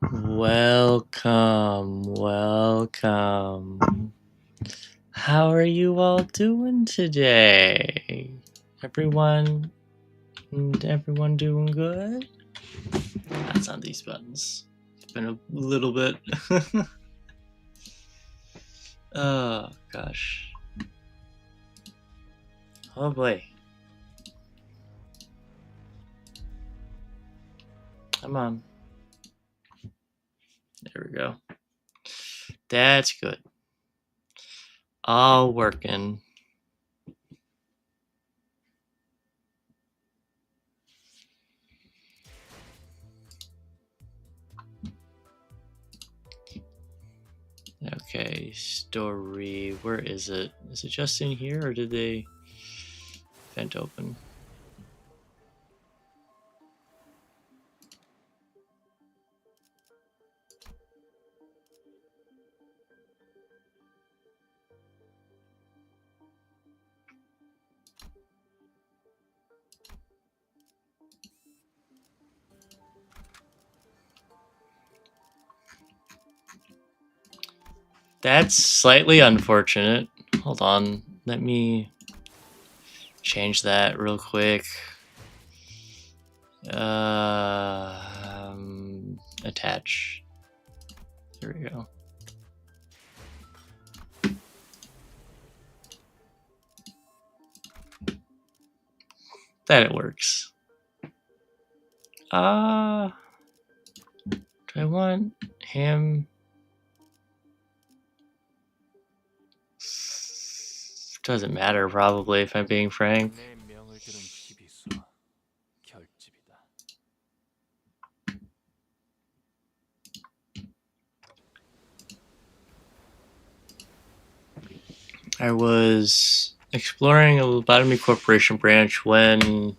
Welcome. How are you all doing today? Everyone doing good? That's on these buttons. It's been a little bit. Oh gosh. Oh boy. Come on. There we go. That's good. All working. Okay, story. Where is it? Is it just in here or did they vent open? That's slightly unfortunate. Hold on. Let me change that real quick. Attach. There we go. That it works. Do I want him? Doesn't matter, probably, if I'm being frank. I was exploring a lobotomy corporation branch when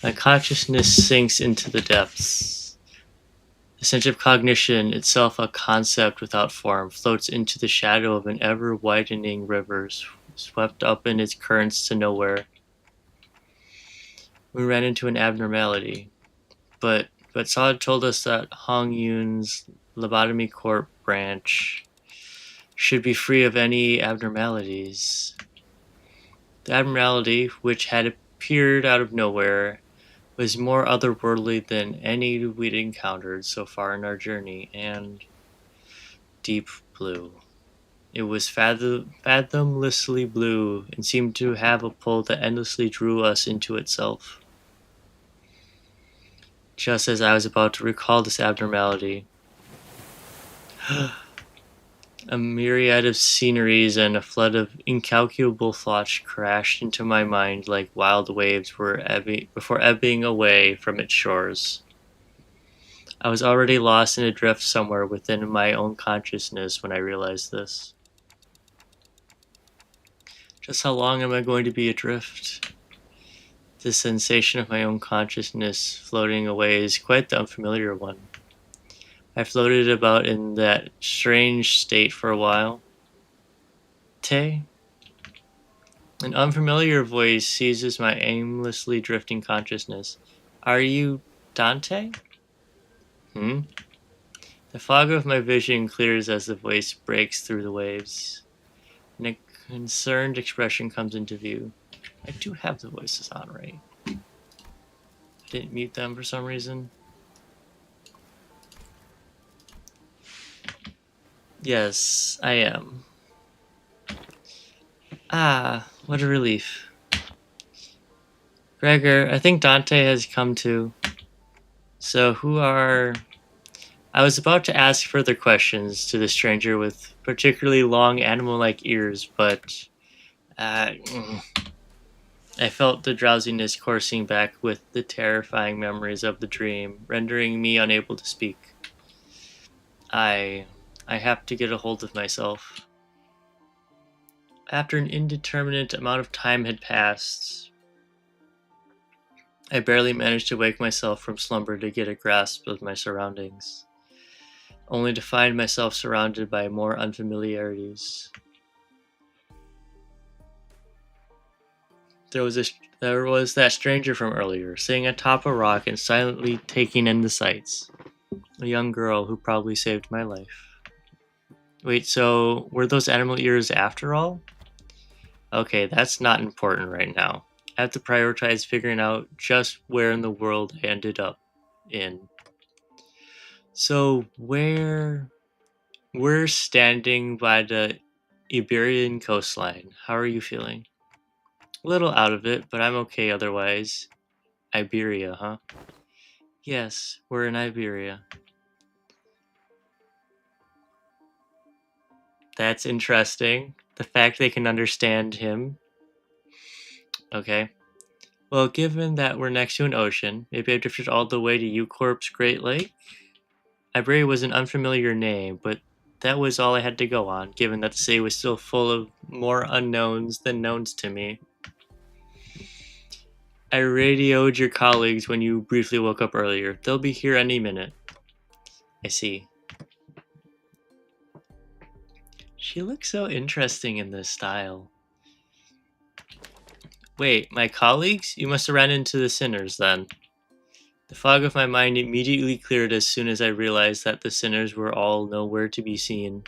my consciousness sinks into the depths. The sense of cognition, itself a concept without form, floats into the shadow of an ever-widening river, swept up in its currents to nowhere. We ran into an abnormality, but Sod told us that Hong Yun's lobotomy corp branch should be free of any abnormalities. The abnormality, which had appeared out of nowhere, was more otherworldly than any we'd encountered so far in our journey, and deep blue. It was fathomlessly blue, and seemed to have a pull that endlessly drew us into itself. Just as I was about to recall this abnormality, a myriad of sceneries and a flood of incalculable thoughts crashed into my mind like wild waves before ebbing away from its shores. I was already lost in a drift somewhere within my own consciousness when I realized this. Just how long am I going to be adrift? The sensation of my own consciousness floating away is quite the unfamiliar one. I floated about in that strange state for a while. Tay? An unfamiliar voice seizes my aimlessly drifting consciousness. Are you Dante? The fog of my vision clears as the voice breaks through the waves, and a concerned expression comes into view. I do have the voices on, right? I didn't mute them for some reason. Yes, I am. Ah, what a relief. Gregor, I think Dante has come to. So who are... I was about to ask further questions to the stranger with particularly long animal-like ears, but I felt the drowsiness coursing back with the terrifying memories of the dream, rendering me unable to speak. I have to get a hold of myself. After an indeterminate amount of time had passed, I barely managed to wake myself from slumber to get a grasp of my surroundings, only to find myself surrounded by more unfamiliarities. There was that stranger from earlier, sitting atop a rock and silently taking in the sights. A young girl who probably saved my life. Wait, so were those animal ears after all? Okay, that's not important right now. I have to prioritize figuring out just where in the world I ended up in. So, we're standing by the Iberian coastline. How are you feeling? A little out of it, but I'm okay otherwise. Iberia, huh? Yes, we're in Iberia. That's interesting. The fact they can understand him. Okay. Well, given that we're next to an ocean, maybe I drifted all the way to Eucorp's Great Lake? Iberia was an unfamiliar name, but that was all I had to go on, given that the city was still full of more unknowns than knowns to me. I radioed your colleagues when you briefly woke up earlier. They'll be here any minute. I see. She looks so interesting in this style. Wait, my colleagues? You must have ran into the sinners then. The fog of my mind immediately cleared as soon as I realized that the sinners were all nowhere to be seen.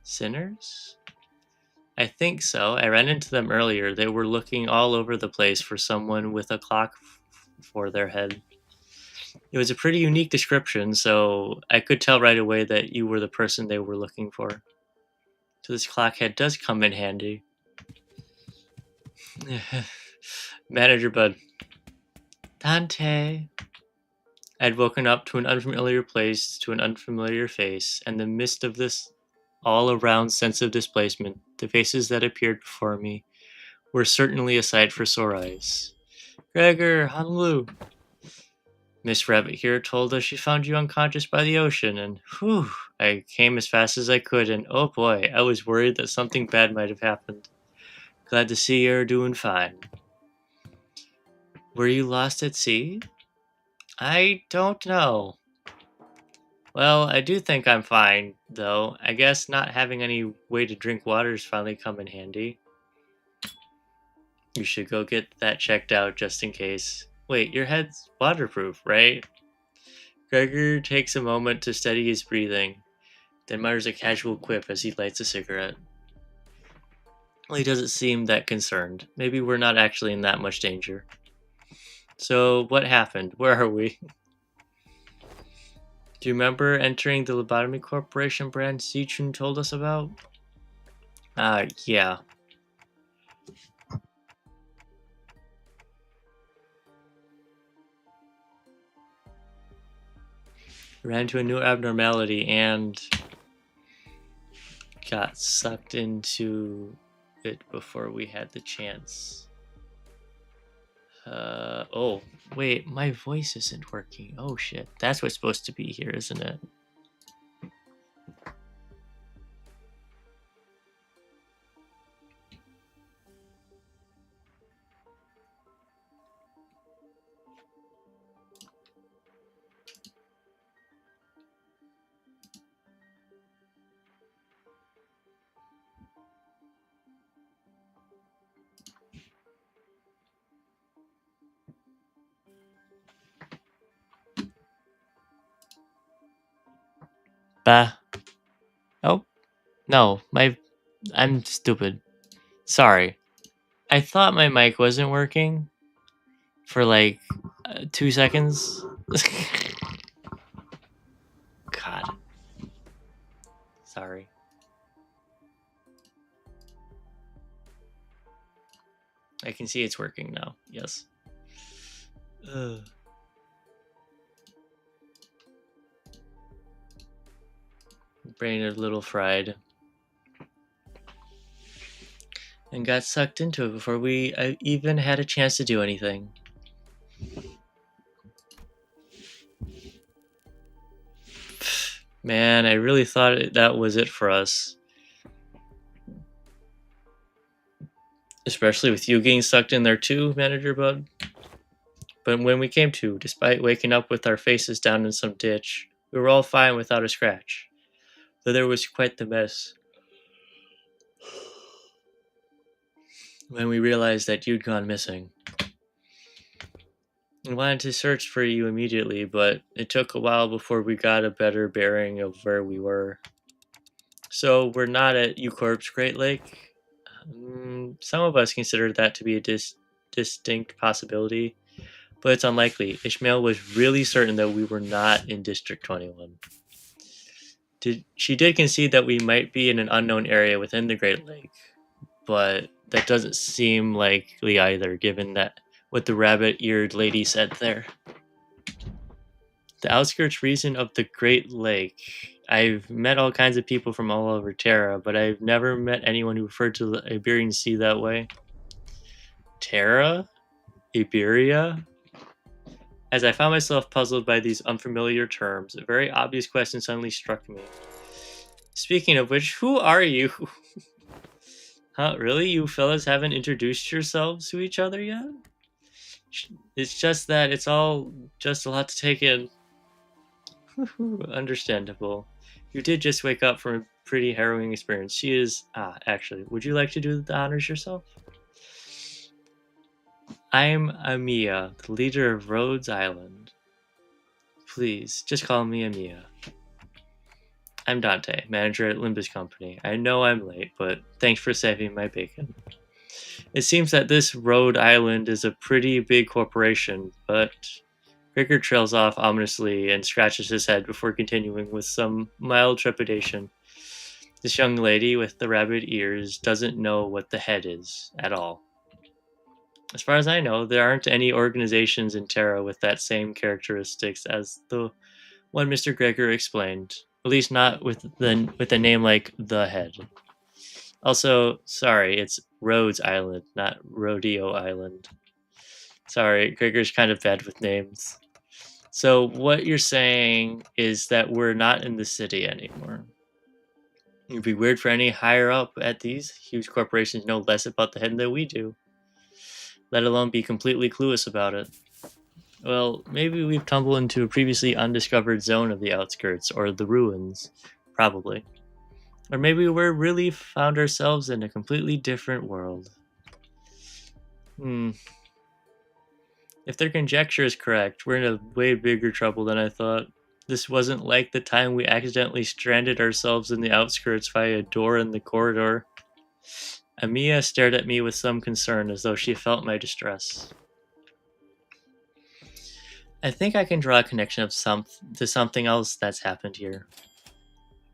Sinners? I think so. I ran into them earlier. They were looking all over the place for someone with a clock for their head. It was a pretty unique description, so I could tell right away that you were the person they were looking for. So this clock head does come in handy. Manager Bud. Dante. I'd woken up to an unfamiliar place, to an unfamiliar face, and the midst of this all-around sense of displacement, the faces that appeared before me were certainly a sight for sore eyes. Gregor, Honolulu. Miss Rabbit here told us she found you unconscious by the ocean, and whew, I came as fast as I could, and oh boy, I was worried that something bad might have happened. Glad to see you're doing fine. Were you lost at sea? I don't know. Well, I do think I'm fine, though. I guess not having any way to drink water's finally come in handy. You should go get that checked out just in case. Wait, your head's waterproof, right? Gregor takes a moment to steady his breathing, then mutters a casual quip as he lights a cigarette. Well, he doesn't seem that concerned. Maybe we're not actually in that much danger. So, what happened? Where are we? Do you remember entering the Lobotomy Corporation brand Zichun told us about? Yeah. Ran into a new abnormality and got sucked into it before we had the chance. Oh, wait, my voice isn't working. Oh shit, that's what's supposed to be here, isn't it? Bah. Oh, no, I'm stupid. Sorry. I thought my mic wasn't working for like 2 seconds. God. Sorry. I can see it's working now. Yes. Ugh. Brain a little fried. And got sucked into it before we even had a chance to do anything. Man, I really thought that was it for us. Especially with you getting sucked in there too, Manager Bud. But when we came to, despite waking up with our faces down in some ditch, we were all fine without a scratch. Though there was quite the mess when we realized that you'd gone missing. I wanted to search for you immediately, but it took a while before we got a better bearing of where we were. So we're not at Eucorp's Great Lake. Some of us consider that to be a distinct possibility, but it's unlikely. Ishmael was really certain that we were not in District 21. She did concede that we might be in an unknown area within the Great Lake, but that doesn't seem likely either, given that what the rabbit-eared lady said there. The outskirts region of the Great Lake. I've met all kinds of people from all over Terra, but I've never met anyone who referred to the Iberian Sea that way. Terra? Iberia? As I found myself puzzled by these unfamiliar terms, a very obvious question suddenly struck me. Speaking of which, who are you? Huh, really? You fellas haven't introduced yourselves to each other yet? It's just that it's all just a lot to take in. Understandable. You did just wake up from a pretty harrowing experience. She is... actually, would you like to do the honors yourself? I'm Amiya, the leader of Rhodes Island. Please, just call me Amiya. I'm Dante, manager at Limbus Company. I know I'm late, but thanks for saving my bacon. It seems that this Rhode Island is a pretty big corporation, but Gregor trails off ominously and scratches his head before continuing with some mild trepidation. This young lady with the rabbit ears doesn't know what the head is at all. As far as I know, there aren't any organizations in Terra with that same characteristics as the one Mr. Gregor explained. At least not with a name like the Head. Also, sorry, it's Rhodes Island, not Rodeo Island. Sorry, Gregor's kind of bad with names. So what you're saying is that we're not in the city anymore. It'd be weird for any higher up at these huge corporations to know less about the Head than we do, let alone be completely clueless about it. Well, maybe we've tumbled into a previously undiscovered zone of the outskirts, or the ruins, probably. Or maybe we're really found ourselves in a completely different world. If their conjecture is correct, we're in a way bigger trouble than I thought. This wasn't like the time we accidentally stranded ourselves in the outskirts via a door in the corridor. Amiya stared at me with some concern, as though she felt my distress. I think I can draw a connection to something else that's happened here.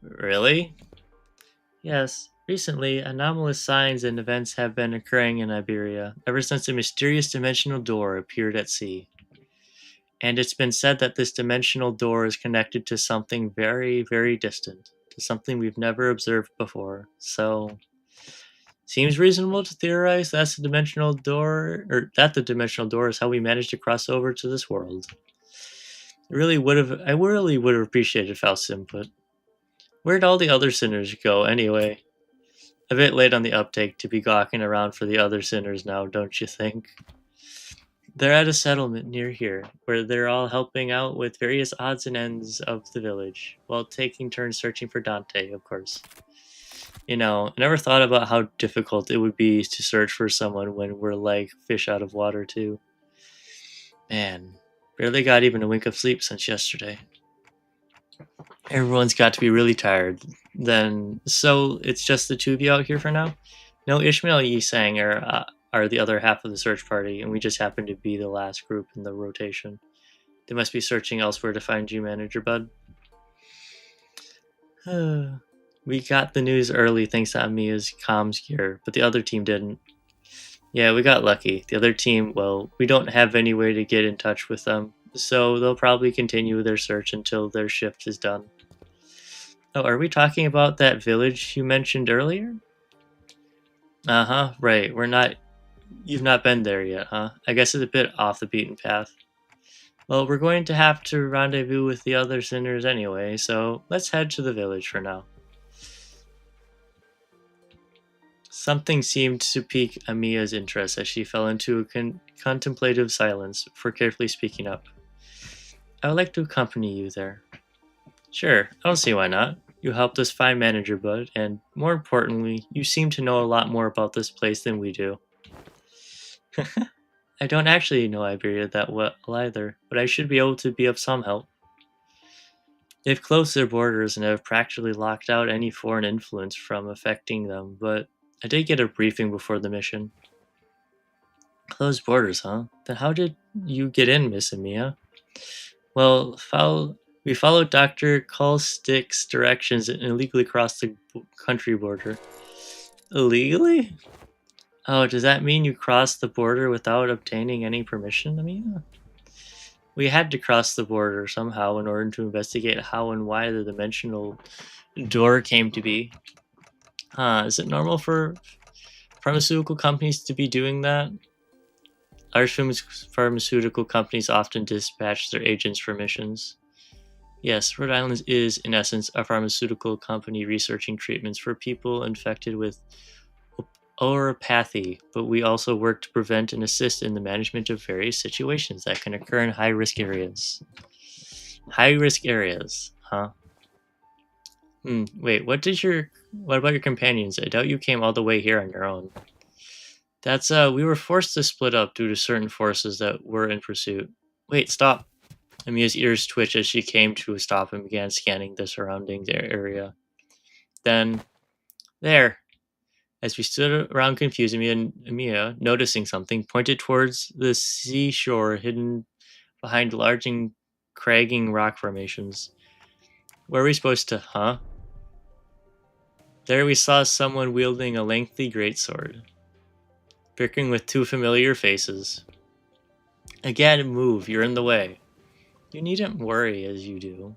Really? Yes. Recently, anomalous signs and events have been occurring in Iberia, ever since a mysterious dimensional door appeared at sea. And it's been said that this dimensional door is connected to something very, very distant, to something we've never observed before. So, seems reasonable to theorize that's the dimensional door, or that the dimensional door is how we managed to cross over to this world. I really would have appreciated Faust's input. Where'd all the other sinners go, anyway? A bit late on the uptake to be gawking around for the other sinners now, don't you think? They're at a settlement near here, where they're all helping out with various odds and ends of the village, while taking turns searching for Dante, of course. You know, I never thought about how difficult it would be to search for someone when we're like fish out of water, too. Man, barely got even a wink of sleep since yesterday. Everyone's got to be really tired. Then, so it's just the two of you out here for now? No, Ishmael and Yisang are the other half of the search party, and we just happen to be the last group in the rotation. They must be searching elsewhere to find you, Manager Bud. We got the news early thanks to Amiya's comms gear, but the other team didn't. Yeah, we got lucky. The other team, well, we don't have any way to get in touch with them, so they'll probably continue their search until their shift is done. Oh, are we talking about that village you mentioned earlier? Uh-huh, right. You've not been there yet, huh? I guess it's a bit off the beaten path. Well, we're going to have to rendezvous with the other sinners anyway, so let's head to the village for now. Something seemed to pique Amiya's interest as she fell into a contemplative silence before carefully speaking up. I would like to accompany you there. Sure, I don't see why not. You helped us find Manager Bud, and more importantly, you seem to know a lot more about this place than we do. I don't actually know Iberia that well either, but I should be able to be of some help. They've closed their borders and have practically locked out any foreign influence from affecting them, but I did get a briefing before the mission. Closed borders, huh? Then how did you get in, Miss Amiya? Well, we followed Dr. Caustic's directions and illegally crossed the country border. Illegally? Oh, does that mean you crossed the border without obtaining any permission, Amiya? We had to cross the border somehow in order to investigate how and why the dimensional door came to be. Huh, is it normal for pharmaceutical companies to be doing that? Large pharmaceutical companies often dispatch their agents for missions. Yes, Rhode Island is, in essence, a pharmaceutical company researching treatments for people infected with oropathy, but we also work to prevent and assist in the management of various situations that can occur in high-risk areas. High-risk areas, huh? Wait, what about your companions? I doubt you came all the way here on your own. We were forced to split up due to certain forces that were in pursuit. Wait, stop. Amiya's ears twitched as she came to a stop and began scanning the surrounding area. Then, there. As we stood around confused, Amiya, noticing something, pointed towards the seashore hidden behind large and cragging rock formations. Where are we supposed to, huh? There we saw someone wielding a lengthy greatsword, bickering with two familiar faces. Again, move, you're in the way. You needn't worry as you do.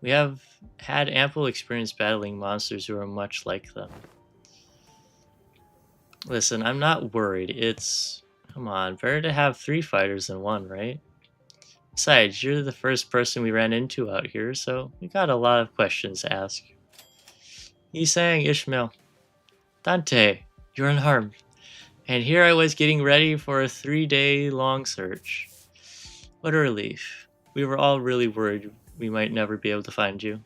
We have had ample experience battling monsters who are much like them. Listen, I'm not worried. Come on, better to have 3 fighters than 1, right? Besides, you're the first person we ran into out here, so we got a lot of questions to ask. Yisang, Ishmael. Dante, you're unharmed. And here I was getting ready for a 3-day-long search. What a relief. We were all really worried we might never be able to find you.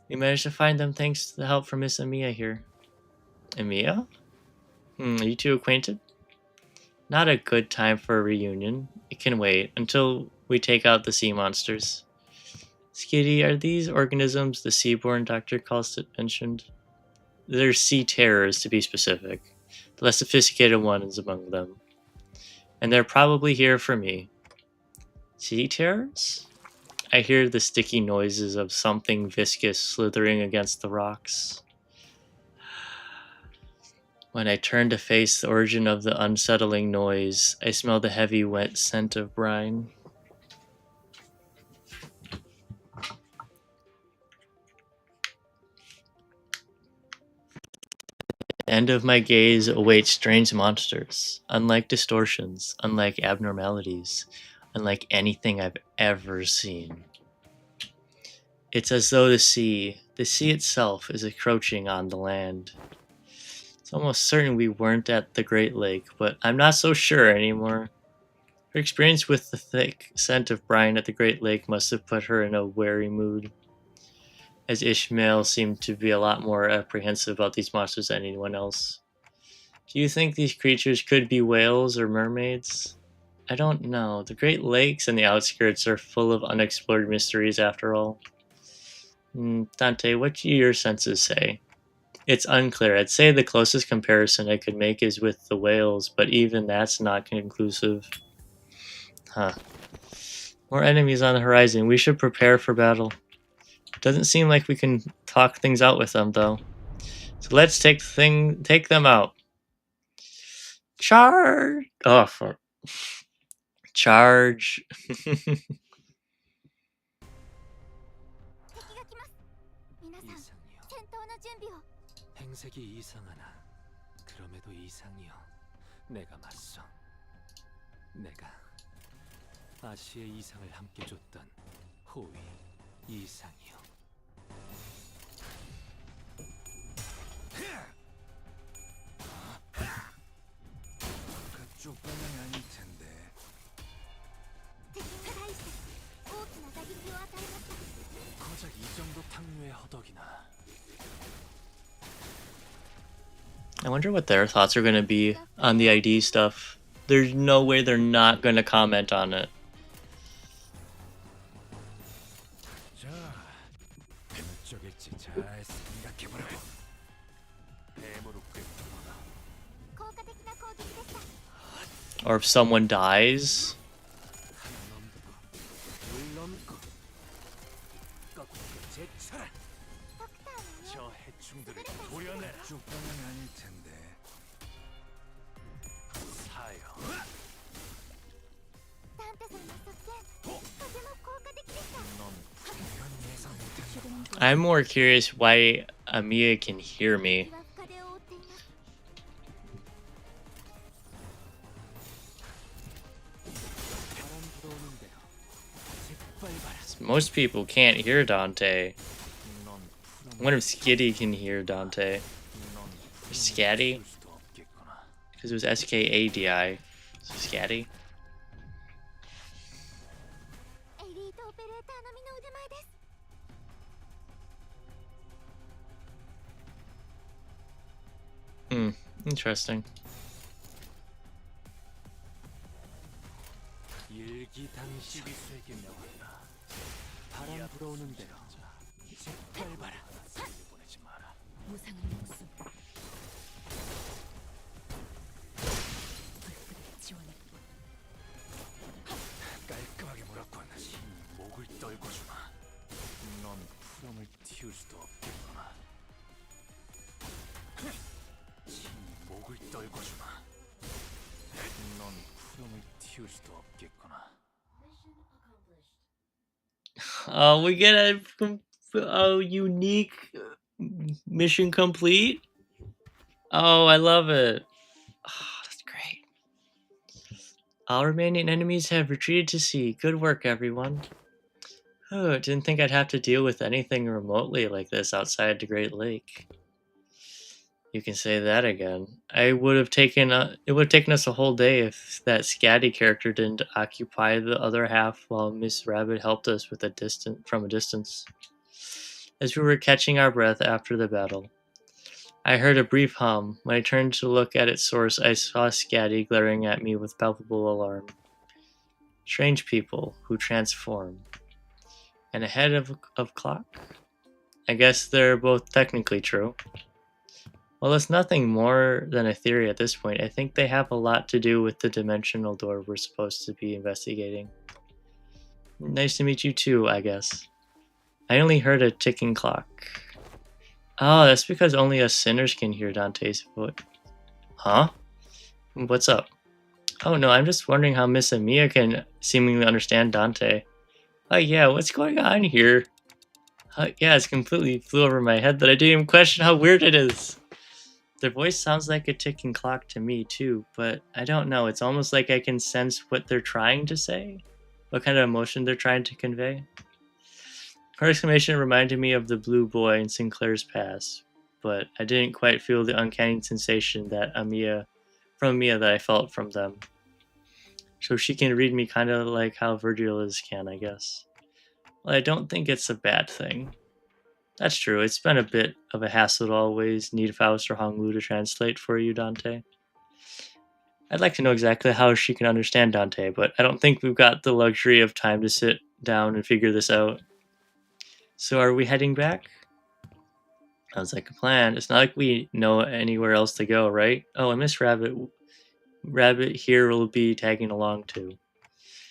We managed to find them thanks to the help from Miss Amiya here. Amiya? Are you two acquainted? Not a good time for a reunion. It can wait until we take out the sea monsters. Skitty, are these organisms the Seaborn Dr. Caustic mentioned? They're sea terrors, to be specific. The less sophisticated ones among them. And they're probably here for me. Sea terrors? I hear the sticky noises of something viscous slithering against the rocks. When I turn to face the origin of the unsettling noise, I smell the heavy, wet scent of brine. The end of my gaze awaits strange monsters, unlike distortions, unlike abnormalities, unlike anything I've ever seen. It's as though the sea itself, is encroaching on the land. It's almost certain we weren't at the Great Lake, but I'm not so sure anymore. Her experience with the thick scent of brine at the Great Lake must have put her in a wary mood, as Ishmael seemed to be a lot more apprehensive about these monsters than anyone else. Do you think these creatures could be whales or mermaids? I don't know. The Great Lakes and the outskirts are full of unexplored mysteries after all. Dante, what do your senses say? It's unclear. I'd say the closest comparison I could make is with the whales, but even that's not conclusive. Huh. More enemies on the horizon. We should prepare for battle. Doesn't seem like we can talk things out with them, though. So let's take them out. Charge! Oh, fuck. Charge. 행색이 이상하나 그럼에도 이상이여 내가 맞서 내가 아시의 이상을 함께 줬던 호위 이상이여 그쪽 방향이 아닐 텐데 고작 이 정도 탕류의 허덕이나 I wonder what their thoughts are going to be on the ID stuff. There's no way they're not gonna comment on it. 자, 어느 쪽일지 잘 생각해보라고. 뱀으로 꿰뚫어라. Or if someone dies. 하나 넘고, 둘 넘고, 꺾고 제쳐라. 저 해충들을 도려내라. 죽방은 아닐 텐데. 사요. I'm more curious why Amiya can hear me. Most people can't hear Dante. I wonder if Skitty can hear Dante. Or Scatty? Because it was Skadi. So Scatty? Interesting. 일기당시에게 명한다. 바람 불어오는 대로 짓밟아라. 보내지 마라. 무상한 목숨. 불끈 지원해. 깔끔하게 몰았군. 목을 떨고 주마. 넌 푸름을 틔울 수도 없겠구나. 목을 떨고 주마. 넌 푸름을 틔울 수도 없겠구나. We get a unique mission complete. Oh, I love it. Oh, that's great. All remaining enemies have retreated to sea. Good work, everyone. Oh, didn't think I'd have to deal with anything remotely like this outside the Great Lake. You can say that again. It would have taken us a whole day if that Scatty character didn't occupy the other half while Miss Rabbit helped us from a distance. As we were catching our breath after the battle, I heard a brief hum. When I turned to look at its source, I saw Scatty glaring at me with palpable alarm. Strange people who transform. And ahead of clock? I guess they're both technically true. Well, it's nothing more than a theory at this point. I think they have a lot to do with the dimensional door we're supposed to be investigating. Nice to meet you too, I guess. I only heard a ticking clock. Oh, that's because only us sinners can hear Dante's voice. Huh? What's up? Oh no, I'm just wondering how Miss Amiya can seemingly understand Dante. Oh yeah, what's going on here? Yeah, it's completely flew over my head that I didn't even question how weird it is. Their voice sounds like a ticking clock to me too, but I don't know. It's almost like I can sense what they're trying to say, what kind of emotion they're trying to convey. Her exclamation reminded me of the blue boy in Sinclair's past, but I didn't quite feel the uncanny sensation that Amiya that I felt from them. So she can read me kind of like how Virgilius can, I guess. Well, I don't think it's a bad thing. That's true. It's been a bit of a hassle to always need Faust or Honglu to translate for you, Dante. I'd like to know exactly how she can understand Dante, but I don't think we've got the luxury of time to sit down and figure this out. So are we heading back? Sounds like a plan. It's not like we know anywhere else to go, right? Oh, and Miss Rabbit here will be tagging along too.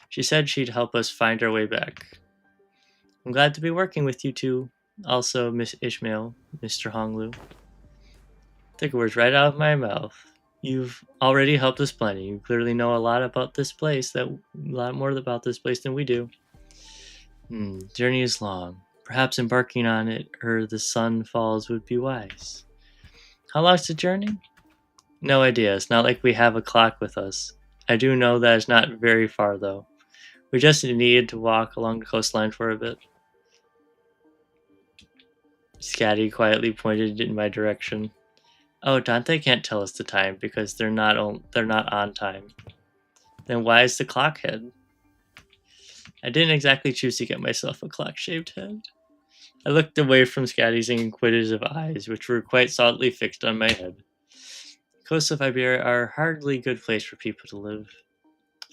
She said she'd help us find our way back. I'm glad to be working with you two. Also, Miss Ishmael, Mr. Honglu. Took words right out of my mouth. You've already helped us plenty. You clearly know a lot about this place, a lot more about this place than we do. Journey is long. Perhaps embarking on it ere the sun falls would be wise. How long's the journey? No idea. It's not like we have a clock with us. I do know that it's not very far, though. We just needed to walk along the coastline for a bit. Scatty quietly pointed in my direction. Oh, Dante can't tell us the time because they're not on time. Then why is the clock head? I didn't exactly choose to get myself a clock-shaped head. I looked away from Scatty's inquisitive eyes, which were quite solidly fixed on my head. Coasts of Iberia are hardly a good place for people to live.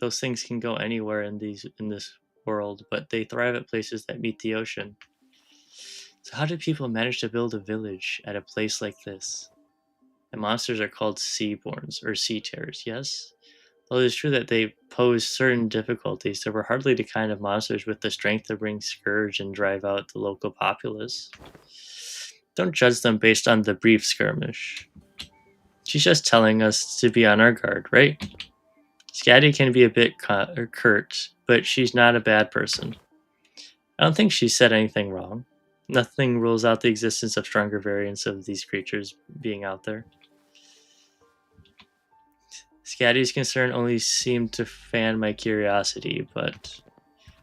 Those things can go anywhere in this world, but they thrive at places that meet the ocean. So how did people manage to build a village at a place like this? The monsters are called Seaborns, or Sea Terrors, yes? While it is true that they pose certain difficulties, they were hardly the kind of monsters with the strength to bring scourge and drive out the local populace. Don't judge them based on the brief skirmish. She's just telling us to be on our guard, right? Scatty can be a bit curt, but she's not a bad person. I don't think she said anything wrong. Nothing rules out the existence of stronger variants of these creatures being out there. Scatty's concern only seemed to fan my curiosity, but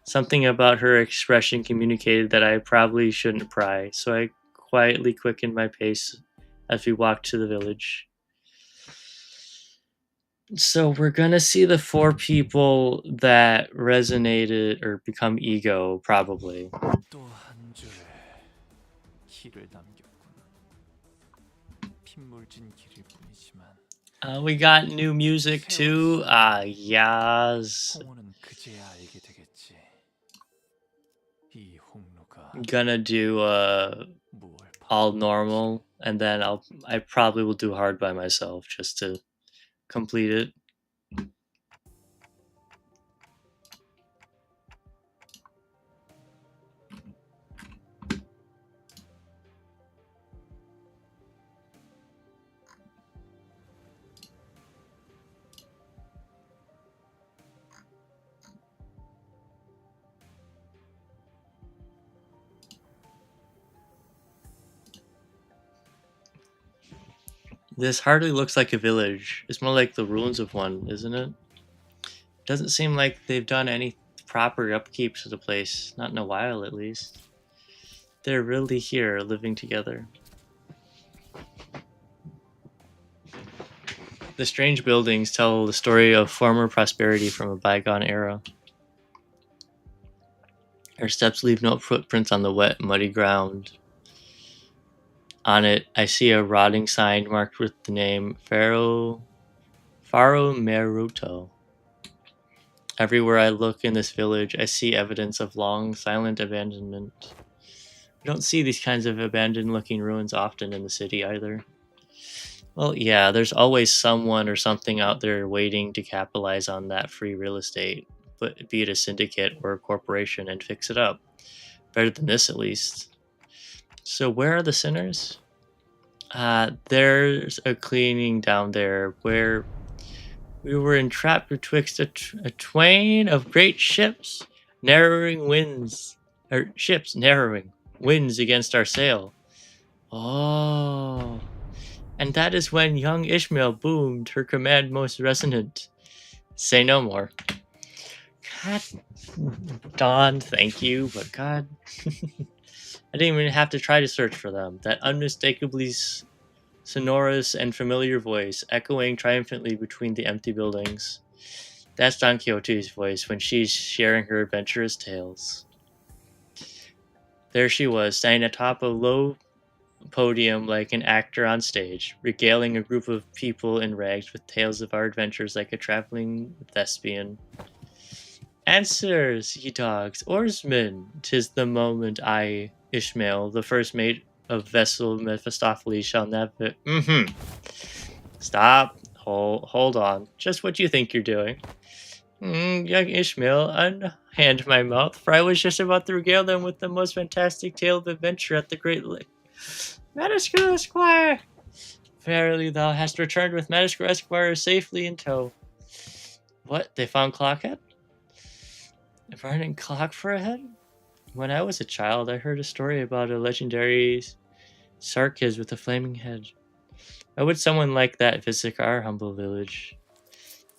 something about her expression communicated that I probably shouldn't pry, so I quietly quickened my pace as we walked to the village. So we're gonna see the 4 people that resonated or become ego, probably. 또 한 줄의 길을 남겼구나. 핏물진 길일 뿐이지만 We got new music too. Yes. 홍호는 그제야 알게 되겠지. 이 홍로가 Gonna do 무얼 all normal, and then I probably will do hard by myself just to complete it. This hardly looks like a village. It's more like the ruins of one, isn't it? Doesn't seem like they've done any proper upkeep to the place. Not in a while, at least. They're really here, living together. The strange buildings tell the story of former prosperity from a bygone era. Our steps leave no footprints on the wet, muddy ground. On it, I see a rotting sign marked with the name Faro Meruto. Everywhere I look in this village, I see evidence of long, silent abandonment. We don't see these kinds of abandoned-looking ruins often in the city either. Well, yeah, there's always someone or something out there waiting to capitalize on that free real estate, but be it a syndicate or a corporation, and fix it up. Better than this, at least. So where are the sinners? There's a cleaning down there where we were entrapped betwixt a twain of great ships, narrowing winds against our sail. Oh, and that is when young Ishmael boomed, her command most resonant. Say no more. God, Dawn, thank you, but God, I didn't even have to try to search for them. That unmistakably sonorous and familiar voice echoing triumphantly between the empty buildings. That's Don Quixote's voice when she's sharing her adventurous tales. There she was, standing atop a low podium like an actor on stage, regaling a group of people in rags with tales of our adventures like a traveling thespian. Answers, ye dogs, oarsmen! 'Tis the moment I, Ishmael, the first mate of vessel Mephistopheles, shall navigate. Stop. Hold on. Just what you think you're doing. Young Ishmael, unhand my mouth, for I was just about to regale them with the most fantastic tale of adventure at the Great Lake. Metascrew Esquire! Verily thou hast returned with Metascrew Esquire safely in tow. What? They found Clockhead? A burning clock for a head? When I was a child, I heard a story about a legendary Sarkis with a flaming head. Why would someone like that visit our humble village?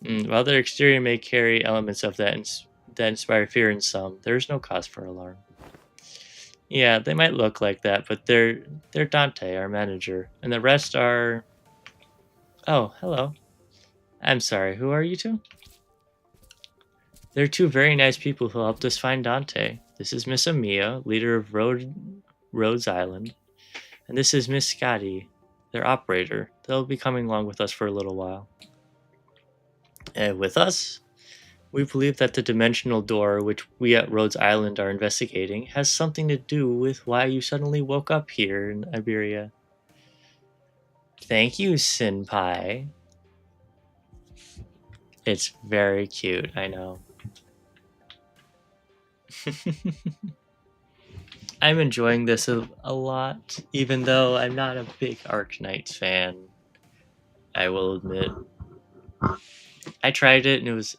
While their exterior may carry elements of that inspire fear in some, there is no cause for alarm. Yeah, they might look like that, but they're Dante, our manager, and the rest are... Oh, hello. I'm sorry, who are you two? They're 2 very nice people who helped us find Dante. This is Miss Amia, leader of Rhodes Island, and this is Miss Scotty, their operator. They'll be coming along with us for a little while. And with us, we believe that the dimensional door, which we at Rhodes Island are investigating, has something to do with why you suddenly woke up here in Iberia. Thank you, Senpai. It's very cute, I know. I'm enjoying this a lot, even though I'm not a big Arknight fan. I will admit. I tried it and it was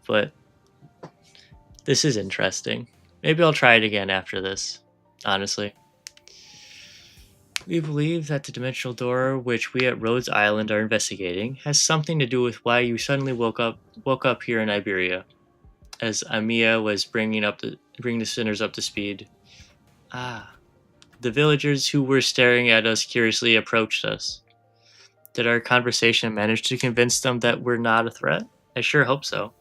but this is interesting. Maybe I'll try it again after this, honestly. We believe that the dimensional door, which we at Rhodes Island are investigating, has something to do with why you suddenly woke up here in Iberia. As Amiya was bringing the sinners up to speed. The villagers who were staring at us curiously approached us. Did our conversation manage to convince them that we're not a threat? I sure hope so.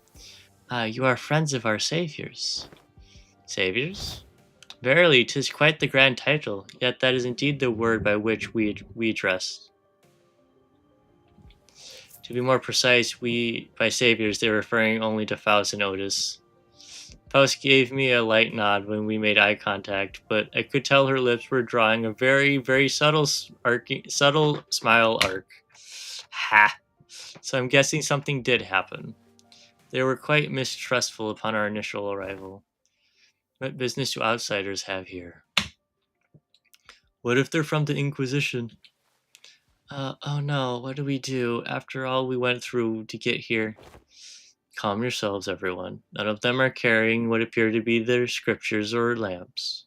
You are friends of our saviors. Saviors? Verily, 'tis quite the grand title, yet that is indeed the word by which we address. To be more precise, by saviors, they're referring only to Faust and Otis. Faust gave me a light nod when we made eye contact, but I could tell her lips were drawing a very, very subtle smile arc. Ha! So I'm guessing something did happen. They were quite mistrustful upon our initial arrival. What business do outsiders have here? What if they're from the Inquisition? Oh no, what do we do after all we went through to get here? Calm yourselves, everyone. None of them are carrying what appear to be their scriptures or lamps.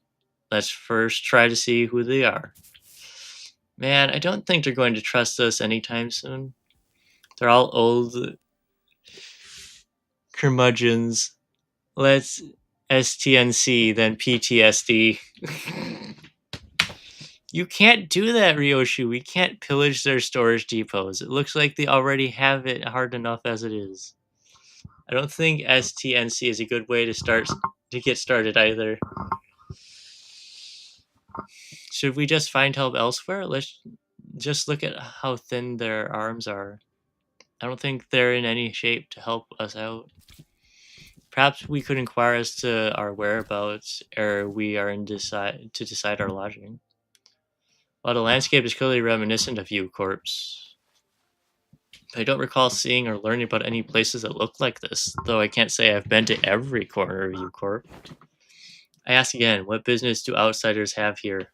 Let's first try to see who they are. Man, I don't think they're going to trust us anytime soon. They're all old curmudgeons. Let's STNC, then PTSD. You can't do that, Ryoshu. We can't pillage their storage depots. It looks like they already have it hard enough as it is. I don't think STNC is a good way to get started either. Should we just find help elsewhere? Let's just look at how thin their arms are. I don't think they're in any shape to help us out. Perhaps we could inquire as to our whereabouts ere we are to decide our lodging. While the landscape is clearly reminiscent of U-Corps, I don't recall seeing or learning about any places that look like this, though I can't say I've been to every corner of U-Corp. I ask again, what business do outsiders have here?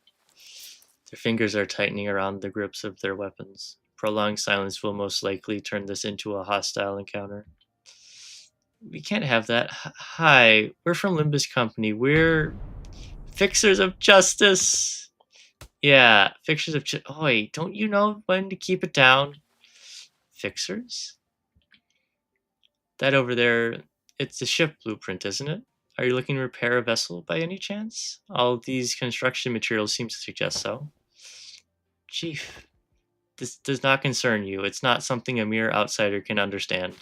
Their fingers are tightening around the grips of their weapons. Prolonged silence will most likely turn this into a hostile encounter. We can't have that. Hi, we're from Limbus Company. We're fixers of justice. Yeah, fixers of Oi, don't you know when to keep it down? Fixers? That over there, it's the ship blueprint, isn't it? Are you looking to repair a vessel by any chance? All these construction materials seem to suggest so. Chief, this does not concern you. It's not something a mere outsider can understand.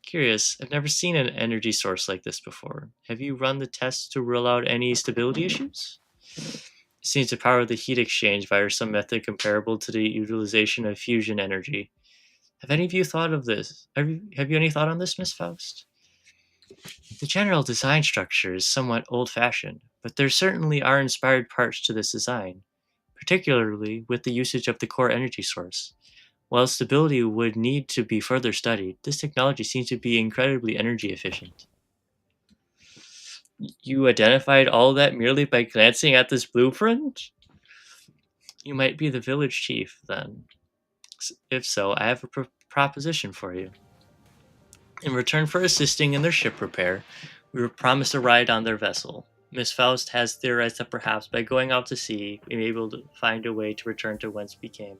Curious, I've never seen an energy source like this before. Have you run the tests to rule out any stability issues? It seems to power the heat exchange via some method comparable to the utilization of fusion energy. Have any of you thought of this? Have you any thought on this, Miss Faust? The general design structure is somewhat old-fashioned, but there certainly are inspired parts to this design, particularly with the usage of the core energy source. While stability would need to be further studied, this technology seems to be incredibly energy efficient. You identified all that merely by glancing at this blueprint? You might be the village chief, then. If so, I have a proposition for you. In return for assisting in their ship repair, we were promised a ride on their vessel. Miss Faust has theorized that perhaps by going out to sea, we may be able to find a way to return to whence we came.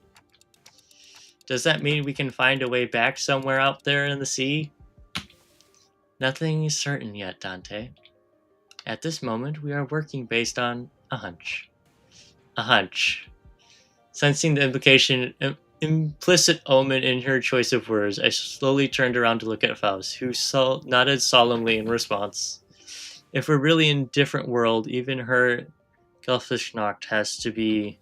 Does that mean we can find a way back somewhere out there in the sea? Nothing is certain yet, Dante. At this moment, we are working based on a hunch. A hunch. Sensing the implicit omen in her choice of words, I slowly turned around to look at Faust, who nodded solemnly in response. If we're really in a different world, even her Gelfishnacht has to be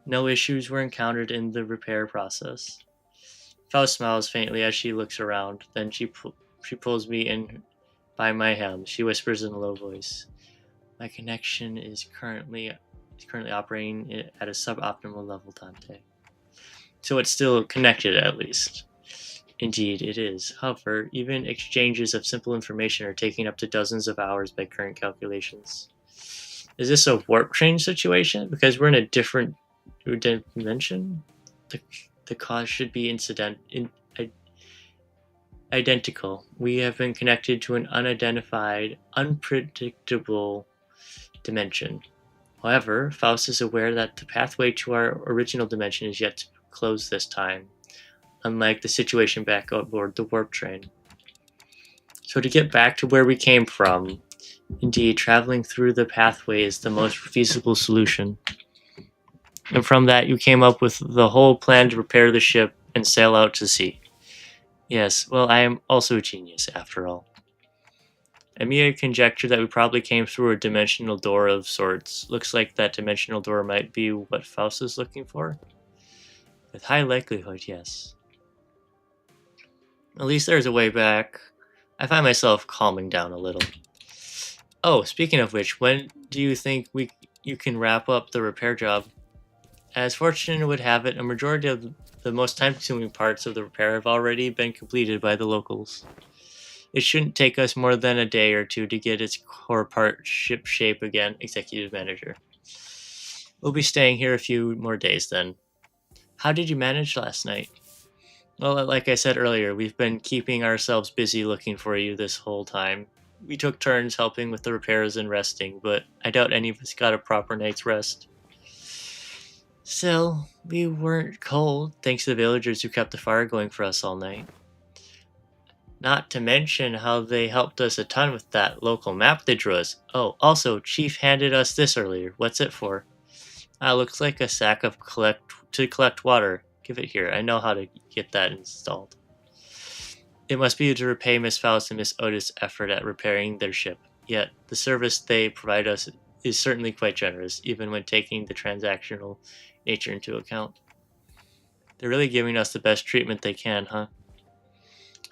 No issues were encountered in the repair process. Faust smiles faintly as she looks around. Then she pulls me in by my hem. She whispers in a low voice, "My connection is currently operating at a suboptimal level, Dante. So it's still connected, at least." Indeed, it is. However, even exchanges of simple information are taking up to dozens of hours by current calculations. Is this a warp train situation? Because we're in a different dimension? The, the cause should be identical. We have been connected to an unidentified, unpredictable dimension. However, Faust is aware that the pathway to our original dimension is yet to close this time, unlike the situation back aboard the warp train. So to get back to where we came from, indeed, traveling through the pathway is the most feasible solution. And from that, you came up with the whole plan to repair the ship and sail out to sea. Yes, well, I am also a genius, after all. Emiya conjectured that we probably came through a dimensional door of sorts. Looks like that dimensional door might be what Faust is looking for. With high likelihood, yes. At least there's a way back. I find myself calming down a little. Oh, speaking of which, when do you think you can wrap up the repair job? As fortune would have it, a majority of the most time-consuming parts of the repair have already been completed by the locals. It shouldn't take us more than a day or two to get its core part ship shape again, Executive Manager. We'll be staying here a few more days then. How did you manage last night? Well, like I said earlier, we've been keeping ourselves busy looking for you this whole time. We took turns helping with the repairs and resting, but I doubt any of us got a proper night's rest. Still, we weren't cold, thanks to the villagers who kept the fire going for us all night. Not to mention how they helped us a ton with that local map they drew us. Oh, also, Chief handed us this earlier. What's it for? Looks like a sack of to collect water. Give it here. I know how to get that installed. It must be to repay Miss Faust and Miss Otis' effort at repairing their ship. Yet, the service they provide us is certainly quite generous, even when taking the transactional nature into account. They're really giving us the best treatment they can, huh?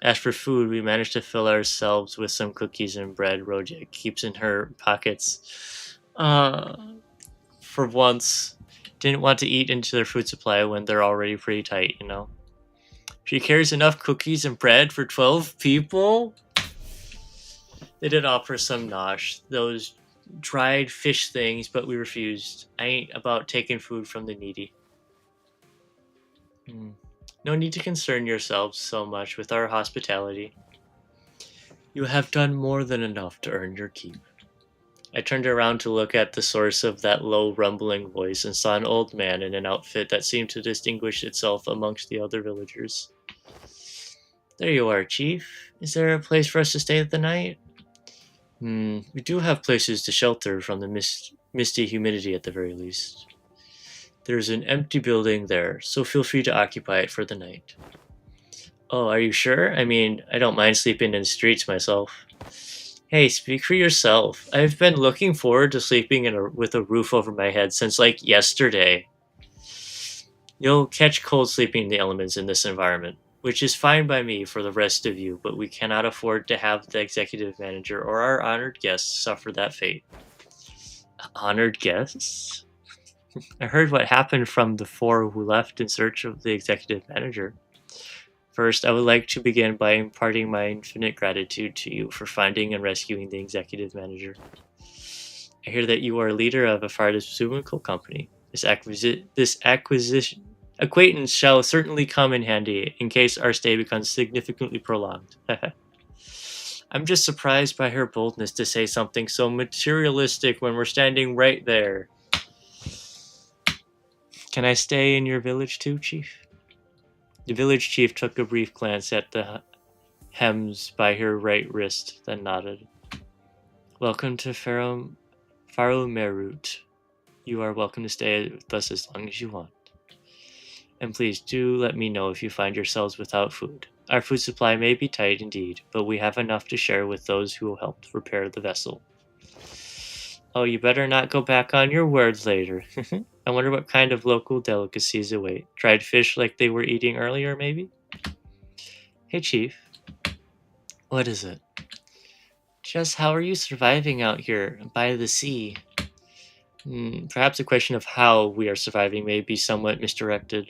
As for food, we managed to fill ourselves with some cookies and bread Roja keeps in her pockets. For once, didn't want to eat into their food supply when they're already pretty tight, you know? She carries enough cookies and bread for 12 people? They did offer some nosh, those dried fish things, but we refused. I ain't about taking food from the needy. No need to concern yourselves so much with our hospitality. You have done more than enough to earn your keep. I turned around to look at the source of that low, rumbling voice and saw an old man in an outfit that seemed to distinguish itself amongst the other villagers. There you are, Chief. Is there a place for us to stay the night? We do have places to shelter from the misty humidity at the very least. There's an empty building there, so feel free to occupy it for the night. Oh, are you sure? I mean, I don't mind sleeping in the streets myself. Hey, speak for yourself. I've been looking forward to sleeping with a roof over my head since, like, yesterday. You'll catch cold sleeping in the elements in this environment, which is fine by me for the rest of you, but we cannot afford to have the executive manager or our honored guests suffer that fate. Honored guests? I heard what happened from the 4 who left in search of the executive manager. First, I would like to begin by imparting my infinite gratitude to you for finding and rescuing the executive manager. I hear that you are leader of a pharmaceutical company. This acquaintance shall certainly come in handy in case our stay becomes significantly prolonged. I'm just surprised by her boldness to say something so materialistic when we're standing right there. Can I stay in your village too, Chief? The village chief took a brief glance at the hems by her right wrist, then nodded. Welcome to Faromerut. You are welcome to stay with us as long as you want. And please do let me know if you find yourselves without food. Our food supply may be tight indeed, but we have enough to share with those who helped repair the vessel. Oh, you better not go back on your word later. I wonder what kind of local delicacies await. Dried fish like they were eating earlier, maybe? Hey, Chief. What is it? Just how are you surviving out here by the sea? Perhaps a question of how we are surviving may be somewhat misdirected,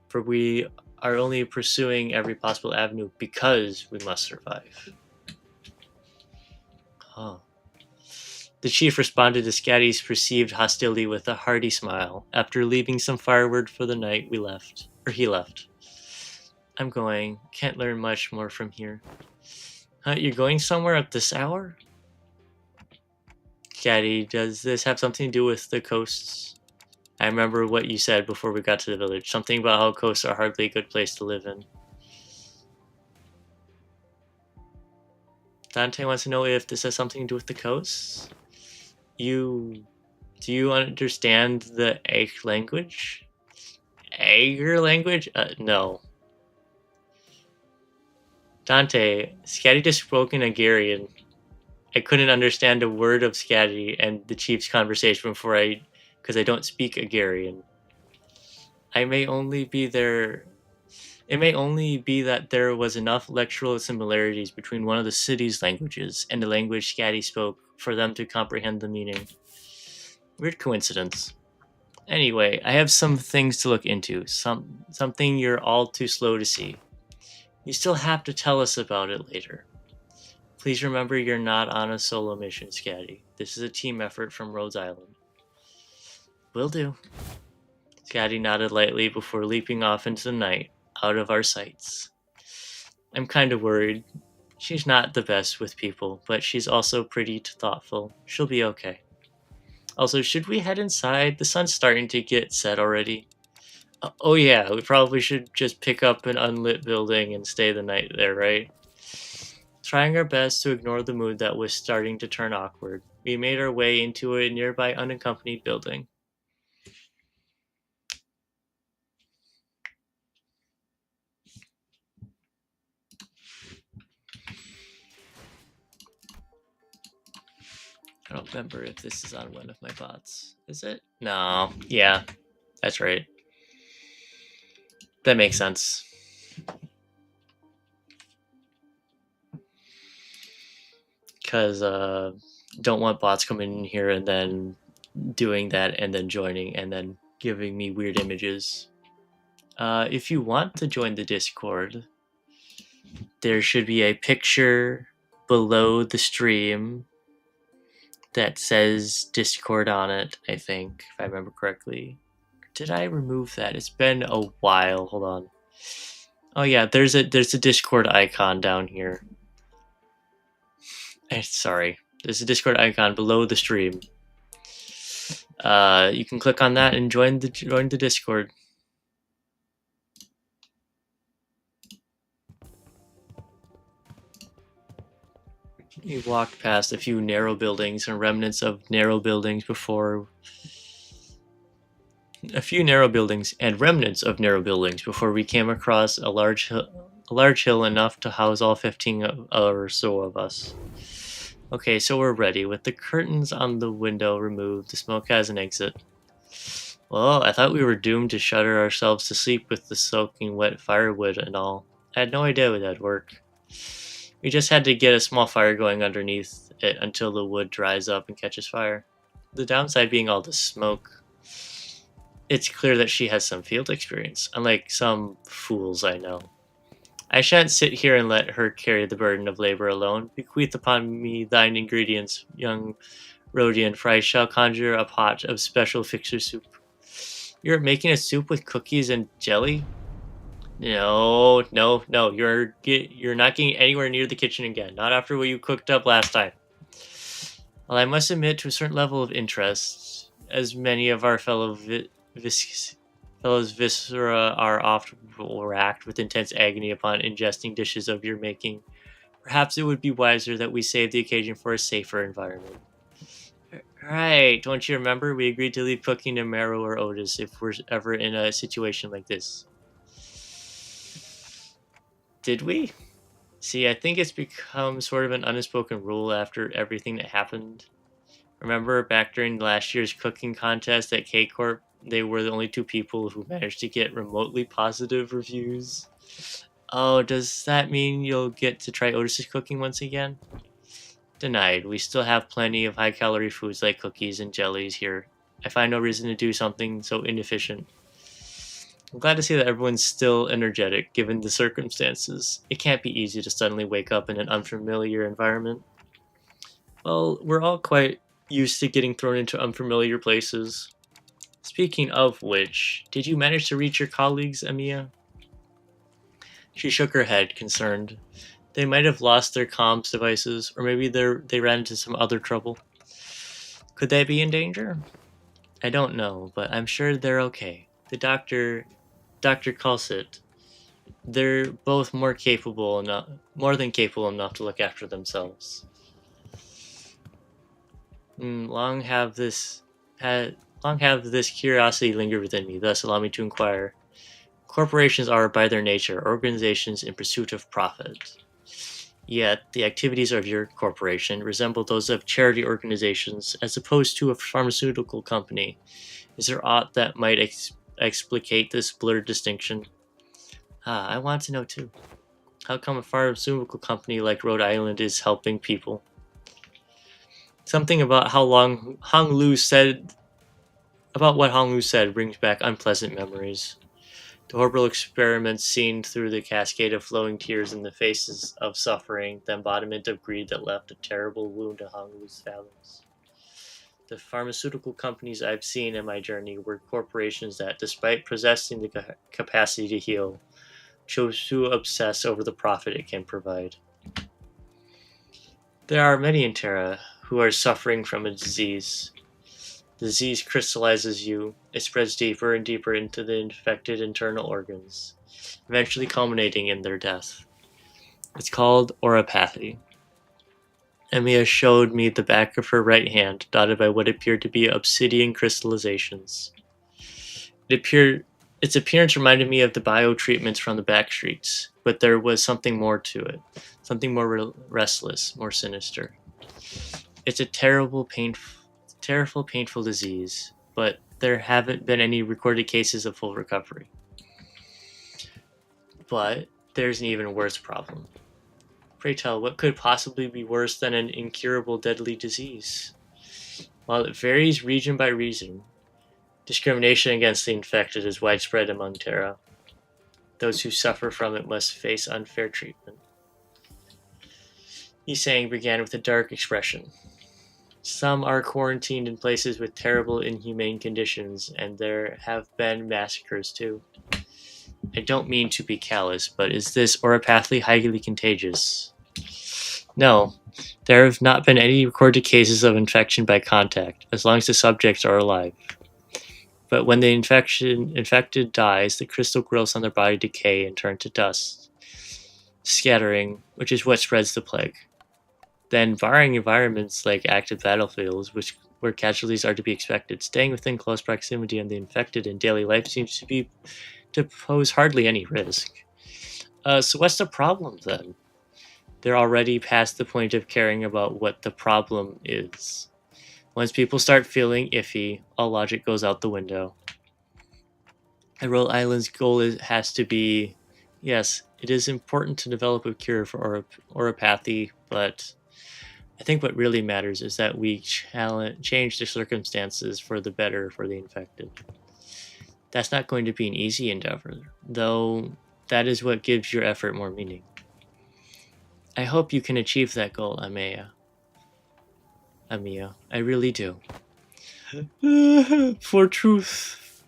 for we are only pursuing every possible avenue because we must survive. Huh. The chief responded to Scatty's perceived hostility with a hearty smile. After leaving some firewood for the night, he left. I'm going. Can't learn much more from here. Huh, you're going somewhere at this hour? Scatty, does this have something to do with the coasts? I remember what you said before we got to the village. Something about how coasts are hardly a good place to live in. Dante wants to know if this has something to do with the coasts. Do you understand the egg language? Ager language? No. Dante, Scatty just spoke in Agarian. I couldn't understand a word of Scatty and the chief's conversation because I don't speak Agarian. It may only be that there was enough lectural similarities between one of the city's languages and the language Scatty spoke for them to comprehend the meaning. Weird coincidence. Anyway, I have some things to look into. Something you're all too slow to see. You still have to tell us about it later. Please remember you're not on a solo mission, Scatty. This is a team effort from Rhodes Island. Will do. Scatty nodded lightly before leaping off into the night, out of our sights. I'm kind of worried. She's not the best with people, but she's also pretty thoughtful. She'll be okay. Also, should we head inside? The sun's starting to get set already. Oh yeah, we probably should just pick up an unlit building and stay the night there, right? Trying our best to ignore the mood that was starting to turn awkward, we made our way into a nearby unaccompanied building. I don't remember if this is on one of my bots. Is it? No. Yeah, that's right. That makes sense. Because don't want bots coming in here and then doing that and then joining and then giving me weird images. If you want to join the Discord, there should be a picture below the stream that says Discord on it, I think, if I remember correctly. Did I remove that? It's been a while. Hold on. Oh yeah, there's a Discord icon down here. Sorry. There's a Discord icon below the stream. You can click on that and join the Discord. We walked past a few narrow buildings and remnants of narrow buildings before we came across a large hill enough to house all 15 or so of us. Okay, so we're ready. With the curtains on the window removed, the smoke has an exit. Well, I thought we were doomed to shudder ourselves to sleep with the soaking wet firewood and all. I had no idea that'd work. We just had to get a small fire going underneath it until the wood dries up and catches fire. The downside being all the smoke. It's clear that she has some field experience, unlike some fools I know. I shan't sit here and let her carry the burden of labor alone. Bequeath upon me thine ingredients, young Rhodian, for I shall conjure a pot of special fixer soup. You're making a soup with cookies and jelly? No, you're not getting anywhere near the kitchen again. Not after what you cooked up last time. Well, I must admit to a certain level of interest, as many of our fellows viscera are oft racked with intense agony upon ingesting dishes of your making. Perhaps it would be wiser that we save the occasion for a safer environment. Right, don't you remember? We agreed to leave cooking to Marrow or Otis if we're ever in a situation like this. Did we? See, I think it's become sort of an unspoken rule after everything that happened. Remember back during last year's cooking contest at K Corp, they were the only two people who managed to get remotely positive reviews. Oh, does that mean you'll get to try Otis's cooking once again? Denied. We still have plenty of high calorie foods like cookies and jellies here. I find no reason to do something so inefficient. I'm glad to see that everyone's still energetic given the circumstances. It can't be easy to suddenly wake up in an unfamiliar environment. Well, we're all quite used to getting thrown into unfamiliar places. Speaking of which, did you manage to reach your colleagues, Emiya? She shook her head, concerned. They might have lost their comms devices, or maybe they ran into some other trouble. Could they be in danger? I don't know, but I'm sure they're okay. The Dr. Culsit, they're both more than capable enough to look after themselves. Long have this curiosity lingered within me, thus allow me to inquire. Corporations are, by their nature, organizations in pursuit of profit. Yet, the activities of your corporation resemble those of charity organizations as opposed to a pharmaceutical company. Is there aught that might explicate this blurred distinction? I want to know too. How come a pharmaceutical company like Rhode Island is helping people? Something about what Hong Lu said brings back unpleasant memories. The horrible experiments seen through the cascade of flowing tears in the faces of suffering, the embodiment of greed that left a terrible wound to Hong Lu's fathoms. The pharmaceutical companies I've seen in my journey were corporations that, despite possessing the capacity to heal, chose to obsess over the profit it can provide. There are many in Terra who are suffering from a disease. The disease crystallizes you. It spreads deeper and deeper into the infected internal organs, eventually culminating in their death. It's called oropathy. Emiya showed me the back of her right hand, dotted by what appeared to be obsidian crystallizations. Its appearance reminded me of the bio-treatments from the back streets, but there was something more to it, something more restless, more sinister. It's a terrible, painful disease, but there haven't been any recorded cases of full recovery. But there's an even worse problem. Pray tell, what could possibly be worse than an incurable deadly disease? While it varies region by region, discrimination against the infected is widespread among Terra. Those who suffer from it must face unfair treatment. His saying began with a dark expression. Some are quarantined in places with terrible, inhumane conditions, and there have been massacres too. I don't mean to be callous, but is this oropathy highly contagious? No, there have not been any recorded cases of infection by contact, as long as the subjects are alive. But when the infected dies, the crystal growths on their body decay and turn to dust, scattering, which is what spreads the plague. Then, barring environments like active battlefields, where casualties are to be expected, staying within close proximity of the infected in daily life seems to pose hardly any risk. So what's the problem then? They're already past the point of caring about what the problem is. Once people start feeling iffy, all logic goes out the window. And Rhode Island's goal has to be, yes, it is important to develop a cure for oropathy, but I think what really matters is that we change the circumstances for the better for the infected. That's not going to be an easy endeavor, though that is what gives your effort more meaning. I hope you can achieve that goal, Emiya. I really do. For truth.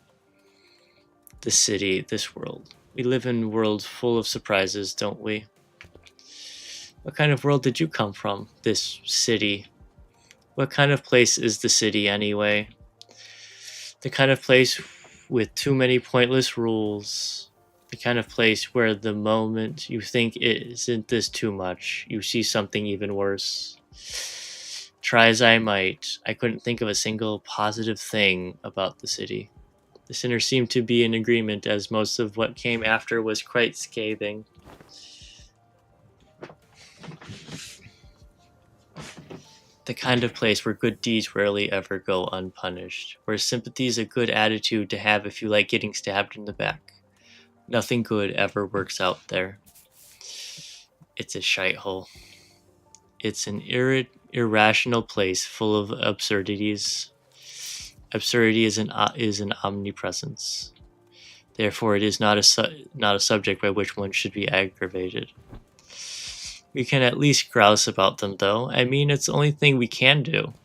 This city, this world. We live in a world full of surprises, don't we? What kind of world did you come from, this city? What kind of place is the city, anyway? The kind of place with too many pointless rules. The kind of place where the moment you think isn't this too much, you see something even worse. Try as I might, I couldn't think of a single positive thing about the city. The sinners seemed to be in agreement, as most of what came after was quite scathing. The kind of place where good deeds rarely ever go unpunished, where sympathy is a good attitude to have if you like getting stabbed in the back. Nothing good ever works out there. It's a shithole. It's an irrational place full of absurdities. Absurdity is an omnipresence. Therefore, it is not a subject by which one should be aggravated. We can at least grouse about them, though. I mean, it's the only thing we can do.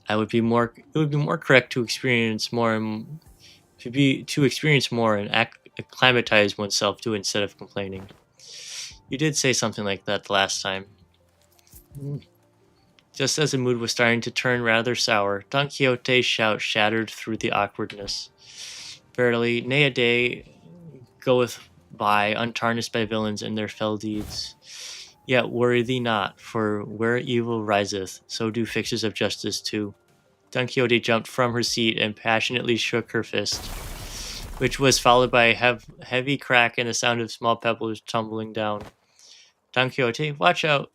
It would be more correct to experience more and acclimatize oneself to it instead of complaining. You did say something like that the last time. Just as the mood was starting to turn rather sour, Don Quixote's shout shattered through the awkwardness. Verily, nay a day goeth by untarnished by villains and their fell deeds. Yet worry thee not, for where evil riseth, so do fixers of justice too. Don Quixote jumped from her seat and passionately shook her fist, which was followed by a heavy crack and the sound of small pebbles tumbling down. Don Quixote, watch out!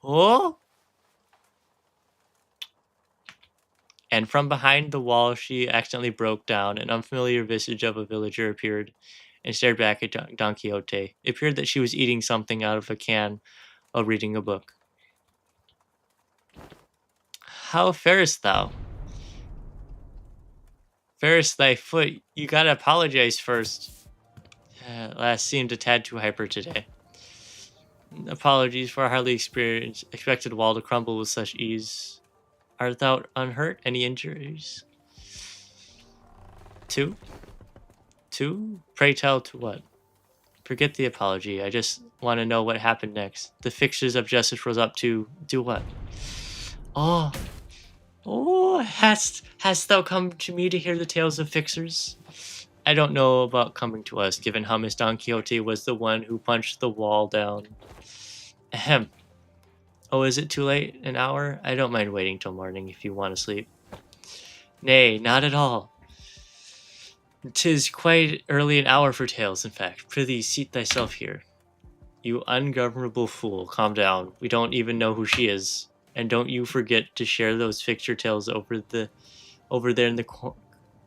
Oh! And from behind the wall she accidentally broke down. An unfamiliar visage of a villager appeared and stared back at Don Quixote. It appeared that she was eating something out of a can while reading a book. How farest thou? Farest thy foot? You gotta apologize first. Last seemed a tad too hyper today. Apologies, for I hardly expected wall to crumble with such ease. Art thou unhurt? Any injuries? Two? Pray tell, to what? Forget the apology. I just want to know what happened next. The fixers of justice rose up to do what? Oh, hast thou come to me to hear the tales of fixers? I don't know about coming to us, given how Miss Don Quixote was the one who punched the wall down. Ahem. Oh, is it too late? An hour? I don't mind waiting till morning if you want to sleep. Nay, not at all. 'Tis quite early an hour for tales, in fact. Prithee, seat thyself here. You ungovernable fool, calm down. We don't even know who she is. And don't you forget to share those fixture tales over there in the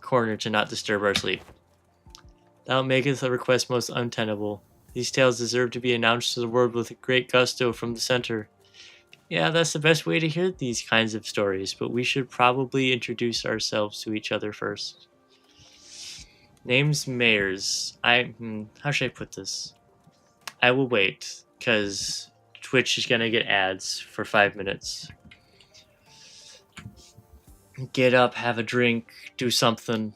corner to not disturb our sleep. Thou makest the request most untenable. These tales deserve to be announced to the world with great gusto from the center. Yeah, that's the best way to hear these kinds of stories, but we should probably introduce ourselves to each other first. Name's Mayers. How should I put this? I will wait, because Twitch is going to get ads for 5 minutes. Get up, have a drink, do something.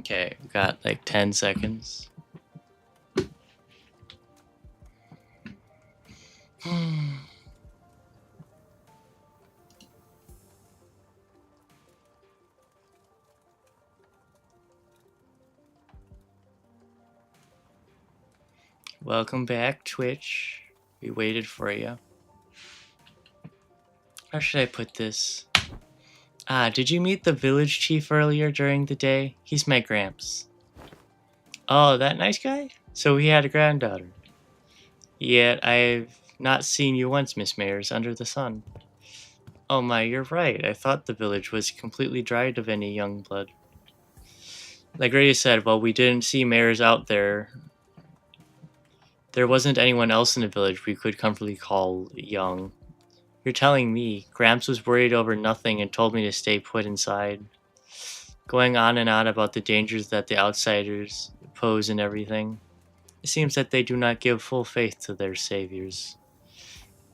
Okay, we got like 10 seconds. Welcome back, Twitch. We waited for you. How should I put this? Did you meet the village chief earlier during the day? He's my gramps. Oh, that nice guy? So he had a granddaughter. Yet I've not seen you once, Miss Mayers, under the sun. Oh my, you're right. I thought the village was completely dried of any young blood. Like Ray said, while we didn't see Mayers out there, there wasn't anyone else in the village we could comfortably call young. You're telling me Gramps was worried over nothing and told me to stay put inside, going on and on about the dangers that the outsiders pose and everything. It seems that they do not give full faith to their saviors.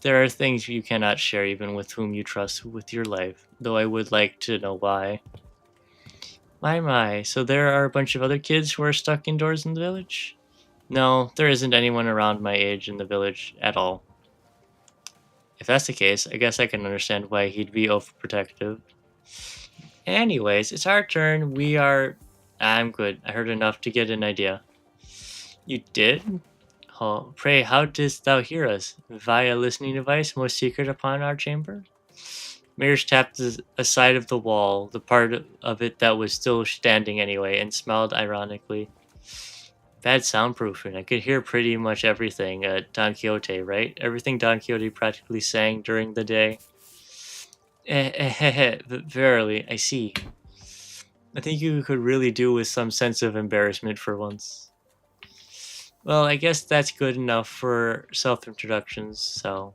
There are things you cannot share even with whom you trust with your life, though I would like to know why. My, so there are a bunch of other kids who are stuck indoors in the village? No, there isn't anyone around my age in the village at all. If that's the case, I guess I can understand why he'd be overprotective. Anyways, it's our turn. I'm good. I heard enough to get an idea. You did? Oh, pray, how didst thou hear us? Via listening device, most secret upon our chamber? Mears tapped a side of the wall, the part of it that was still standing anyway, and smiled ironically. Bad soundproofing. I could hear pretty much everything. Don Quixote, right? Everything Don Quixote practically sang during the day. Verily, I see. I think you could really do with some sense of embarrassment for once. Well, I guess that's good enough for self-introductions, so...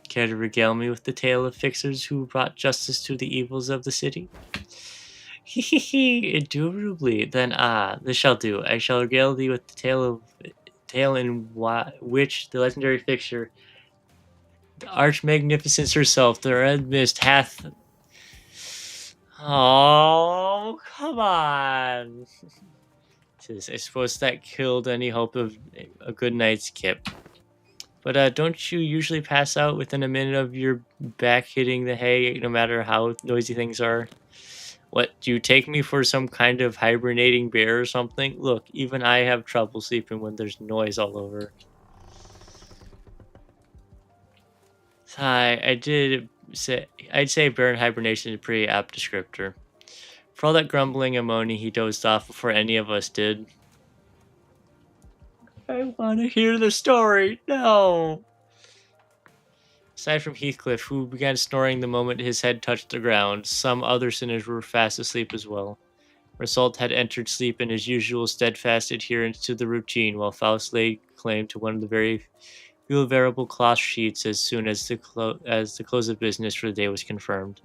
Care to regale me with the tale of fixers who brought justice to the evils of the city? Indubitably. Then, this shall do. I shall regale thee with the tale in which the legendary fixture, the arch-magnificence herself, the red mist, hath... Oh, come on! I suppose that killed any hope of a good night's kip. But don't you usually pass out within a minute of your back hitting the hay, no matter how noisy things are? What, do you take me for some kind of hibernating bear or something? Look, even I have trouble sleeping when there's noise all over. I'd say bear in hibernation is a pretty apt descriptor. For all that grumbling and moaning, he dozed off before any of us did. I want to hear the story. No! Aside from Heathcliff, who began snoring the moment his head touched the ground, some other sinners were fast asleep as well. Result had entered sleep in his usual steadfast adherence to the routine, while Faust laid claim to one of the very few variable cloth sheets as soon as the close of business for the day was confirmed.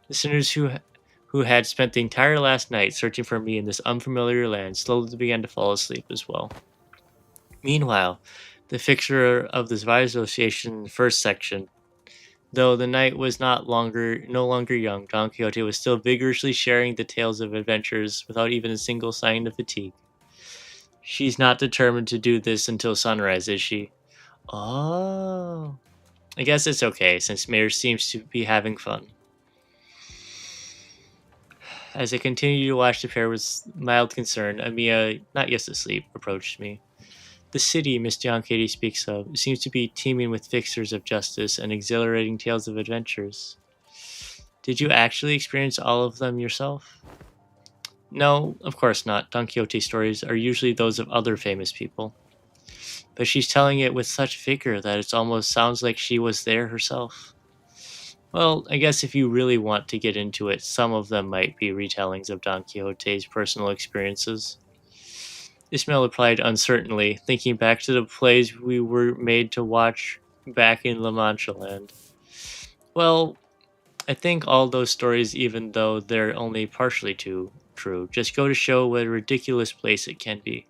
The sinners who had spent the entire last night searching for me in this unfamiliar land slowly began to fall asleep as well. Meanwhile, the fixture of this Vise Association first section, though the knight was no longer young, Don Quixote was still vigorously sharing the tales of adventures without even a single sign of fatigue. She's not determined to do this until sunrise, is she? Oh. I guess it's okay, since Mayor seems to be having fun. As I continued to watch the pair with mild concern, Amia, not yet asleep, approached me. The city Miss John Katie speaks of seems to be teeming with fixers of justice and exhilarating tales of adventures. Did you actually experience all of them yourself? No, of course not. Don Quixote stories are usually those of other famous people. But she's telling it with such vigor that it almost sounds like she was there herself. Well, I guess if you really want to get into it, some of them might be retellings of Don Quixote's personal experiences. Ismail replied uncertainly, thinking back to the plays we were made to watch back in La Mancha land. Well, I think all those stories, even though they're only partially true, just go to show what a ridiculous place it can be.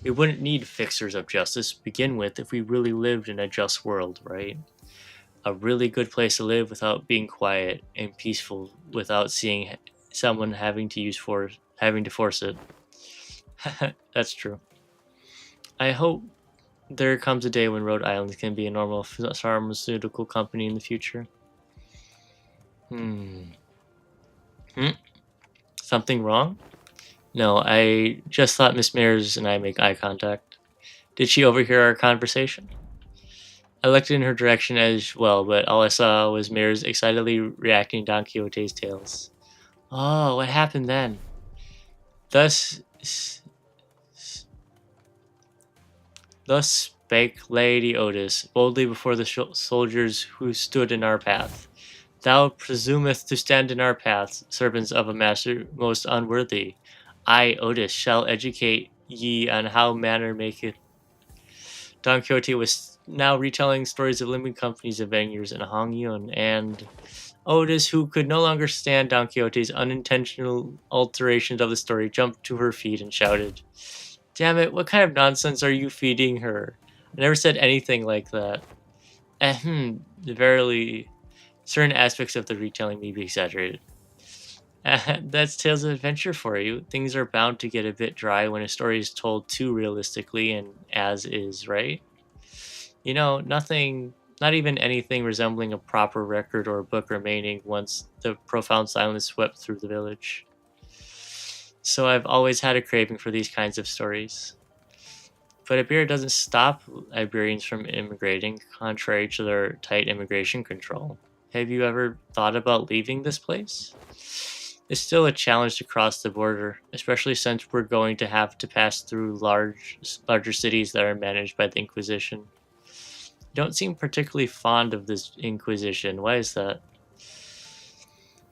We wouldn't need fixers of justice to begin with if we really lived in a just world, right? A really good place to live without being quiet and peaceful, without seeing someone having having to force it. That's true. I hope there comes a day when Rhode Island can be a normal pharmaceutical company in the future. Hmm. Something wrong? No, I just thought Miss Mears and I make eye contact. Did she overhear our conversation? I looked in her direction as well, but all I saw was Mears excitedly reacting to Don Quixote's tales. Oh, what happened then? Thus, thus spake Lady Otis boldly before the soldiers who stood in our path. Thou presumeth to stand in our path, servants of a master most unworthy. I, Otis, shall educate ye on how manner maketh. Don Quixote was now retelling stories of limbing companies, avengers, and Hong Yun, and Otis, who could no longer stand Don Quixote's unintentional alterations of the story, jumped to her feet and shouted, "Damn it, what kind of nonsense are you feeding her? I never said anything like that." Verily, certain aspects of the retelling may be exaggerated. That's Tales of Adventure for you. Things are bound to get a bit dry when a story is told too realistically and as is, right? You know, nothing, not even anything resembling a proper record or book remaining once the profound silence swept through the village. So I've always had a craving for these kinds of stories. But Iberia doesn't stop Iberians from immigrating, contrary to their tight immigration control. Have you ever thought about leaving this place? It's still a challenge to cross the border, especially since we're going to have to pass through larger cities that are managed by the Inquisition. You don't seem particularly fond of this Inquisition. Why is that?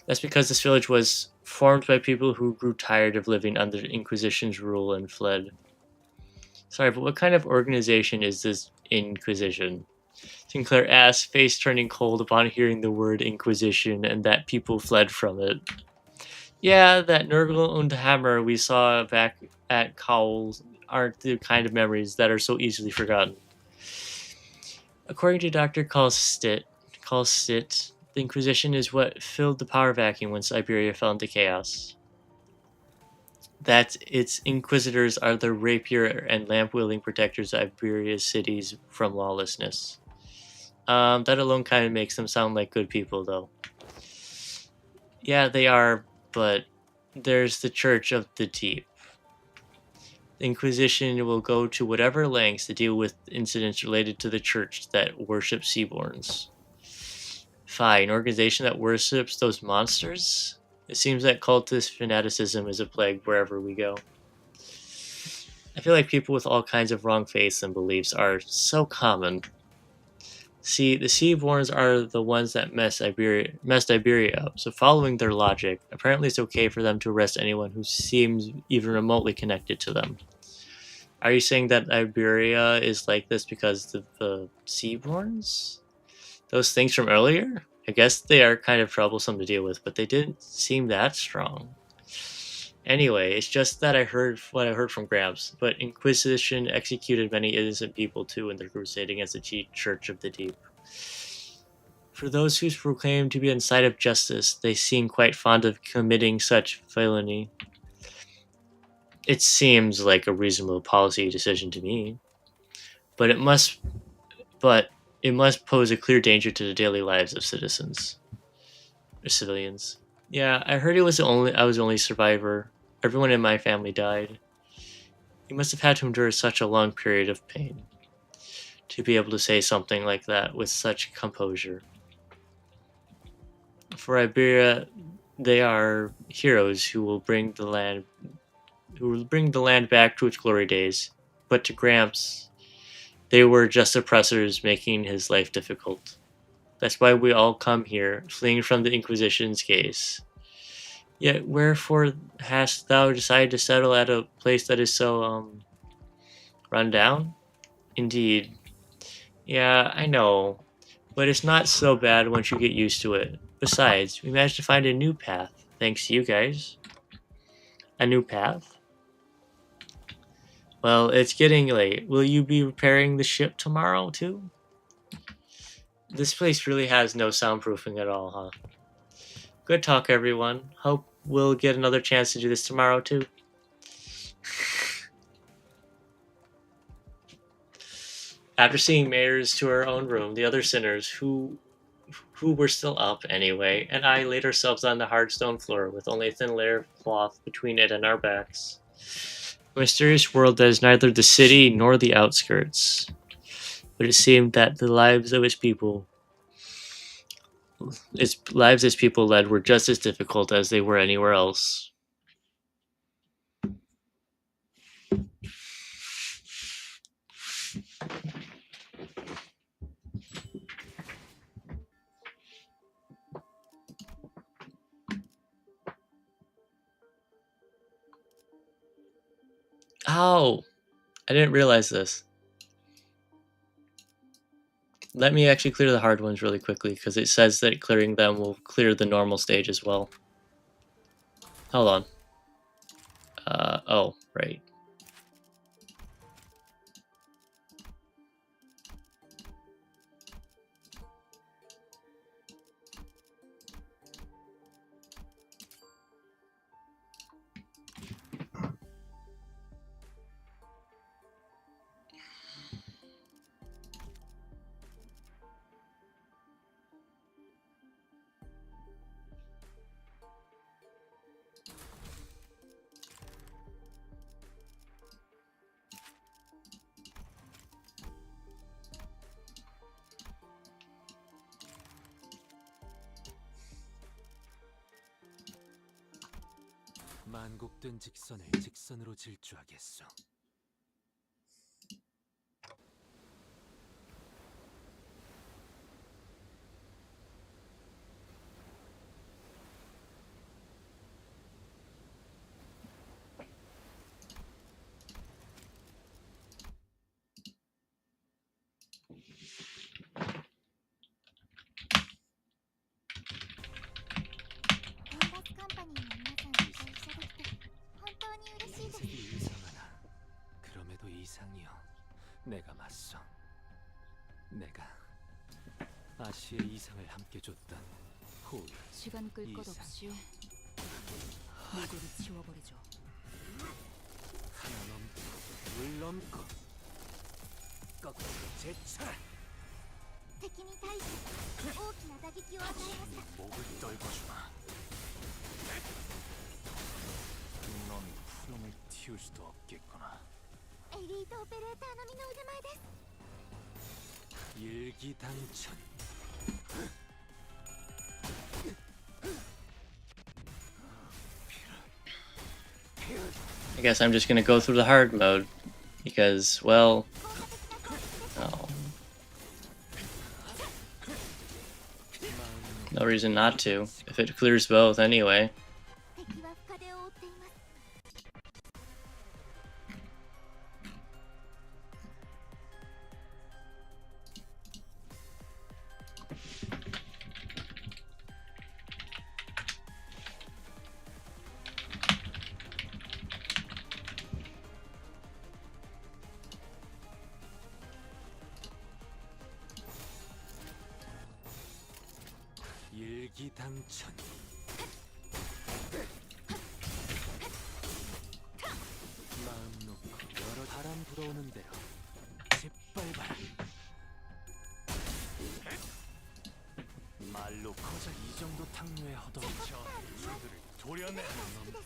That's because this village was formed by people who grew tired of living under the Inquisition's rule and fled. Sorry, but what kind of organization is this Inquisition? Sinclair asked, face turning cold upon hearing the word Inquisition and that people fled from it. Yeah, that Nurgle und Hammer we saw back at Cowles aren't the kind of memories that are so easily forgotten. According to Dr. Kalstit, the Inquisition is what filled the power vacuum when Siberia fell into chaos. That its inquisitors are the rapier and lamp-wielding protectors of Iberia's cities from lawlessness. That alone kind of makes them sound like good people, though. Yeah, they are, but there's the Church of the Deep. The Inquisition will go to whatever lengths to deal with incidents related to the church that worships Seaborns. Fine, an organization that worships those monsters? It seems that cultist fanaticism is a plague wherever we go. I feel like people with all kinds of wrong faiths and beliefs are so common. See, the Seaborns are the ones that messed Iberia up, so following their logic, apparently it's okay for them to arrest anyone who seems even remotely connected to them. Are you saying that Iberia is like this because of the Seaborns? Those things from earlier? I guess they are kind of troublesome to deal with, but they didn't seem that strong. Anyway, it's just that I heard what I heard from Gramps, but Inquisition executed many innocent people too in their crusade against the Church of the Deep. For those who proclaim to be on the side of justice, they seem quite fond of committing such villainy. It seems like a reasonable policy decision to me, but it must pose a clear danger to the daily lives of civilians. Yeah, I heard I was the only survivor. Everyone in my family died. You must have had to endure such a long period of pain to be able to say something like that with such composure. For Iberia, they are heroes who will bring the land back to its glory days. But to Gramps, they were just oppressors making his life difficult. That's why we all come here, fleeing from the Inquisition's case. Yet wherefore hast thou decided to settle at a place that is so, run down? Indeed. Yeah, I know. But it's not so bad once you get used to it. Besides, we managed to find a new path, thanks to you guys. A new path? Well, it's getting late. Will you be repairing the ship tomorrow, too? This place really has no soundproofing at all, huh? Good talk, everyone. Hope we'll get another chance to do this tomorrow, too. After seeing Mayors to our own room, the other sinners, who were still up anyway, and I laid ourselves on the hard stone floor with only a thin layer of cloth between it and our backs. A mysterious world that is neither the city nor the outskirts. But it seemed that the lives of its people led were just as difficult as they were anywhere else. Oh, I didn't realize this. Let me actually clear the hard ones really quickly, because it says that clearing them will clear the normal stage as well. Hold on. Oh, right. 만곡된 직선을 직선으로 질주하겠소. 이색이 이상하나 그럼에도 이상이여 내가 맞서 내가 아시의 이상을 함께 줬던 호의 시간 끌 것 없이요. 물고를 치워버리죠. 하나 넘고 둘 넘고 거꾸로 제철 敵に対して大きな打撃を与えました。 목을 떨궈주마. 넌 푸름을 틔울 수도 없겠구나. エリートオペレーター並みの腕前です。 일기당천. I guess I'm just gonna go through the hard mode, because, well... Oh. No reason not to, if it clears both anyway. 敵は深手を負っています。 일기당천. 마음 놓고 여러 바람 불어오는 대로 짓밟아라. 말로 고작 이 정도 탕류에 허덕이쳐 저들을 도려내. 하나 넘고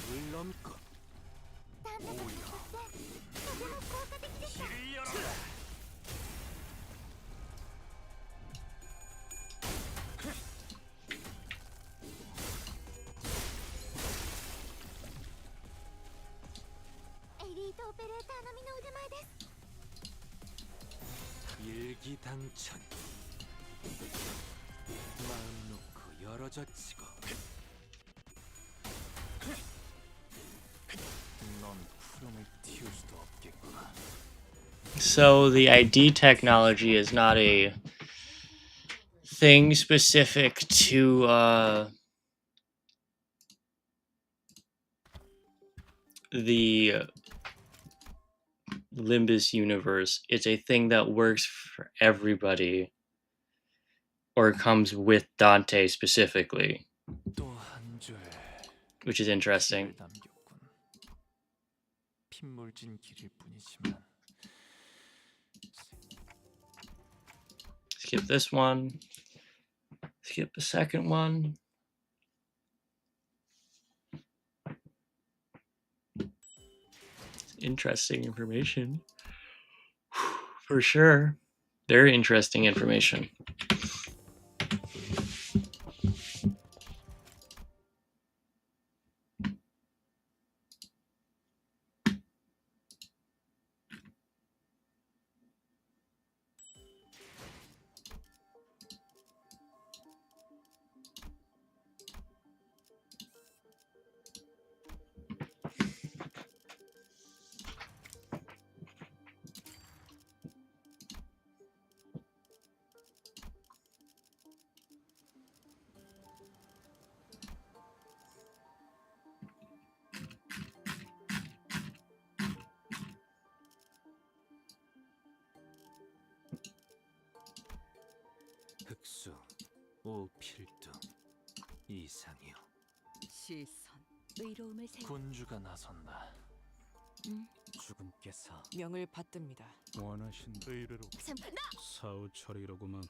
둘 넘고 ダンダの作戦、とても効果的でした。 길을 열어라. 오페레이터並みの腕前です。 일기당천. 마음 놓고 열어젖히고. 넌 푸름을 틔울 수도 없겠구나. So the ID technology is not a thing specific to the Limbus universe. It's a thing that works for everybody. or comes with Dante specifically, 또 한 줄의 which is interesting. 피를 남겼군. 핏물진 길일 뿐이지만 Skip this one. Skip the second one. Interesting information. For sure. Very interesting information. 흑수, 오필등, 이상이요. 시선, 의로움을 생. 군주가 나선다. 주군께서 명을 받듭니다. 원하신 의뢰로 사후 처리로구만.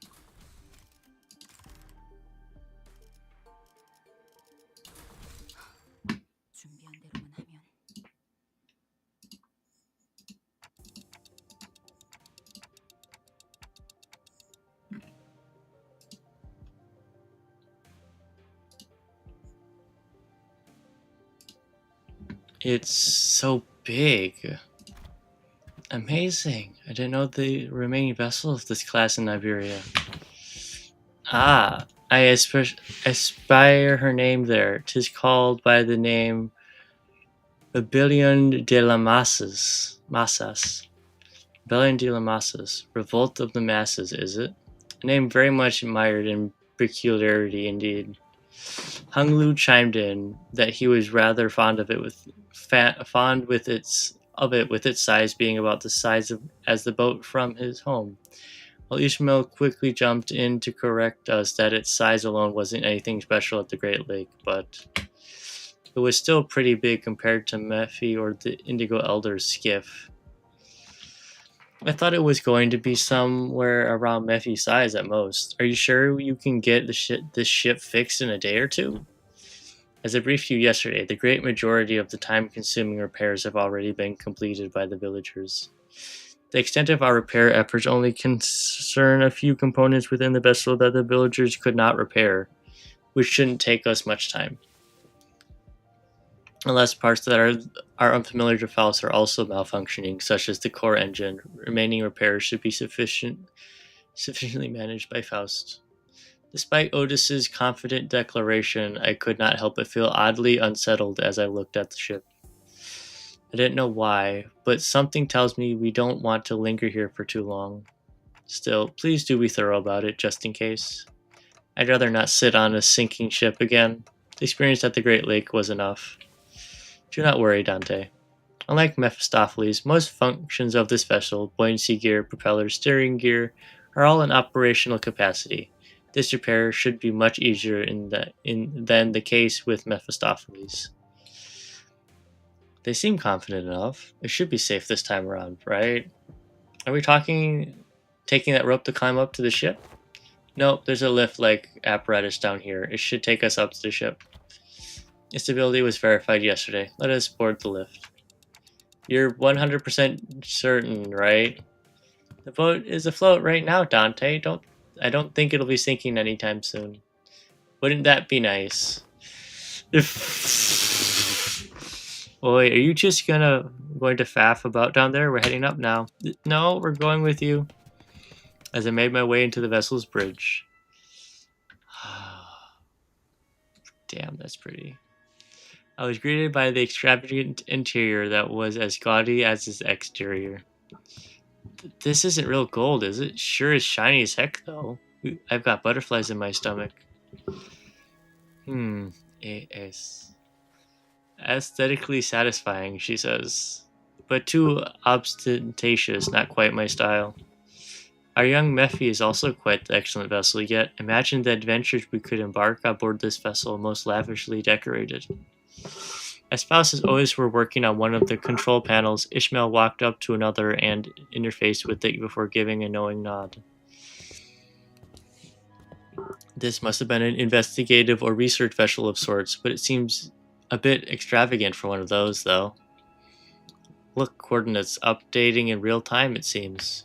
준비한 대로만 하면. It's so big. Amazing. I didn't know the remaining vessels of this class in Iberia. Ah, I aspire her name there. 'Tis called by the name Rebellion de la Masas. Rebellion de la Masas. Revolt of the Masses, is it? A name very much admired in peculiarity indeed. Hung Lu chimed in that he was rather fond of it with its size being about the size of as the boat from his home. While Ishmael quickly jumped in to correct us that its size alone wasn't anything special at the Great Lake, but it was still pretty big compared to Mephi or the Indigo Elder's skiff. I thought it was going to be somewhere around Mephi's size at most. Are you sure you can get this ship fixed in a day or two? As I briefed you yesterday, the great majority of the time-consuming repairs have already been completed by the villagers. The extent of our repair efforts only concern a few components within the vessel that the villagers could not repair, which shouldn't take us much time. Unless parts that are unfamiliar to Faust are also malfunctioning, such as the core engine, remaining repairs should be sufficiently managed by Faust. Despite Otis's confident declaration, I could not help but feel oddly unsettled as I looked at the ship. I didn't know why, but something tells me we don't want to linger here for too long. Still, please do be thorough about it, just in case. I'd rather not sit on a sinking ship again. The experience at the Great Lake was enough. Do not worry, Dante. Unlike Mephistopheles, most functions of this vessel, buoyancy gear, propeller, steering gear, are all in operational capacity. This repair should be much easier than the case with Mephistopheles. They seem confident enough. It should be safe this time around, right? Are we taking that rope to climb up to the ship? Nope, there's a lift-like apparatus down here. It should take us up to the ship. Its stability was verified yesterday. Let us board the lift. You're 100% certain, right? The boat is afloat right now, Dante. I don't think it'll be sinking anytime soon. Wouldn't that be nice? Boy, are you just going to faff about down there? We're heading up now. No, we're going with you. As I made my way into the vessel's bridge. Damn, that's pretty. I was greeted by the extravagant interior that was as gaudy as its exterior. This isn't real gold, is it? Sure is shiny as heck, though. I've got butterflies in my stomach. It's aesthetically satisfying, she says. But too ostentatious, not quite my style. Our young Mephi is also quite the excellent vessel, yet imagine the adventures we could embark aboard this vessel, most lavishly decorated. As spouses always were working on one of the control panels, Ishmael walked up to another and interfaced with it before giving a knowing nod. This must have been an investigative or research vessel of sorts, but it seems a bit extravagant for one of those, though. Look, coordinates updating in real time, it seems.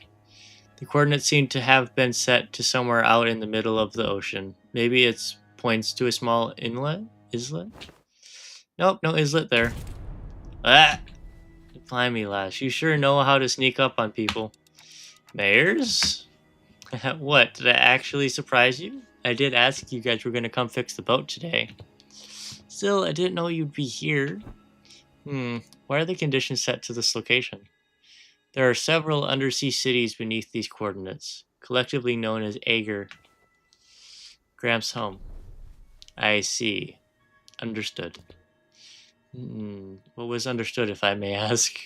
The coordinates seem to have been set to somewhere out in the middle of the ocean. Maybe it points to a small inlet? Islet? Nope, no islet there. Ah! Blimey, lass, you sure know how to sneak up on people. Mayors? What, did I actually surprise you? I did ask you guys were going to come fix the boat today. Still, I didn't know you'd be here. Why are the conditions set to this location? There are several undersea cities beneath these coordinates, collectively known as Aegir. Gramps' home. I see. Understood. What was understood, if I may ask?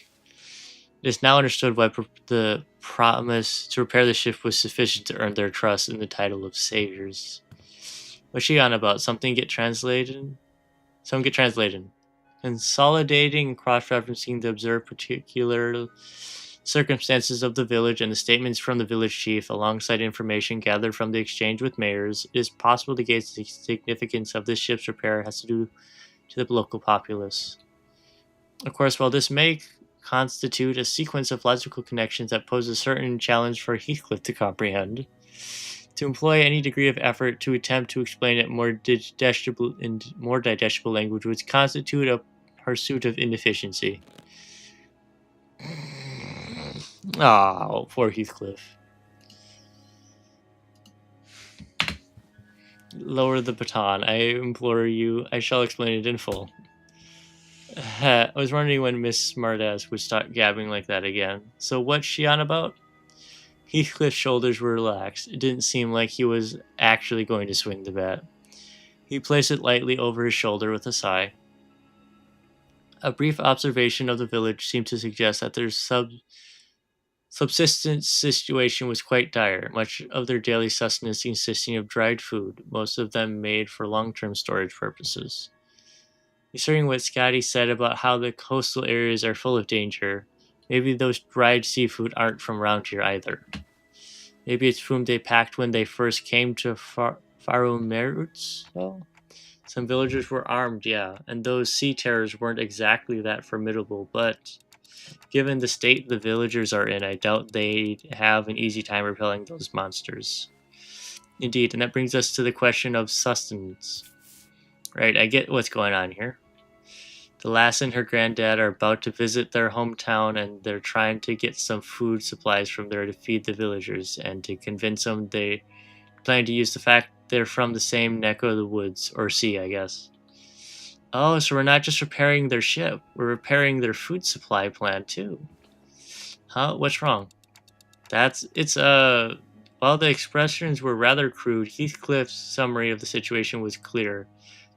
It is now understood why the promise to repair the ship was sufficient to earn their trust in the title of saviors. What's she on about? Something get translated? Consolidating and cross-referencing the observed particular circumstances of the village and the statements from the village chief alongside information gathered from the exchange with mayors, it is possible to gauge the significance of this ship's repair has to do to the local populace. Of course, while this may constitute a sequence of logical connections that pose a certain challenge for Heathcliff to comprehend, to employ any degree of effort to attempt to explain it more digestible language would constitute a pursuit of inefficiency. Oh, poor Heathcliff. Lower the baton, I implore you. I shall explain it in full. I was wondering when Miss Smartass would start gabbing like that again. So what's she on about? Heathcliff's shoulders were relaxed. It didn't seem like he was actually going to swing the bat. He placed it lightly over his shoulder with a sigh. A brief observation of the village seemed to suggest that their subsistence situation was quite dire, much of their daily sustenance consisting of dried food, most of them made for long-term storage purposes. Considering what Scotty said about how the coastal areas are full of danger, maybe those dried seafood aren't from around here either. Maybe it's food they packed when they first came to Faromeruts? Well, some villagers were armed, yeah, and those sea terrors weren't exactly that formidable, but given the state the villagers are in, I doubt they'd have an easy time repelling those monsters. Indeed, and that brings us to the question of sustenance. Right, I get what's going on here. The lass and her granddad are about to visit their hometown, and they're trying to get some food supplies from there to feed the villagers, and to convince them they plan to use the fact they're from the same neck of the woods, or sea, I guess. Oh, so we're not just repairing their ship, we're repairing their food supply plant too. Huh? What's wrong? While the expressions were rather crude, Heathcliff's summary of the situation was clear,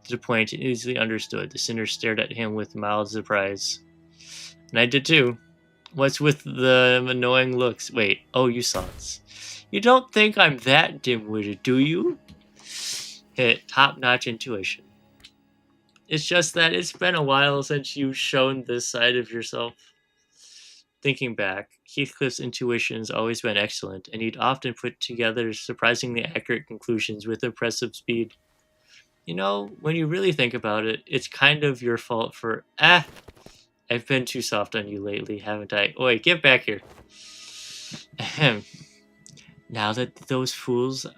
to the point and easily understood. The sinner stared at him with mild surprise. And I did too. What's with the annoying looks? Wait, oh, you saw it. You don't think I'm that dim-witted, do you? Hit top-notch intuition. It's just that it's been a while since you've shown this side of yourself. Thinking back, Heathcliff's intuition's always been excellent, and he'd often put together surprisingly accurate conclusions with impressive speed. You know, when you really think about it, it's kind of your fault for... I've been too soft on you lately, haven't I? Oi, get back here. Ahem. Now that those fools out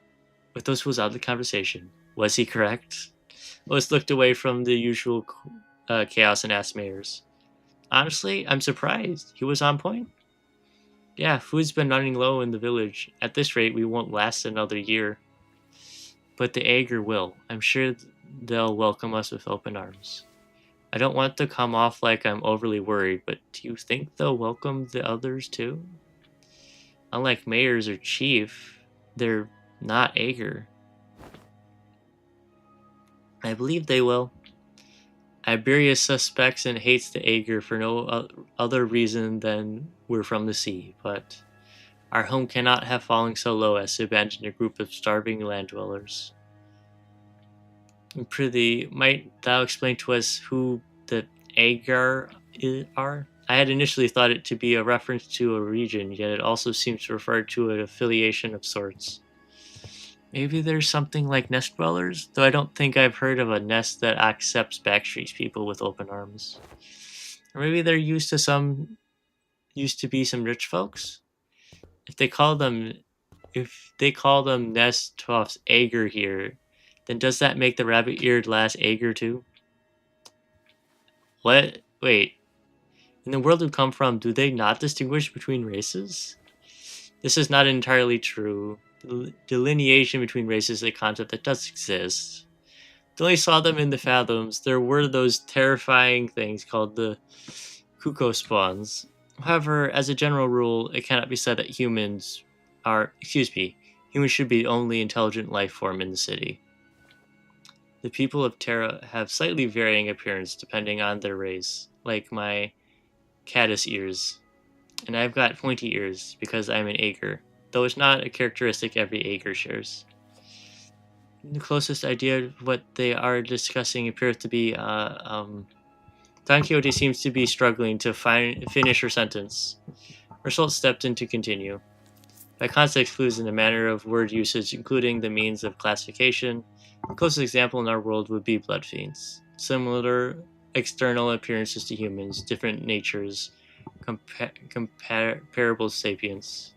of the conversation, was he correct? Lois looked away from the usual chaos and asked Mayors. Honestly, I'm surprised. He was on point. Yeah, food's been running low in the village. At this rate, we won't last another year. But the Aegir will. I'm sure they'll welcome us with open arms. I don't want to come off like I'm overly worried, but do you think they'll welcome the others too? Unlike Mayors or Chief, they're not Aegir. I believe they will. Iberia suspects and hates the Aegir for no other reason than we're from the sea, but Our home cannot have fallen so low as to abandon a group of starving land dwellers. And prithee, might thou explain to us who the Agar are? I had initially thought it to be a reference to a region, yet it also seems to refer to an affiliation of sorts. Maybe there's something like nest dwellers, though I don't think I've heard of a nest that accepts backstreets people with open arms. Or maybe they're used to be some rich folks. If they call them nest toffs Agar here, then does that make the rabbit-eared lass Agar too? What? Wait. In the world we come from, do they not distinguish between races? This is not entirely true. Delineation between races is a concept that does exist. I only saw them in the Fathoms. There were those terrifying things called the Kuko spawns. However, as a general rule, it cannot be said that humans should be the only intelligent life form in the city. The people of Terra have slightly varying appearance depending on their race, like my caddis ears. And I've got pointy ears because I'm an Agar, though it's not a characteristic every Agar shares. The closest idea of what they are discussing appears to be, Don Quixote seems to be struggling to finish her sentence. Ursula stepped in to continue. By context clues in the manner of word usage, including the means of classification, the closest example in our world would be blood fiends. Similar external appearances to humans, different natures, comparable sapience.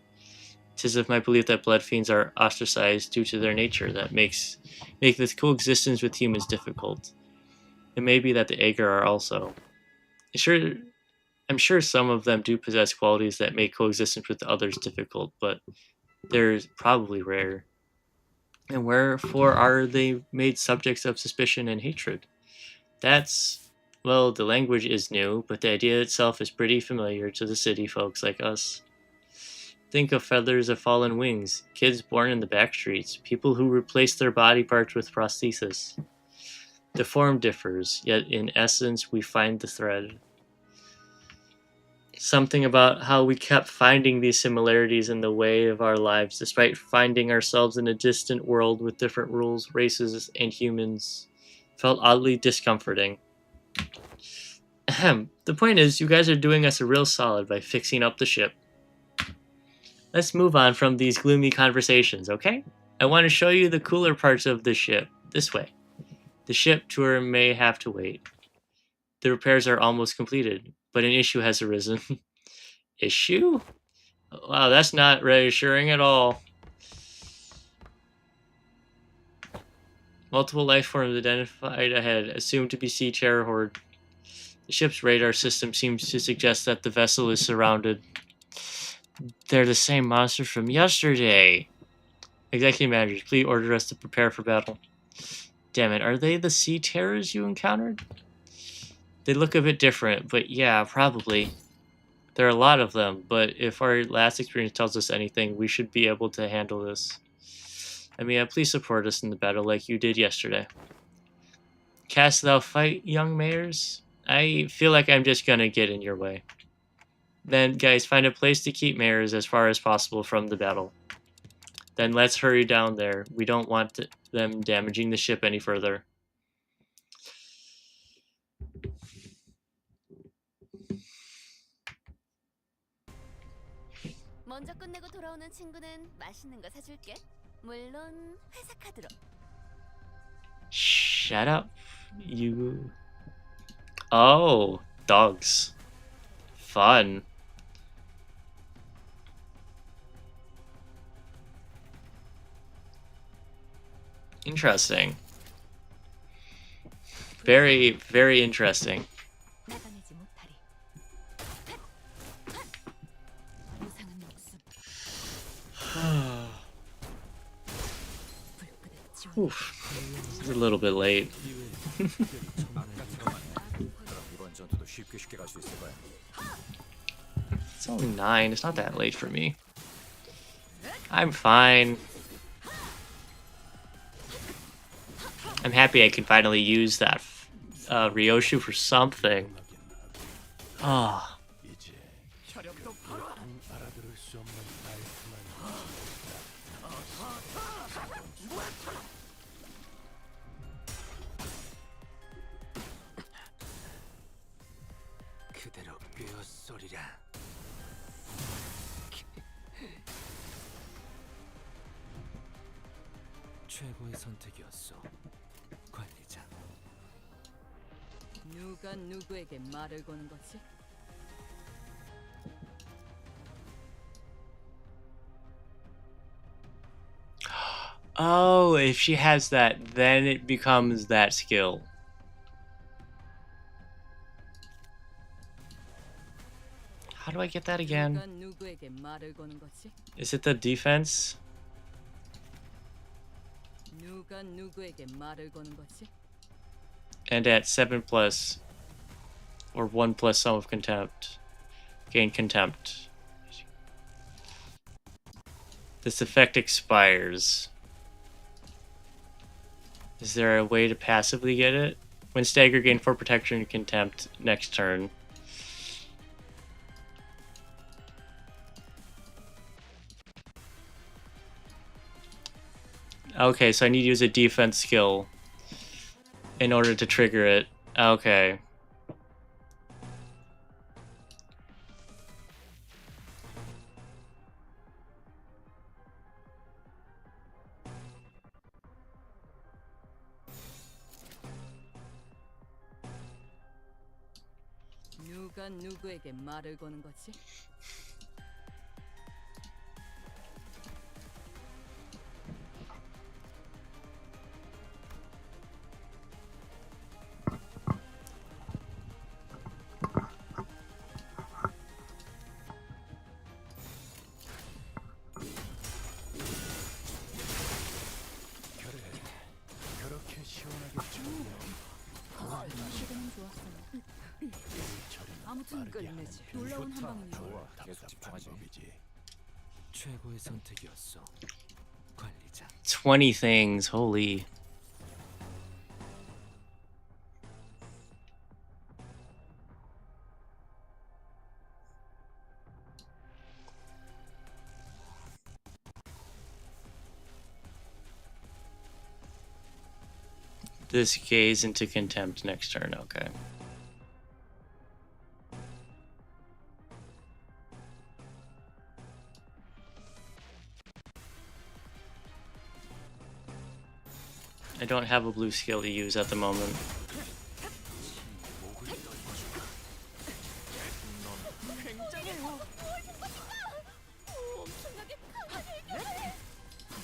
'Tis of my belief that blood fiends are ostracized due to their nature that make this coexistence with humans difficult. It may be that the Agar are also. I'm sure some of them do possess qualities that make coexistence with others difficult, but they're probably rare. And wherefore are they made subjects of suspicion and hatred? The language is new, but the idea itself is pretty familiar to the city folks like us. Think of feathers of fallen wings, kids born in the back streets, people who replace their body parts with prosthesis. The form differs, yet in essence we find the thread. Something about how we kept finding these similarities in the way of our lives, despite finding ourselves in a distant world with different rules, races, and humans, felt oddly discomforting. Ahem. The point is, you guys are doing us a real solid by fixing up the ship. Let's move on from these gloomy conversations, okay? I want to show you the cooler parts of the ship. This way. The ship tour may have to wait. The repairs are almost completed, but an issue has arisen. Issue? Wow, that's not reassuring at all. Multiple life forms identified ahead, assumed to be sea terror horde. The ship's radar system seems to suggest that the vessel is surrounded. They're the same monsters from yesterday. Executive managers, please order us to prepare for battle. Damn it, are they the sea terrors you encountered? They look a bit different, but yeah, probably. There are a lot of them, but if our last experience tells us anything, we should be able to handle this. Please support us in the battle like you did yesterday. Cast thou fight, young mayors? I feel like I'm just gonna get in your way. Then, guys, find a place to keep mayors as far as possible from the battle. Then let's hurry down there. We don't want them damaging the ship any further. 먼저 끝내고 돌아오는 친구는 맛있는 거 사줄게. 물론 회사 카드로. Shut up, you. Oh, dogs. Fun. Interesting. Very, very interesting. 나가내지 못하리. 무상은 목숨. 불끈한 지원. Oof. It's a little bit late. 이번 전투도 쉽게 갈 수 있을 거야. It's only 9. It's not that late for me. I'm fine. I'm happy I can finally use that Ryoshu for something. Ah. 이제 알아들을 수 없는 그대로 꿰어소리라. 최고의 선택이었어, 관리자. 누가 누구에게 말을 거는 거지? Oh, if she has that, then it becomes that skill. How do I get that again? 누가 누구에게 말을 거는 거지? Is it the defense? 누가 누구에게 말을 거는 거지? And at 7 plus, or 1 plus sum of contempt, gain contempt. This effect expires. Is there a way to passively get it? When stagger, gain 4 protection and contempt next turn. Okay, so I need to use a defense skill in order to trigger it. Okay. 누가 누구에게 말을 거는 거지? 그렇게 시원하게 좀 시간은 좋았어요. 아무튼 끝내지. 놀라운 한 방이네요. 좋아, 계속 집중하지. 최고의 선택이었어, 관리자. 20 things, holy. This gaze into contempt next turn, okay. I don't have a blue skill to use at the moment.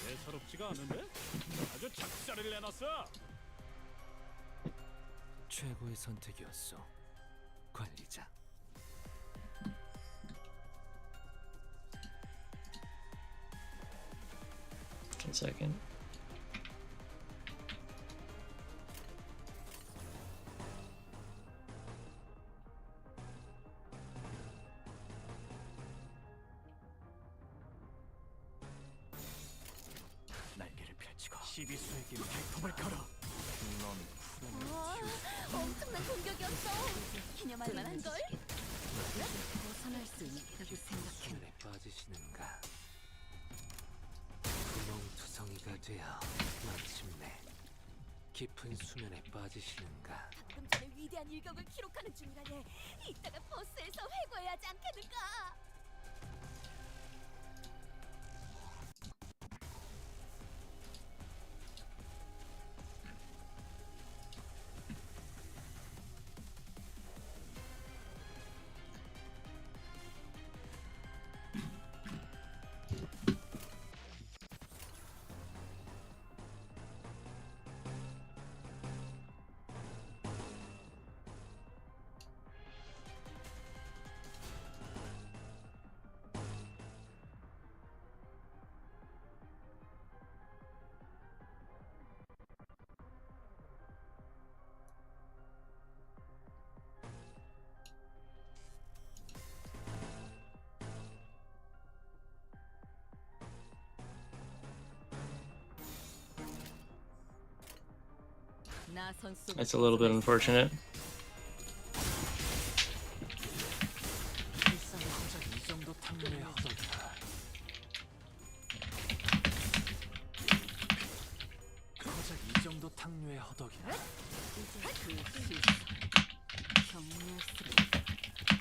예사롭지가 않은데? 아주 작사를 내놨어. 최고의 선택이었어, 관리자. 1 second. 날개를 펼치고 시비수에게 발톱을 걸어. 넌 푸른을 와, 엄청난 공격이었어. 기념할 만한 걸. 벗어날 수 있다고 생각해. 수면에 빠지시는가? 구멍투성이가 되어 마침내 깊은 수면에 빠지시는가? 방금 전에 위대한 일격을 기록하는 중이라네. 이따가 버스에서 회고해야 하지 않겠는가? 나선 속 That's a little bit unfortunate. 고작 이 정도 탕류의 허덕이다. 고작 이 정도 탕류의 허덕이다. 이제 그 실수 경멸스러워.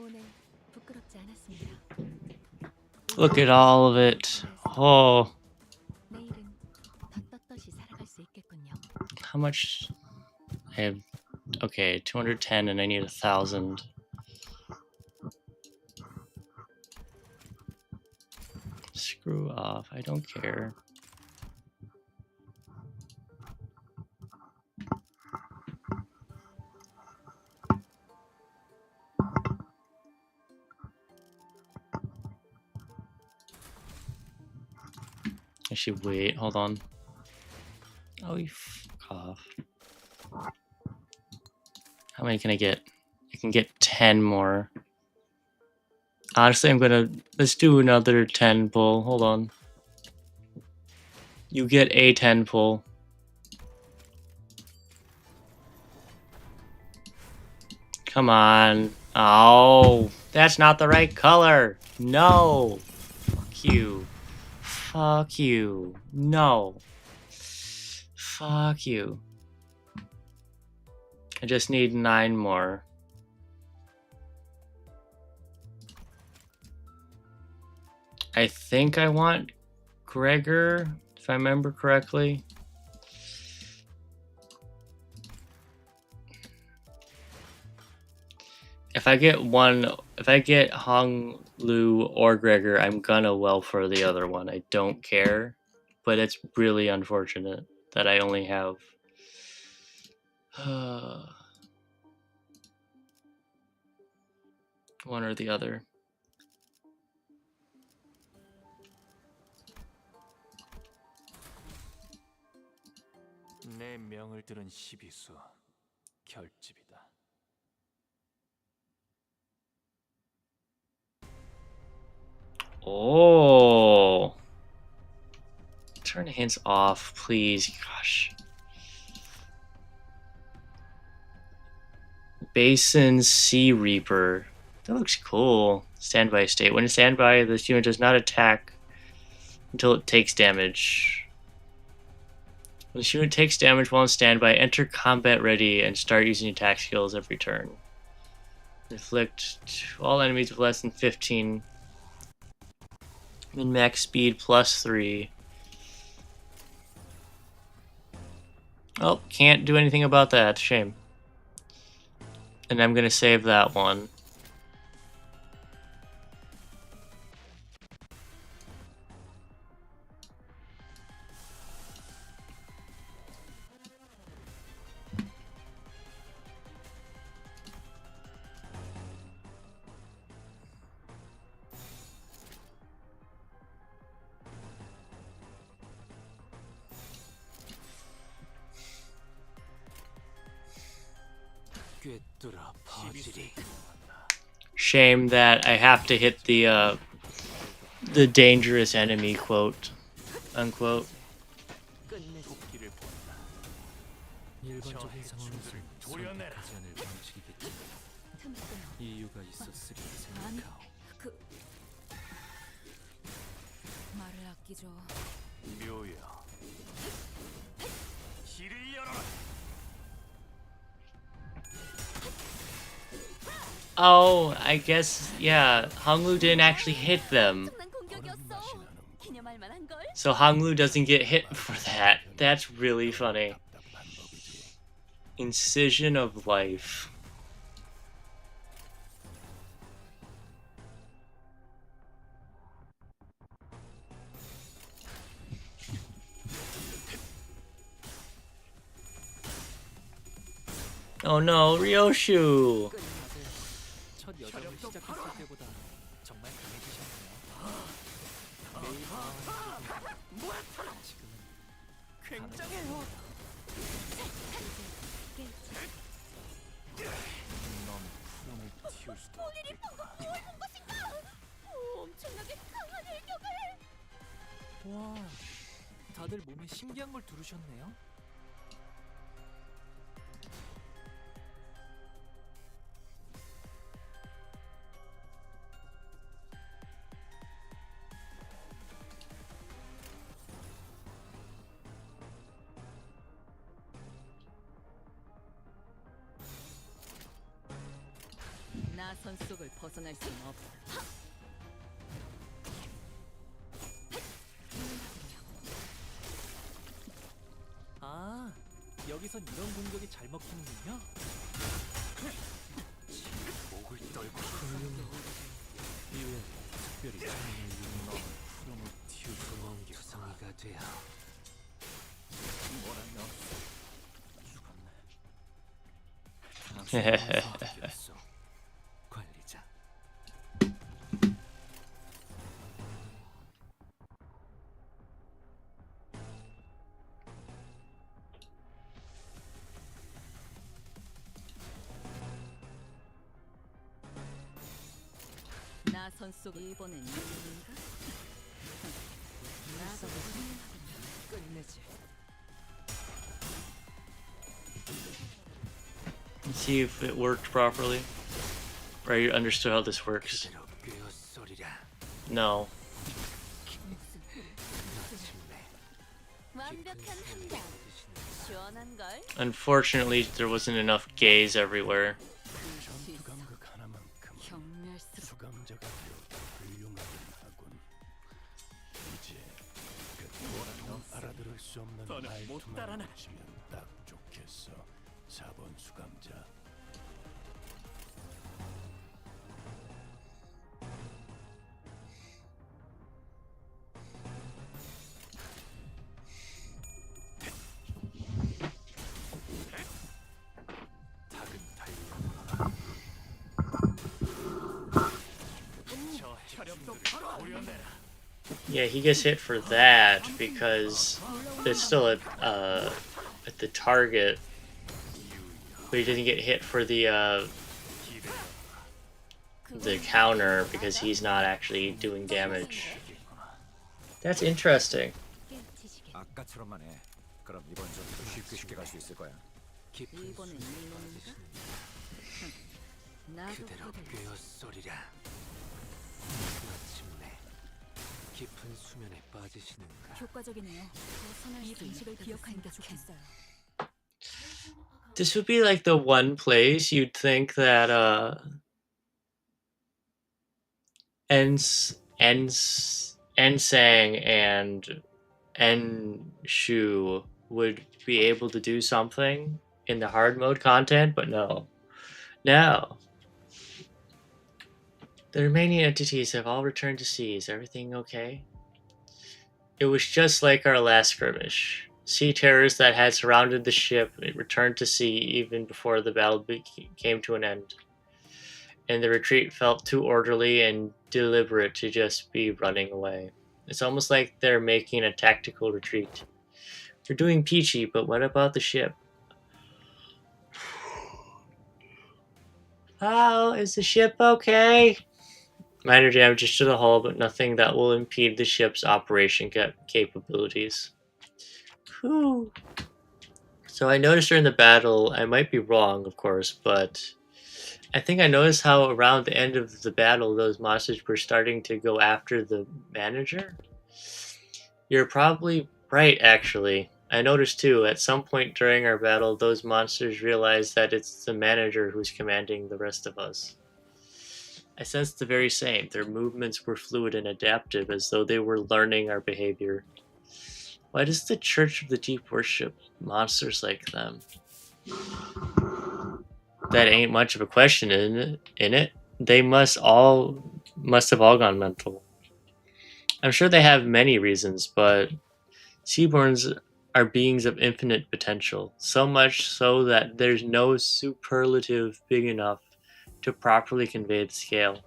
오늘 부끄럽지 않았습니다. Look at all of it. Oh, 내일은 더 떳떳이 살아갈 수 있겠군요. how much? I have. Okay, 210, and I need 1,000. Screw off. I don't care. I should wait. Hold on. Oh, you fuck off. How many can I get? I can get 10 more. Honestly, let's do another 10 pull. Hold on. You get a 10 pull. Come on. Oh, that's not the right color. No. Fuck you. Fuck you. No. Fuck you. I just need 9 more. I think I want Gregor, if I remember correctly. If I get Hong Lu or Gregor, I'm gonna well for the other one. I don't care, but it's really unfortunate that I only have one or the other. 내 명을 들은 시비수 결집이다. Oh. Turn hints off, please. Gosh. Basin Sea Reaper. That looks cool. Standby state. When in standby, this unit does not attack until it takes damage. When this unit takes damage while in standby, enter combat ready and start using attack skills every turn. Inflict to all enemies with less than 15. Min max speed +3. Oh, can't do anything about that. Shame. And I'm gonna save that one. 꿰뚫어 퍼지리. Shame that I have to hit the dangerous enemy quote, unquote. 토끼를 본다. 일반적인 상황에서 조련해라. 선택하지 않을 방식이겠지. 이유가 있었으리 생각하오. 말을 아끼죠. 묘야. 길을 열어라. Oh, I guess, yeah, Honglu didn't actually hit them. 엄청난 공격이었어. 기념할 만한 걸. So Honglu doesn't get hit for that. That's really funny. Incision of Life. Oh no, Ryoshu! 첫 여정을 시작했을 때보다 정말 강해지셨네요. 매일 지금은 굉장해요. 넌 푸름을 틔울 수도 없겠구나. 뭘 본 것인가? 오, 엄청나게 강한 일격을. 와, 다들 몸에 신기한 걸 두르셨네요. 나 나선 속을 벗어날 수는 없다. 아, 여기선 이런 공격이 잘 먹히는군요. 목을 떨고 이외에 특별히 넌 푸름을 틔울 수 없겠구성이가 되어 뭐라면 죽었네. 관리자. 나선 속 이번엔 누군가? 나도 끝내지. Let's see if it worked properly. Or you understood how this works. 그대로 꿰어소리라. No. 완벽한 한방. 시원한 걸. Unfortunately, there wasn't enough gays everywhere. 전투 감각 하나만큼 경멸스럽. 수감자가 되어 훌륭하긴 하군. 이제 그 뭐라도 알아들을 수 없는 너는 못 말투만 따라나. 붙이면 딱 좋겠어. 4번 수감자. 닭은 달려. 저 혈압도 바로 올려내라. Yeah, he gets hit for that because it's still at the target, but he doesn't get hit for the counter because he's not actually doing damage. That's interesting. 아까처럼만 해. 그럼 이번 전투도 쉽게 갈 수 있을 거야. 이번엔 누군가? 나도 그대로 그대. 꿰어소리라. 마침내 깊은 수면에 빠지시는가. 효과적이네요. 이 방식을 기억하는 게 좋겠어요. This would be like the one place you'd think that Ensang and Enshu would be able to do something in the hard mode content, but no. No. The remaining entities have all returned to sea. Is everything okay? It was just like our last skirmish. Sea terrors that had surrounded the ship returned to sea even before the battle came to an end. And the retreat felt too orderly and deliberate to just be running away. It's almost like they're making a tactical retreat. We're doing peachy, but what about the ship? Oh, is the ship okay? Minor damages to the hull, but nothing that will impede the ship's operation capabilities. Whew. So I noticed during the battle, I might be wrong, of course, but I think I noticed how around the end of the battle, those monsters were starting to go after the manager. You're probably right, actually. I noticed too, at some point during our battle, those monsters realized that it's the manager who's commanding the rest of us. I sensed the very same. Their movements were fluid and adaptive, as though they were learning our behavior. Why does the Church of the Deep worship monsters like them? That ain't much of a question, in it. They must have all gone mental. I'm sure they have many reasons, but Seaborns are beings of infinite potential, so much so that there's no superlative big enough to properly convey the scale.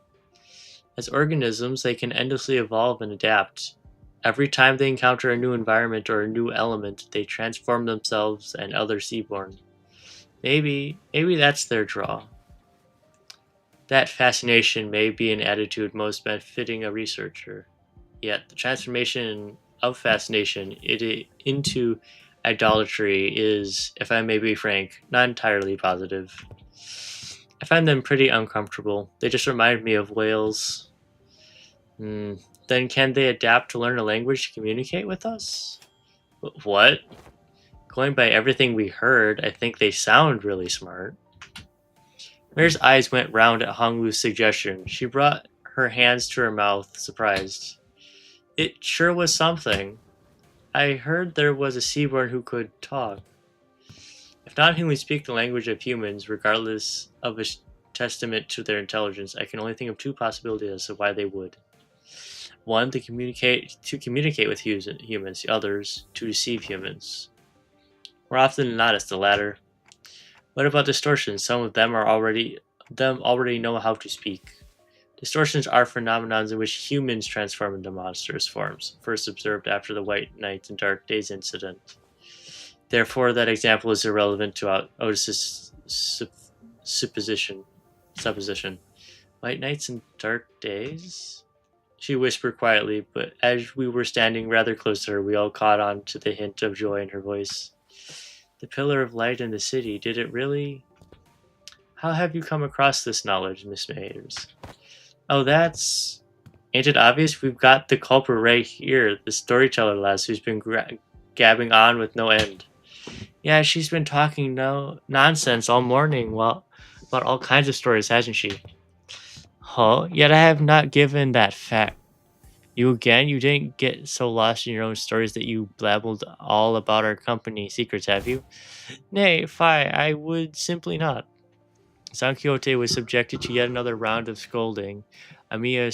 As organisms, they can endlessly evolve and adapt. Every time they encounter a new environment or a new element, they transform themselves and other Seaborn. Maybe that's their draw. That fascination may be an attitude most befitting a researcher. Yet the transformation of fascination into idolatry is, if I may be frank, not entirely positive. I find them pretty uncomfortable. They just remind me of whales. Then can they adapt to learn a language to communicate with us? What? Going by everything we heard, I think they sound really smart. Mare's eyes went round at Honglu's suggestion. She brought her hands to her mouth, surprised. It sure was something. I heard there was a Seaborn who could talk. If not humans speak the language of humans, regardless of a testament to their intelligence, I can only think of two possibilities as to why they would. One, to communicate with humans. The others, to deceive humans. More often than not, it's the latter. What about distortions? Some of them already know how to speak. Distortions are phenomena in which humans transform into monstrous forms, first observed after the White Nights and Dark Days incident. Therefore, that example is irrelevant to Otis's supposition. White Nights and Dark Days? She whispered quietly, but as we were standing rather close to her, we all caught on to the hint of joy in her voice. The pillar of light in the city, did it really? How have you come across this knowledge, Miss Mayers? Oh, ain't it obvious? We've got the culprit right here, the storyteller lass who's been gabbing on with no end. Yeah, she's been talking no nonsense all morning about all kinds of stories, hasn't she? Huh? Yet I have not given that fact. You didn't get so lost in your own stories that you blabbled all about our company secrets, have you? Nay, fie, I would simply not. Don Quixote was subjected to yet another round of scolding. Amia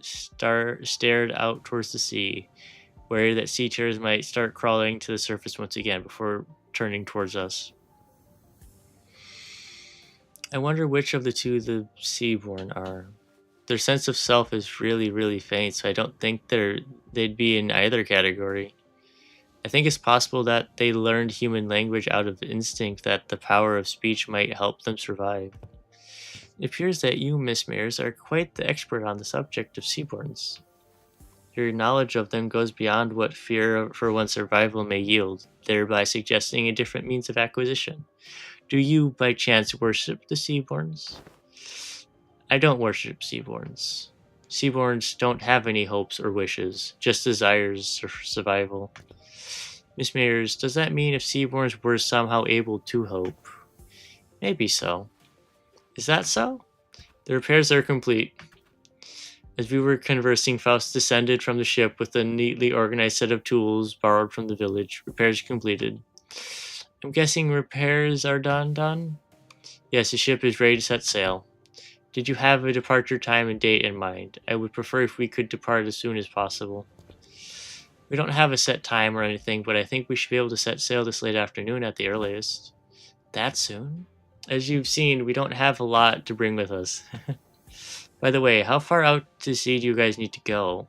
stared out towards the sea, worried that sea terrors might start crawling to the surface once again before turning towards us. I wonder which of the two the Seaborn are. Their sense of self is really, really faint, so I don't think they'd be in either category. I think it's possible that they learned human language out of instinct, that the power of speech might help them survive. It appears that you, Miss Mears, are quite the expert on the subject of Seaborns. Your knowledge of them goes beyond what fear for one's survival may yield, thereby suggesting a different means of acquisition. Do you, by chance, worship the Seaborns? I don't worship Seaborns. Seaborns don't have any hopes or wishes, just desires for survival. Miss Mears, does that mean if Seaborns were somehow able to hope? Maybe so. Is that so? The repairs are complete. As we were conversing, Faust descended from the ship with a neatly organized set of tools borrowed from the village. Repairs completed. I'm guessing repairs are done? Yes, the ship is ready to set sail. Did you have a departure time and date in mind? I would prefer if we could depart as soon as possible. We don't have a set time or anything, but I think we should be able to set sail this late afternoon at the earliest. That soon? As you've seen, we don't have a lot to bring with us. By the way, how far out to sea do you guys need to go?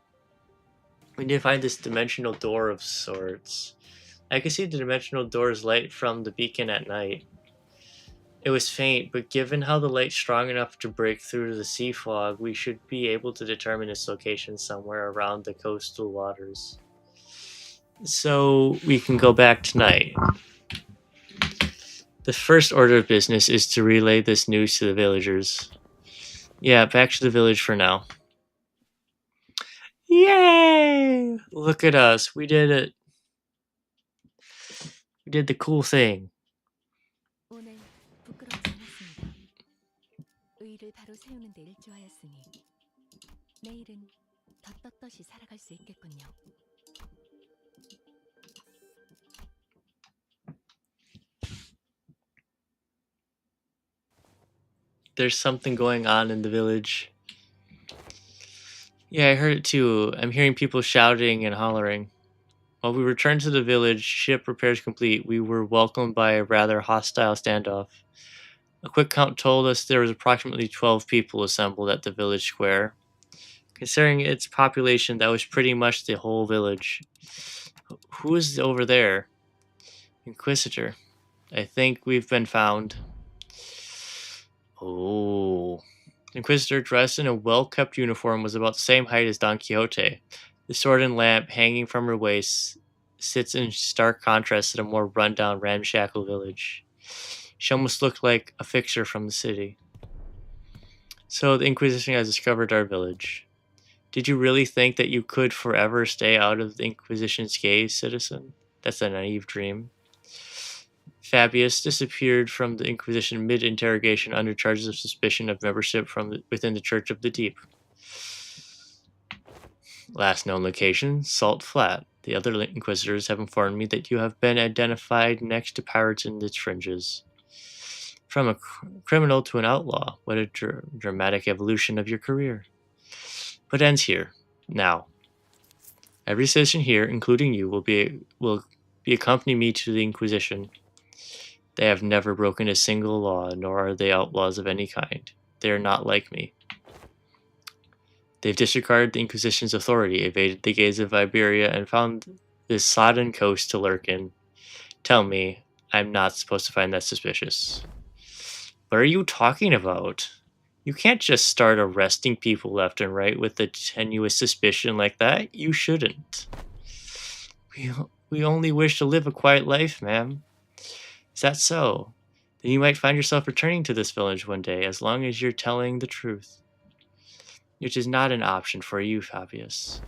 We need to find this dimensional door of sorts. I can see the dimensional door's light from the beacon at night. It was faint, but given how the light's strong enough to break through the sea fog, we should be able to determine its location somewhere around the coastal waters. So we can go back tonight. The first order of business is to relay this news to the villagers. Yeah, back to the village for now. Yay! Look at us. We did it. We did the cool thing. 오늘 부끄러워지 않았습니다. 의의를 바로 세우는 데 일조하였으니 내일은 더 떳떳이 살아갈 수 있겠군요. There's something going on in the village. Yeah, I heard it too. I'm hearing people shouting and hollering. While we returned to the village, ship repairs complete, we were welcomed by a rather hostile standoff. A quick count told us there was approximately 12 people assembled at the village square. Considering its population, that was pretty much the whole village. Who is over there? Inquisitor. I think we've been found. Oh. The Inquisitor, dressed in a well-kept uniform, was about the same height as Don Quixote. The sword and lamp hanging from her waist sits in stark contrast to the more run-down, ramshackle village. She almost looked like a fixture from the city. So the Inquisition has discovered our village. Did you really think that you could forever stay out of the Inquisition's gaze, citizen? That's a naive dream. Fabius disappeared from the Inquisition mid-interrogation under charges of suspicion of membership within the Church of the Deep. Last known location, Salt Flat. The other Inquisitors have informed me that you have been identified next to pirates in its fringes. From a criminal to an outlaw, what a dramatic evolution of your career. But ends here. Now, every citizen here, including you, will accompany me to the Inquisition. They have never broken a single law, nor are they outlaws of any kind. They are not like me. They've disregarded the Inquisition's authority, evaded the gaze of Iberia, and found this sodden coast to lurk in. Tell me, I'm not supposed to find that suspicious. What are you talking about? You can't just start arresting people left and right with a tenuous suspicion like that. You shouldn't. We only wish to live a quiet life, ma'am. Is that so? Then you might find yourself returning to this village one day, as long as you're telling the truth. Which is not an option for you, Fabius.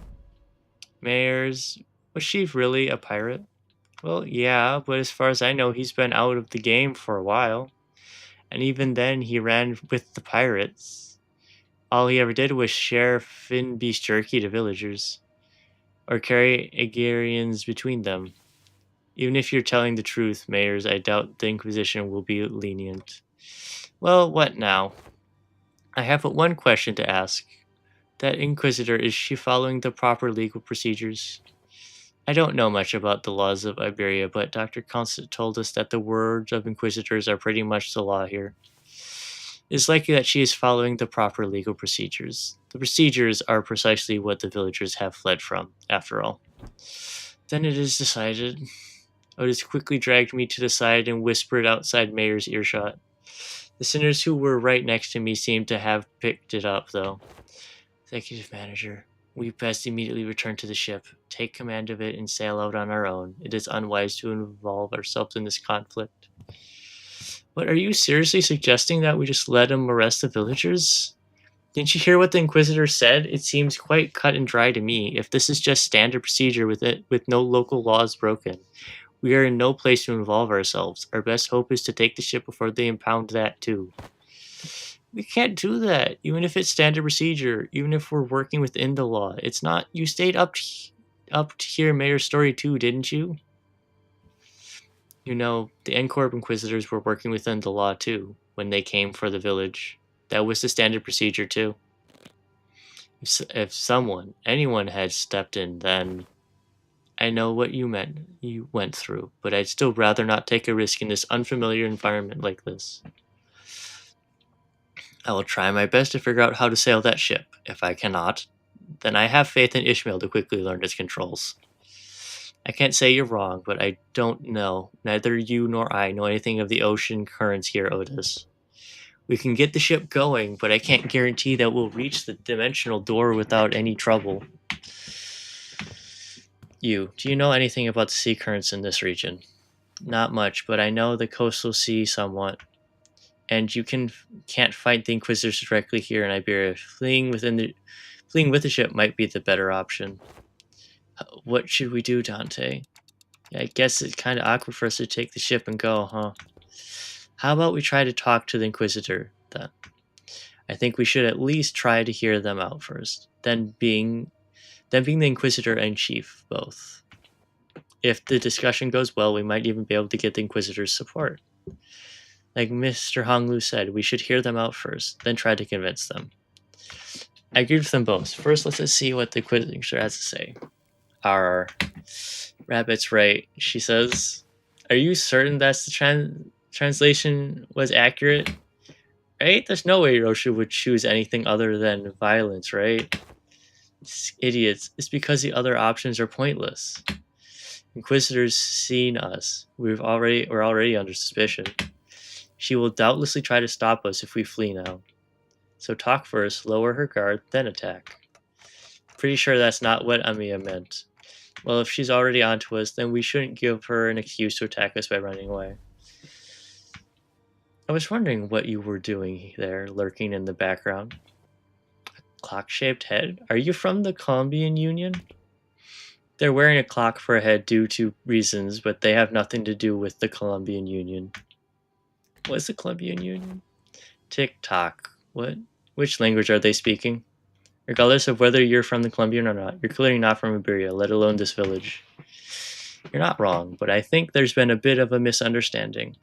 Mayors, was she really a pirate? Well, yeah, but as far as I know, he's been out of the game for a while. And even then, he ran with the pirates. All he ever did was share Finn beef jerky to villagers, or carry Agarians between them. Even if you're telling the truth, Mayors, I doubt the Inquisition will be lenient. Well, what now? I have but one question to ask. That Inquisitor, is she following the proper legal procedures? I don't know much about the laws of Iberia, but Dr. Constant told us that the words of Inquisitors are pretty much the law here. It is likely that she is following the proper legal procedures. The procedures are precisely what the villagers have fled from, after all. Then it is decided. Otis quickly dragged me to the side and whispered outside Mayor's earshot. The sinners who were right next to me seemed to have picked it up, though. Executive Manager, we best immediately return to the ship, take command of it, and sail out on our own. It is unwise to involve ourselves in this conflict. But are you seriously suggesting that we just let him arrest the villagers? Didn't you hear what the Inquisitor said? It seems quite cut and dry to me. If this is just standard procedure with no local laws broken, we are in no place to involve ourselves. Our best hope is to take the ship before they impound that too. We can't do that, even if it's standard procedure, even if we're working within the law. It's not. You stayed up to hear Mayor's story too, didn't you? You know, the N-Corp Inquisitors were working within the law too, when they came for the village. That was the standard procedure too. If anyone had stepped in, then I know what you went through, but I'd still rather not take a risk in this unfamiliar environment like this. I will try my best to figure out how to sail that ship. If I cannot, then I have faith in Ishmael to quickly learn its controls. I can't say you're wrong, but I don't know. Neither you nor I know anything of the ocean currents here, Otis. We can get the ship going, but I can't guarantee that we'll reach the dimensional door without any trouble. Do you know anything about the sea currents in this region? Not much, but I know the coastal sea somewhat. And you can't fight the Inquisitors directly here in Iberia. Fleeing with the ship might be the better option. What should we do, Dante? Yeah, I guess it's kind of awkward for us to take the ship and go, huh? How about we try to talk to the Inquisitor, then? I think we should at least try to hear them out first. Then being the Inquisitor and Chief, both. If the discussion goes well, we might even be able to get the Inquisitor's support. Like Mr. Honglu said, we should hear them out first, then try to convince them. I agree with them both. First, let's see what the Inquisitor has to say. Our Rabbit's right, she says. Are you certain that's the translation was accurate? Right? There's no way Rosha would choose anything other than violence, right? It's idiots. It's because the other options are pointless. Inquisitors seen us. We're already under suspicion. She will doubtlessly try to stop us if we flee now. So talk first, lower her guard, then attack. Pretty sure that's not what Amiya meant. Well, if she's already onto us, then we shouldn't give her an excuse to attack us by running away. I was wondering what you were doing there, lurking in the background. A clock-shaped head? Are you from the Columbian Union? They're wearing a clock for a head due to reasons, but they have nothing to do with the Colombian Union. What's the Colombian Union? Tick-tock. What? Which language are they speaking? Regardless of whether you're from the Colombian or not, you're clearly not from Iberia, let alone this village. You're not wrong, but I think there's been a bit of a misunderstanding.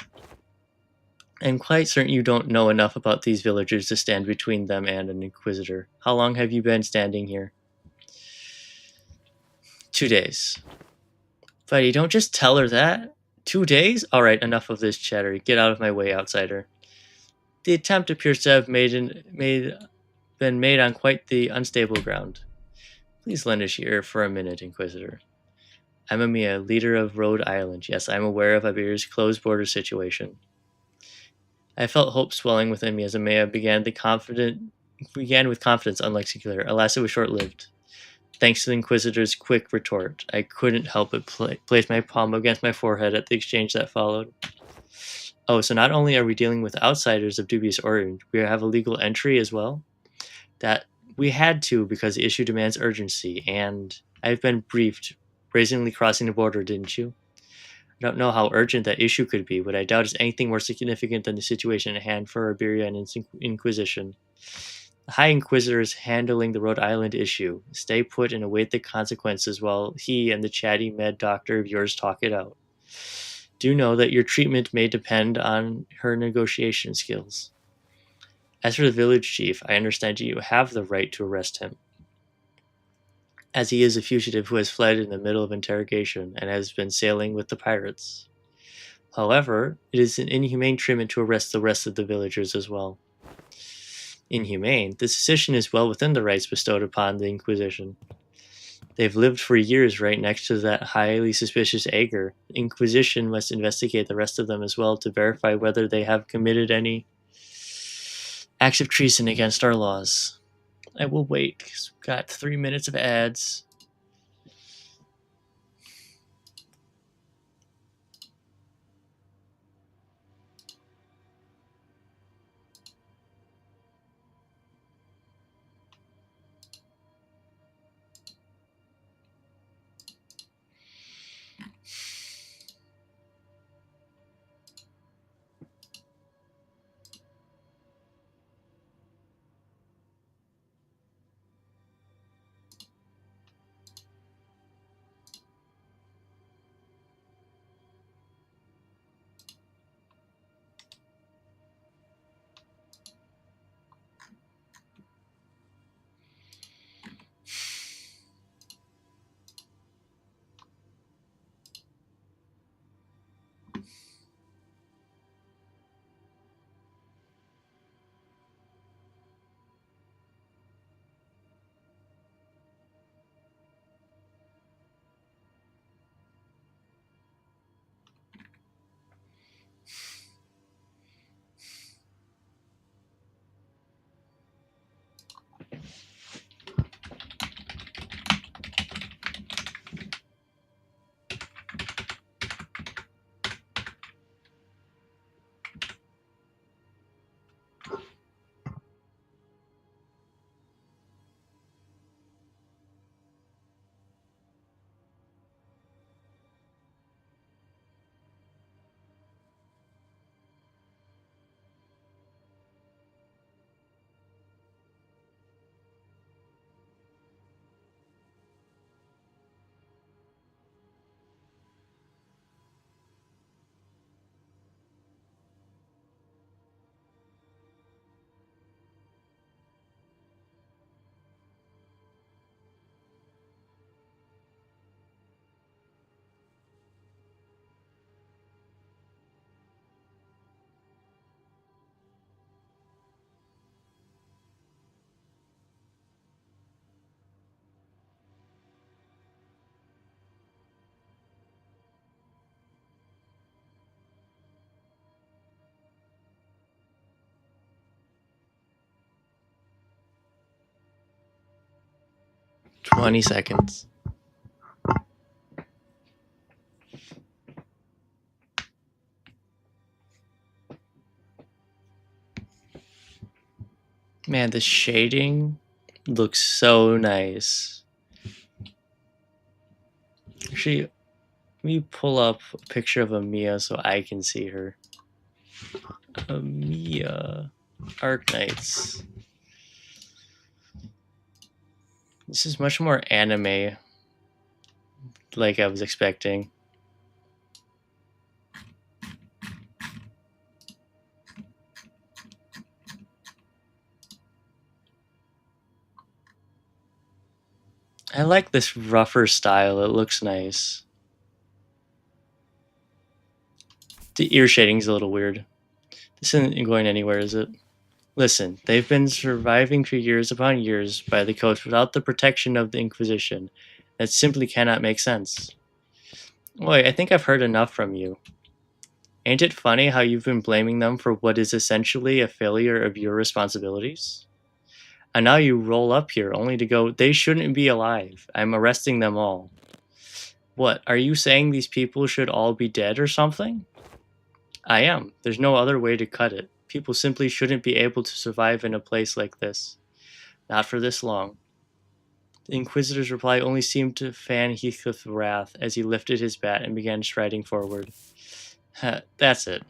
I'm quite certain you don't know enough about these villagers to stand between them and an inquisitor. How long have you been standing here? 2 days. Buddy, don't just tell her that. 2 days? Alright, enough of this chatter. Get out of my way, outsider. The attempt appears to have been made on quite the unstable ground. Please lend us your ear for a minute, Inquisitor. I'm Amia, leader of Rhode Island. Yes, I'm aware of Iberia's closed border situation. I felt hope swelling within me as Amia began with confidence, unlike Secular. Alas, it was short-lived. Thanks to the Inquisitor's quick retort, I couldn't help but place my palm against my forehead at the exchange that followed. Oh, so not only are we dealing with outsiders of dubious origin, we have a legal entry as well? That we had to because the issue demands urgency, and I've been briefed. Brazenly crossing the border, didn't you? I don't know how urgent that issue could be, but I doubt it's anything more significant than the situation at hand for Iberia and its Inquisition. The High Inquisitor is handling the Rhode Island issue. Stay put and await the consequences while he and the chatty med doctor of yours talk it out. Do know that your treatment may depend on her negotiation skills. As for the village chief, I understand you have the right to arrest him, as he is a fugitive who has fled in the middle of interrogation and has been sailing with the pirates. However, it is an inhumane treatment to arrest the rest of the villagers as well. Inhumane? This decision is well within the rights bestowed upon the Inquisition. They've lived for years right next to that highly suspicious Ager. The Inquisition must investigate the rest of them as well to verify whether they have committed any acts of treason against our laws. I will wait, because we've got 3 minutes of ads. "20 seconds. Man, the shading looks so nice. Actually, let me pull up a picture of Amia so I can see her. Amia. Arknights. This is much more anime, like I was expecting. I like this rougher style, it looks nice. The ear shading's a little weird. This isn't going anywhere, is it? Listen, they've been surviving for years upon years by the coast without the protection of the Inquisition. That simply cannot make sense. Oi, I think I've heard enough from you. Ain't it funny how you've been blaming them for what is essentially a failure of your responsibilities? And now you roll up here only to go, they shouldn't be alive. I'm arresting them all. What, are you saying these people should all be dead or something? I am. There's no other way to cut it. People simply shouldn't be able to survive in a place like this. Not for this long. The Inquisitor's reply only seemed to fan Heathcliff's wrath as he lifted his bat and began striding forward. That's it.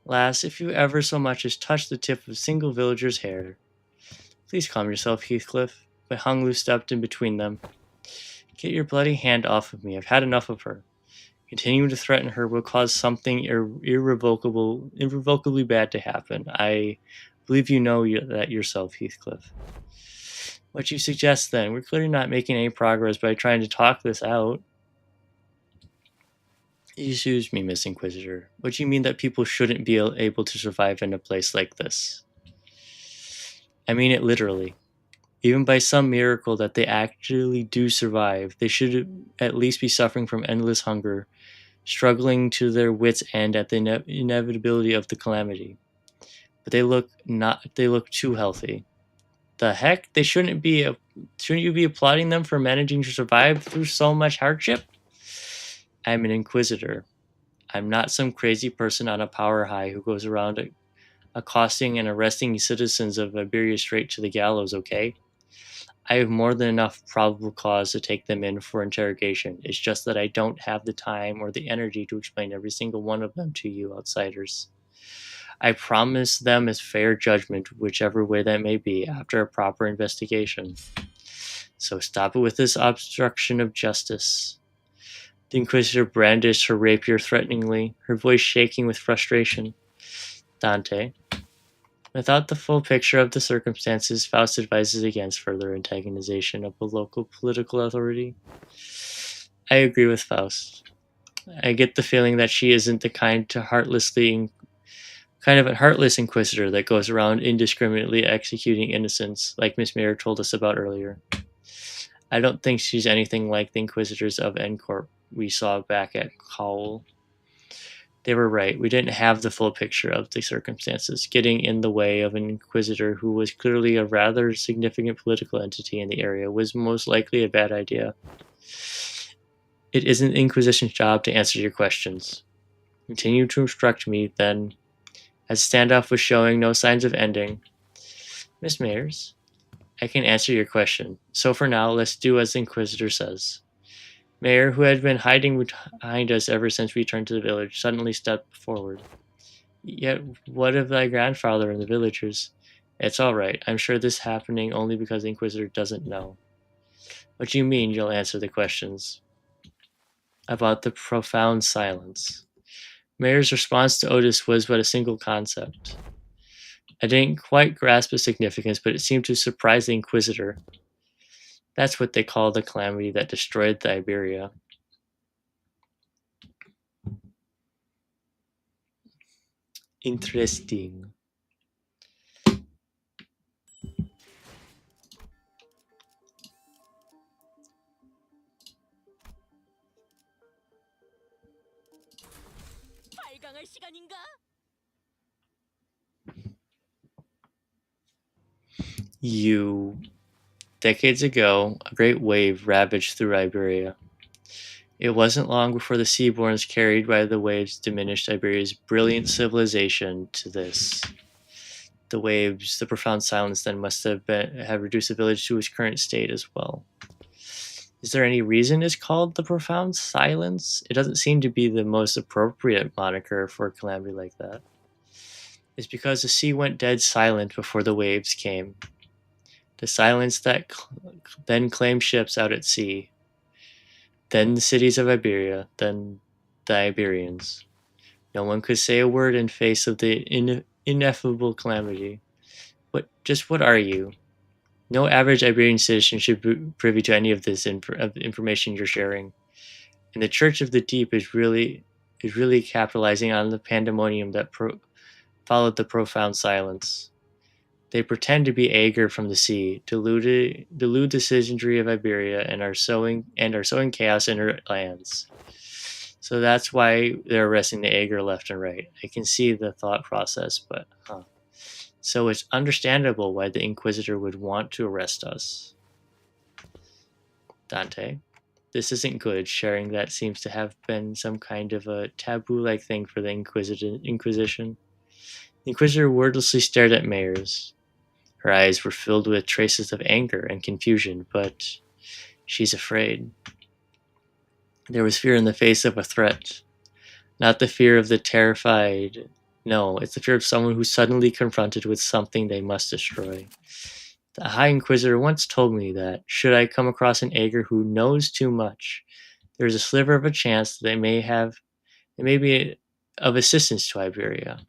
Lass, if you ever so much as touch the tip of a single villager's hair. Please calm yourself, Heathcliff. But Hunglu stepped in between them. Get your bloody hand off of me. I've had enough of her. Continuing to threaten her will cause something irrevocably bad to happen. I believe you know that yourself, Heathcliff. What you suggest then? We're clearly not making any progress by trying to talk this out. Excuse me, Miss Inquisitor. What do you mean that people shouldn't be able to survive in a place like this? I mean it literally. Even by some miracle that they actually do survive, they should at least be suffering from endless hunger, struggling to their wits' end at the inevitability of the calamity. But they look too healthy. The heck? Shouldn't you be applauding them for managing to survive through so much hardship? I'm an Inquisitor. I'm not some crazy person on a power high who goes around accosting and arresting citizens of Iberia straight to the gallows, okay? I have more than enough probable cause to take them in for interrogation. It's just that I don't have the time or the energy to explain every single one of them to you outsiders. I promise them a fair judgment, whichever way that may be, after a proper investigation. So stop it with this obstruction of justice. The Inquisitor brandished her rapier threateningly, her voice shaking with frustration. Dante. Without the full picture of the circumstances, Faust advises against further antagonization of a local political authority. I agree with Faust. I get the feeling that she isn't the kind of heartless Inquisitor that goes around indiscriminately executing innocents, like Miss Mayer told us about earlier. I don't think she's anything like the Inquisitors of Encorp we saw back at Cowell. They were right. We didn't have the full picture of the circumstances. Getting in the way of an Inquisitor who was clearly a rather significant political entity in the area was most likely a bad idea. It isn't the Inquisition's job to answer your questions. Continue to instruct me, then, as standoff was showing no signs of ending. Miss Mayers, I can answer your question. So for now, let's do as the Inquisitor says. Mayor, who had been hiding behind us ever since we returned to the village, suddenly stepped forward. Yet, what of thy grandfather and the villagers? It's all right. I'm sure this is happening only because the Inquisitor doesn't know. What do you mean you'll answer the questions? About the profound silence. Mayor's response to Otis was but a single concept. I didn't quite grasp its significance, but it seemed to surprise the Inquisitor. That's what they call the calamity that destroyed the Iberia. Interesting. 발광할 시간인가? Decades ago, a great wave ravaged through Iberia. It wasn't long before the Seaborns carried by the waves diminished Iberia's brilliant civilization to this. The waves, the profound silence then must have reduced the village to its current state as well. Is there any reason it's called the Profound Silence? It doesn't seem to be the most appropriate moniker for a calamity like that. It's because the sea went dead silent before the waves came. The silence that then claimed ships out at sea. Then the cities of Iberia, then the Iberians. No one could say a word in face of the ineffable calamity. What are you? No average Iberian citizen should be privy to any of this information you're sharing. And the Church of the Deep is really capitalizing on the pandemonium that followed the profound silence. They pretend to be Aegir from the sea, delude the citizenry of Iberia, and are sowing chaos in her lands. So that's why they're arresting the Aegir left and right. I can see the thought process, but so it's understandable why the Inquisitor would want to arrest us. Dante, this isn't good. Sharing that seems to have been some kind of a taboo-like thing for the Inquisition. The Inquisitor wordlessly stared at Mayers. Her eyes were filled with traces of anger and confusion, but she's afraid. There was fear in the face of a threat. Not the fear of the terrified. No, it's the fear of someone who's suddenly confronted with something they must destroy. The High Inquisitor once told me that, should I come across an Aegir who knows too much, there is a sliver of a chance that they may be of assistance to Iberia.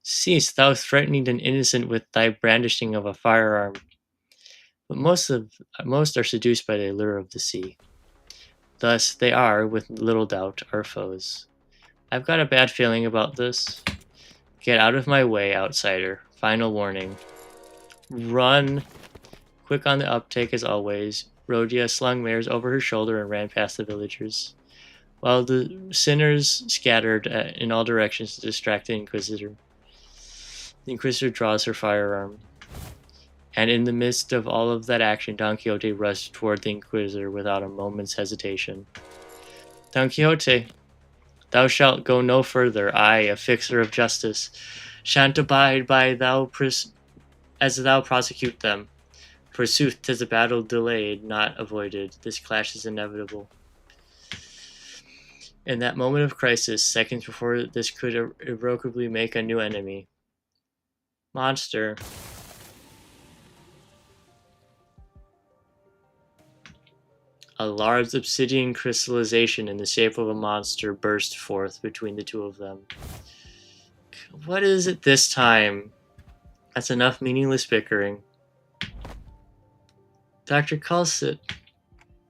Cease, thou threatening an innocent with thy brandishing of a firearm. But most are seduced by the allure of the sea. Thus, they are, with little doubt, our foes. I've got a bad feeling about this. Get out of my way, outsider. Final warning. Run. Quick on the uptake as always. Rhodia slung Mayers over her shoulder and ran past the villagers, while the sinners scattered in all directions to distract the Inquisitor. The Inquisitor draws her firearm. And in the midst of all of that action, Don Quixote rushed toward the Inquisitor without a moment's hesitation. Don Quixote, thou shalt go no further. I, a fixer of justice, shan't abide by as thou prosecute them. Forsooth, 'tis a battle delayed, not avoided. This clash is inevitable. In that moment of crisis, seconds before this could irrevocably make a new enemy. Monster. A large obsidian crystallization in the shape of a monster burst forth between the two of them. What is it this time? That's enough meaningless bickering. Dr. Kalstit.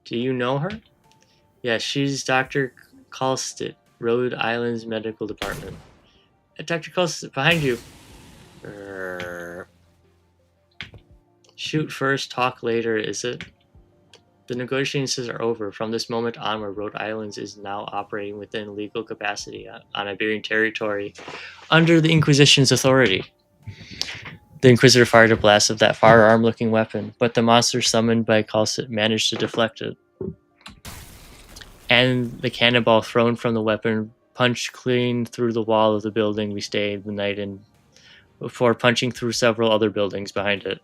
Do you know her? Yes, she's Dr. Kalstit, Rhode Island's medical department. Dr. Kalstit, behind you. Shoot first, talk later, is it? The negotiations are over. From this moment onward, Rhode Island is now operating within legal capacity on Iberian territory under the Inquisition's authority. The Inquisitor fired a blast of that firearm-looking weapon, but the monster summoned by Kalstit managed to deflect it. And the cannonball thrown from the weapon punched clean through the wall of the building we stayed the night in, before punching through several other buildings behind it.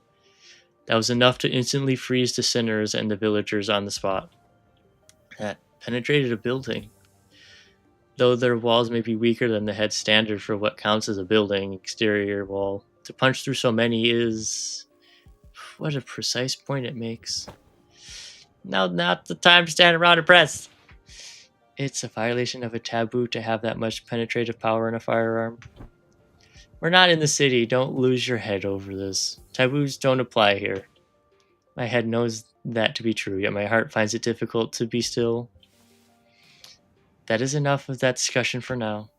That was enough to instantly freeze the sinners and the villagers on the spot. That penetrated a building. Though their walls may be weaker than the head standard for what counts as a building exterior wall, to punch through so many is... What a precise point it makes. Now, not the time to stand around and press. It's a violation of a taboo to have that much penetrative power in a firearm. We're not in the city. Don't lose your head over this. Taboos don't apply here. My head knows that to be true, yet my heart finds it difficult to be still. That is enough of that discussion for now.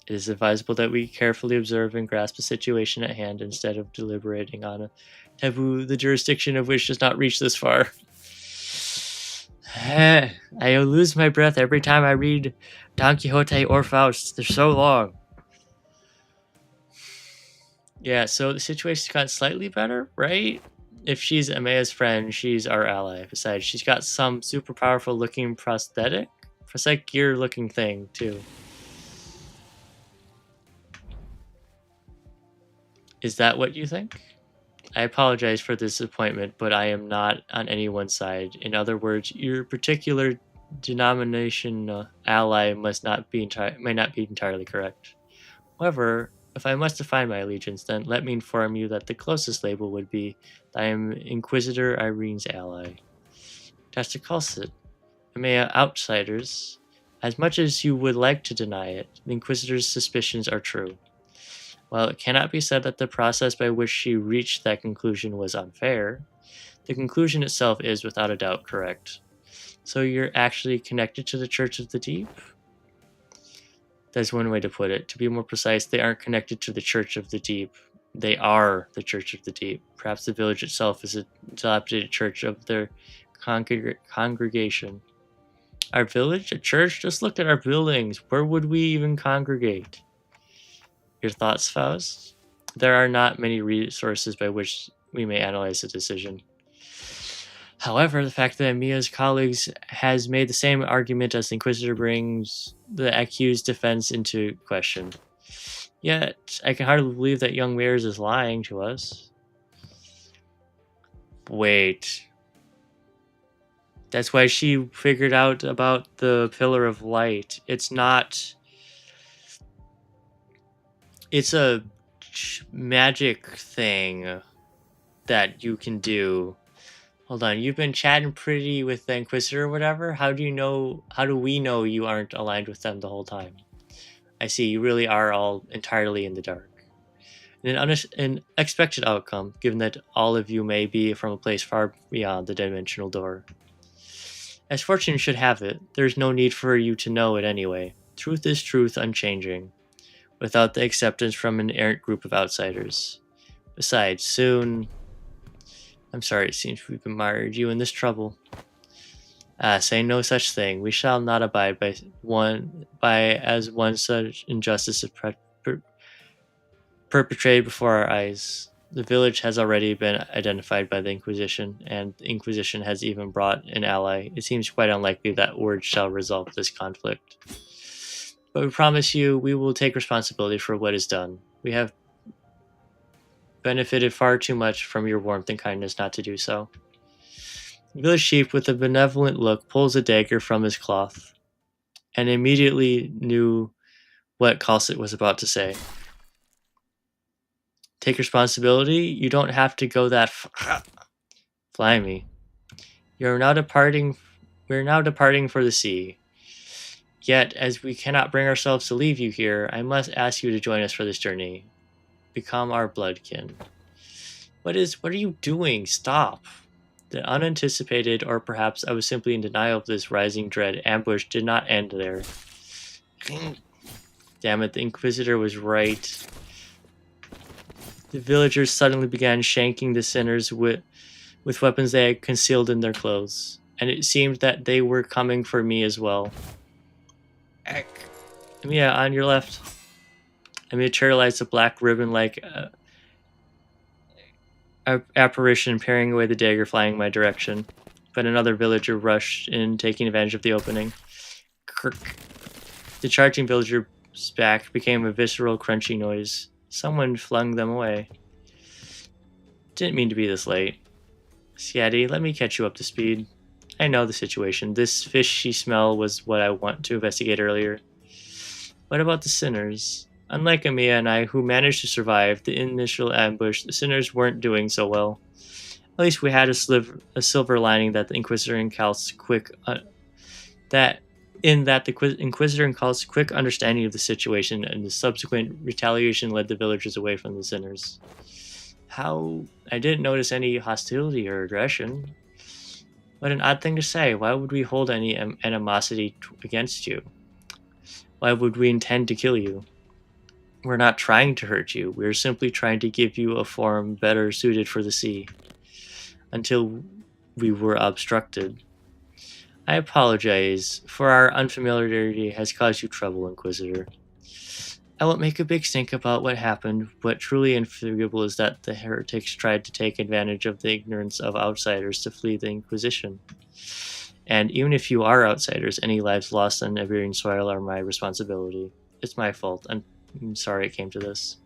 It is advisable that we carefully observe and grasp the situation at hand instead of deliberating on a taboo, the jurisdiction of which does not reach this far. I lose my breath every time I read Don Quixote or Faust. They're so long. Yeah, so the situation's gotten slightly better, right? If she's Amaya's friend, she's our ally. Besides, she's got some super powerful looking prosthetic gear looking thing, too. Is that what you think? I apologize for the disappointment, but I am not on anyone's side. In other words, your particular denomination ally may not be entirely correct. However, if I must define my allegiance, then let me inform you that the closest label would be that I am Inquisitor Irene's ally. Testiculsit. May outsiders, as much as you would like to deny it, the Inquisitor's suspicions are true. While it cannot be said that the process by which she reached that conclusion was unfair, the conclusion itself is without a doubt correct. So you're actually connected to the Church of the Deep? That's one way to put it. To be more precise, they aren't connected to the Church of the Deep. They are the Church of the Deep. Perhaps the village itself is a dilapidated church of their congregation. Our village? A church? Just look at our buildings. Where would we even congregate? Your thoughts, Faust? There are not many resources by which we may analyze the decision. However, the fact that Mia's colleagues has made the same argument as the Inquisitor brings the accused defense into question. Yet, I can hardly believe that young Mears is lying to us. Wait. That's why she figured out about the Pillar of Light. It's a magic thing that you can do. Hold on, you've been chatting pretty with the Inquisitor or whatever? How do we know you aren't aligned with them the whole time? I see, you really are all entirely in the dark. An unexpected outcome, given that all of you may be from a place far beyond the dimensional door. As fortune should have it, there's no need for you to know it anyway. Truth is truth, unchanging, without the acceptance from an errant group of outsiders. Besides, soon... I'm sorry, it seems we've mired you in this trouble. Say no such thing. We shall not abide by one such injustice is perpetrated before our eyes. The village has already been identified by the Inquisition, and the Inquisition has even brought an ally. It seems quite unlikely that words shall resolve this conflict. But we promise you, we will take responsibility for what is done. We have benefited far too much from your warmth and kindness not to do so. The village chief, with a benevolent look, pulls a dagger from his cloth, and immediately knew what Calcit was about to say. Take responsibility? You don't have to go that Fly me. We're now departing for the sea. Yet, as we cannot bring ourselves to leave you here, I must ask you to join us for this journey. Become our bloodkin. What are you doing? Stop. The unanticipated, or perhaps I was simply in denial of this rising dread, ambush did not end there. Damn it, the Inquisitor was right. The villagers suddenly began shanking the sinners with weapons they had concealed in their clothes, and it seemed that they were coming for me as well. Yeah, on your left. I materialized a black ribbon-like apparition, parrying away the dagger flying my direction. But another villager rushed in, taking advantage of the opening. Kirk. The charging villager's back became a visceral, crunchy noise. Someone flung them away. Didn't mean to be this late. Scatty, let me catch you up to speed. I know the situation. This fishy smell was what I want to investigate earlier. What about the sinners? Unlike Amiya and I, who managed to survive the initial ambush, the sinners weren't doing so well. At least we had a silver lining that the Inquisitor and Cal's quick understanding of the situation and the subsequent retaliation led the villagers away from the sinners. How? I didn't notice any hostility or aggression. What an odd thing to say. Why would we hold any animosity against you? Why would we intend to kill you? We're not trying to hurt you. We're simply trying to give you a form better suited for the sea. Until we were obstructed. I apologize, for our unfamiliarity has caused you trouble, Inquisitor. I won't make a big stink about what happened. What truly unforgivable is that the heretics tried to take advantage of the ignorance of outsiders to flee the Inquisition. And even if you are outsiders, any lives lost on Iberian soil are my responsibility. It's my fault. I'm sorry it came to this.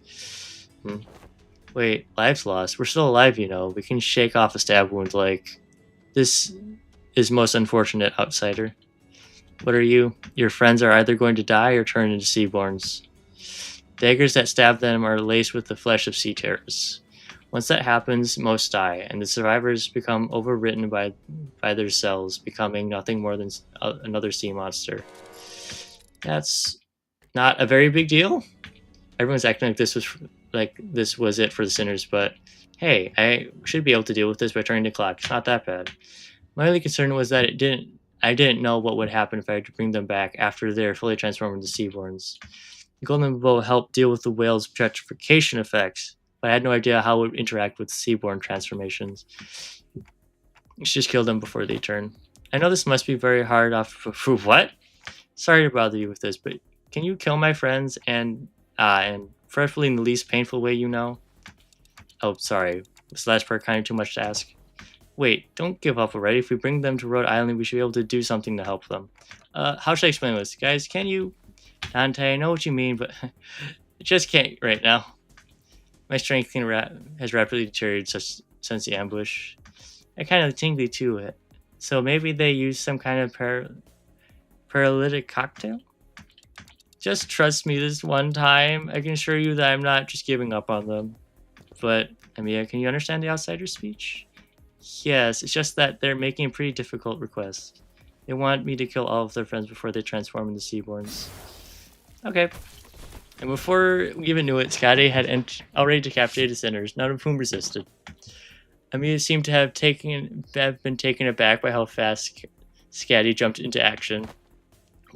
Wait, lives lost. We're still alive, you know. We can shake off a stab wound like... This is most unfortunate, outsider. What are you? Your friends are either going to die or turn into Seaborns. Daggers that stab them are laced with the flesh of sea terrors. Once that happens, most die, and the survivors become overwritten by their cells, becoming nothing more than another sea monster. That's not a very big deal. Everyone's acting like this was it for the sinners, but hey, I should be able to deal with this by turning the clock. It's not that bad. My only concern was that I didn't know what would happen if I had to bring them back after they're fully transformed into Seaborns. The Golden Bow helped deal with the whale's petrification effects, but I had no idea how it would interact with Seaborn transformations. Let's just kill them before they turn. I know this must be very hard for what? Sorry to bother you with this, but can you kill my friends and preferably in the least painful way you know? Oh, sorry. This last part kind of too much to ask. Wait, don't give up already. If we bring them to Rhode Island, we should be able to do something to help them. How should I explain this? Guys, can you... Dante, I know what you mean, but I just can't right now. My strength has rapidly deteriorated since the ambush. I kind of tingly to it. So maybe they use some kind of paralytic cocktail? Just trust me this one time. I can assure you that I'm not just giving up on them. But, Amiya, can you understand the outsider's speech? Yes, it's just that they're making a pretty difficult request. They want me to kill all of their friends before they transform into Seaborns. Okay. And before we even knew it, Scotty had already decapitated sinners, none of whom resisted. Amiya seemed to have been taken aback by how fast Scatty jumped into action.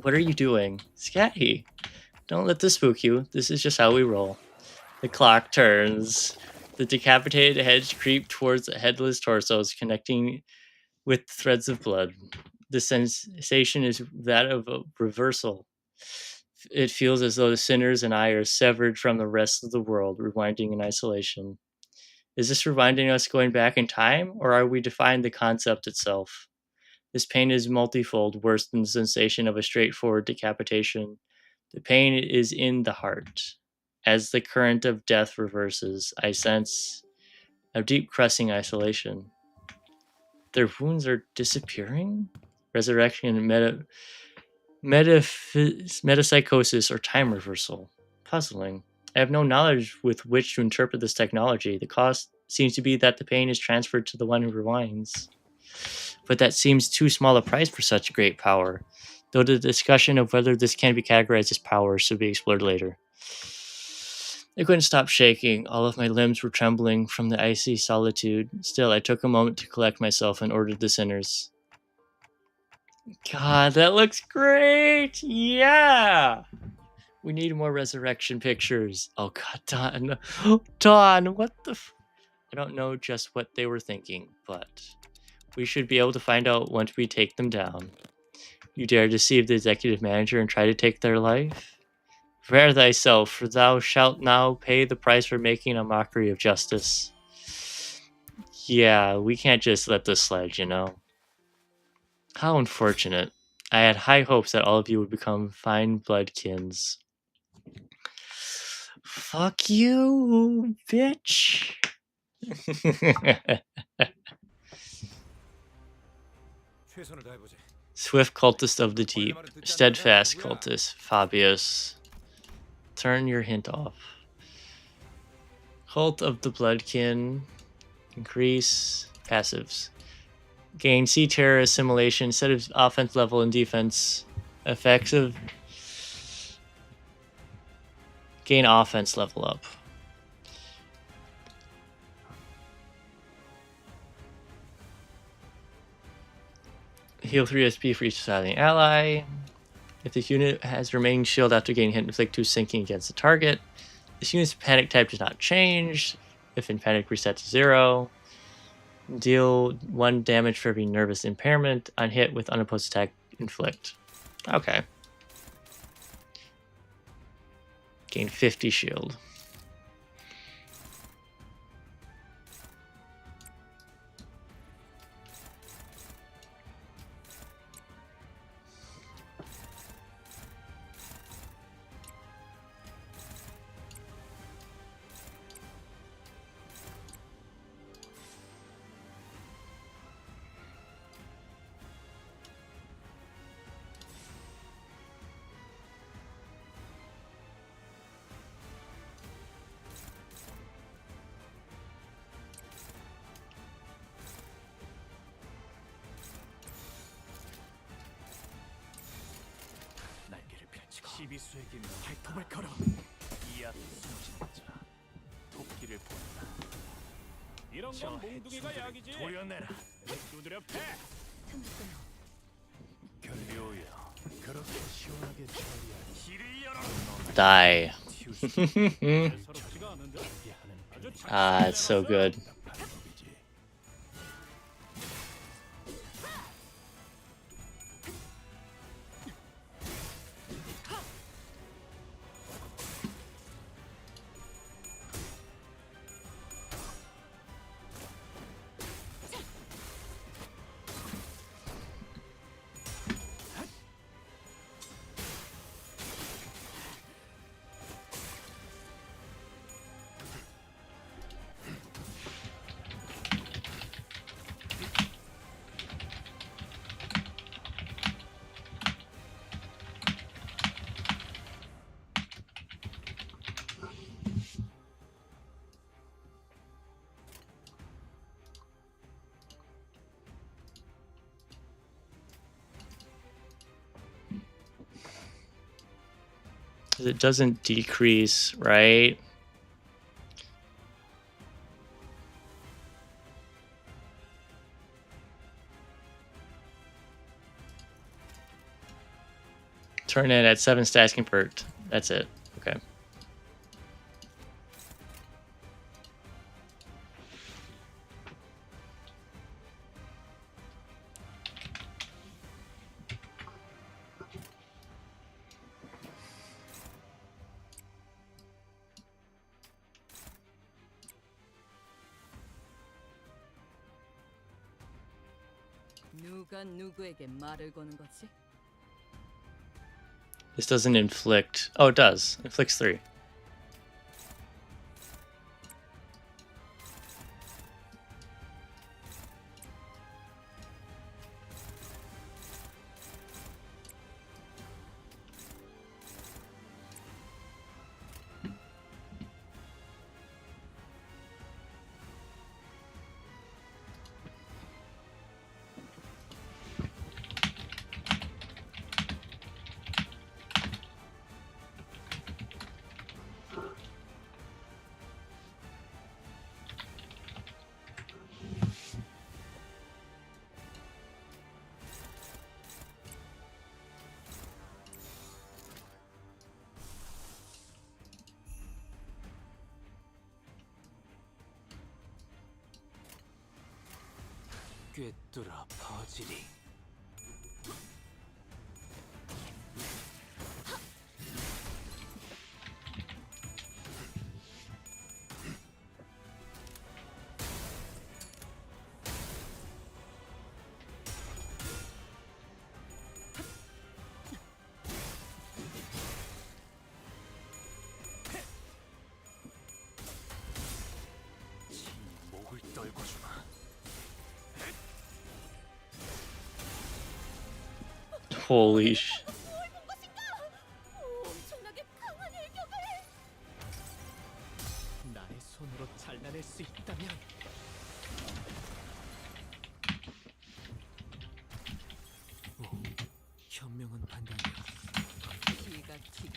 What are you doing? Scatty, don't let this spook you. This is just how we roll. The clock turns. The decapitated heads creep towards the headless torsos, connecting with threads of blood. The sensation is that of a reversal. It feels as though the sinners and I are severed from the rest of the world, rewinding in isolation. Is this reminding us going back in time, or are we defying the concept itself? This pain is multifold, worse than the sensation of a straightforward decapitation. The pain is in the heart. As the current of death reverses, I sense a deep crushing isolation. Their wounds are disappearing? Resurrection and metapsychosis or time reversal. Puzzling. I have no knowledge with which to interpret this technology. The cost seems to be that the pain is transferred to the one who rewinds. But that seems too small a price for such great power, though the discussion of whether this can be categorized as power should be explored later. I couldn't stop shaking. All of my limbs were trembling from the icy solitude. Still, I took a moment to collect myself and ordered the sinners. God, that looks great! Yeah! We need more resurrection pictures. Oh god, Don. Don, what the I don't know just what they were thinking, but we should be able to find out once we take them down. You dare deceive the executive manager and try to take their life? Prepare thyself, for thou shalt now pay the price for making a mockery of justice. Yeah, we can't just let this slide, you know. How unfortunate. I had high hopes that all of you would become fine bloodkins. Fuck you, bitch. Swift cultist of the deep. Steadfast cultist, Fabius. Turn your hint off. Cult of the Bloodkin. Increase passives. Gain Sea Terror assimilation instead of offense level and defense. Effects of gain offense level up. Heal 3 SP for each silent ally. If the unit has remaining shield after getting hit, inflict 2 sinking against the target. This unit's panic type does not change. If in panic, reset to 0. Deal 1 damage for every nervous impairment. On hit with unopposed attack, inflict. Okay. Gain 50 shield. 시비수에게 발톱을 걸어. 이 앞에 숨진 자 토끼를 본다. 이런 저 건 몽둥이가 해충들을 약이지. 도려내라. 두드려 패. 결리오여 그렇게 시원하게 처리하니 길을 열어. Die. 튀울 수 서럽지가 않은데. 아주 Ah, it's so good. 발톱이지. It doesn't decrease, right? Turn in at 7 stats convert. That's it. Okay. 누가 누구에게 말을 거는 거지? This doesn't inflict. Oh, it does. Inflicts 3. 꿰뚫어 퍼지리. 목을 떨궈주마. Holy sh. 뭘 본 것인가? 엄청나게 강한 일격을. 나의 손으로 잘라낼 수 있다면 오, 현명한 판단이야. 기가 튀.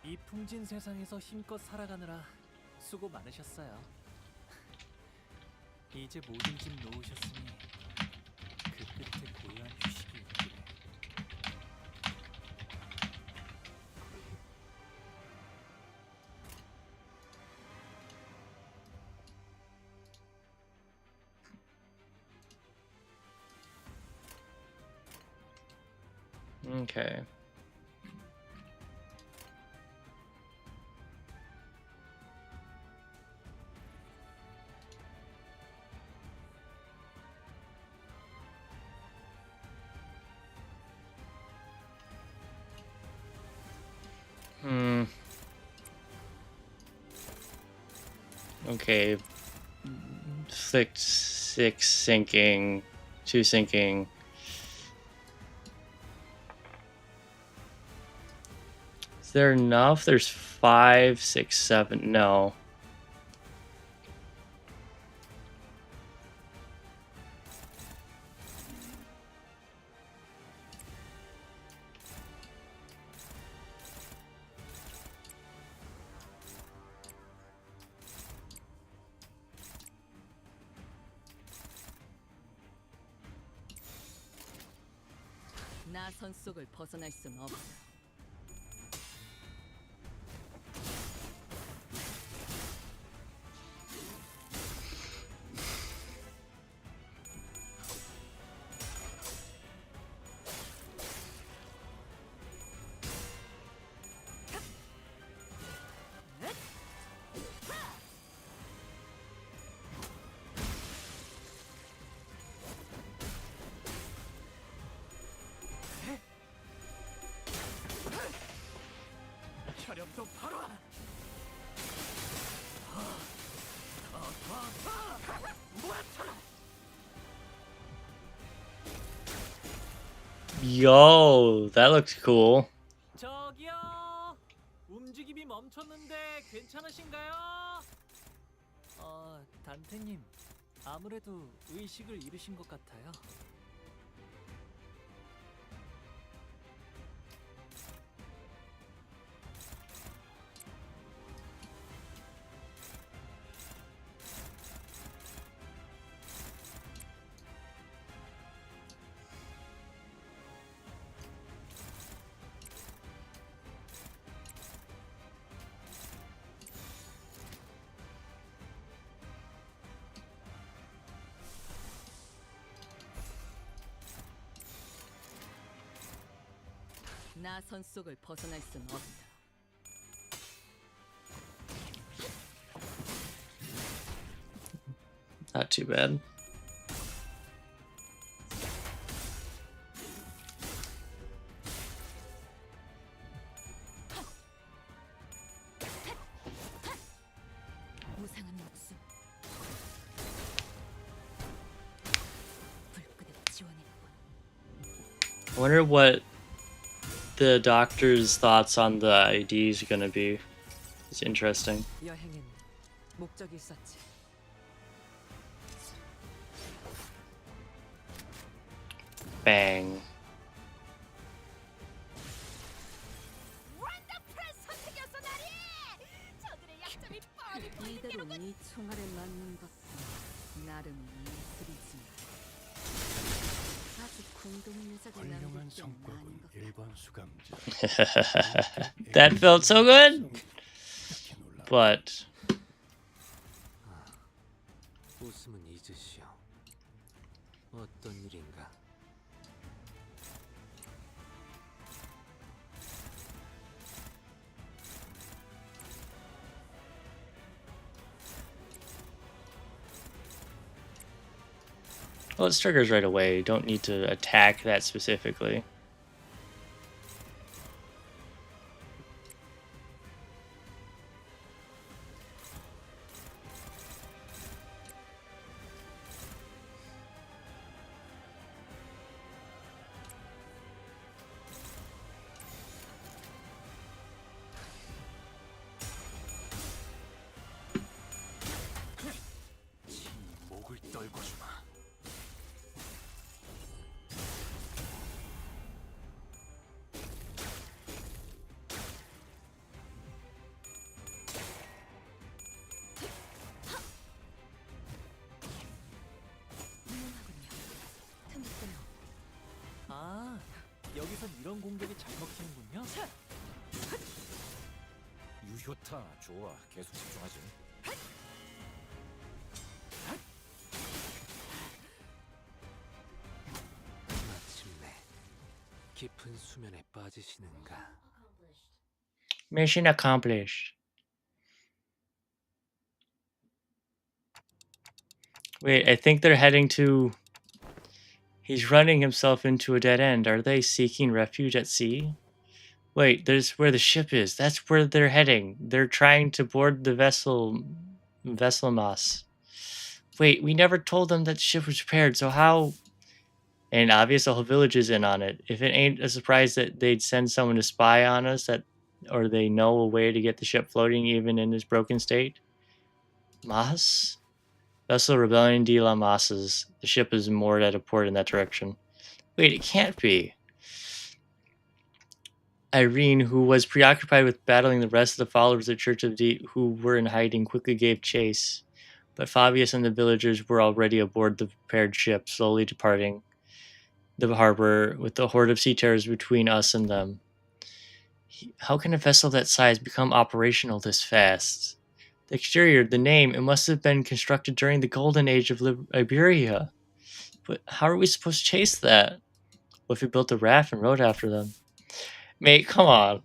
이 풍진 세상에서 힘껏 살아가느라 수고 많으셨어요. 이제 모든 짐 놓으셨으니 그 끝에 고요한 휴식이 있기를. Okay. Okay. Flicked 6 sinking, 2 sinking, Is there enough? There's 5, 6, 7. No. 나선 속을 벗어날 순 없어. 혈염도 바로. Yo, that looks cool. 저기요. 움직임이 멈췄는데 괜찮으신가요? 단테님. 아무래도 의식을 잃으신 것 같아요. 나선 속을 벗어날 순 없다. Not too bad. 무상한 목숨. 불끄덕 지원했군. I wonder what the doctor's thoughts on the IDs are gonna be. It's interesting. 여행엔 목적이 있었지. Bang. 원더풀한 선택이었어 나리. 저들의 약점이 뻔히 보이는 이대로 네 총알에 맞는 것도 나름 예술이지. 아주 궁동유적인 훌륭한 남극도 아닌 성격은 것. 1번 수감자. That felt so good. 이렇게 놀라. But 웃음은 잊으시오. 어떤 일인가? well, it triggers right away. You don't need to attack that specifically. 지 목을 떨궈주마. 아, 여기선 이런 공격이 잘 먹히는군요. 유효타 좋아. 계속 집중하지. 마침내 깊은 수면에 빠지시는가? Mission accomplished. Wait, I think they're heading to... He's running himself into a dead end. Are they seeking refuge at sea? Wait, there's where the ship is. That's where they're heading. They're trying to board the vessel Moss. Wait, we never told them that the ship was repaired, so how... And obvious the whole village is in on it. If it ain't a surprise that they'd send someone to spy on us, that or they know a way to get the ship floating even in its broken state? Mas? Vessel Rebellion de la Masas. The ship is moored at a port in that direction. Wait, it can't be. Irene, who was preoccupied with battling the rest of the followers of the Church of D who were in hiding, quickly gave chase. But Fabius and the villagers were already aboard the prepared ship, slowly departing the harbor with the horde of sea terrors between us and them. How can a vessel that size become operational this fast? The exterior, the name, it must have been constructed during the golden age of Iberia. But how are we supposed to chase that? What if we built a raft and rode after them? Mate, come on.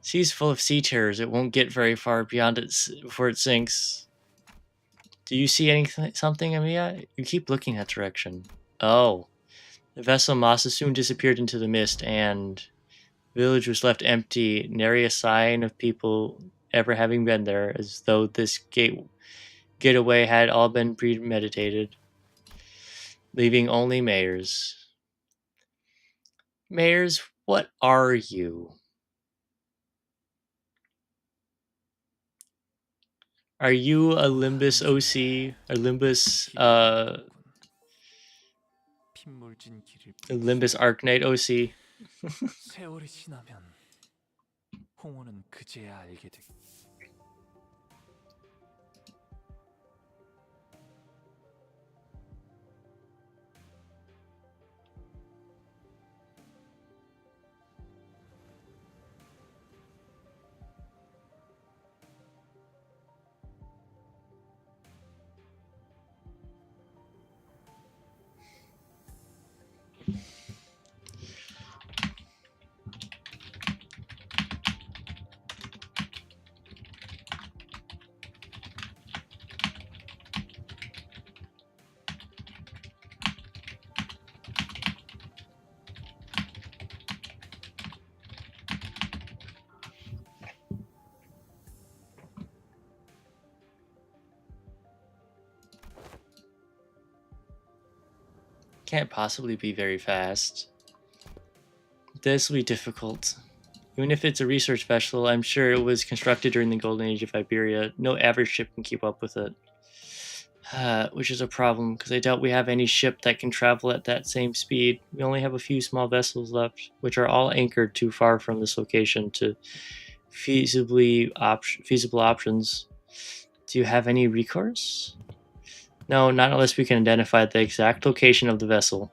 Sea's full of sea terrors. It won't get very far beyond it before it sinks. Do you see something, Amiya? You keep looking that direction. Oh. The vessel Masa soon disappeared into the mist, and the village was left empty, nary a sign of people ever having been there, as though this getaway had all been premeditated, leaving only Mayers. Mayers, what are you? Are you a Limbus OC? A Limbus, 핏물진 길을 a Limbus Arknight OC? 세월이 지나면 홍호는 그제야 알게 되. Can't possibly be very fast. This will be difficult. Even if it's a research vessel, I'm sure it was constructed during the golden age of Iberia. No average ship can keep up with it. Which is a problem, because I doubt we have any ship that can travel at that same speed. We only have a few small vessels left, which are all anchored too far from this location to feasible options. Do you have any recourse? No, not unless we can identify the exact location of the vessel,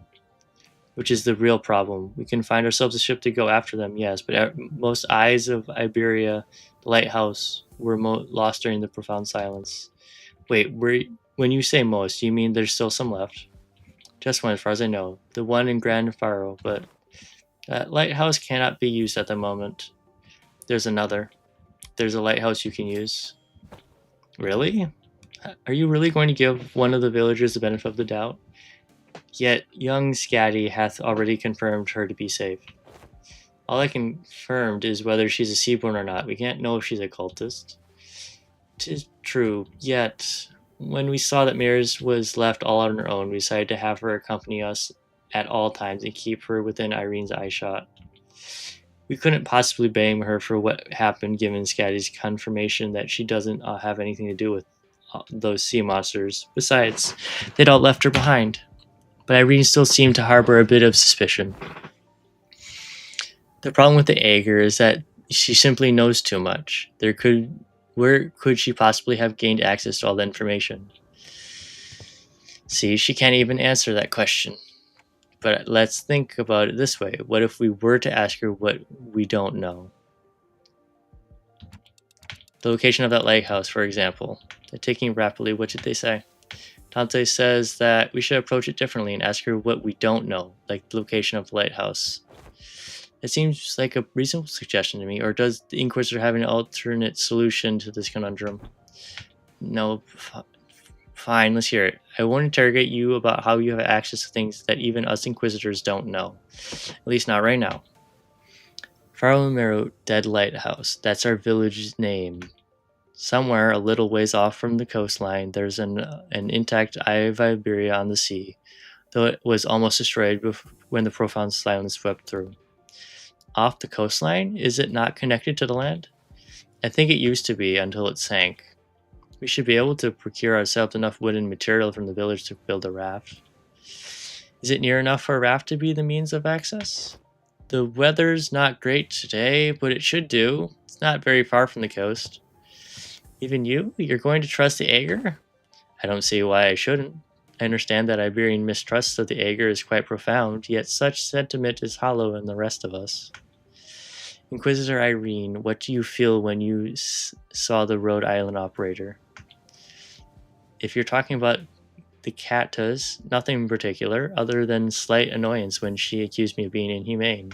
which is the real problem. We can find ourselves a ship to go after them, yes, but most eyes of Iberia, the lighthouse, were lost during the profound silence. Wait, when you say most, you mean there's still some left? Just one, as far as I know. The one in Grand Faro, but that lighthouse cannot be used at the moment. There's another. There's a lighthouse you can use. Really? Are you really going to give one of the villagers the benefit of the doubt? Yet young Scatty hath already confirmed her to be safe. All I confirmed is whether she's a Seaborn or not. We can't know if she's a cultist. 'Tis true, yet when we saw that Mears was left all on her own, we decided to have her accompany us at all times and keep her within Irene's eyeshot. We couldn't possibly blame her for what happened, given Scatty's confirmation that she doesn't have anything to do with those sea monsters. Besides, they'd all left her behind. But Irene still seemed to harbor a bit of suspicion. The problem with the Aegir is that she simply knows too much. Where could she possibly have gained access to all the information? See, she can't even answer that question. But let's think about it this way. What if we were to ask her what we don't know? The location of that lighthouse, for example. They're taking rapidly. What did they say? Dante says that we should approach it differently and ask her what we don't know, like the location of the lighthouse. It seems like a reasonable suggestion to me, or does the Inquisitor have an alternate solution to this conundrum? No, fine, let's hear it. I won't interrogate you about how you have access to things that even us Inquisitors don't know. At least not right now. Faromero Dead Lighthouse, that's our village's name. Somewhere a little ways off from the coastline, there's an intact Eye of Iberia on the sea, though it was almost destroyed when the profound silence swept through. off the coastline? Is it not connected to the land? I think it used to be until it sank. We should be able to procure ourselves enough wood and material from the village to build a raft. Is it near enough for a raft to be the means of access? The weather's not great today, but it should do. It's not very far from the coast. Even you? You're going to trust the Aegir? I don't see why I shouldn't. I understand that Iberian mistrust of the Aegir is quite profound, yet such sentiment is hollow in the rest of us. Inquisitor Irene, what do you feel when you saw the Rhode Island operator? If you're talking about the Katas, nothing in particular, other than slight annoyance when she accused me of being inhumane.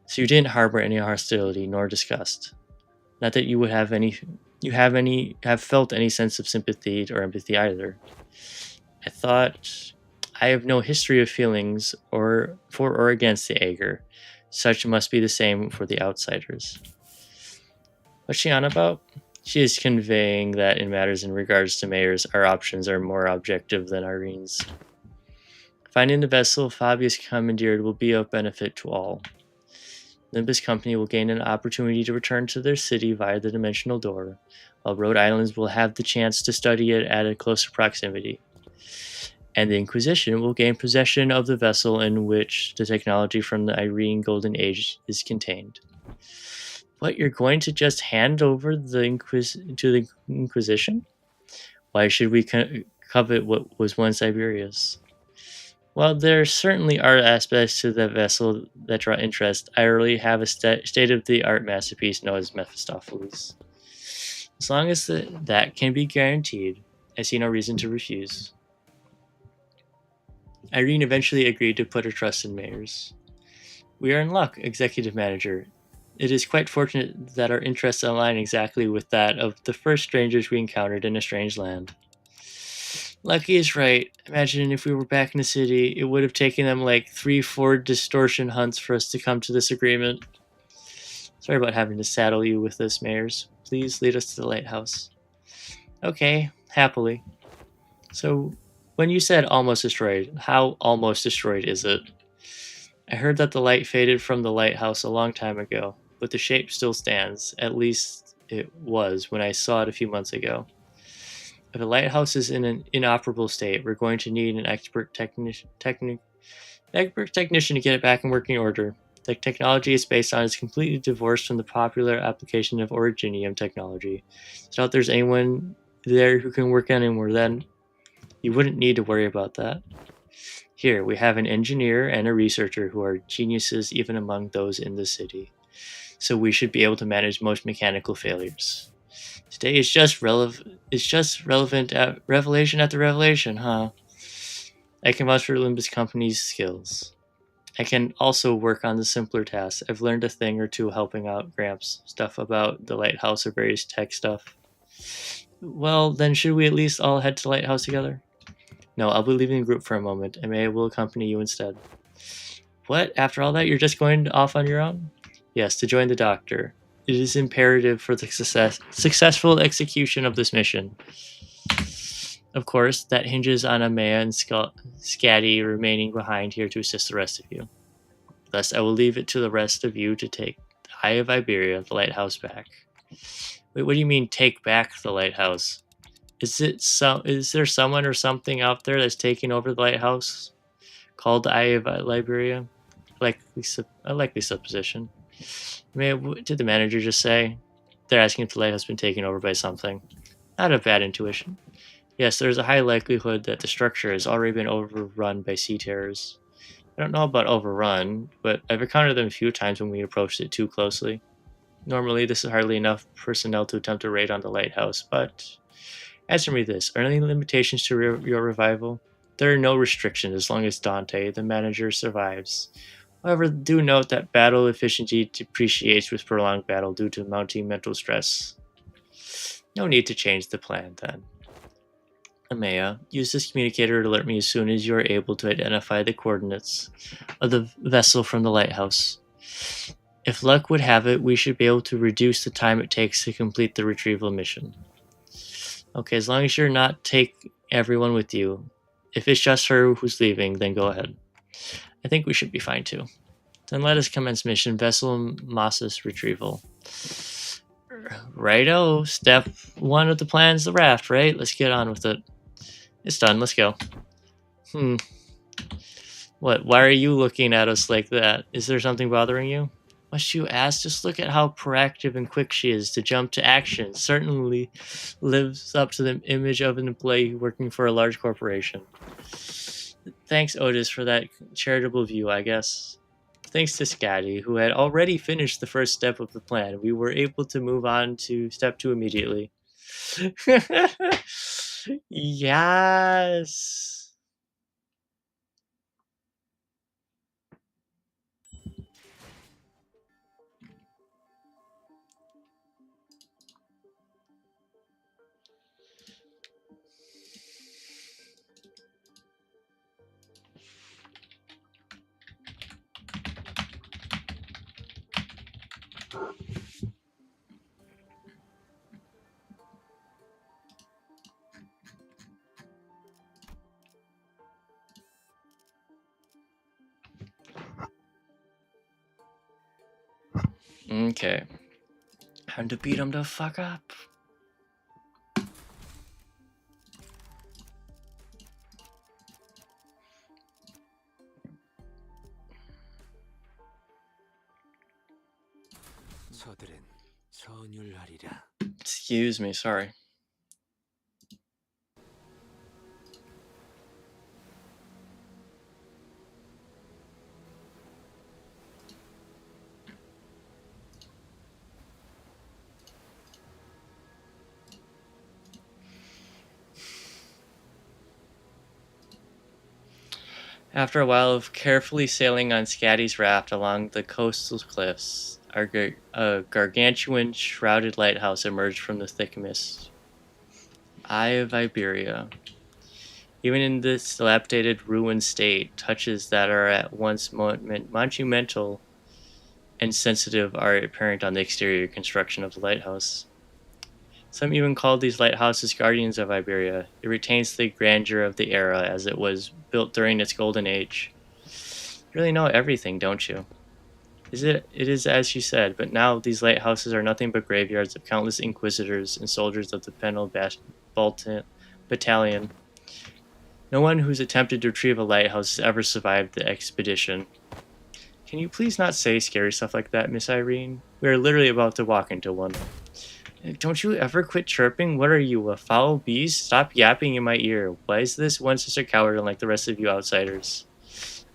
So you didn't harbor any hostility nor disgust. Not that you would have felt any sense of sympathy or empathy either. I thought, I have no history of feelings for or against the Aegir. Such must be the same for the outsiders. What's she on about? She is conveying that in matters in regards to mayors, our options are more objective than Irene's. Finding the vessel Fabius commandeered will be of benefit to all. Limbus Company will gain an opportunity to return to their city via the dimensional door, while Rhode Islands will have the chance to study it at a closer proximity. And the Inquisition will gain possession of the vessel in which the technology from the Irene Golden Age is contained. What, you're going to just hand over to the Inquisition? Why should we covet what was once Iberia's? While there certainly are aspects to the vessel that draw interest, I already have a state-of-the-art masterpiece known as Mephistopheles. As long as that can be guaranteed, I see no reason to refuse. Irene eventually agreed to put her trust in mayors. We are in luck, Executive Manager. It is quite fortunate that our interests align exactly with that of the first strangers we encountered in a strange land. Lucky is right. Imagine if we were back in the city, it would have taken them like 3-4 distortion hunts for us to come to this agreement. Sorry about having to saddle you with this, mayors. Please lead us to the lighthouse. Okay, happily. So, when you said almost destroyed, how almost destroyed is it? I heard that the light faded from the lighthouse a long time ago, but the shape still stands. At least it was when I saw it a few months ago. If a lighthouse is in an inoperable state, we're going to need an expert technician to get it back in working order. The technology it's based on is completely divorced from the popular application of originium technology. So if there's anyone there who can work anymore, then you wouldn't need to worry about that. Here, we have an engineer and a researcher who are geniuses even among those in the city. So we should be able to manage most mechanical failures. Today is just relevant at revelation after revelation, huh? I can vouch for Limbus Company's skills. I can also work on the simpler tasks. I've learned a thing or two helping out Gramps, stuff about the lighthouse or various tech stuff. Well, then should we at least all head to the lighthouse together? No, I'll be leaving the group for a moment. I may will accompany you instead. What? After all that, you're just going off on your own? Yes, to join the doctor. It is imperative for the successful execution of this mission. Of course, that hinges on Amaya and Scatty remaining behind here to assist the rest of you. Thus, I will leave it to the rest of you to take the Eye of Iberia, the lighthouse, back. Wait, what do you mean, take back the lighthouse? Is there someone or something out there that's taking over the lighthouse? Called the Eye of Iberia? A likely supposition. Did the manager just say? They're asking if the lighthouse has been taken over by something. Not a bad intuition. Yes, there's a high likelihood that the structure has already been overrun by sea terrors. I don't know about overrun, but I've encountered them a few times when we approached it too closely. Normally, this is hardly enough personnel to attempt a raid on the lighthouse, but answer me this, are there any limitations to your revival? There are no restrictions as long as Dante, the manager, survives. However, do note that battle efficiency depreciates with prolonged battle due to mounting mental stress. No need to change the plan, then. Amaya, use this communicator to alert me as soon as you are able to identify the coordinates of the vessel from the lighthouse. If luck would have it, we should be able to reduce the time it takes to complete the retrieval mission. Okay, as long as you're not take everyone with you. If it's just her who's leaving, then go ahead. I think we should be fine too. Then let us commence mission Vessel Mossus retrieval. Righto. Step 1 of the plan is the raft, right? Let's get on with it. It's done. Let's go. What? Why are you looking at us like that? Is there something bothering you? Must you ask? Just look at how proactive and quick she is to jump to action. Certainly lives up to the image of an employee working for a large corporation. Thanks, Otis, for that charitable view, I guess. Thanks to Scotty, who had already finished the first step of the plan, we were able to move on to step 2 immediately. Yes. Okay. Time to beat him the fuck up. 저들은 전율하리라. Excuse me, sorry. After a while of carefully sailing on Scatty's raft along the coastal cliffs, a gargantuan shrouded lighthouse emerged from the thick mist. Eye of Iberia. Even in this dilapidated, ruined state, touches that are at once monumental and sensitive are apparent on the exterior construction of the lighthouse. Some even call these lighthouses guardians of Iberia. It retains the grandeur of the era as it was built during its golden age. You really know everything, don't you? It is as you said, but now these lighthouses are nothing but graveyards of countless inquisitors and soldiers of the Penal Battalion. No one who's attempted to retrieve a lighthouse has ever survived the expedition. Can you please not say scary stuff like that, Miss Irene? We are literally about to walk into one. Don't you ever quit chirping? What are you, a foul beast? Stop yapping in my ear. Why is this one such a coward unlike the rest of you outsiders?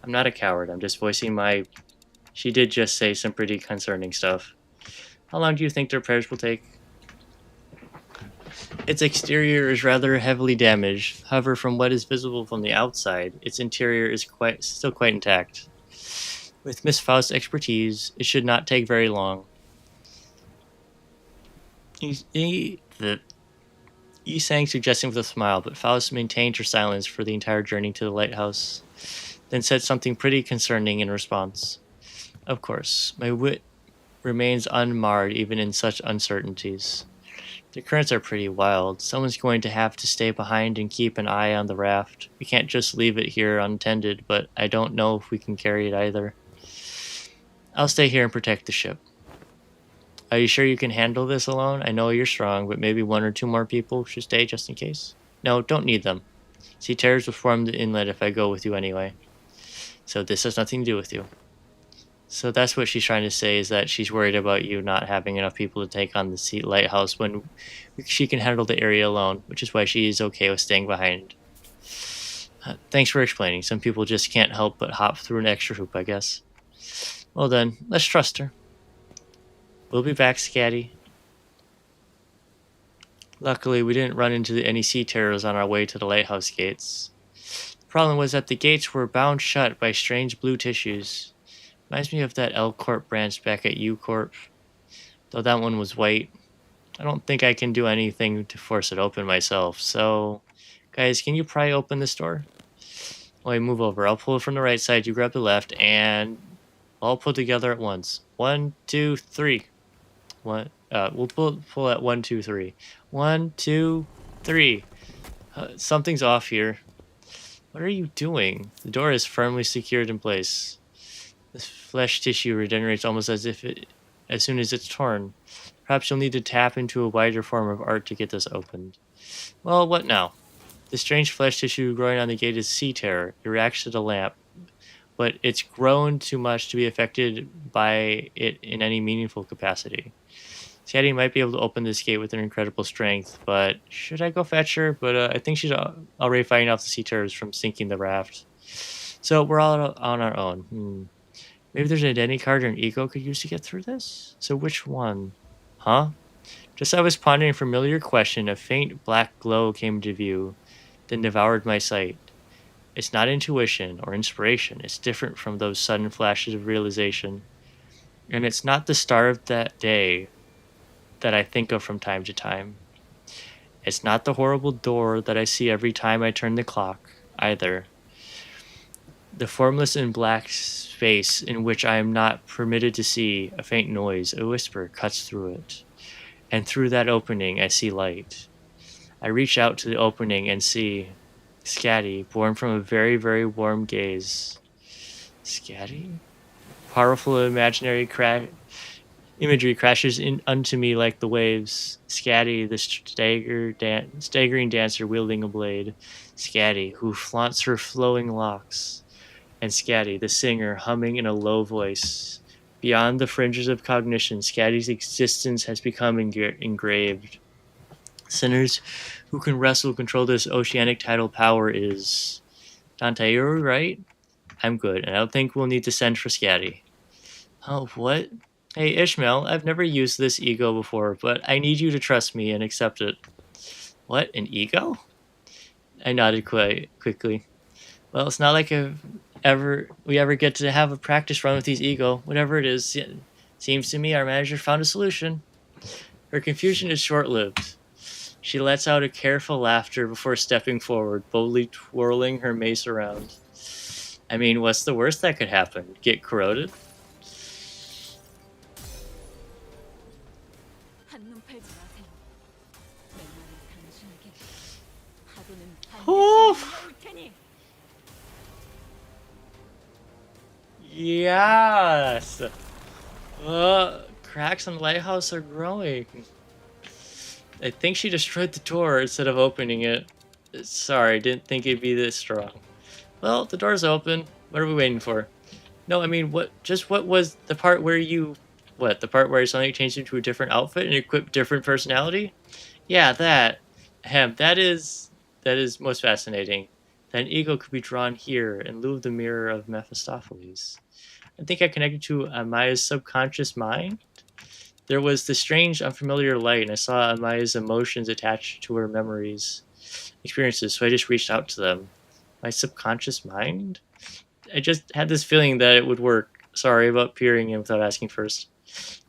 I'm not a coward. I'm just voicing my... She did just say some pretty concerning stuff. How long do you think their prayers will take? Its exterior is rather heavily damaged. However, from what is visible from the outside, its interior is still quite intact. With Miss Faust's expertise, it should not take very long. Yi sang, suggesting with a smile, but Faust maintained her silence for the entire journey to the lighthouse, then said something pretty concerning in response. Of course, my wit remains unmarred even in such uncertainties. The currents are pretty wild. Someone's going to have to stay behind and keep an eye on the raft. We can't just leave it here untended, but I don't know if we can carry it either. I'll stay here and protect the ship. Are you sure you can handle this alone? I know you're strong, but maybe 1 or 2 more people should stay just in case. No, don't need them. See, terrors will form the inlet if I go with you anyway. So this has nothing to do with you. So that's what she's trying to say, is that she's worried about you not having enough people to take on the lighthouse when she can handle the area alone, which is why she is okay with staying behind. Thanks for explaining. Some people just can't help but hop through an extra hoop, I guess. Well then, let's trust her. We'll be back, Scatty. Luckily, we didn't run into any sea terrors on our way to the lighthouse gates. The problem was that the gates were bound shut by strange blue tissues. Reminds me of that L Corp branch back at U Corp, though that one was white. I don't think I can do anything to force it open myself, so... Guys, can you pry open this door? Wait, move over. I'll pull it from the right side, you grab the left, and... all pull together at once. 1, 2, 3. We'll pull at 1, 2, 3. 1, 2, 3. Something's off here. What are you doing? The door is firmly secured in place. This flesh tissue regenerates almost as soon as it's torn. Perhaps you'll need to tap into a wider form of art to get this opened. Well, what now? The strange flesh tissue growing on the gate is sea terror. It reacts to the lamp, but it's grown too much to be affected by it in any meaningful capacity. Sadie might be able to open this gate with her incredible strength, but should I go fetch her? But I think she's already fighting off the sea terrors from sinking the raft. So we're all on our own. Maybe there's an identity card or an ego could use to get through this? So which one? Huh? Just as I was pondering a familiar question, a faint black glow came into view, then devoured my sight. It's not intuition or inspiration. It's different from those sudden flashes of realization. And it's not the star of that day that I think of from time to time. It's not the horrible door that I see every time I turn the clock, either. The formless and black space in which I am not permitted to see, a faint noise, a whisper cuts through it. And through that opening, I see light. I reach out to the opening and see Scatty, born from a very, very warm gaze. Scatty? Powerful imaginary imagery crashes in unto me like the waves. Scatty, the staggering dancer wielding a blade. Scatty, who flaunts her flowing locks. And Scatty, the singer, humming in a low voice. Beyond the fringes of cognition, Scatty's existence has become engraved. Sinners who can wrestle control this oceanic tidal power is... Dante, you're right? I'm good, and I don't think we'll need to send for Scatty. Oh, what? Hey, Ishmael, I've never used this ego before, but I need you to trust me and accept it. What, an ego? I nodded quite quickly. Well, it's not like we ever get to have a practice run with these ego. Whatever it is, it seems to me our manager found a solution. Her confusion is short-lived. She lets out a careful laughter before stepping forward, boldly twirling her mace around. I mean, what's the worst that could happen? Get corroded? 한눈 팔지 마세요. 맨날은 당신에게, 파도는 Oh! 반드시 올라올 테니. Yes! Cracks on the lighthouse are growing. I think she destroyed the door instead of opening it. Sorry, didn't think it'd be this strong. Well, the door's open. What are we waiting for? No, I mean, what was the part where you... What, the part where you suddenly changed into a different outfit and equipped different personality? Yeah, that. That is most fascinating. That an ego could be drawn here in lieu of the mirror of Mephistopheles. I think I connected to Amaya's subconscious mind. There was this strange, unfamiliar light, and I saw Amaya's emotions attached to her memories, experiences, so I just reached out to them. My subconscious mind? I just had this feeling that it would work. Sorry about peering in without asking first.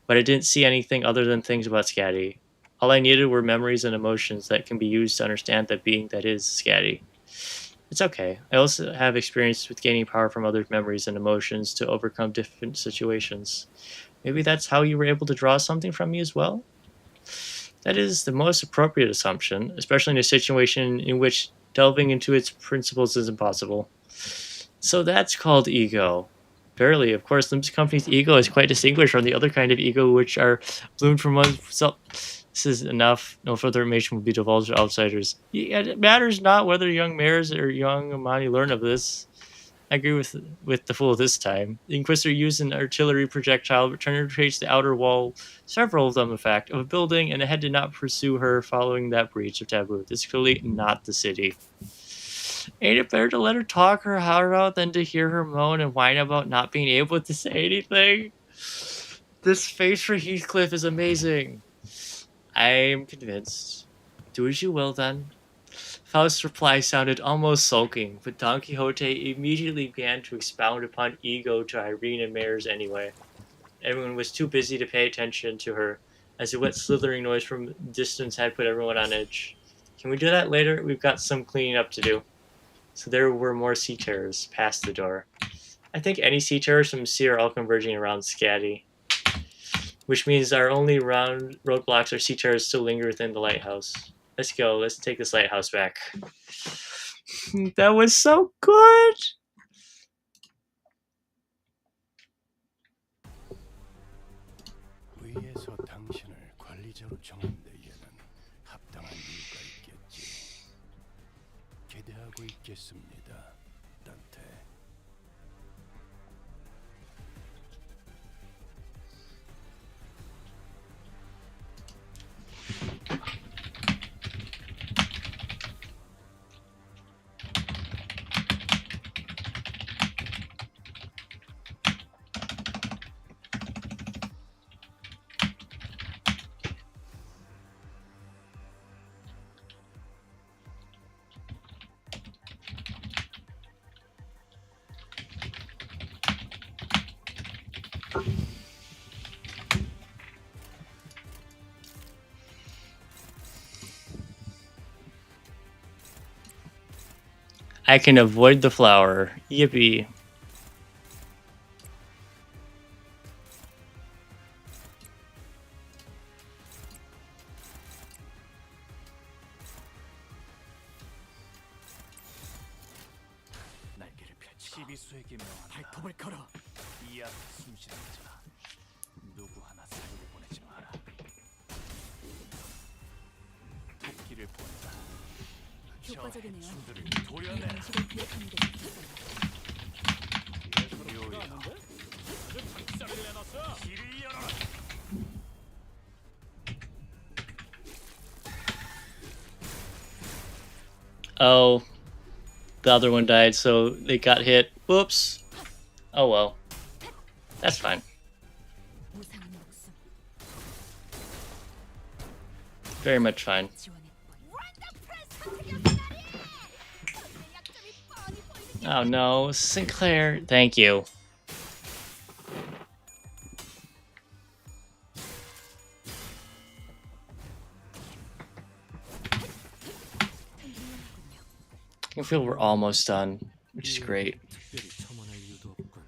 But I didn't see anything other than things about Scatty. All I needed were memories and emotions that can be used to understand that being that is Scatty. It's okay. I also have experience with gaining power from other memories and emotions to overcome different situations. Maybe that's how you were able to draw something from me as well? That is the most appropriate assumption, especially in a situation in which delving into its principles is impossible. So that's called ego. Verily, of course, Limbus Company's ego is quite distinguished from the other kind of ego which are bloomed from oneself. This is enough. No further information will be divulged to outsiders. It matters not whether young mayors or young Amani learn of this. I agree with the fool this time. The Inquisitor used an artillery projectile, but penetrates the outer wall, several of them, in fact, of a building, and the head did not pursue her following that breach of taboo. This is clearly not the city. Ain't it better to let her talk her heart out than to hear her moan and whine about not being able to say anything? This face for Heathcliff is amazing. I am convinced. Do as you will, then. Faust's reply sounded almost sulking, but Don Quixote immediately began to expound upon ego to Irene and Mayors anyway. Everyone was too busy to pay attention to her, as a wet slithering noise from distance had put everyone on edge. Can we do that later? We've got some cleaning up to do. So there were more sea terrors past the door. I think any sea terrors from sea are all converging around Scatty, which means our only round roadblocks are sea terrors still linger within the lighthouse. Let's go. Let's take this lighthouse back. That was so good. 강자로 정한 데에는 합당한 이유가 있겠지. 기대하고 있겠습니다, 단테. I can avoid the flower. Yippee. 날개를 펼치고 시비수에게 명한 발톱을 걸어. 이 앞에 숨쉬는 자 누구 하나 사리를 보내지 마라. 토끼를 본다. 효과적이네요. 춤들을 도려내. 당신을 기억하는 데 예사롭지가 않은데? 아주 작사를 내놨어. 길을 열어라. Oh, the other one died, so they got hit. Whoops. Oh well. That's fine. 무상한 목숨 Very much fine. 지원해 뻔. Oh no, Sinclair. Thank you. I feel we're almost done, which is great. 특별히 첨언할 이유도 없군.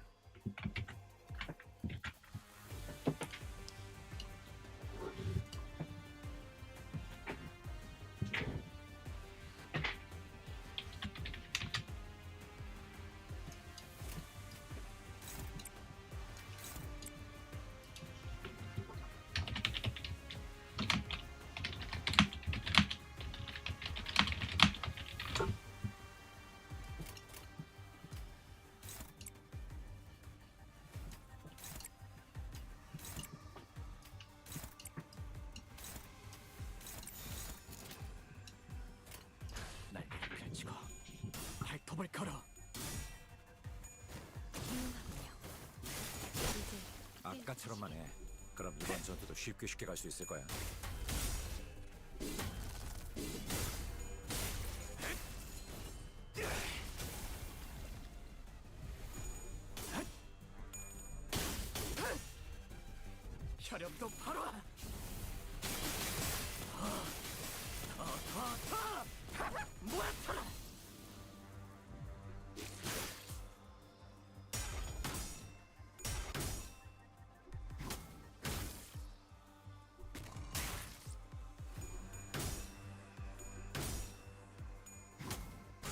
날개를 펼치고 발톱을 걸어. 아까처럼만 해. 그럼 이번 전투도 쉽게 갈 수 있을 거야. 혈압도 바로.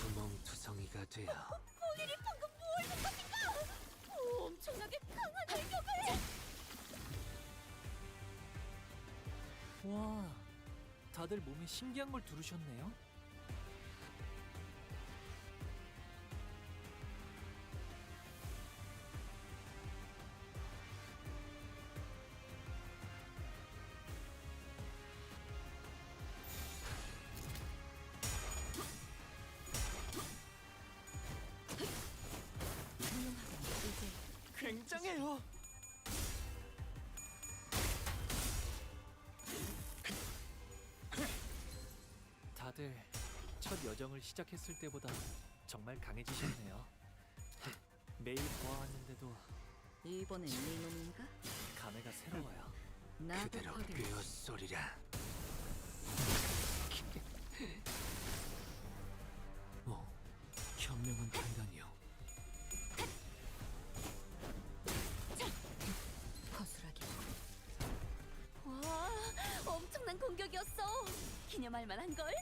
구멍투성이가 되어 본인이 방금 뭘 한 겁니까? 엄청나게 강한 일격을. 와, 다들 몸에 신기한 걸 두르셨네요. 굉장해요. 다들 첫 여정을 시작했을 때보다 정말 강해지셨네요. 매일 보아왔는데도 이번엔 네 놈인가? 감회가 새로워요. 나도 그대로 거들. 꿰어쏘리라. 현명한 판단이요. 허술하게 와, 엄청난 공격이었어. 기념할 만한 걸.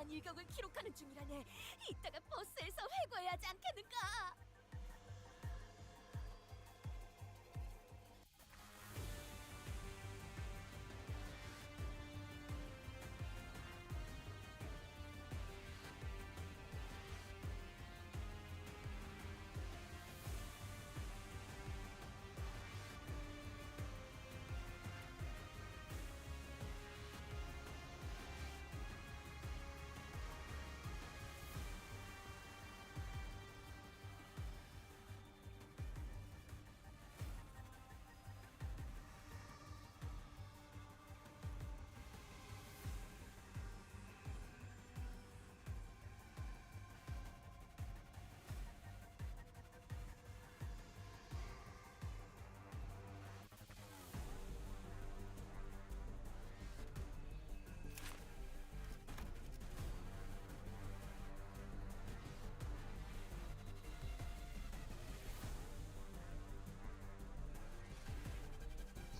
위대한 일격을 기록하는 중이라네. 이따가 버스에서 회고해야 하지 않겠는가?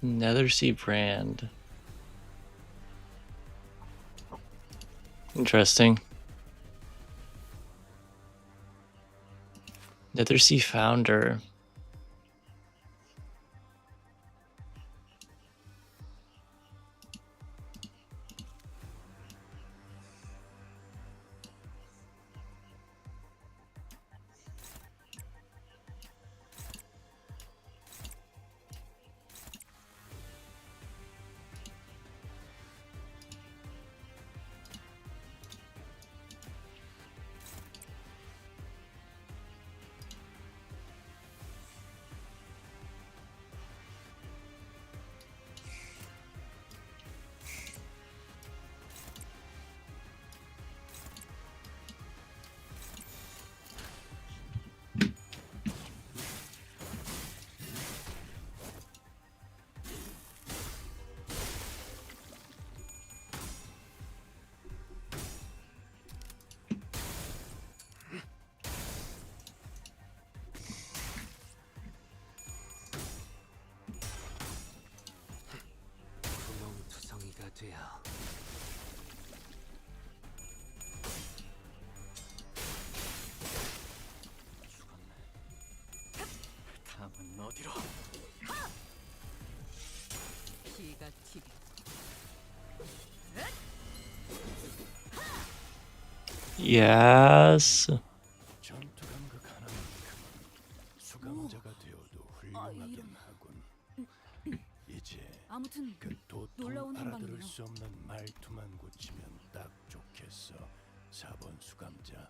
Nethersea brand. Interesting. Nethersea founder. 구멍투성이가 되어 다음은 어디로? 피가 튀게. Yes. 전투 감각 하나만큼은 수감자가 되어도 훌륭하긴 하군. 이제 아무튼 그 도통 놀라운 알아들을 한방이네요. 수 없는 말투만 고치면 딱 좋겠어. 4번 수감자.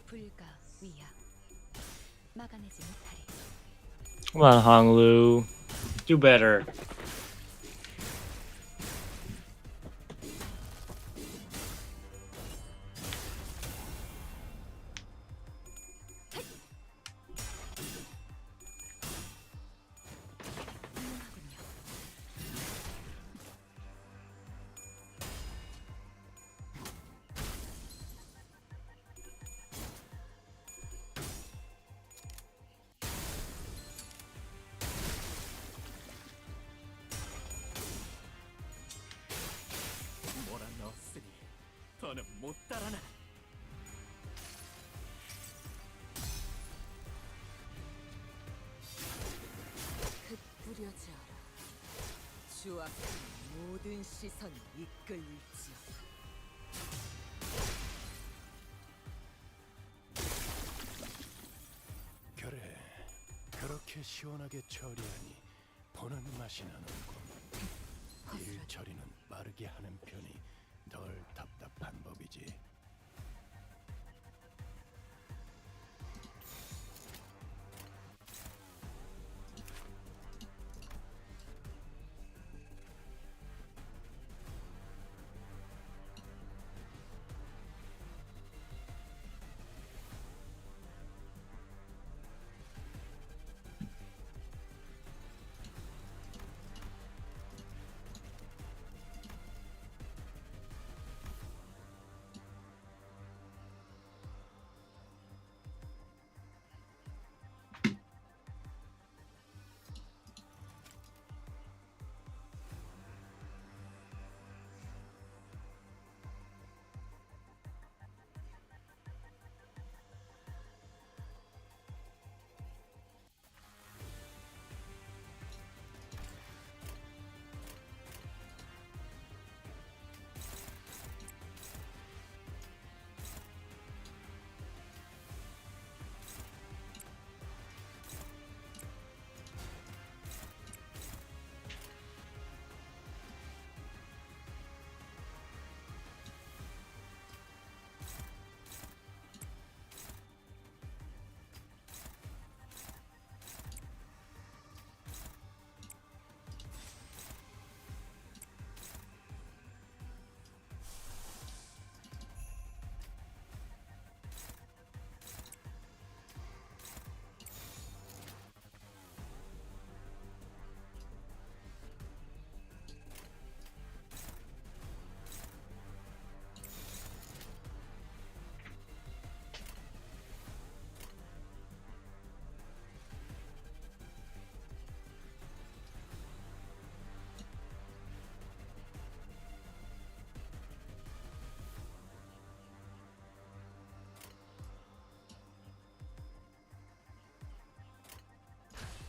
불가 위약 막아내지 못하리. Come on, Honglu. Do better. 훌륭하군요. 몰아넣었으니 더는 못 따라나. 흩뿌려져라. 주악한 모든 시선이 이끌릴지어. 그래, 그렇게 시원하게 처리하니 보는 맛이 나는군. 일 처리는 빠르게 하는 편이 덜 답답한 법이지.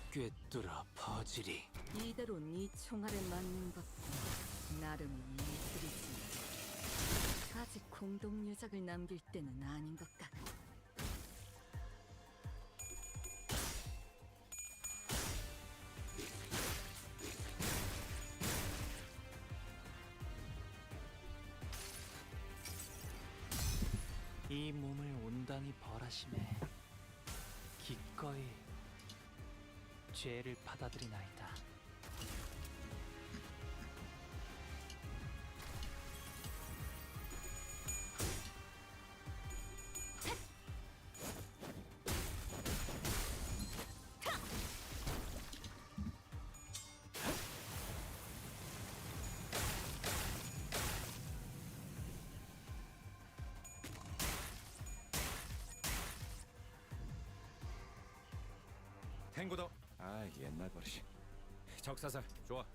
꿰뚫어 퍼지리. 이대로 네 총알에 맞는 것도 나름 예술이지. 아직 공동 유작을 남길 때는 아닌 것 같아. 이 몸을 온당히 벌하심에 기꺼이 죄를 받아들이나이다. 탱고더. 아, 옛날 버릇이. 적사살 좋아.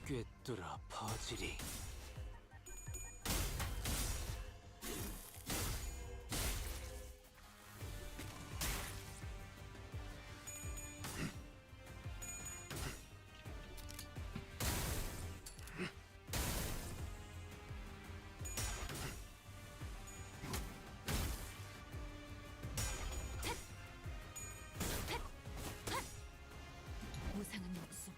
꿰뚫어 퍼지리. 무상한 목숨.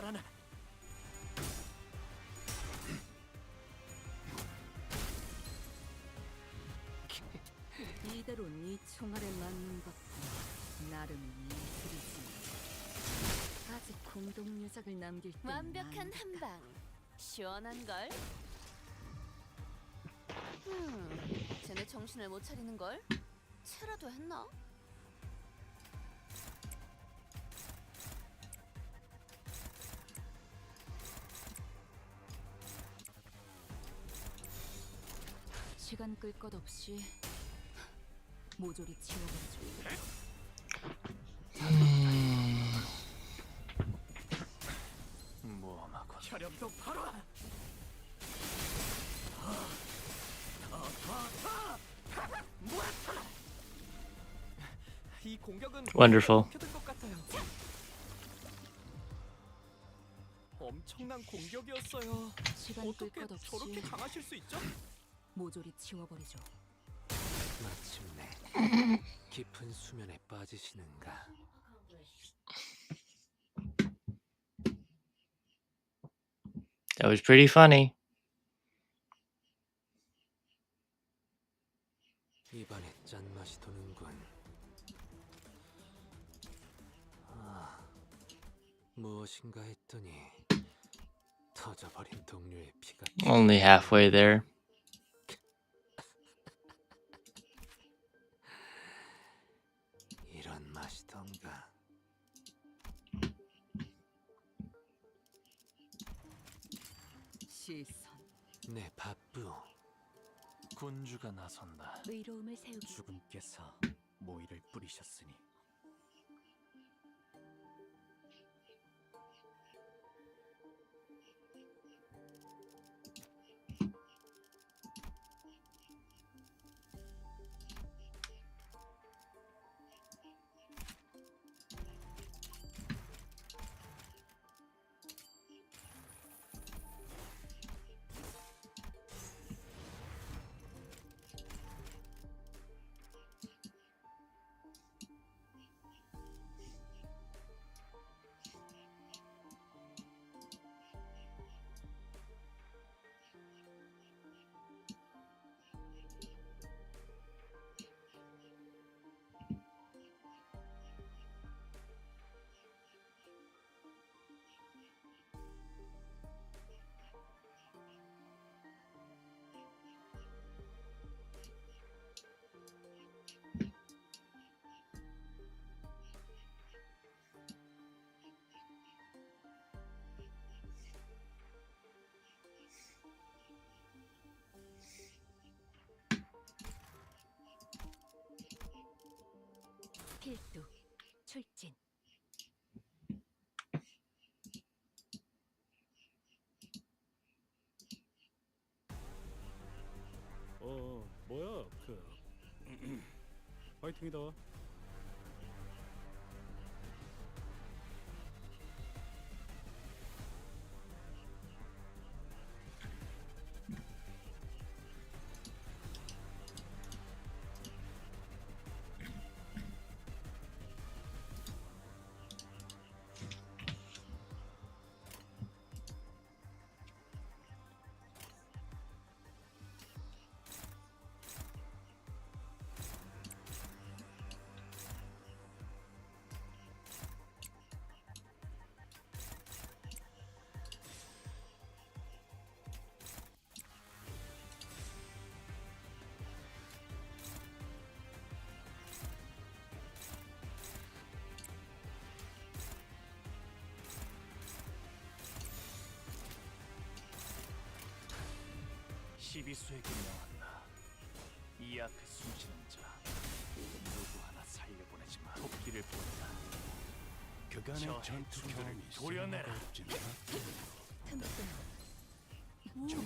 자라나. 이대로 네 총알에 맞는 것도 나름의 예술이지. 아직 공동 유적을 남길 때는 완벽한 아니니까. 한방. 시원한 걸. 쟤네 정신을 못 차리는 걸. 체라도 했나? 시간 끌 것 없이 모조리 치워버리죠. 모험하고 혈염도 바로. 이 공격은 Wonderful. 된 것 같아요. 엄청난 공격이었어요. 시간 끌 어떻게 것 없이 저렇게 강하실 수 있죠? 모조리 치워버리죠. 마침내 깊은 수면에 빠지시는가. That was pretty funny. 입안에 짠맛이 도는군. 무엇인가 했더니 터져버린 동료의 피가 Only halfway there. 이런 맛이던가. 시선. 내 바쁘. 군주가 나선다. 의로움을 세우기. 죽음께서 모이를 뿌리셨으니 필두 출진. 뭐야 파이팅이다. 시비수에게 명한다. 이 앞에 숨지는 자 누구 하나 살려보내지마. 토끼를 본다. 그간의 저 전투 해충들을 경험이 도려내라. 없진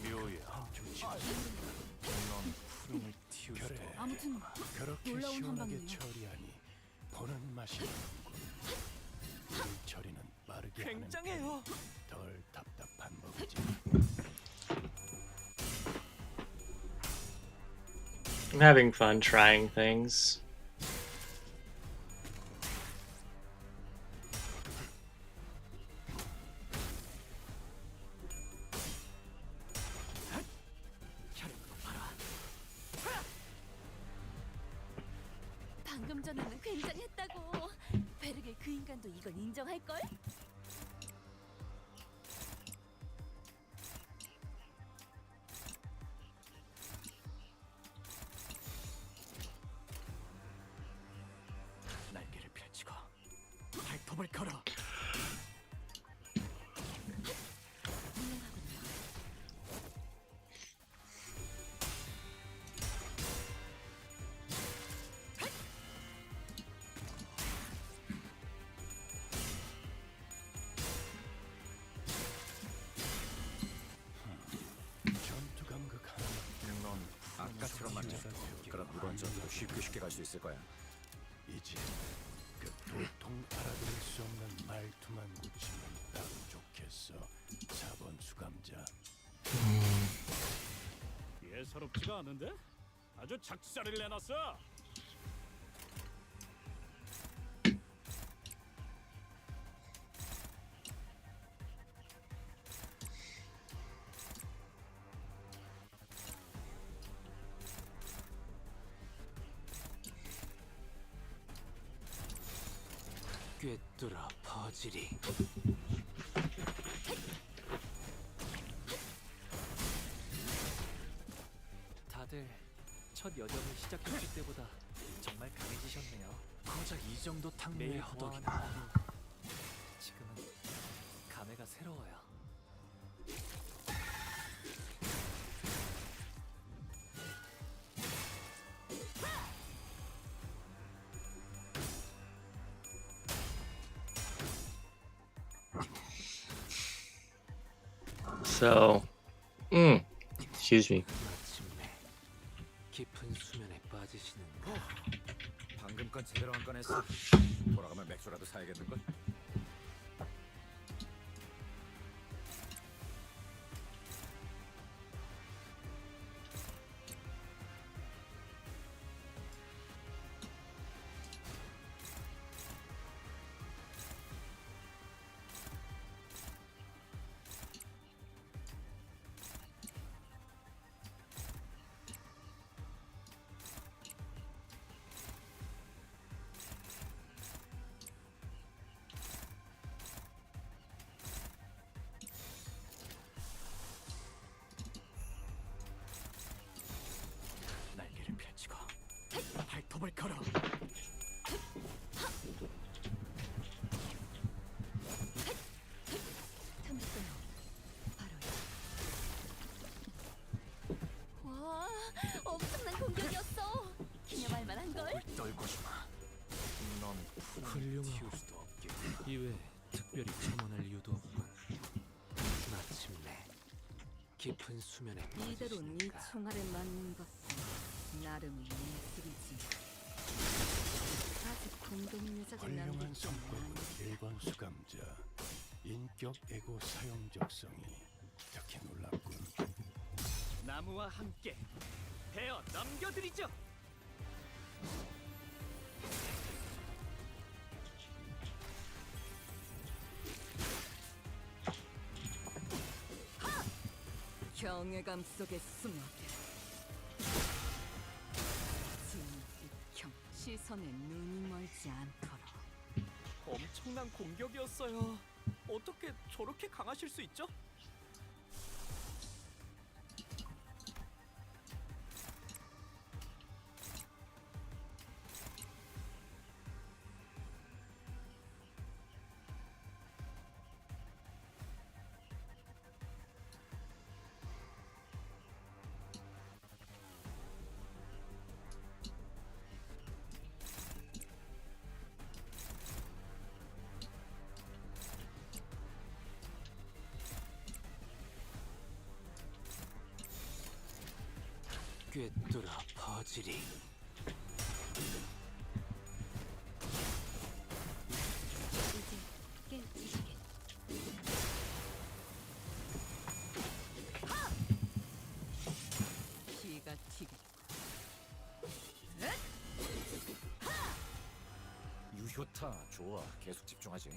묘야. 넌 푸름을 틔울 수도 그래. 아무튼 그렇게 놀라운 시원하게 한방이네요. 처리하니 보는 맛이 나는군. 이 처리는 빠르게 하는 굉장해요. 편이 덜 답답한 법이지. I'm having fun trying things. 이건 인정할 걸? 날개를 펼치고 발톱을 걸어. 훌륭하군요. 전투 감각 하나. 넌 아까처럼만 해. 그럼 이번 전투도 쉽게 갈 수 있을 거야. 이제 그 도통 알아들을 수 없는 말투만 고치면 딱 좋겠어. 4번 수감자. 예사롭지가 않은데? 아주 작살을 내놨어. 꿰뚫어 퍼지리. 다들 첫 여정을 시작했을 때보다 정말 강해지셨네요. 고작 이 정도 매일 탕매의 허덕이나. 보아하는 하루. 지금은 감회가 새로워요. So, excuse me. 마침내 깊은 수면에 빠지시는가. 방금 건 제대로 안 꺼냈어. 돌아가면 맥주라도 사야겠는걸? 날개를 펼치고 발톱을 걸어. 탐색대로 바로 와, 엄청난 공격이었어. 기념할 만한 걸. 떨궈주마. 넌 훌륭하고. 튀울 수도 없게. 이외 특별히 첨언할 이유도 없군. 마침내 깊은 수면에 이대로 네 빠지시는가. 총알에 맞는 것도 나름 예술이지. 아직 공동 유적을 남길 훌륭한 때는 성격. 아니야. 1번 수감자. 인격 에고 사용적성이 특히 놀랍군. 나무와 함께 베어 남겨드리죠. 경외감 속에 숨어들. 진득형 시선에 눈이 멀지 않도록. 엄청난 공격이었어요. 어떻게 저렇게 강하실 수 있죠? 꿰뚫어 퍼지리. 이제 깨지시겠. 피가 튀게. 유효타 좋아. 계속 집중하지.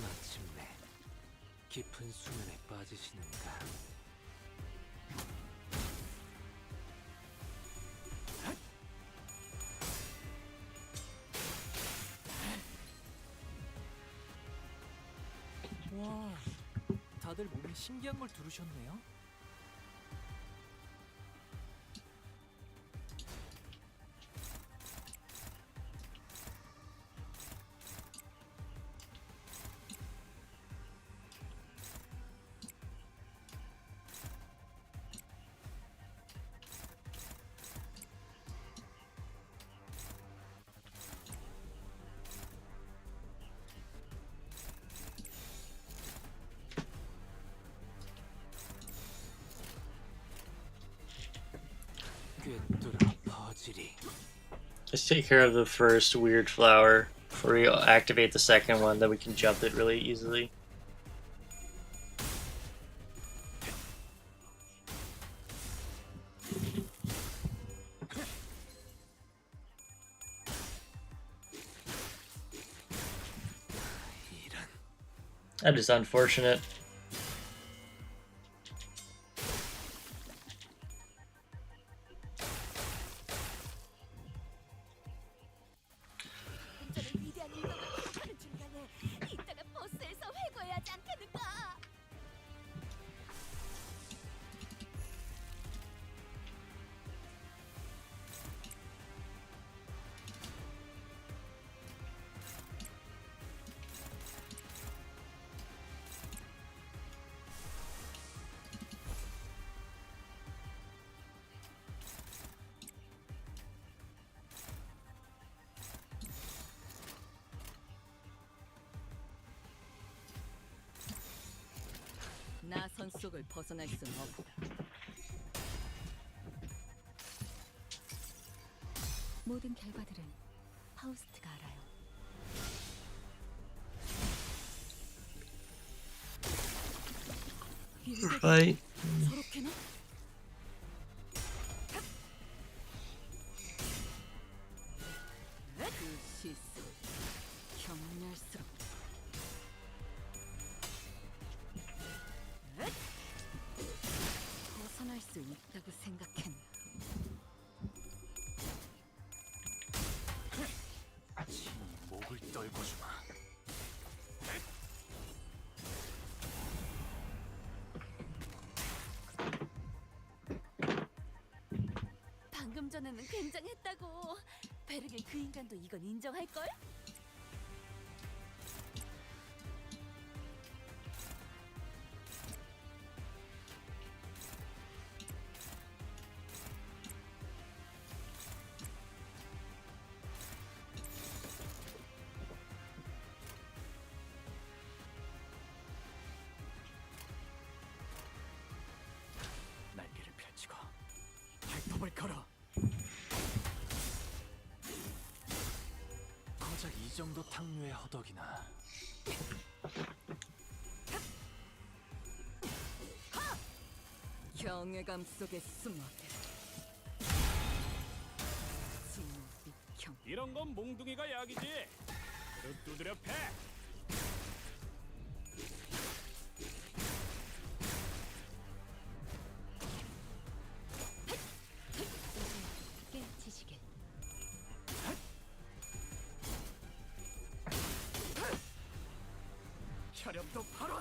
마침내 깊은 수면에 빠지시는가? 와, 다들 몸에 신기한 걸 두르셨네요. 꿰뚫어 퍼지리. Let's take care of the first weird flower before we activate the second one, then we can jump it really easily. 이런. That is unfortunate. 저는 위대한 일방을 하는 중간에 이따가 버스에서 회고해야 하지 않겠는가? 나선 속을 벗어날 수는 없다. 모든 결과들은 파우스트가 알아요. Right. 저렇게나? 그 시선 경멸스럽다. 벗어날 수 있다고 생각했나? 친히 목을 떨궈주마. 방금 전에는 굉장했다고. 베르게 그 인간도 이건 인정할걸? 날개를 펼치고 발톱을 걸어. 고작 이 정도 탕류의 허덕이나. 경외감 속에 숨어들. 진노빛형. 이런 건 몽둥이가 약이지. 그릇 두드려 패. 깨치시게. 혈염도 바로.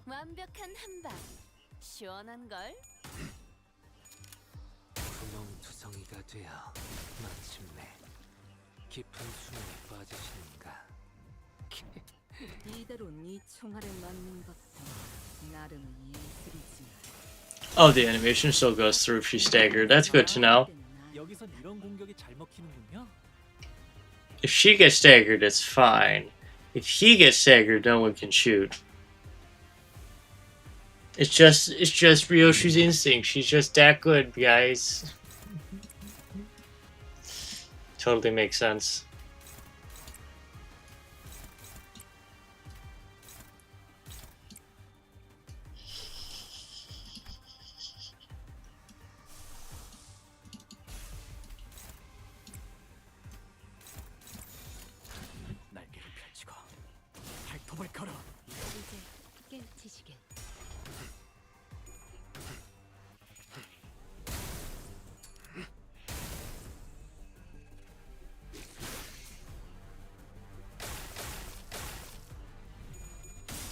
완벽한 한방. 시원한걸? 분홍투성이가 되어 마침내 깊은 수면에 빠지시는가? 이대로 네 총알에 맞는 것도 나름의 예술이지만. Oh, the animation still goes through if she's staggered. That's good to know. 여기선 이런 공격이 잘 먹히는군요. If she gets staggered, it's fine. If he gets staggered, no one can shoot. It's just Ryoshi's instinct. She's just that good, guys. Totally makes sense.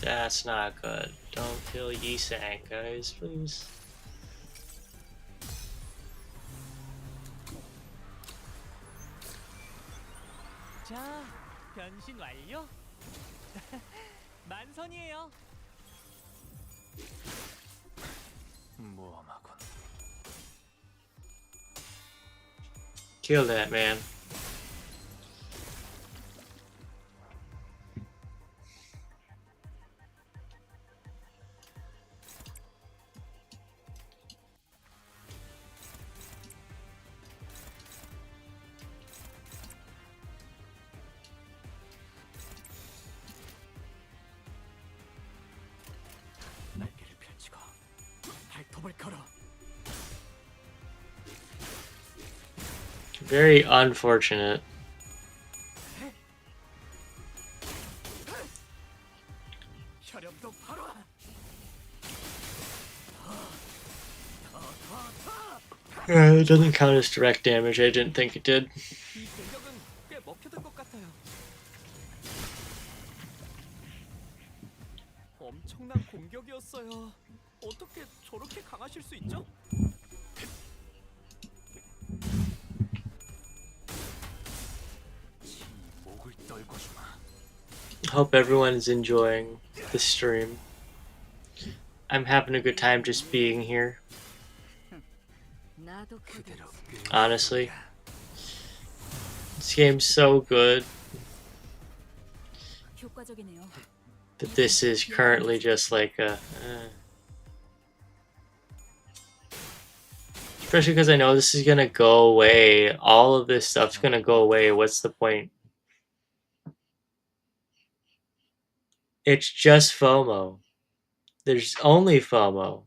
That's not good. Don't kill Yi-Sang, guys, please. 자, 변신 완료. 만선이에요. 모험하군. Kill that man. 날개를 펼치고 발톱을 걸어. Very unfortunate. 혈염도 바로. It doesn't count as direct damage. I didn't think it did. 이 공격은 꽤 먹혀든 것 같아요. 엄청난 공격이었어요. 어떻게 저렇게 강하실 수 있죠? 목을 떨고 주마. Hope everyone is enjoying the stream. I'm having a good time just being here. 나도 그대로 Honestly, this game's so good 효과적이네요. that this is currently just like a. Especially because I know this is gonna go away. All of this stuff's gonna go away. What's the point? It's just FOMO. There's only FOMO.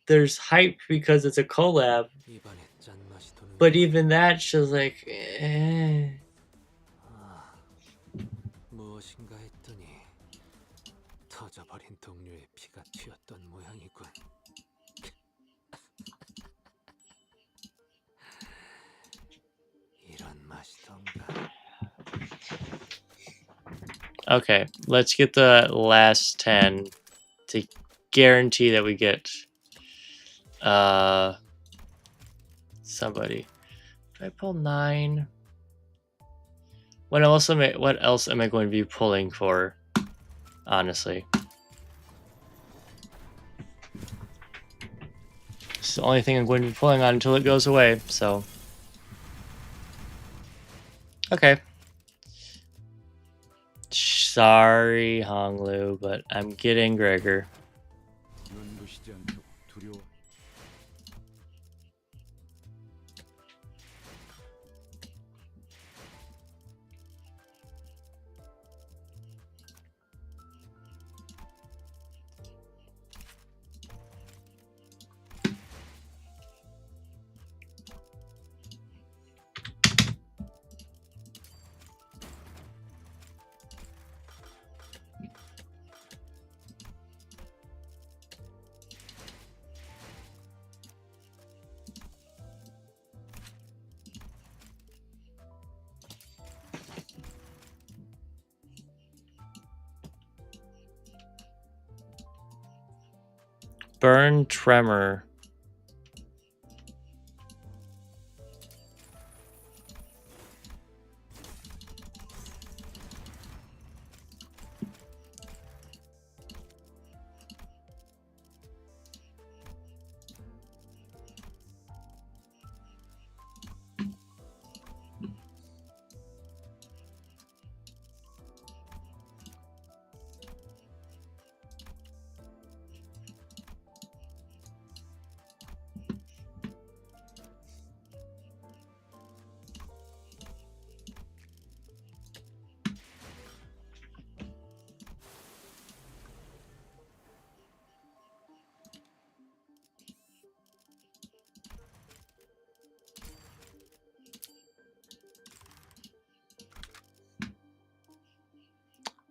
There's hype because it's a collab, 입안에 짠맛이 도는. but even that's just like, eh. 무엇인가 했더니 터져버린 동료의 피가 튀었던 모양이군. 이런 맛이던가. Okay, let's get the last 10 to guarantee that we get somebody. If I pull 9, what else am I going to be pulling for? Honestly, it's the only thing I'm going to be pulling on until it goes away. So, okay. Sorry, Honglu, but I'm getting Gregor. 눈부시지 않도록 두려워. Burn Tremor.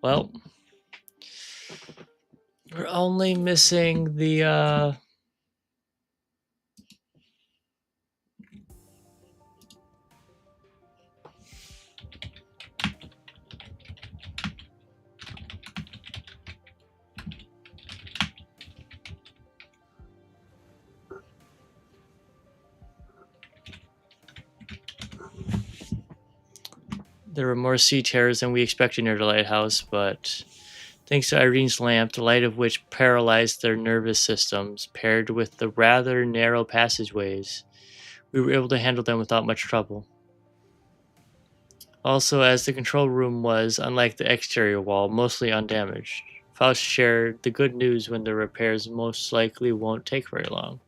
Well, we're only missing the There were more sea terrors than we expected near the lighthouse, but thanks to Irene's lamp, the light of which paralyzed their nervous systems, paired with the rather narrow passageways, we were able to handle them without much trouble. Also, as the control room was, unlike the exterior wall, mostly undamaged, Faust shared the good news when the repairs most likely won't take very long.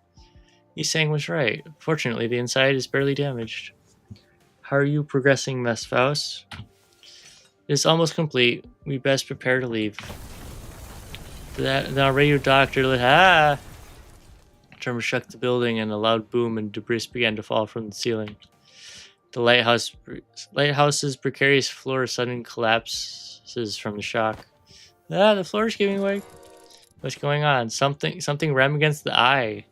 Yisang was right. Fortunately, the inside is barely damaged. How are you progressing, Miss Faust? It is almost complete. We best prepare to leave. The radio doctor a tremor shook the building, and a loud boom and debris began to fall from the ceiling. The lighthouse's precarious floor suddenly collapses from the shock. The floor is giving way. What's going on? Something rammed against the eye.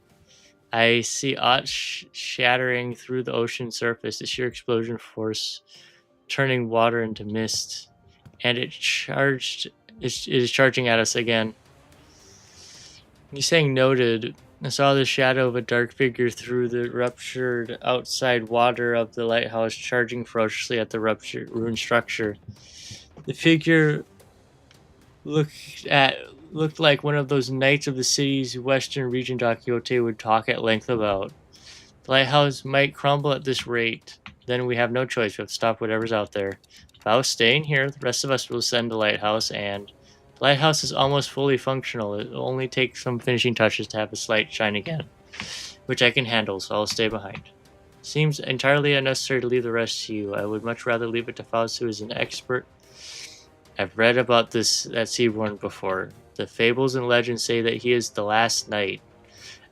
I see Ott shattering through the ocean surface, the sheer explosion force turning water into mist, and it is charging at us again. He's saying noted. I saw the shadow of a dark figure through the ruptured outside water of the lighthouse, charging ferociously at the ruptured ruined structure. The figure looked like one of those knights of the city's western region Don Quixote would talk at length about. The lighthouse might crumble at this rate. Then we have no choice. We have to stop whatever's out there. Faust, stay in here. The rest of us will send the lighthouse, and the lighthouse is almost fully functional. It will only take some finishing touches to have the light shine again, which I can handle, so I'll stay behind. Seems entirely unnecessary to leave the rest to you. I would much rather leave it to Faust, who is an expert. I've read about this at Seaborn before. The fables and legends say that he is the last knight.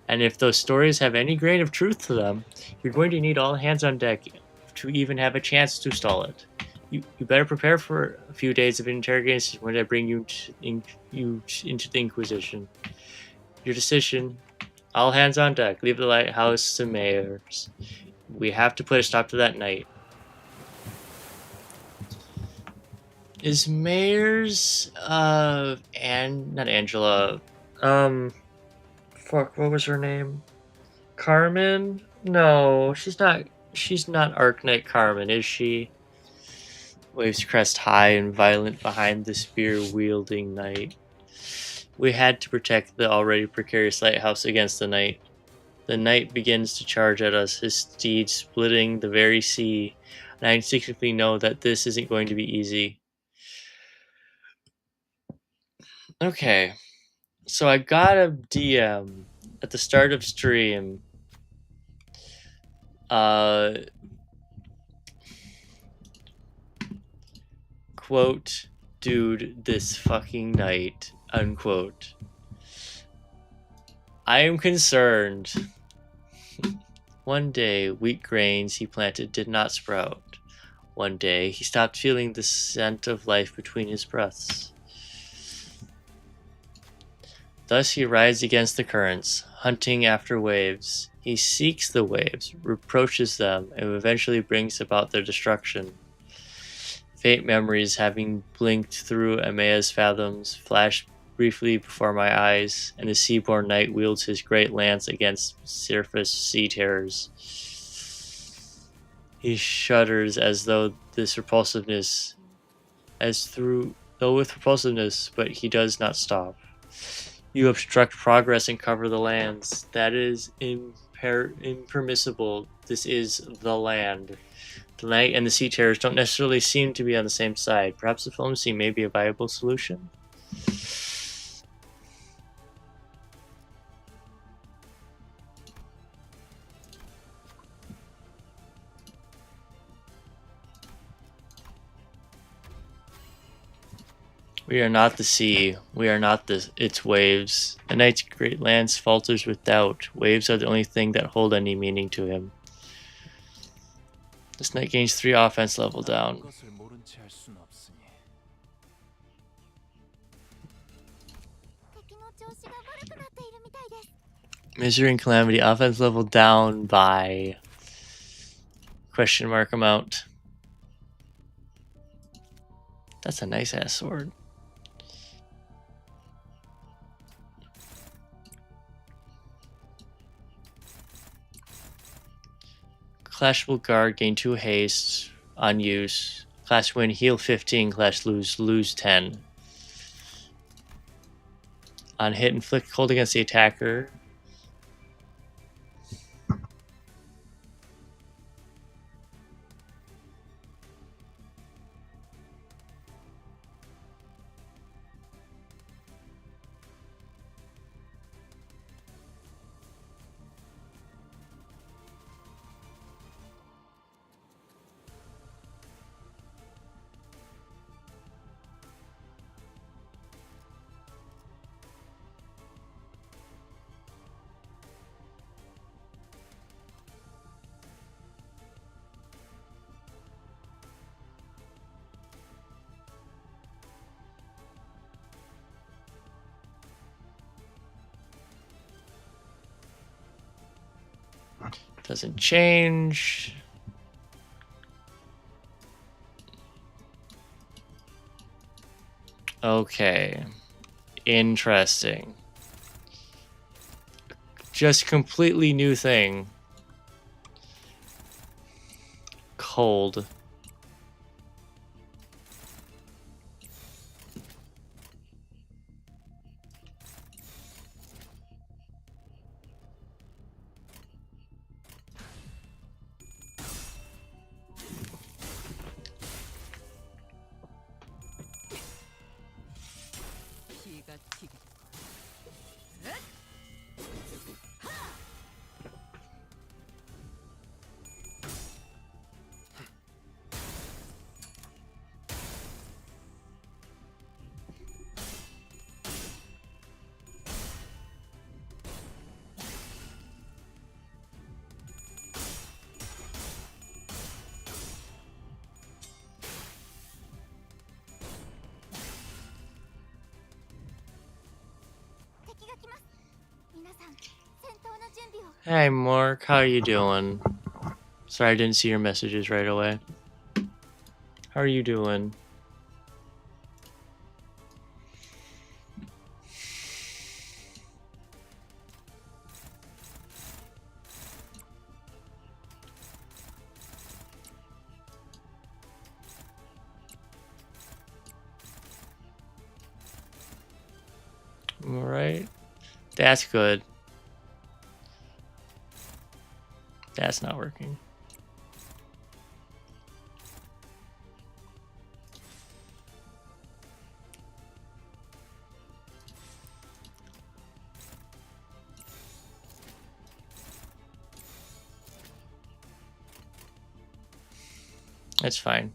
And if those stories have any grain of truth to them, you're going to need all hands on deck to even have a chance to stall it. You better prepare for a few days of interrogation when I bring you into the Inquisition. Your decision. All hands on deck. Leave the lighthouse to Mayors. We have to put a stop to that night. Is Mayors, not Angela, fuck, what was her name? Carmen? No, she's not Arknight Carmen, is she? Waves crest high and violent behind the spear-wielding knight. We had to protect the already precarious lighthouse against the night. The knight begins to charge at us, his steed splitting the very sea, and I instinctively know that this isn't going to be easy. Okay, so I got a DM at the start of stream. Quote, dude, this fucking night, unquote. I am concerned. One day, wheat grains he planted did not sprout. One day, he stopped feeling the scent of life between his breaths. Thus he rides against the currents, hunting after waves. He seeks the waves, reproaches them, and eventually brings about their destruction. Faint memories, having blinked through Emma's fathoms, flash briefly before my eyes, and the Seaborn knight wields his great lance against surface sea terrors. He shudders as though with repulsiveness, but he does not stop. You obstruct progress and cover the lands. That is impermissible. This is the land. The knight and the sea terrors don't necessarily seem to be on the same side. Perhaps diplomacy may be a viable solution? We are not the sea. We are not its waves. The knight's great lance falters with doubt. Waves are the only thing that hold any meaning to him. This knight gains 3 offense level down. Misery and Calamity, offense level down by question mark amount. That's a nice ass sword. Clashable guard, gain 2 haste on use. Class win, heal 15. Class lose 10. On hit, inflict cold against the attacker. Doesn't change. Okay. Interesting. Just completely new thing. Cold. 피가 튀게. Hey Mark, how you doing? Sorry I didn't see your messages right away. How are you doing? Alright. That's good. That's not working. It's fine.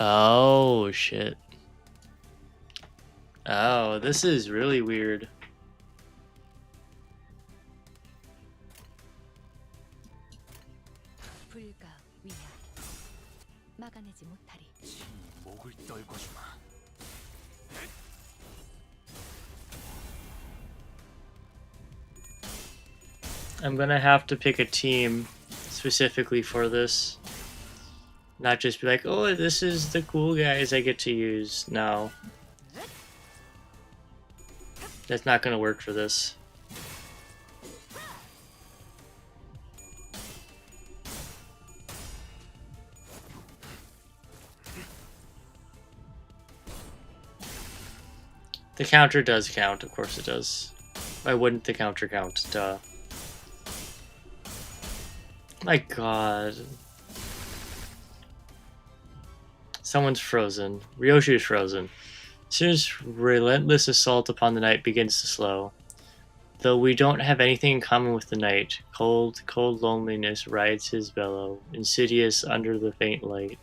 Oh, shit. Oh, this is really weird. 불가 위야 막아내지 못하리. 목을 떨궈 주마. I'm gonna have to pick a team specifically for this. Not just be like, oh, this is the cool guys I get to use. No. That's not gonna work for this. The counter does count, of course it does. Why wouldn't the counter count? Duh. My god. Someone's frozen. Ryoshi is frozen. As soon as relentless assault upon the night begins to slow. Though we don't have anything in common with the night, cold, cold loneliness rides his bellow, insidious under the faint light.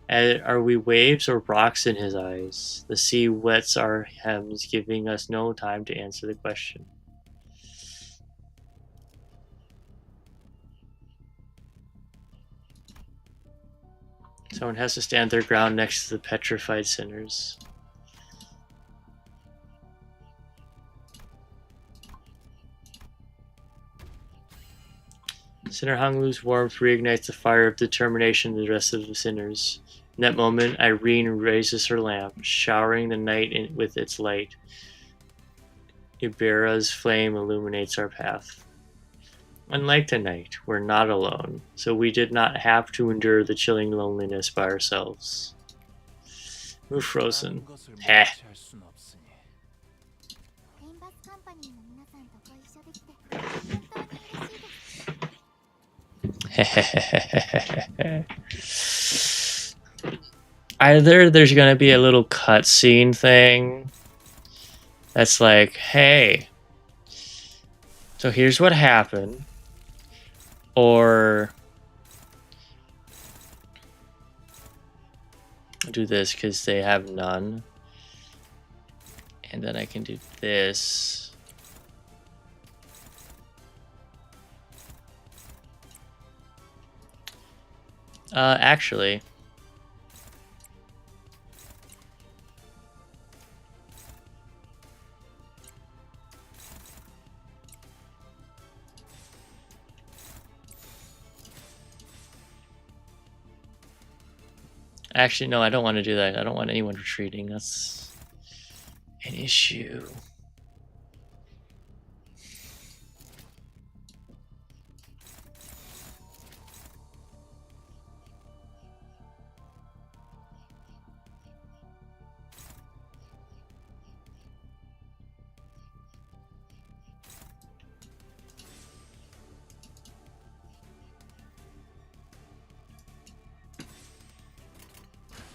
Are we waves or rocks in his eyes? The sea wets our hems, giving us no time to answer the question. Someone has to stand their ground next to the petrified sinners. Sinner Honglu's warmth reignites the fire of determination in the rest of the sinners. In that moment, Irene raises her lamp, showering the night with its light. Ibera's flame illuminates our path. Unlike the night, we're not alone, so we did not have to endure the chilling loneliness by ourselves. We're frozen. Heh. 天罰カンパニーの皆さんとご一緒できて本当に嬉しいです。 Either there's gonna be a little cutscene thing that's like, hey, so here's what happened, or I'll do this because they have none, and then I can do this. Actually, no, I don't want to do that. I don't want anyone retreating. That's an issue.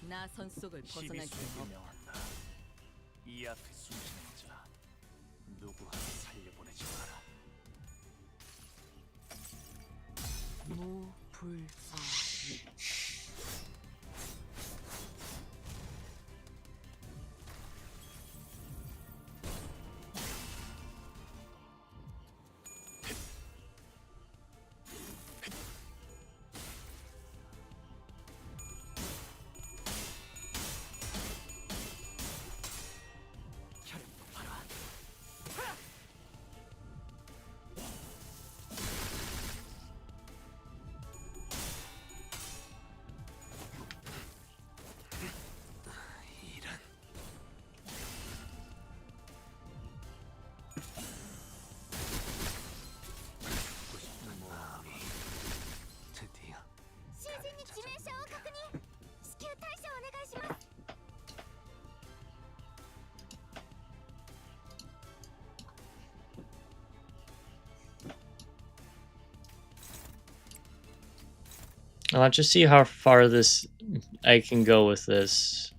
나선 속을 벗어날 수 없다. 명한다. 이 앞에 숨지는 자 누구 하나 살려보내지 마라. 무불아이. 드디어 囚人に致命傷を確認。至急対処お願いします。 I want to see how far I can go with this.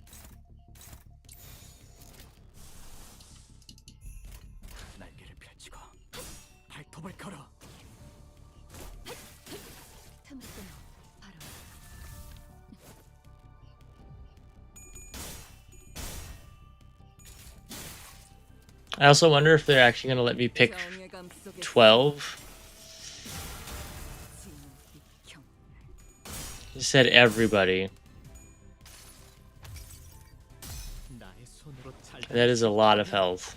날개를 펼치고 발톱을 걸어. 틈을 끊어 바로. I also wonder if they're actually going to let me pick 정예감 속에 12. 진익형. It said everybody. 나의 손으로 잘 That is a lot of health.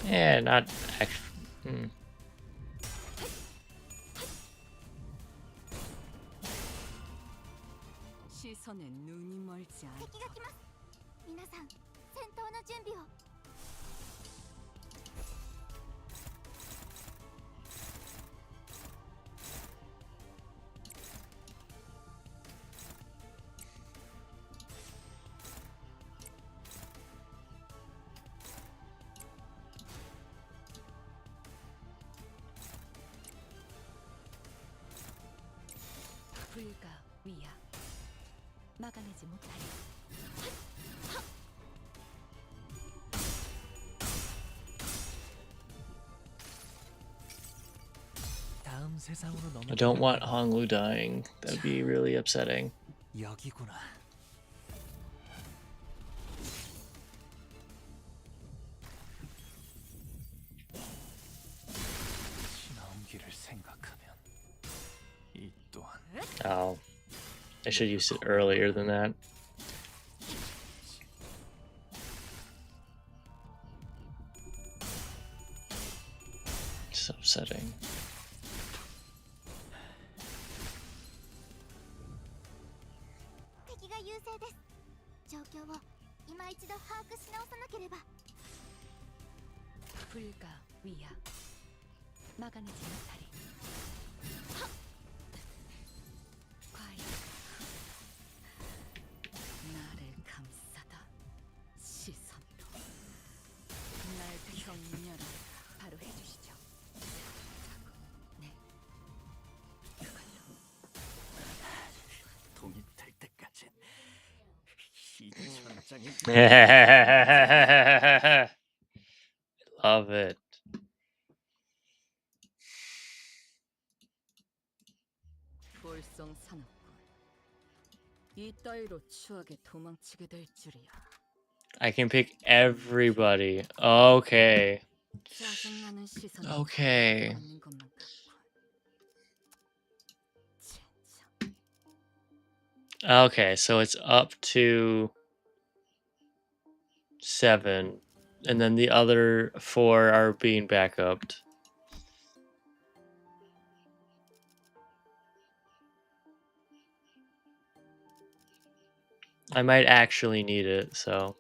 Yeah, not actually. 시선에 눈이 멀지 않다. 敵が来ます。皆さん、戦闘の準備を。 불가위야. 막아내지 못하리. 다음 세상으로 넘어. I don't want Honglu dying. That'd be really upsetting. 여기구나. 지나온 길을 생각하면 이 또한 Oh. I should use it earlier than that. is upsetting. 敵が優勢です。状況を今一度把握し直さなければ。 불가 위야 막아내지 못하리. 과연 나를 감싸다 시선도 날 격렬한 바로 해주시죠. 네, 그걸로. 독립될 때까진 이 전장에 Love it. 볼성 산업군. 이 따위로 추하게 도망치게 될 줄이야. I can pick everybody. Okay. 짜증나는 시선. Okay. 받는 것만 같군. 젠장. Okay, so it's up to 7, and then the other 4 are being back-upped. I might actually need it, so...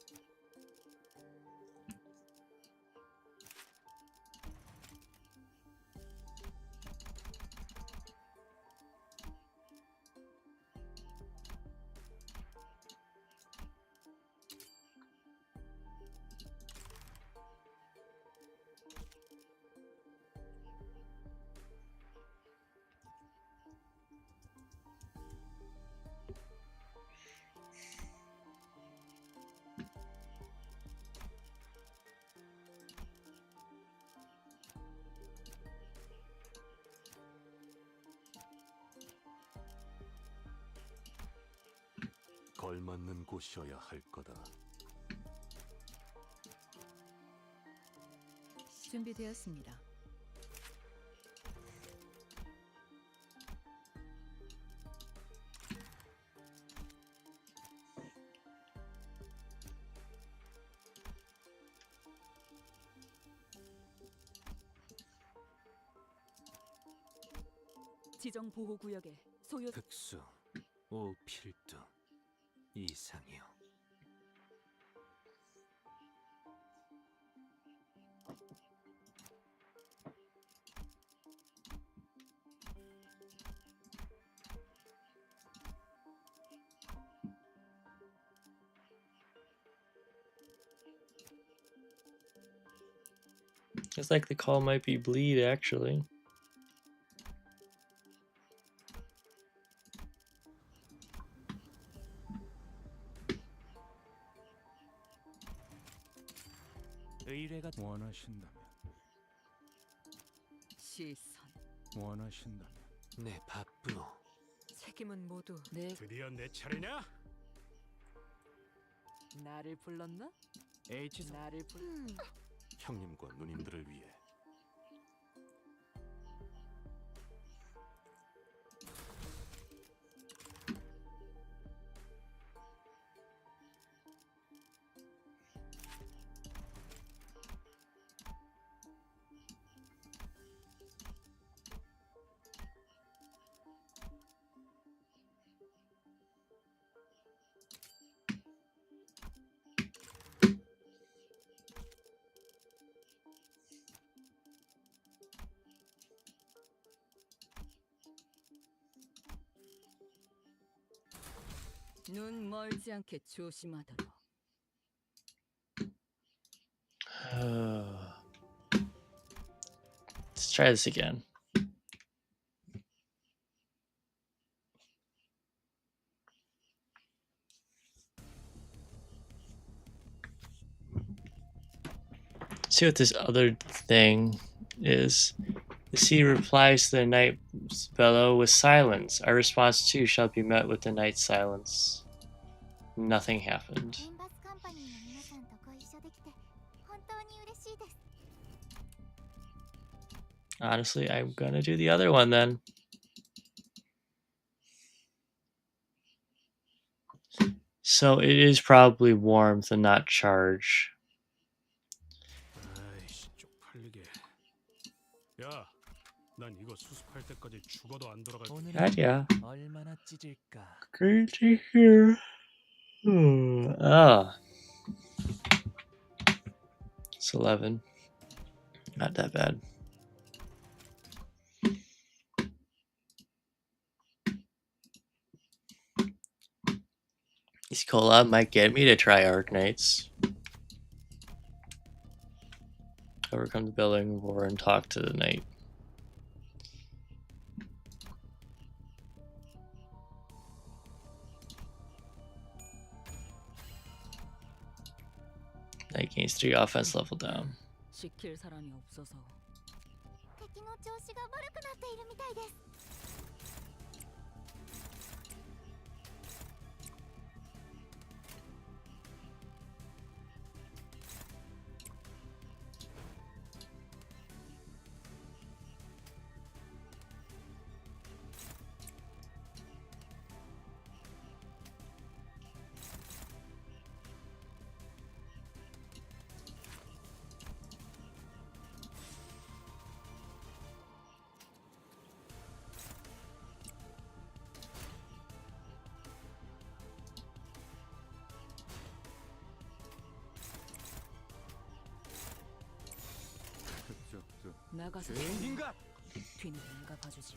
걸맞는 곳이어야 할 거다. 준비되었습니다. 지정 보호 구역에 소요 특수, 오필두, 이상이요. It's like the call might be bleed, actually. 의뢰가 원하신다면, 시선. 원하신다면. 내 바쁘오. 책임은 모두 내 드디어 내 차례냐? 나를 불렀나? H 나를 불 형님과 누님들을 위해. 눈 멀지 않게 조심하도록. Let's try this again. See what this other thing is. The sea replies to the night's bellow with silence. Our response too shall be met with the night's silence. Nothing happened. リンバスカンパニーの皆さんとご一緒できて本当に嬉しいです。 Honestly, I'm gonna do the other one then. So it is probably warmth and not charge. 아이씨, 쪽팔리게. 야, 난 이거 수습할 때까지 죽어도 안 돌아갈. 오늘은 God, yeah. 얼마나 찢을까? Great to hear. Ah, it's 11. Not that bad. This collab might get me to try Arknights. Overcome the building war and talk to the knight. Knight gains 3 offense level down. 시킬 사람이 없어서 敵の調子が悪くなっているみたいです。 나가서 죄인인가? 뒤는 내가 봐주지.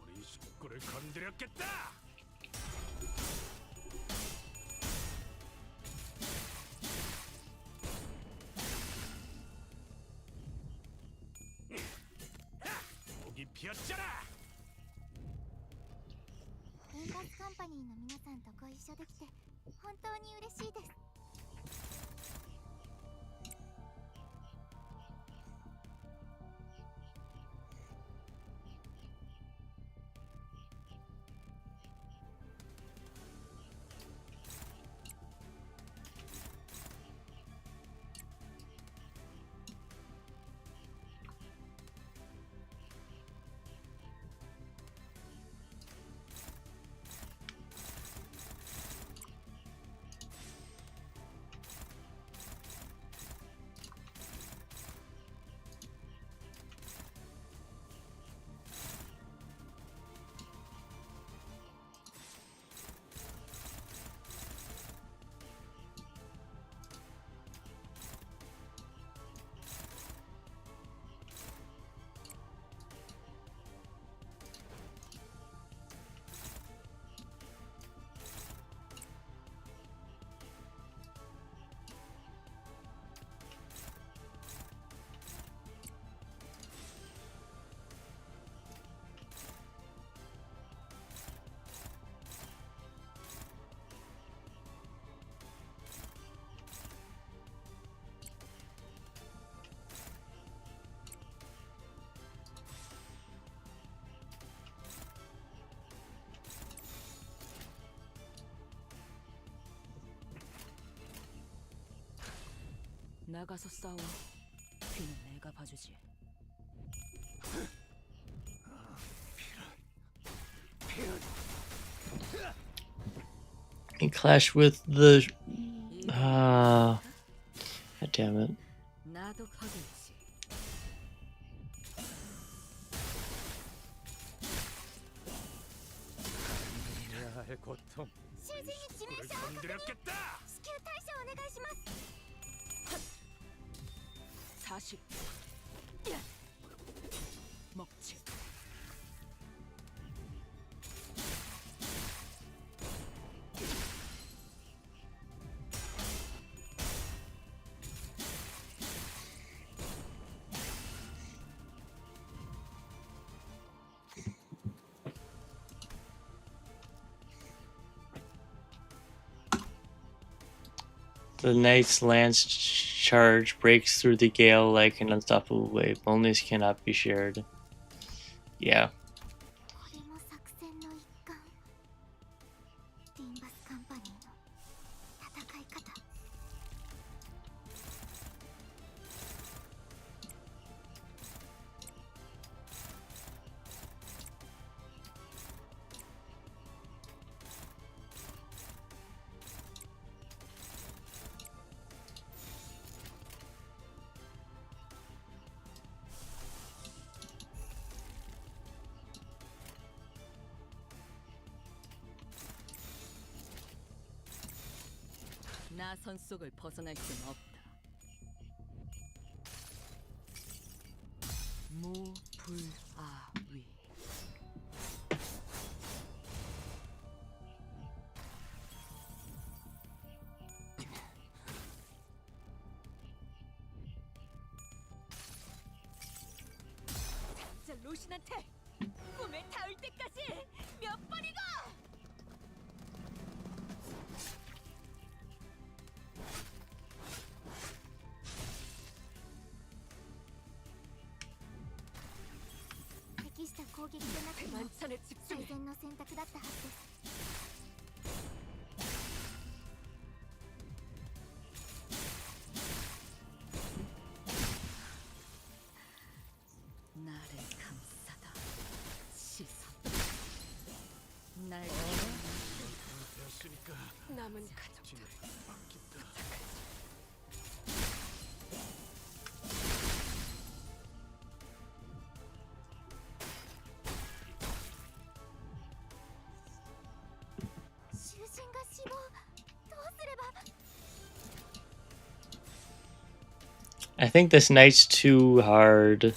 우리 식구를 건드렸겠다. 목이 피었잖아. リンバスカンパニーの皆さんとご一緒できて本当に嬉しいです。 나가서 싸워. 뒤는 내가 봐주지. And clash with the. God damn it. 나도 하겠지. 해야 할 고통. 囚人に致命 우리 傷を確認。 건드렸겠다. 至急対処お願いします。 40. 먹지. The knight's lance charge breaks through the gale like an unstoppable wave. Bonus cannot be shared. Yeah. これも作戦の一環。リンバスカンパニーの 나선 속을 벗어날 수는 없다. 무불아위. 저 로신한테 꿈에 닿을 때까지 몇 번이고! 만찬에 집중해. 나를 감싸다. 시선. 날 되었으니까 남은 가족들 진을 맡긴다. I think this knight's too hard.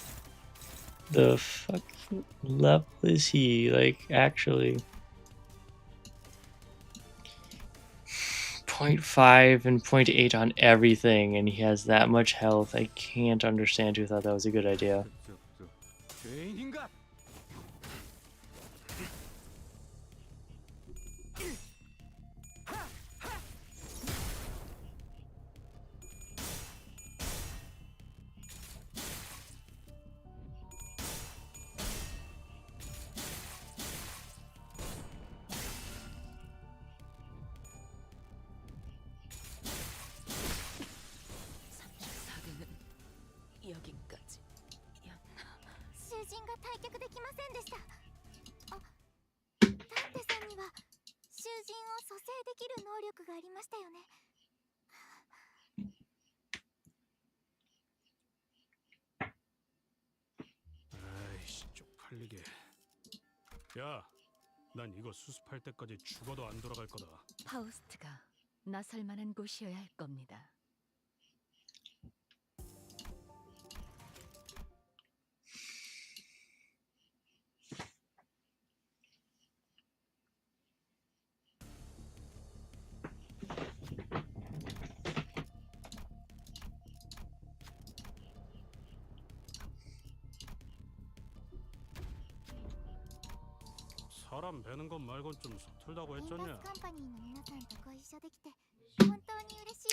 The fucking level is he? Like, actually. 0.5 and 0.8 on everything, and he has that much health. I can't understand who thought that was a good idea. 죄인인가? 여기까지. 囚人が退却できませんでした。あ、ダンテさんには囚人を蘇生できる能力がありましたよね。 아이씨, 쪽팔리게. 야, 난 이거 수습할 때까지 죽어도 안 돌아갈 거다. 파우스트가 나설 만한 곳이어야 할 겁니다. 사람 베는 것 말곤 좀 서툴다고 했잖냐.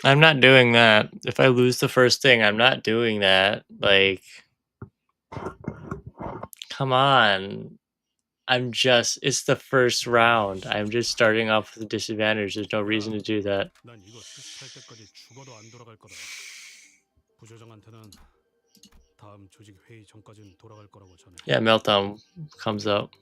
I'm not doing that. If I lose the first thing, I'm not doing that. Like, come on. It's the first round. I'm just starting off with a disadvantage. There's no reason to do that. 난 이거 수습할 때까지 죽어도 안 돌아갈 거다. 부조정한테는 다음 조직 회의 전까지는 돌아갈 거라고 전해. Yeah, Meltdown comes up.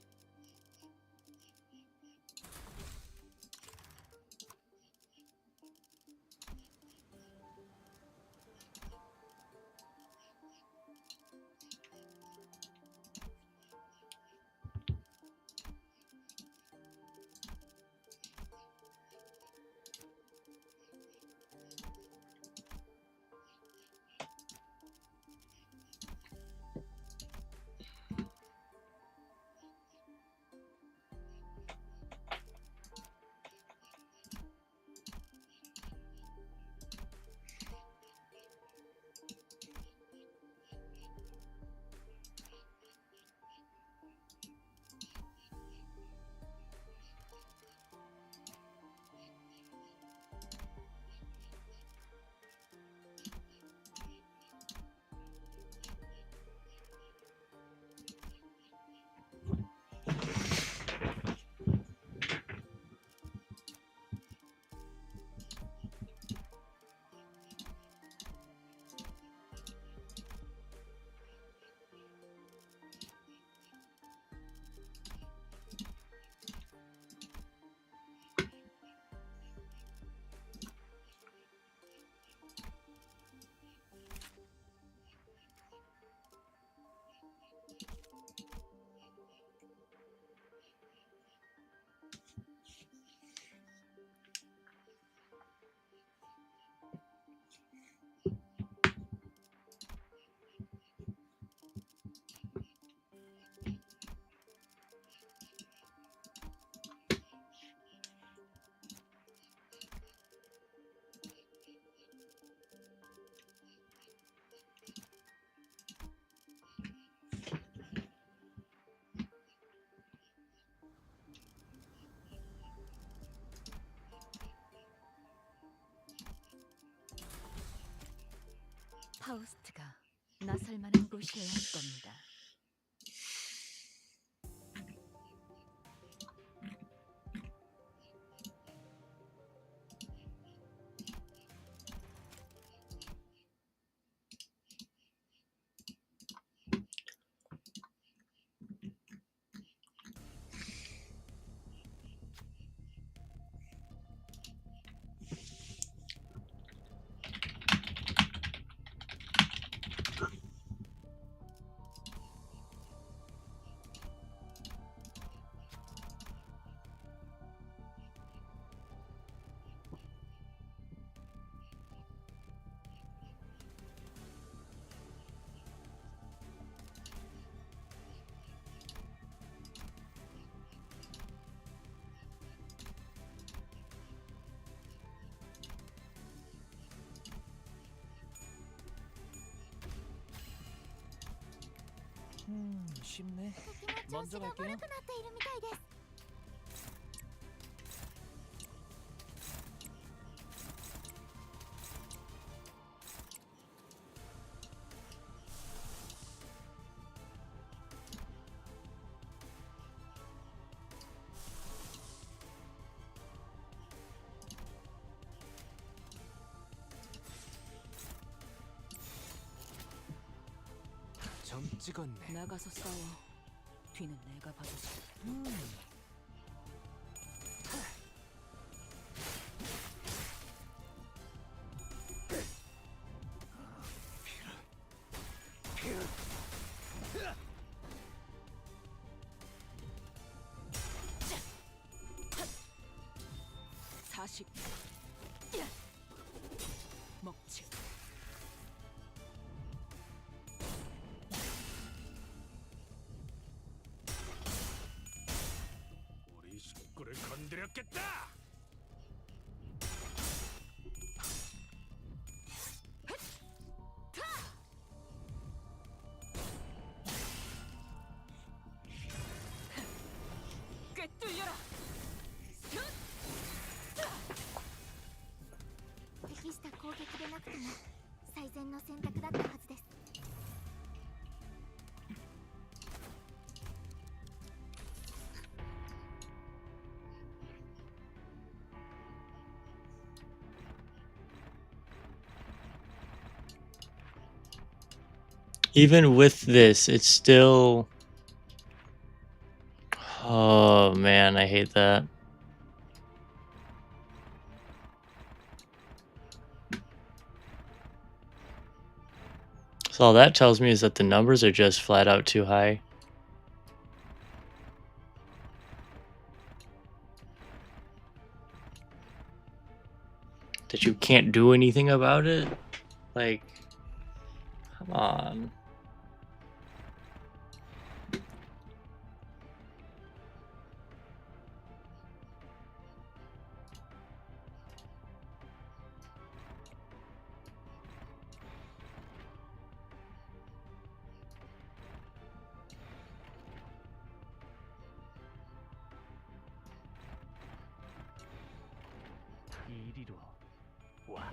파우스트가 나설 만한 곳이어야 할 겁니다. 쉽네. 敵の調子が悪くなっているみたいです。 점 찍었네. 나가서 싸워. 뒤는 내가 봐주지. 사십. 먹지. 우리 식구를 건드렸겠다. 꿰뚫려라. 適した攻撃でなくても最善の選択だったはずです。 Even with this, it's still... Oh man, I hate that. So all that tells me is that the numbers are just flat out too high. That you can't do anything about it? Like, come on. 이리로 와.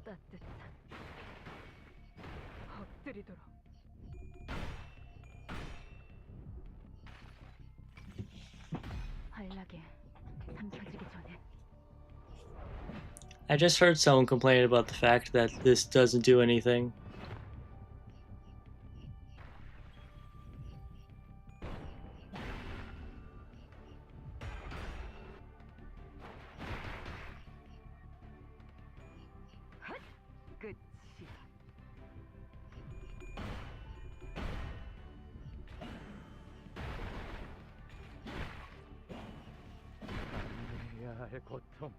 따뜻한 엎드리도록. 활락에 삼켜지기 전에. I just heard someone complain about the fact that this doesn't do anything. 끝이야. 해야 할 고통.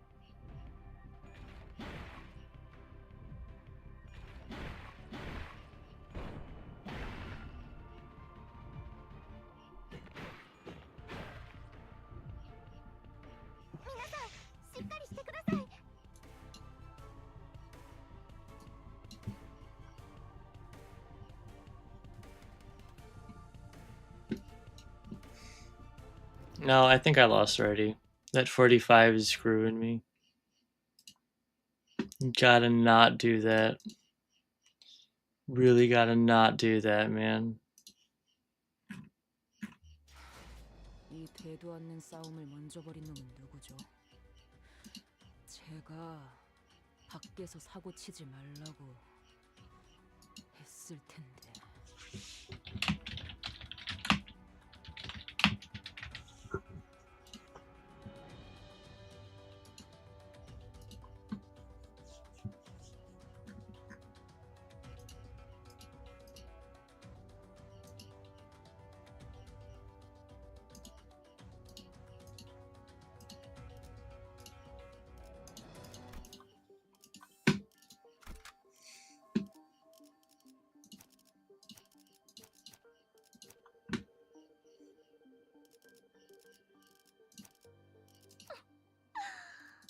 No, I think I lost already. That 45 is screwing me. Gotta not do that. Really gotta not do that, man. 이 되도 않는 싸움을 먼저 벌인 놈은 누구죠? 제가 밖에서 사고 치지 말라고 했을 텐데.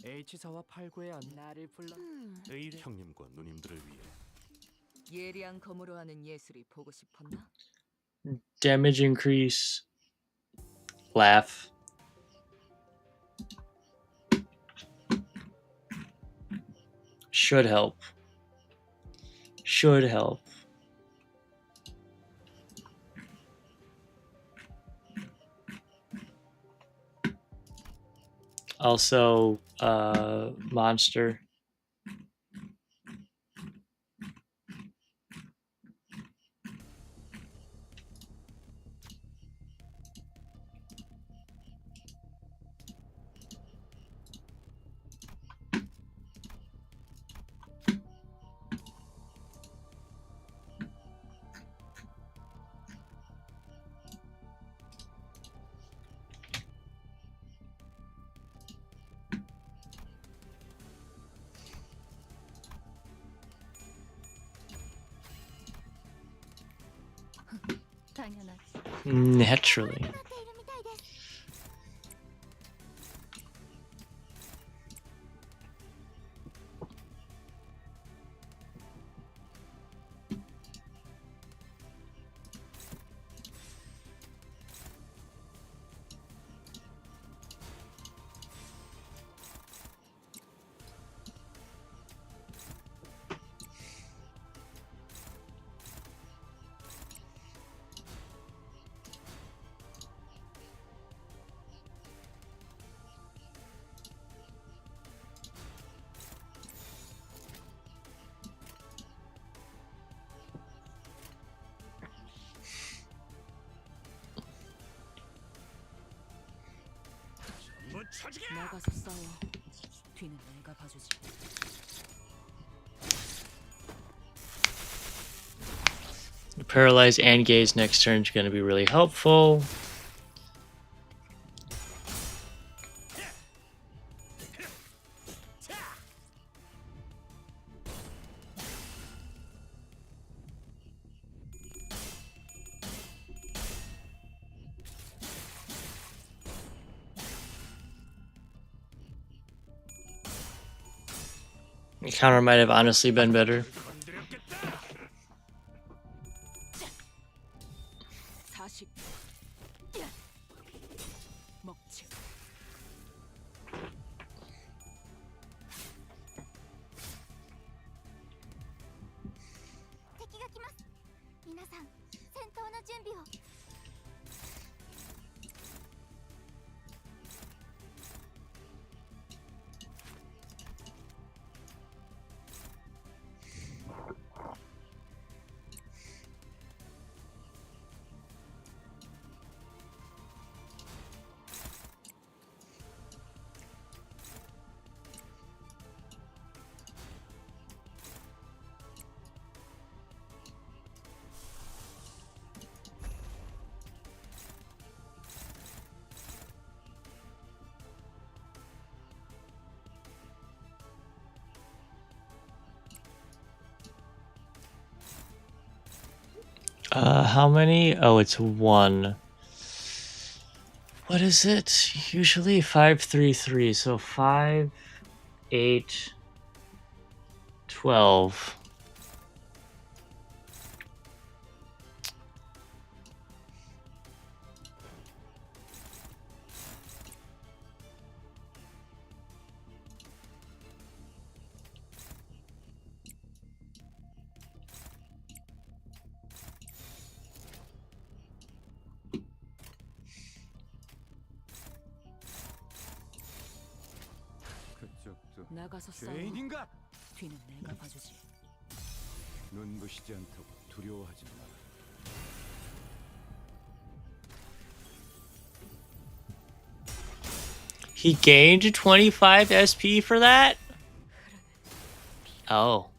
H사와 8구의 나를 불러 의뢰 형님과 누님들을 위해 예리한 검으로 하는 예술이 보고 싶었나? Damage increase. Laugh. Should help. Should help. Also, monster. 당연하지. Naturally. なっているみたいです。 나가서 싸워. 뒤는 내가 봐주지. Paralyze and gaze next turn is going to be really helpful. The counter might have honestly been better. 40. 먹지.敵が来ます。皆さん、戦闘の準備を。 How many? Oh, it's one. What is it? Usually 5, 3, 3. So 5, 8, 12. 나가서 싸워. 죄인인가? 뒤는 내가 봐주지. 눈부시지 않다고 두려워하지 마. He gained 25 SP for that? Oh.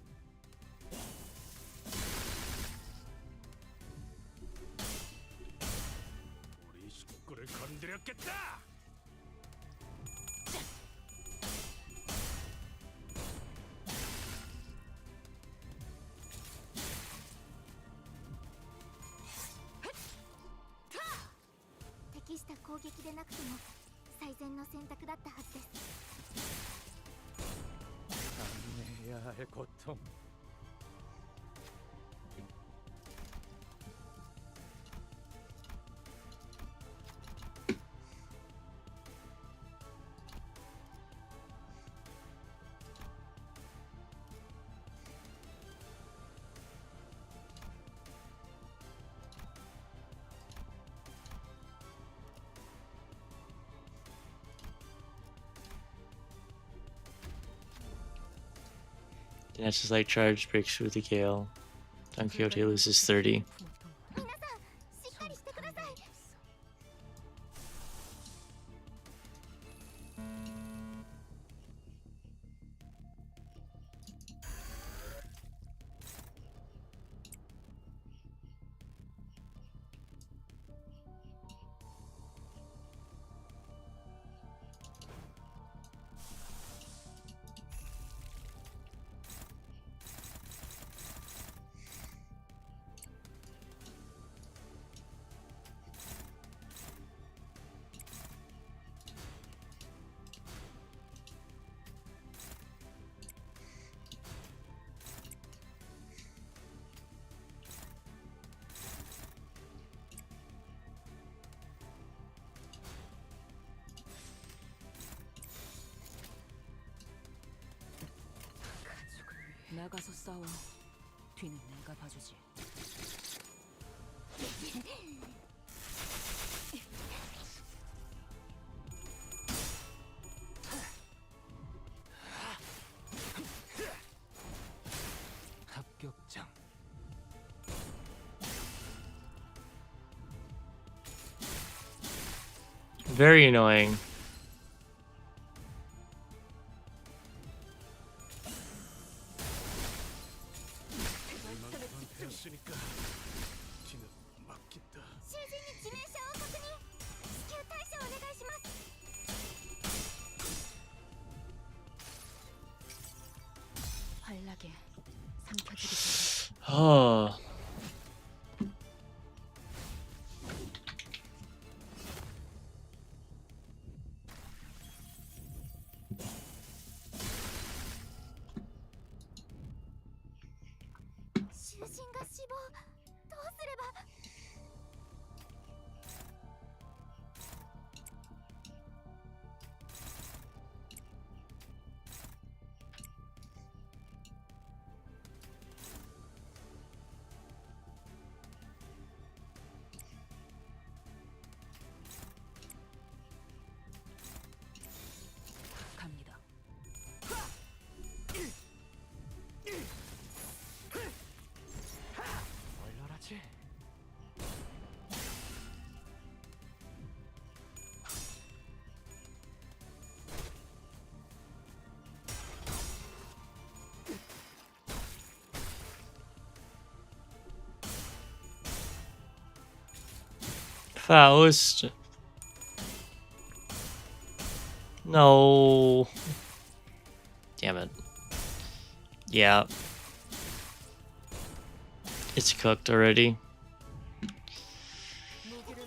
우리 식구를 건드렸겠다.適した攻撃でなくても最善の選択だったはずです。 감내해야 할 고통. Dance's light charge breaks through the gale. Don Quixote loses 30. 皆さん、しっかりしてください。 나가서 싸워. 뒤는 내가 봐주지. 합격장. Very annoying. 이만큼은 되었으니까 뒤는 맡긴다. 囚人に致命傷を確認。至急対処お願いします。 활나게 삼켜드리자. Oh. 갑니다. 얼얼하지? Faust. No. Damn it. Yeah. It's cooked already.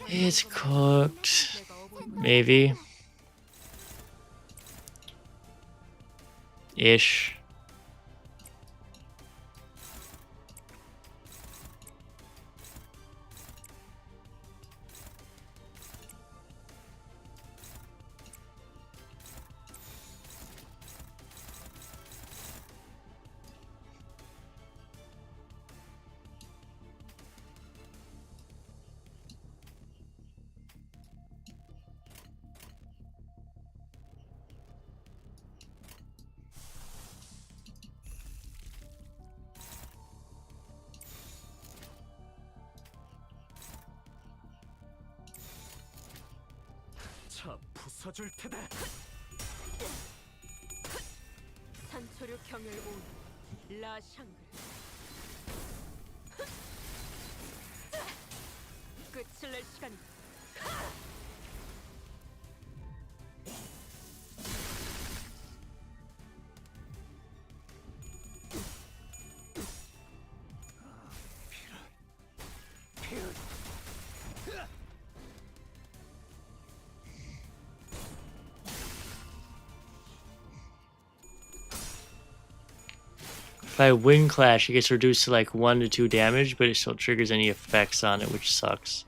It's cooked. Maybe. Ish. 차 부숴줄 테다. 산초류 경혈온 라샹글 끝을 낼 시간이 If I wind clash, it gets reduced to like 1 to 2 damage, but it still triggers any effects on it, which sucks.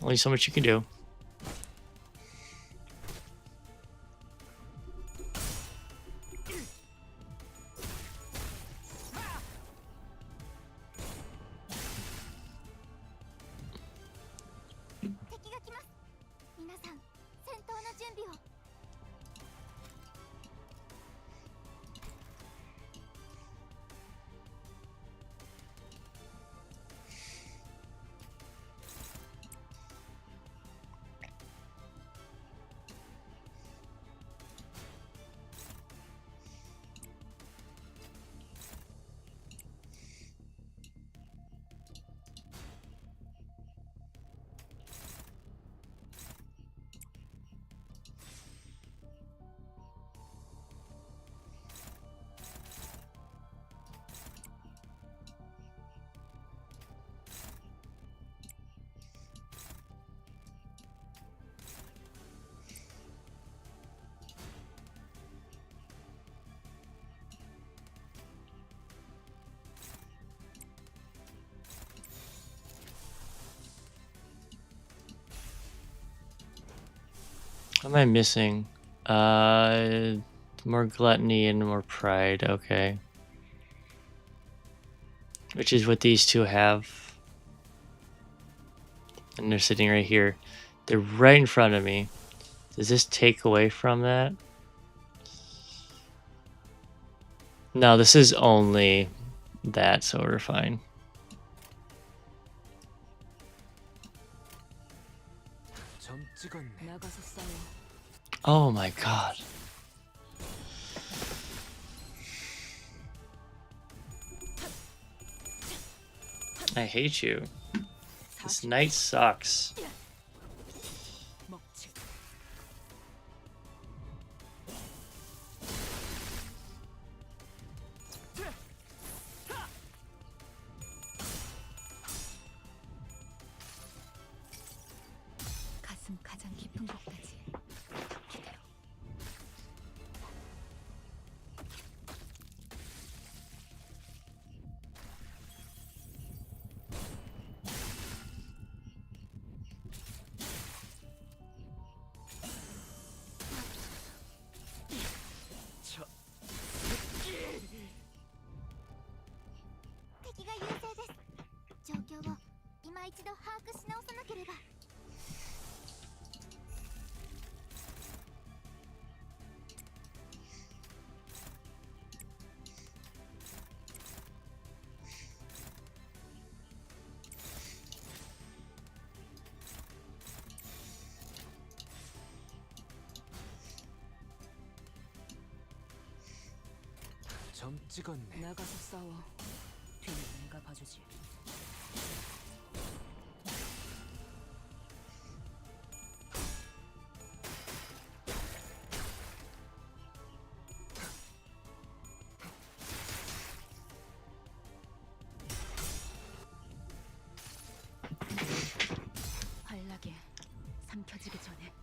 Only so much you can do. What am I missing? More gluttony and more pride. Okay. Which is what these two have. And they're sitting right here. They're right in front of me. Does this take away from that? No, this is only that, so we're fine. 나가서 싸워. Oh my god. I hate you. This night sucks. 먹지. 가슴 가장 깊은 곳까지 기대로. 점 찍었네. 나가서 싸워. 뒤는 내가 봐주지. 환락에 삼켜지기 전에.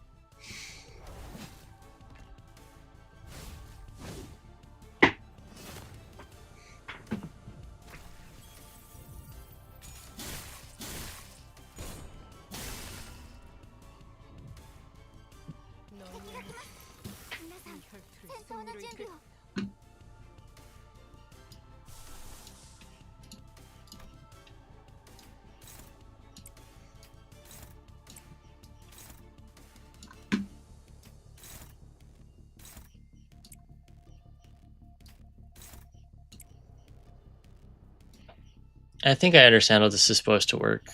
I think I understand how this is supposed to work.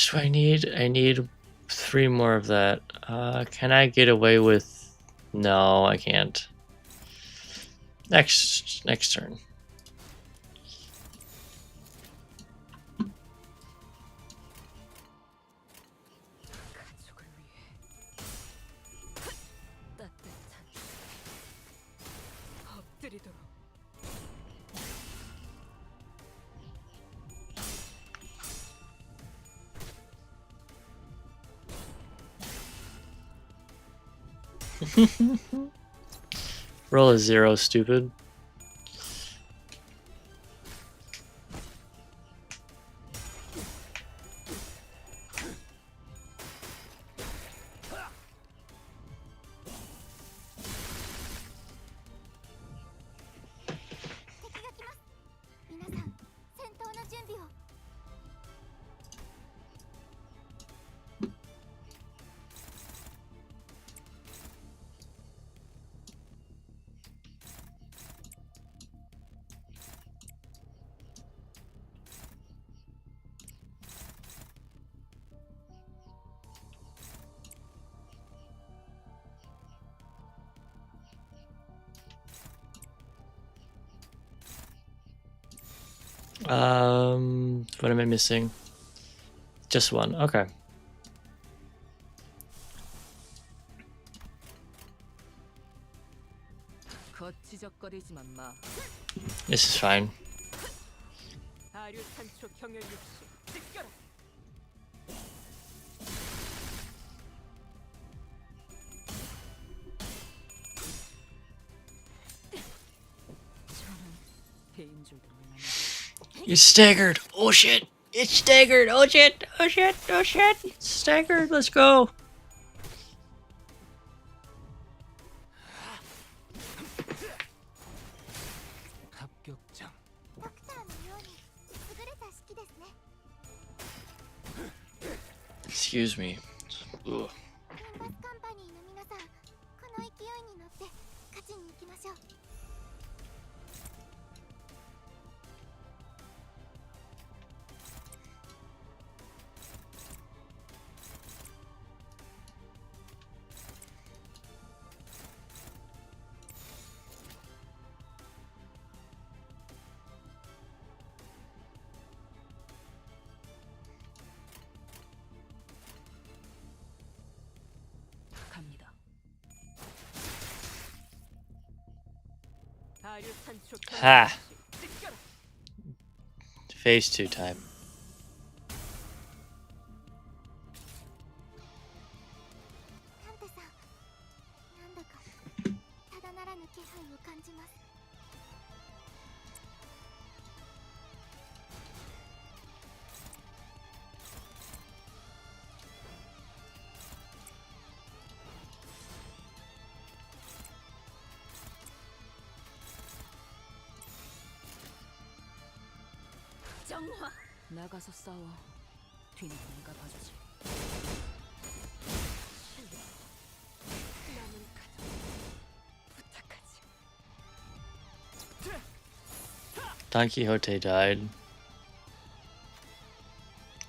much do I need? I need 3 more of that. Can I get away with... No, I can't. Next turn. 가족을 위해 따뜻한 엎드리도록. Roll a 0, stupid. What am I missing? Just 1. Okay. 거치적거리지만 마. This is fine. 아류탄초 경혈 육시 찢겨라. 저는 개인적으로 It's staggered. Oh shit. It's staggered. Oh shit. Oh shit. Oh shit. It's staggered. Let's go. 합격장. ドクターのように優れた式ですね。 Excuse me. Ugh. リンバスカンパニーの皆さん、この勢いに乗って勝ちに行きましょう。 갑니다. 아류탄초 Ha. 경혈 육시 찢겨라. Phase 2 time. タンテさん、なんだかただならぬ気配を感じます。 정화. 나가서 싸워. 뒤는 네가 봐주지. 남은 가족 부탁하지. Don Quixote died.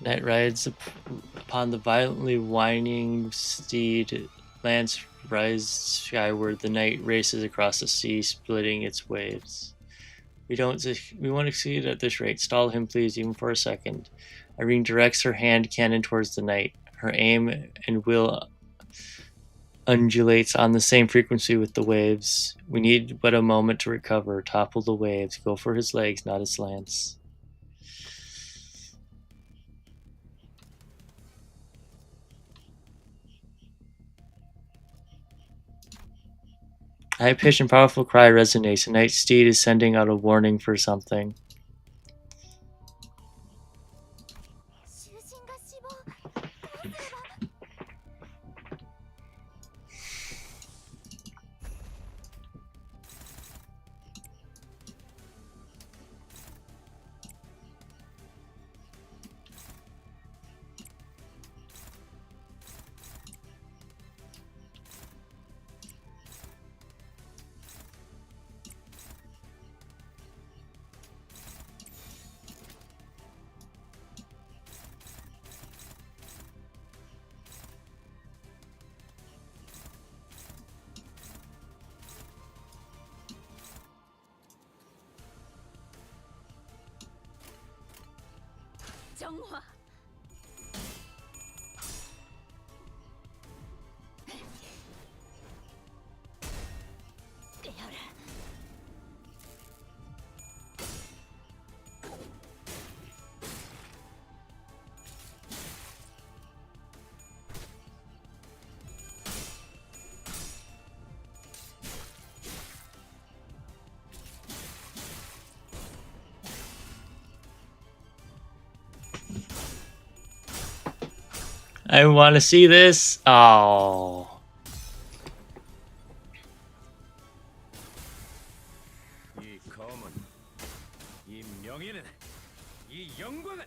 Knight rides upon the violently whining steed. Lance rises skyward. The knight races across the sea, splitting its waves. We won't succeed at this rate. Stall him, please, even for a second. Irene directs her hand cannon towards the knight. Her aim and will undulates on the same frequency with the waves. We need but a moment to recover. Topple the waves. Go for his legs, not his lance. A high-pitched and powerful cry resonates. The knight's steed is sending out a warning for something. 囚人が死亡。どうすれば。 정화. 깨어라. I want to see this. Oh. 이 검은, 이 명예는, 이 영광은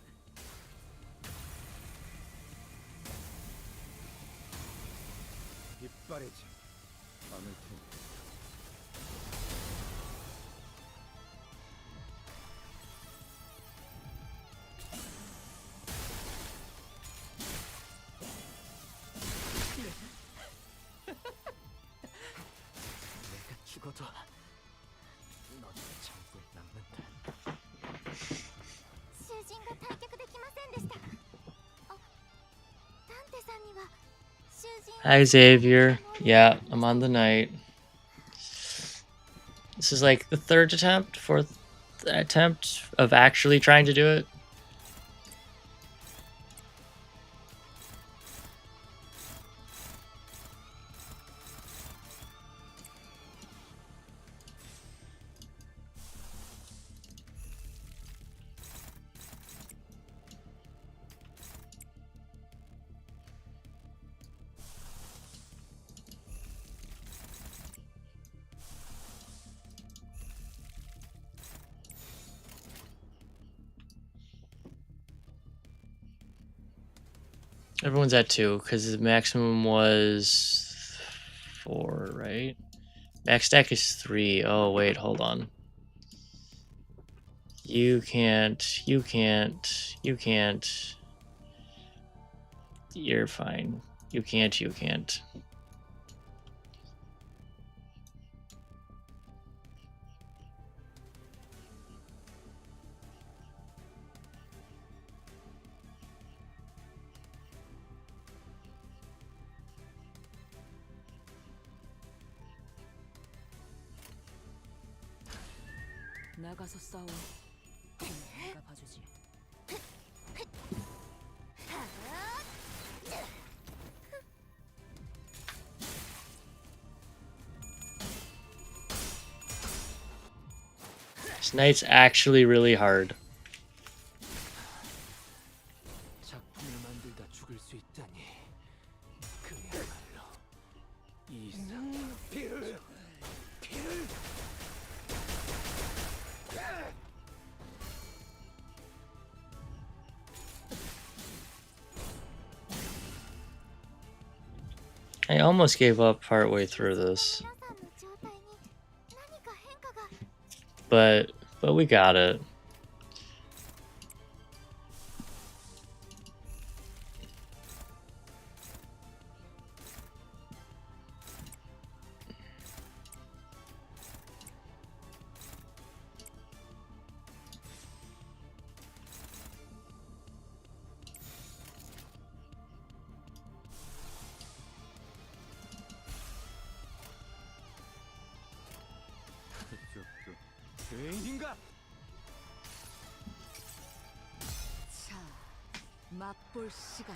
이빨이지 않을 테니. 내가 죽어도 넌 전부에 남는다. 囚人が退却できませんでした。あ、ダンテさんには囚人 Hi, Xavier. Yeah, I'm on the night. This is like the fourth attempt of actually trying to do it. Everyone's at 2 because the maximum was 4, right? Max stack is 3. Oh, wait, hold on. You can't. You're fine. You can't. 나가서 싸워. 내가 봐주지. This night's actually really hard. 작품을 만들다 죽을 수 있다니. 그야말로 이상. I almost gave up partway through this, 皆さんの状態に何か変化が。 but we got it. 죄인인가? 자, 맛볼 시간이다.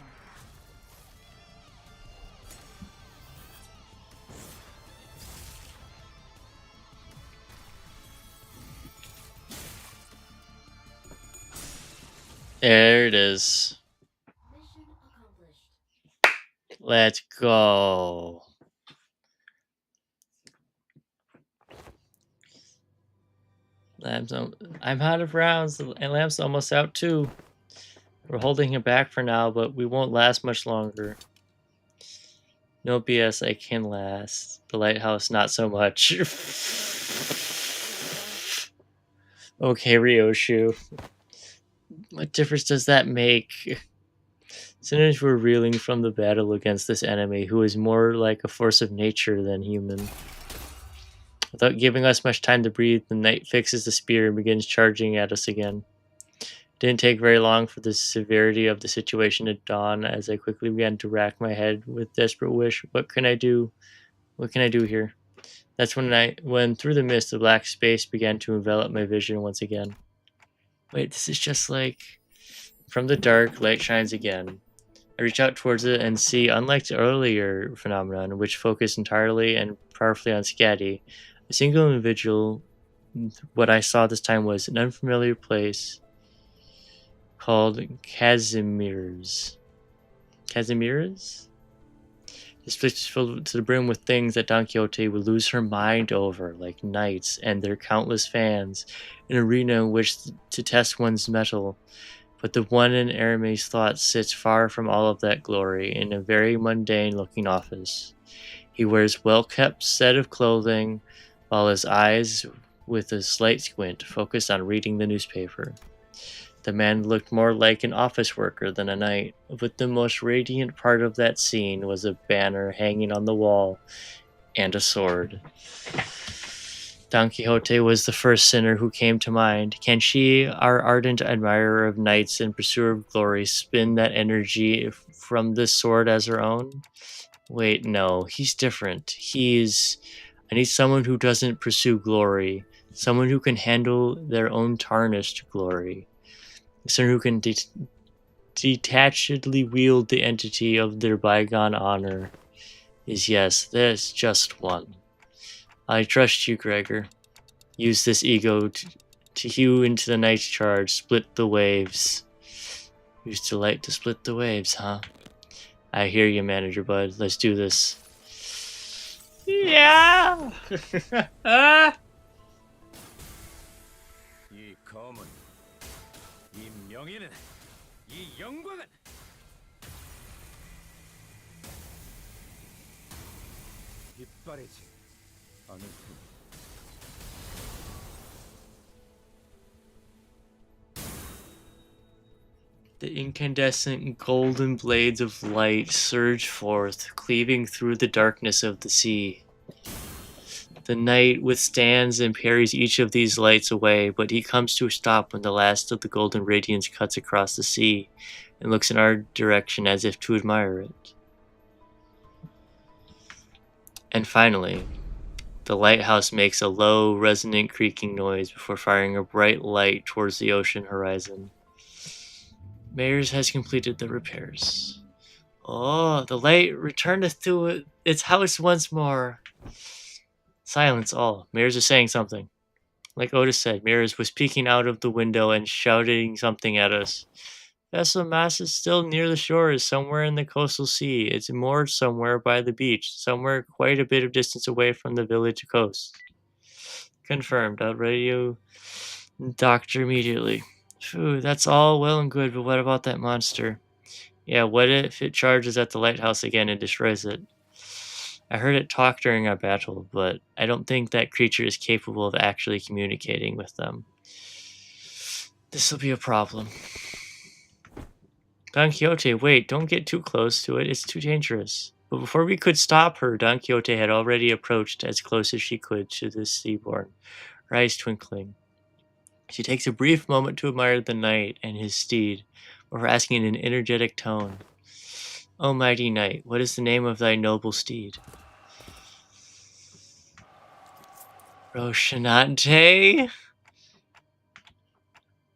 There it is. Let's go. I'm out of rounds, and Lamp's almost out too. We're holding him back for now, but we won't last much longer. No BS, I can last. The lighthouse, not so much. Okay, Ryoshu. What difference does that make? Sometimes we're reeling from the battle against this enemy, who is more like a force of nature than human. Without giving us much time to breathe, the knight fixes the spear and begins charging at us again. Didn't take very long for the severity of the situation to dawn as I quickly began to rack my head with desperate wish. What can I do? What can I do here? That's when through the mist, the black space began to envelop my vision once again. Wait, this is just like from the dark, light shines again. I reach out towards it and see, unlike the earlier phenomenon, which focused entirely and powerfully on Scatty, a single individual. What I saw this time was an unfamiliar place called Casimir's. Casimir's? This place is filled to the brim with things that Don Quixote would lose her mind over, like knights and their countless fans, an arena in which to test one's mettle. But the one in Aramis' thoughts sits far from all of that glory, in a very mundane-looking office. He wears well-kept set of clothing, while his eyes, with a slight squint, focus on reading the newspaper. The man looked more like an office worker than a knight, but the most radiant part of that scene was a banner hanging on the wall and a sword. Don Quixote was the first sinner who came to mind. Can she, our ardent admirer of knights and pursuer of glory, spin that energy from this sword as her own? Wait, no, he's different. I need someone who doesn't pursue glory, someone who can handle their own tarnished glory, someone who can detachedly wield the entity of their bygone honor. There's just one. I trust you, Gregor. Use this ego to hew into the night's charge, split the waves. Used to like to split the waves, huh? I hear you, Manager Bud. Let's do this. Yeah! 이 검은, 이 명예는, 이 영광은 빛바래지 않을 테니. The incandescent golden blades of light surge forth, cleaving through the darkness of the sea. The knight withstands and parries each of these lights away, but he comes to a stop when the last of the golden radiance cuts across the sea and looks in our direction as if to admire it. And finally, the lighthouse makes a low, resonant creaking noise before firing a bright light towards the ocean horizon. Mayers has completed the repairs. Oh, the light returneth to its house once more. Silence all. Mayers is saying something. Like Otis said, Mayers was peeking out of the window and shouting something at us. Vessel Mass is still near the shores, somewhere in the coastal sea. It's moored somewhere by the beach, somewhere quite a bit of distance away from the village coast. Confirmed. I'll radio doctor immediately. Phew, that's all well and good, but what about that monster? Yeah, what if it charges at the lighthouse again and destroys it? I heard it talk during our battle, but I don't think that creature is capable of actually communicating with them. This'll be a problem. Don Quixote, wait, don't get too close to it, it's too dangerous. But before we could stop her, Don Quixote had already approached as close as she could to the Seaborn, her eyes twinkling. She takes a brief moment to admire the knight and his steed, before asking in an energetic tone, O mighty knight, what is the name of thy noble steed? Rocinante?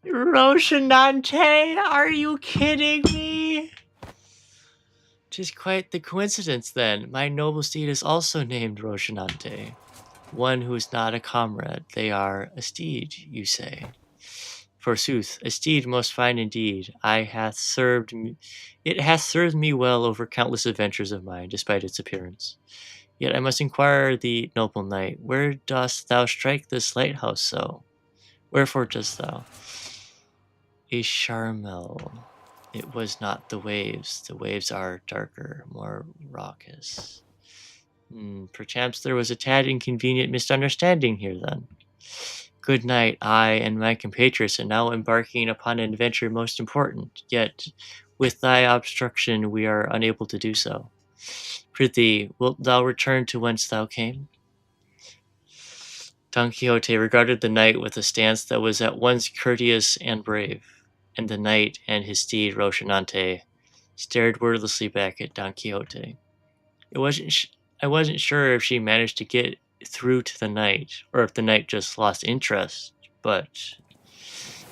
Rocinante? Are you kidding me? 'Tis quite the coincidence then. My noble steed is also named Rocinante. One who is not a comrade. They are a steed, you say. Forsooth, a steed most fine indeed. It hath served me well over countless adventures of mine, despite its appearance. Yet I must inquire thee, noble knight, where dost thou strike this lighthouse so? Wherefore dost thou? A Charmel. It was not the waves. The waves are darker, more raucous. Perchance there was a tad inconvenient misunderstanding here, then. Good night, I and my compatriots are now embarking upon an adventure most important, yet, with thy obstruction, we are unable to do so. Prithee, wilt thou return to whence thou came? Don Quixote regarded the knight with a stance that was at once courteous and brave, and the knight and his steed Rocinante stared wordlessly back at Don Quixote. I wasn't sure if she managed to get through to the knight, or if the knight just lost interest, but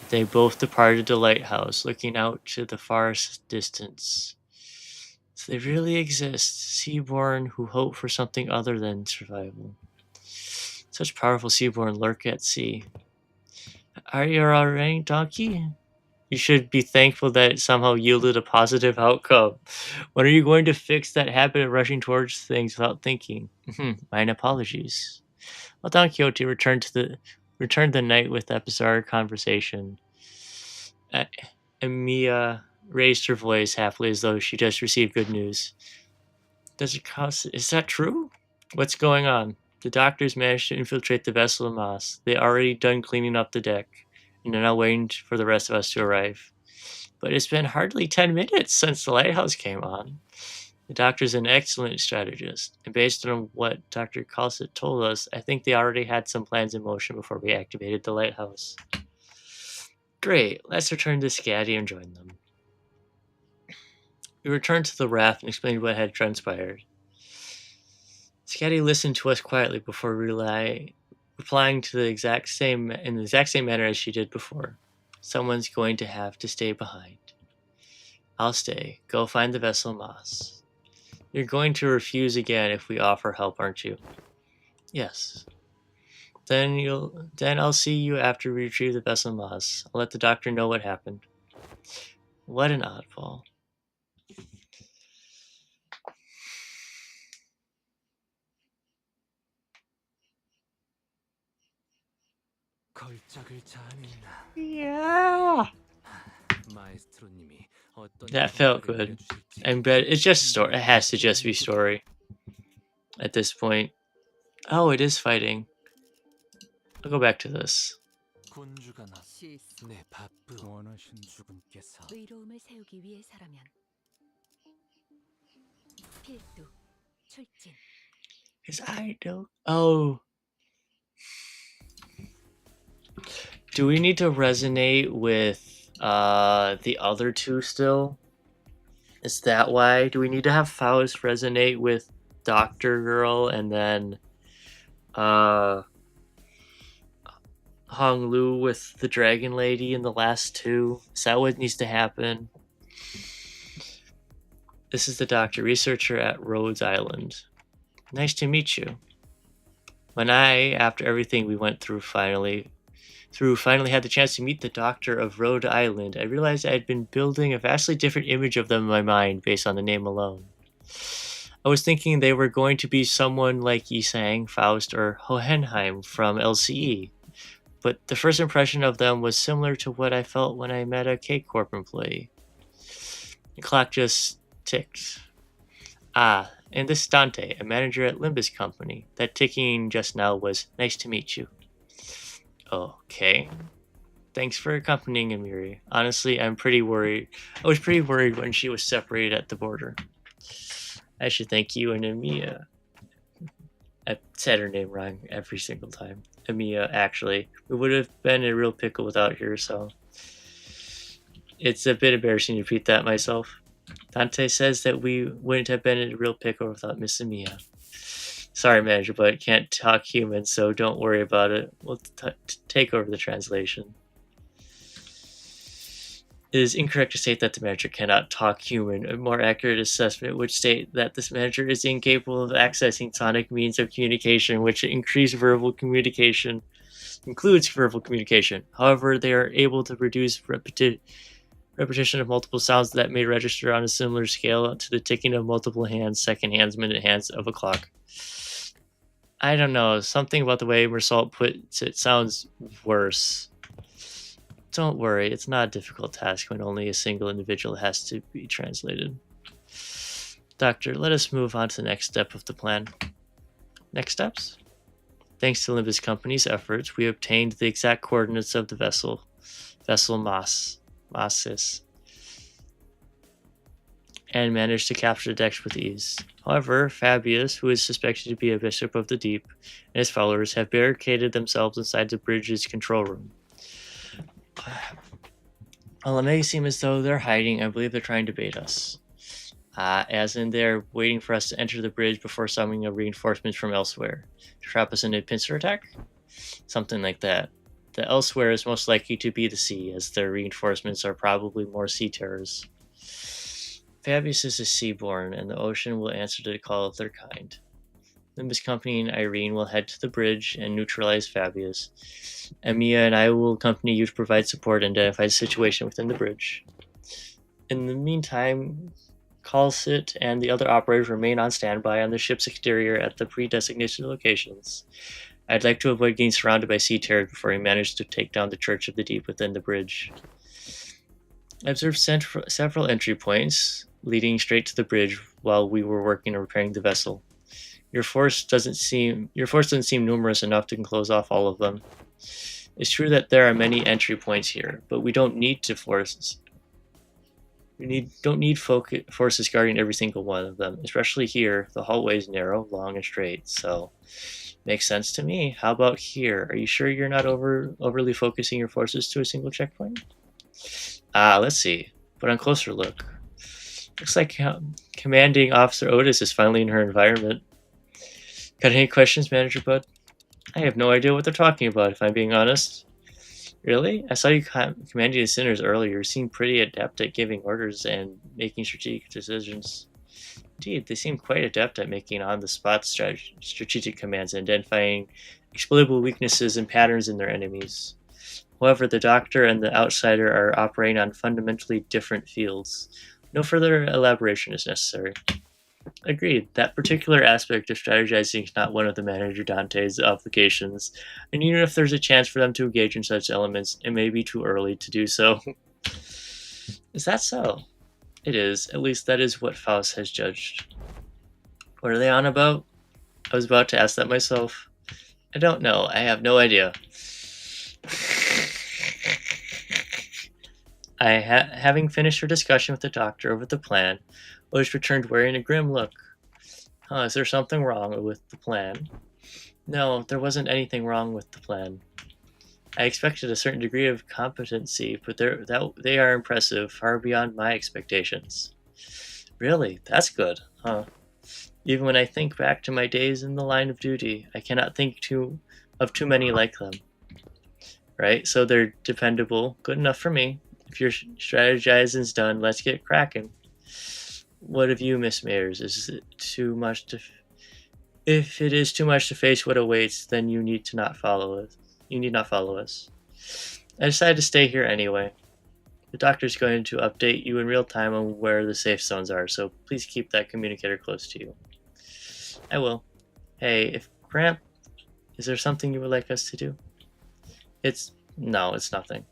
they both departed the lighthouse, looking out to the far distance. So they really exist, Seaborn who hope for something other than survival. Such powerful Seaborn lurk at sea. Are you alright, Donkey? You should be thankful that it somehow yielded a positive outcome. When are you going to fix that habit of rushing towards things without thinking? Mine apologies. Well, Don Quixote returned the knight with that bizarre conversation. Emilia raised her voice happily as though she just received good news. Is that true? What's going on? The doctors managed to infiltrate the vessel of Moss. They already done cleaning up the deck, and are now waiting for the rest of us to arrive. But it's been hardly 10 minutes since the lighthouse came on. The doctor's an excellent strategist, and based on what Dr. Calcit told us, I think they already had some plans in motion before we activated the lighthouse. Great, let's return to Scatty and join them. We returned to the raft and explained what had transpired. Scatty listened to us quietly before replying to in the exact same manner as she did before. Someone's going to have to stay behind. I'll stay. Go find the vessel Moss. You're going to refuse again if we offer help, aren't you? Yes. Then I'll see you after we retrieve the vessel Moss. I'll let the doctor know what happened. What an oddball. 걸작을 자아냈나. Yeah. 마에스트로님이 어떤 That felt 정보를 good. 알려주실지 I bet it's just story. It has to just be story. At this point. Oh, it is fighting. I'll go back to this. 군주가 나. 시스. 내 바쁘 원하신 주군께서 의로움을 세우기 위해서라면 필두 출진. Cause I don't. Oh. Do we need to resonate with the other two still? Is that why? Do we need to have Faust resonate with Doctor Girl and then Hong Lu with the Dragon Lady in the last two? Is that what needs to happen? This is the doctor, researcher at Rhodes Island. Nice to meet you. When after everything we went through, finally had the chance to meet the doctor of Rhode Island, I realized I had been building a vastly different image of them in my mind based on the name alone. I was thinking they were going to be someone like Yisang, Faust, or Hohenheim from LCE, but the first impression of them was similar to what I felt when I met a K-Corp employee. The clock just ticked. And this is Dante, a manager at Limbus Company. That ticking just now was nice to meet you. Okay. Thanks for accompanying Amiri. Honestly, I'm pretty worried. I was pretty worried when she was separated at the border. I should thank you and Amiya. I said her name wrong every single time. Amiya, actually. We would have been in a real pickle without her, so it's a bit embarrassing to repeat that myself. Dante says that we wouldn't have been in a real pickle without Miss Amiya. Sorry, manager, but can't talk human, so don't worry about it. We'll take over the translation. It is incorrect to state that the manager cannot talk human. A more accurate assessment would state that this manager is incapable of accessing sonic means of communication, which includes verbal communication. However, they are able to produce repetition of multiple sounds that may register on a similar scale to the ticking of multiple hands, second hands, minute hands of a clock. I don't know, something about the way Mersault puts it sounds worse. Don't worry, it's not a difficult task when only a single individual has to be translated. Doctor, let us move on to the next step of the plan. Next steps? Thanks to Limbus Company's efforts, we obtained the exact coordinates of the vessel Massis, and managed to capture the decks with ease. However, Fabius, who is suspected to be a bishop of the deep, and his followers have barricaded themselves inside the bridge's control room. While it may seem as though they're hiding, I believe they're trying to bait us. As in they're waiting for us to enter the bridge before summoning a reinforcements from elsewhere. To trap us in a pincer attack? Something like that. The elsewhere is most likely to be the sea, as their reinforcements are probably more sea terrors. Fabius is a Seaborn, and the ocean will answer to the call of their kind. Limbus Company and Irene will head to the bridge and neutralize Fabius. Emiya and I will accompany you to provide support and identify the situation within the bridge. In the meantime, Calcit and the other operators remain on standby on the ship's exterior at the pre-designated locations. I'd like to avoid getting surrounded by sea terrors before we manage to take down the Church of the Deep within the bridge. I observed several entry points leading straight to the bridge while we were working on repairing the vessel. Your force doesn't seem numerous enough to close off all of them. It's true that there are many entry points here, but we don't need forces guarding every single one of them. Especially here, the hallway is narrow, long, and straight, so makes sense to me. How about here? Are you sure you're not overly focusing your forces to a single checkpoint? Let's see. But on closer look, looks like Commanding Officer Otis is finally in her environment. Got any questions, Manager Bud? I have no idea what they're talking about, if I'm being honest. Really? I saw you commanding the Sinners earlier. You seem pretty adept at giving orders and making strategic decisions. Indeed, they seem quite adept at making on-the-spot strategic commands and identifying exploitable weaknesses and patterns in their enemies. However, the Doctor and the Outsider are operating on fundamentally different fields. No further elaboration is necessary. Agreed. That particular aspect of strategizing is not one of the Manager Dante's obligations, and even if there's a chance for them to engage in such elements, it may be too early to do so. Is that so? It is. At least that is what Faust has judged. What are they on about? I was about to ask that myself. I don't know. I have no idea. Having finished her discussion with the Doctor over the plan, Otis returned wearing a grim look. Is there something wrong with the plan? No, there wasn't anything wrong with the plan. I expected a certain degree of competency, but they are impressive, far beyond my expectations. Really? That's good, huh? Even when I think back to my days in the line of duty, I cannot think of too many like them. Right? So they're dependable. Good enough for me. If your strategizing's done, let's get cracking. What of you, Miss Mayers? Is it too much to... If it is too much to face what awaits, then you need not follow us. I decided to stay here anyway. The Doctor's going to update you in real time on where the safe zones are, so please keep that communicator close to you. I will. Hey, Gramp, is there something you would like us to do? No, it's nothing.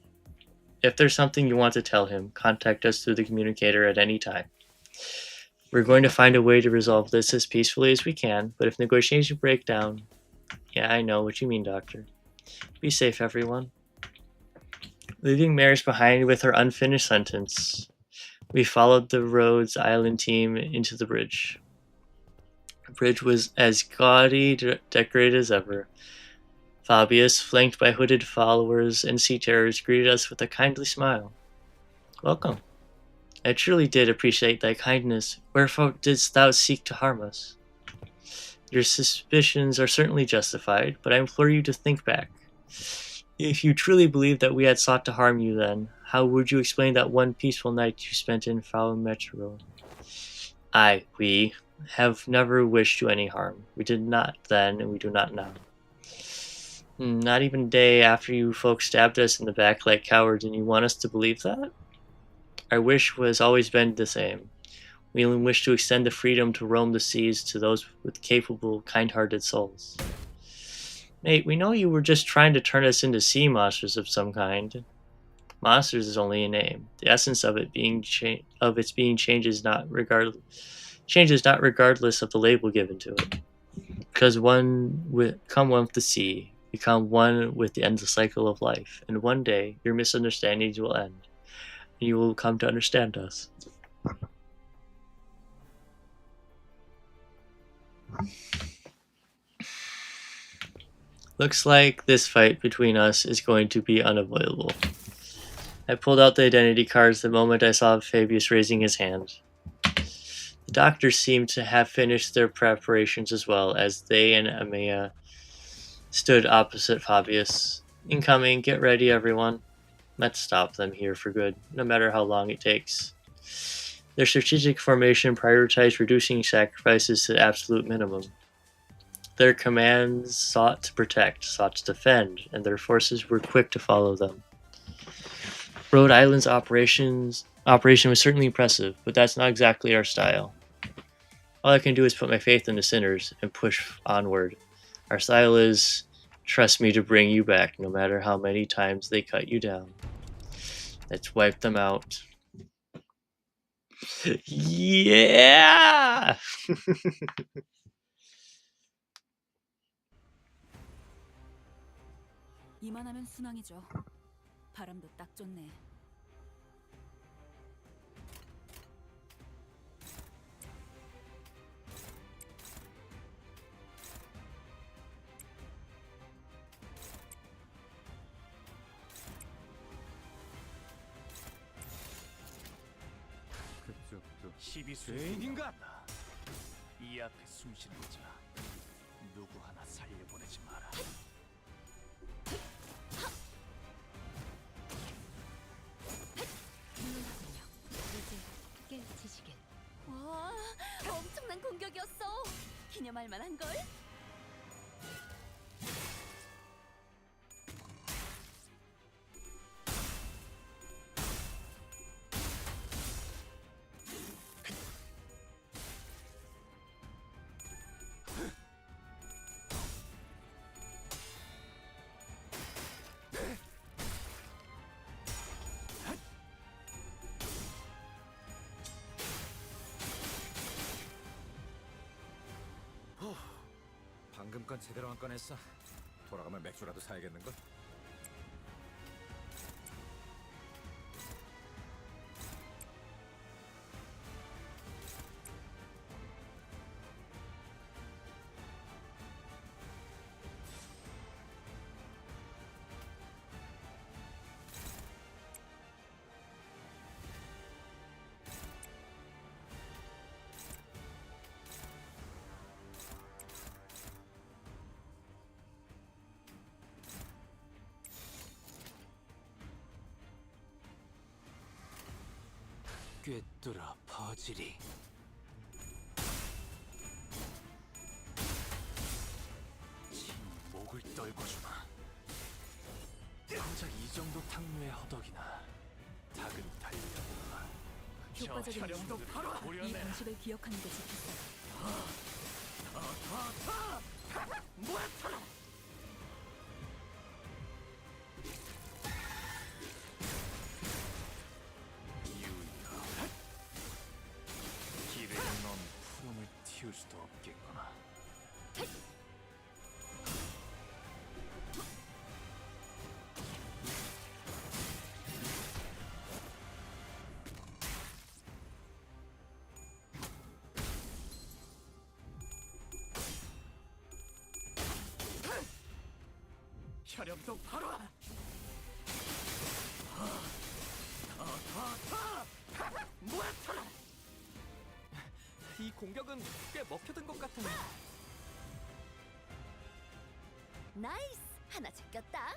If there's something you want to tell him, contact us through the communicator at any time. We're going to find a way to resolve this as peacefully as we can, but if negotiations break down... Yeah, I know what you mean, Doctor. Be safe, everyone. Leaving Maris behind with her unfinished sentence, we followed the Rhodes Island team into the bridge. The bridge was as gaudy decorated as ever. Fabius, flanked by hooded followers and sea terrors, greeted us with a kindly smile. Welcome. I truly did appreciate thy kindness. Wherefore didst thou seek to harm us? Your suspicions are certainly justified, but I implore you to think back. If you truly believed that we had sought to harm you then, how would you explain that one peaceful night you spent in Foul Metro? We have never wished you any harm. We did not then, and we do not now. Not even a day after you folks stabbed us in the back like cowards, and you want us to believe that? Our wish has always been the same. We only wish to extend the freedom to roam the seas to those with capable, kind-hearted souls. Mate, we know you were just trying to turn us into sea monsters of some kind. Monsters is only a name. The essence of it being changes not regardless of the label given to it. Because come one with the sea, become one with the endless cycle of life, and one day your misunderstandings will end, and you will come to understand us. Looks like this fight between us is going to be unavoidable. I pulled out the identity cards the moment I saw Fabius raising his hand. The doctors seemed to have finished their preparations as well, as they and Amaya stood opposite Fabius. Incoming, get ready everyone. Let's stop them here for good, no matter how long it takes. Their strategic formation prioritized reducing sacrifices to the absolute minimum. Their commands sought to protect, sought to defend, and their forces were quick to follow them. Rhode Island's operation was certainly impressive, but that's not exactly our style. All I can do is put my faith in the sinners and push onward. Our style is, trust me to bring you back, no matter how many times they cut you down. Let's wipe them out. Yeah! 이만하면 순항이죠. 바람도 딱 좋네. 그쪽도 죄인인가? 이 앞에 숨쉬는 자 누구 하나 살려보내지 마라. 이제 깨치시길. 와, 엄청난 공격이었어. 기념할 만한 걸. 방금 건 제대로 안 꺼냈어. 돌아가면 맥주라도 사야겠는걸? 꿰뚫어 퍼지리. 목을 떨궈주마. 정작 이 정도 탕류의 허덕이나 닭은 달려보마. 효과적인 혈염도 바로 이 보려내. 방식을 기억하는 게 좋겠어요. 길에 넌 푸름을 틔울 수도 없겠구나. 혈염도 바로 와. 이 공격은 꽤 먹혀든 것 같은데. 나이스! 하나 잡혔다.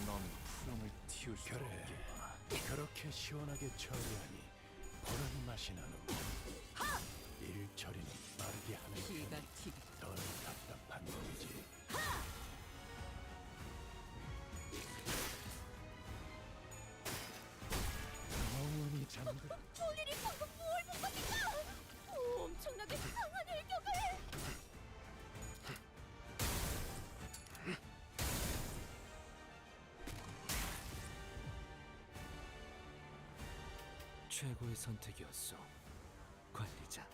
넌 푸름을 틔울 수도 없겠구나. 그렇게 시원하게 처리하니 보는 맛이 나는군. 일 처리는 빠르게 하는 기가 편이 튀기. 덜 답답한 놈이지. 영원히 잠들. 오늘이 방금 뭘 본 겁니까? 최고의 선택이었어, 관리자.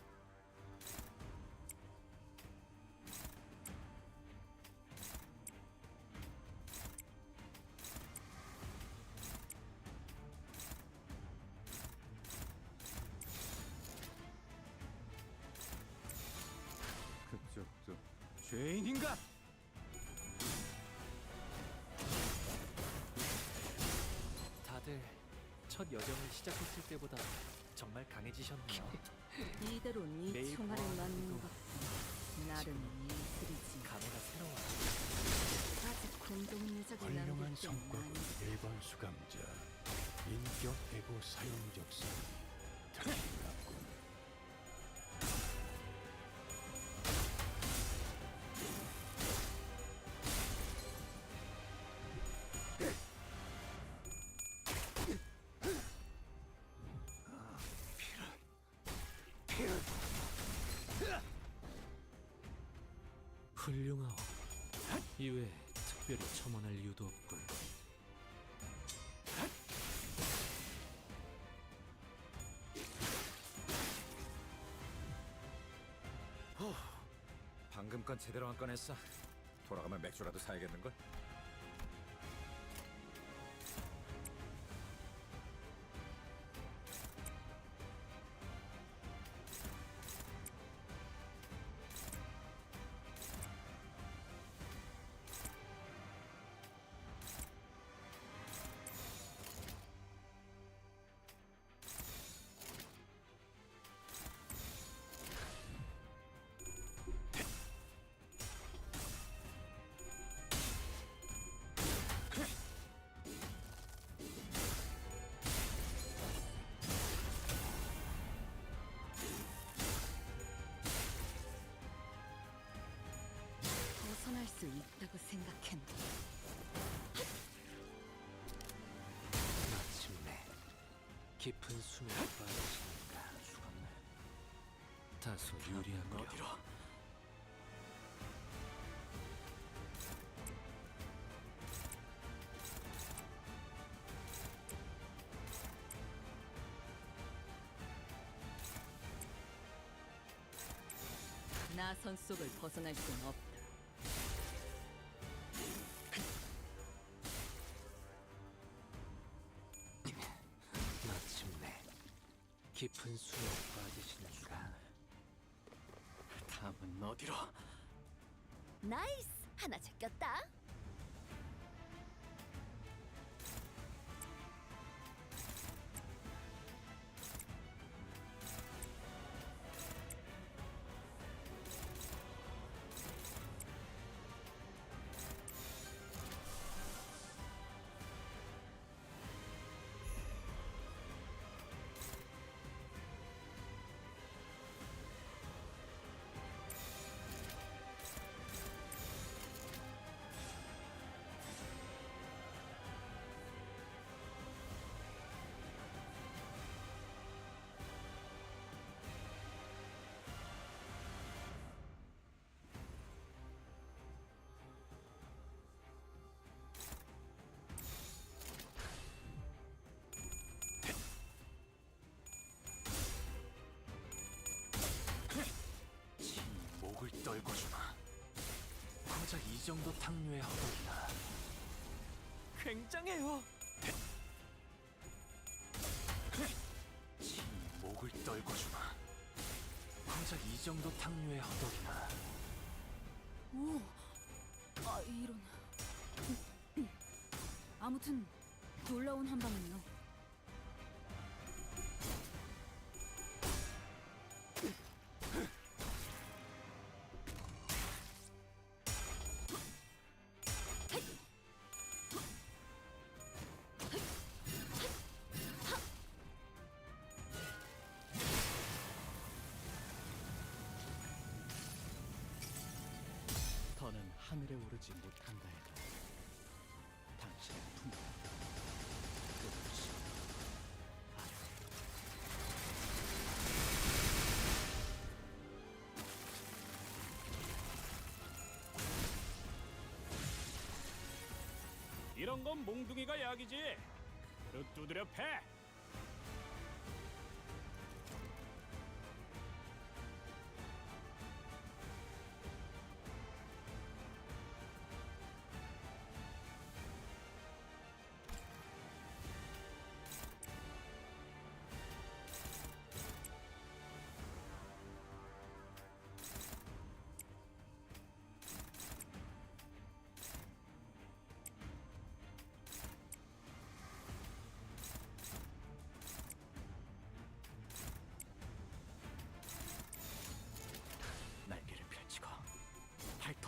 그쪽도 죄인인가? 다들 첫 여정을 시작했을 때보다 정말 강해지셨네요. 이대로 네 매일 총알을 보아하는 맞는 것도 것 나름 예술이지. 감회가 새로워요. 아직 공동 누적을 훌륭한 남길 때는 성과군. 아니지. 일반 수감자 인격 에고 사용 격상 특이하군. 훌륭하오. 이외에 특별히 첨언할 이유도 없군. 방금 건 제대로 안 꺼냈어. 돌아가면 맥주라도 사야겠는걸? 벗어날 수 있다고 생각했는데 마침내 깊은 숨에 빠지니까 죽었네. 다소 유리하구려. 어디로? 나선 속을 벗어날 수는 없다. 마침내 깊은 숨에 빠지시는가. 다음은 어디로? 나이스! 하나 제꼈다. 목을 떨궈주마. 고작 이 정도 탕류의 허덕이나. 굉장해요. 목을 떨궈주마. 고작 이 정도 탕류의 허덕이나. 오, 아 이런. 아무튼 놀라운 한방이네요. 더는 하늘에 오르지 못한다 해도 당신의 품 끝없이 이런 건 몽둥이가 약이지. 그릇 두드려 패.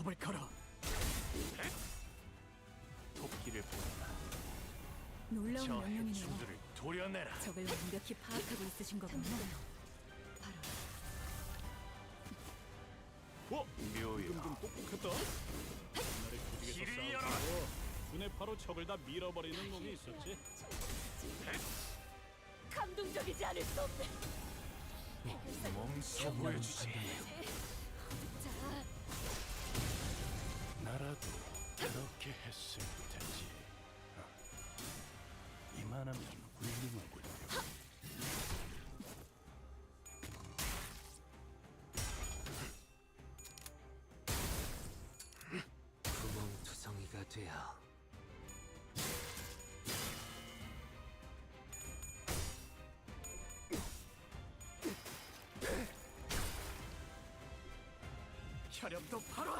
무릎을 걸어. 토끼를 보내라. 놀라운 저 명령이네요. 해충들을 도려내라. 적을 완벽히 파악하고 있으신 거군요. 바로 묘야. 좀 똑똑했다. 옛날에 조직에서 길을 열어라. 싸우고 눈에 바로 적을 다 밀어버리는 놈이 있었지. 감동적이지 않을 수 없네. 몸소 보여주지. 자, 나라도 그렇게 했을 테지. 이만하면 훌륭하군요. 구멍투성이가 되어 혈압도 바로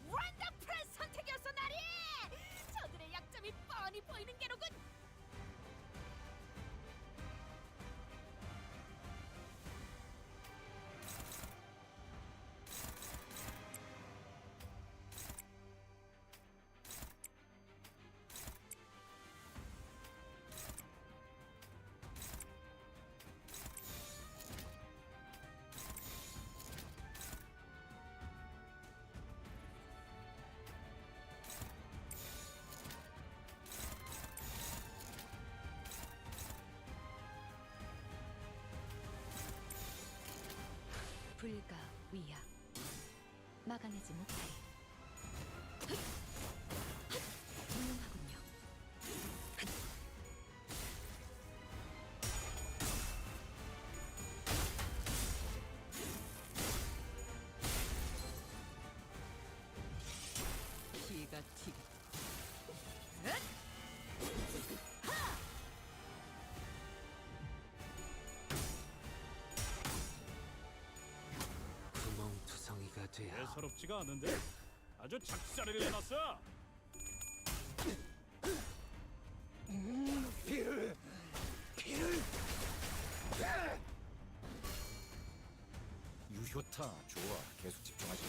원더풀한 선택이었어 나리! 저들의 약점이 뻔히 보이는 게로군. 불가 위야 막아내지 못하리. 훌륭하군요. 기가 튀게. 구멍투성이가 되어 예사롭지가 않은데 아주 작살을 내놨어. 유효타 좋아. 계속 집중하지.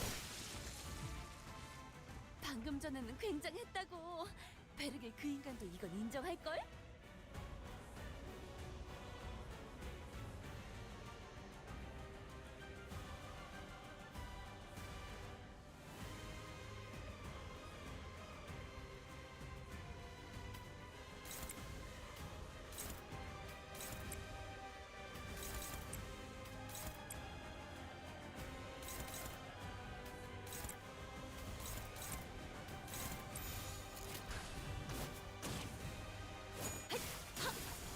방금 전에는 굉장했다고. 베르게 그 인간도 이건 인정할걸?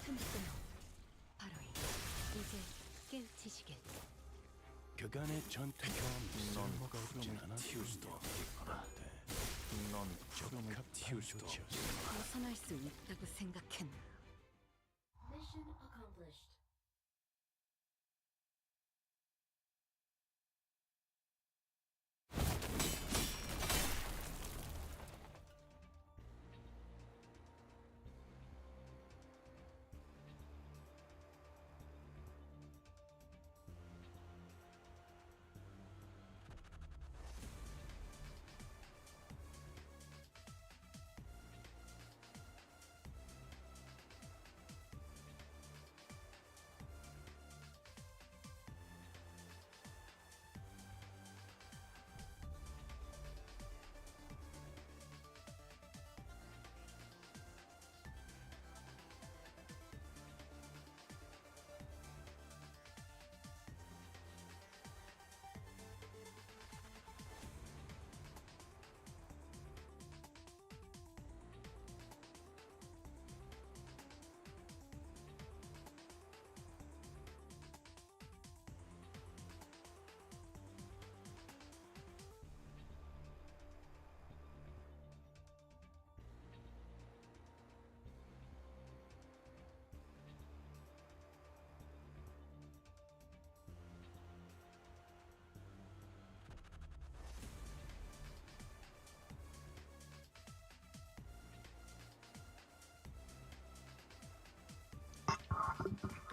틈새끊어. 바로 이제 깨우치시길. 그간의 전투 경험이 쓸모가 없진 않았을 수도 없겠구나. 넌 적합 튀울 수도 없어. 벗어날 수 있다고 생각했나? Mission accomplished.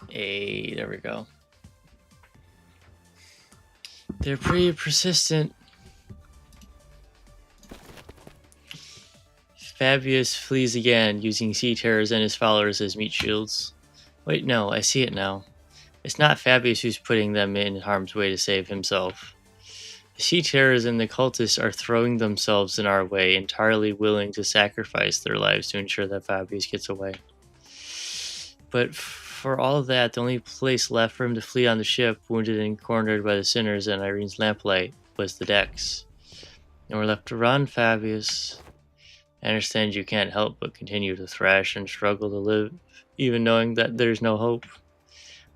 Hey, there we go. They're pretty persistent. Fabius flees again, using sea terrors and his followers as meat shields. Wait, no, I see it now. It's not Fabius who's putting them in harm's way to save himself. The sea terrors and the cultists are throwing themselves in our way, entirely willing to sacrifice their lives to ensure that Fabius gets away. But for all of that, the only place left for him to flee on the ship, wounded and cornered by the sinners and Irene's lamplight, was the decks. And we're left to run, Fabius. I understand you can't help but continue to thrash and struggle to live, even knowing that there's no hope.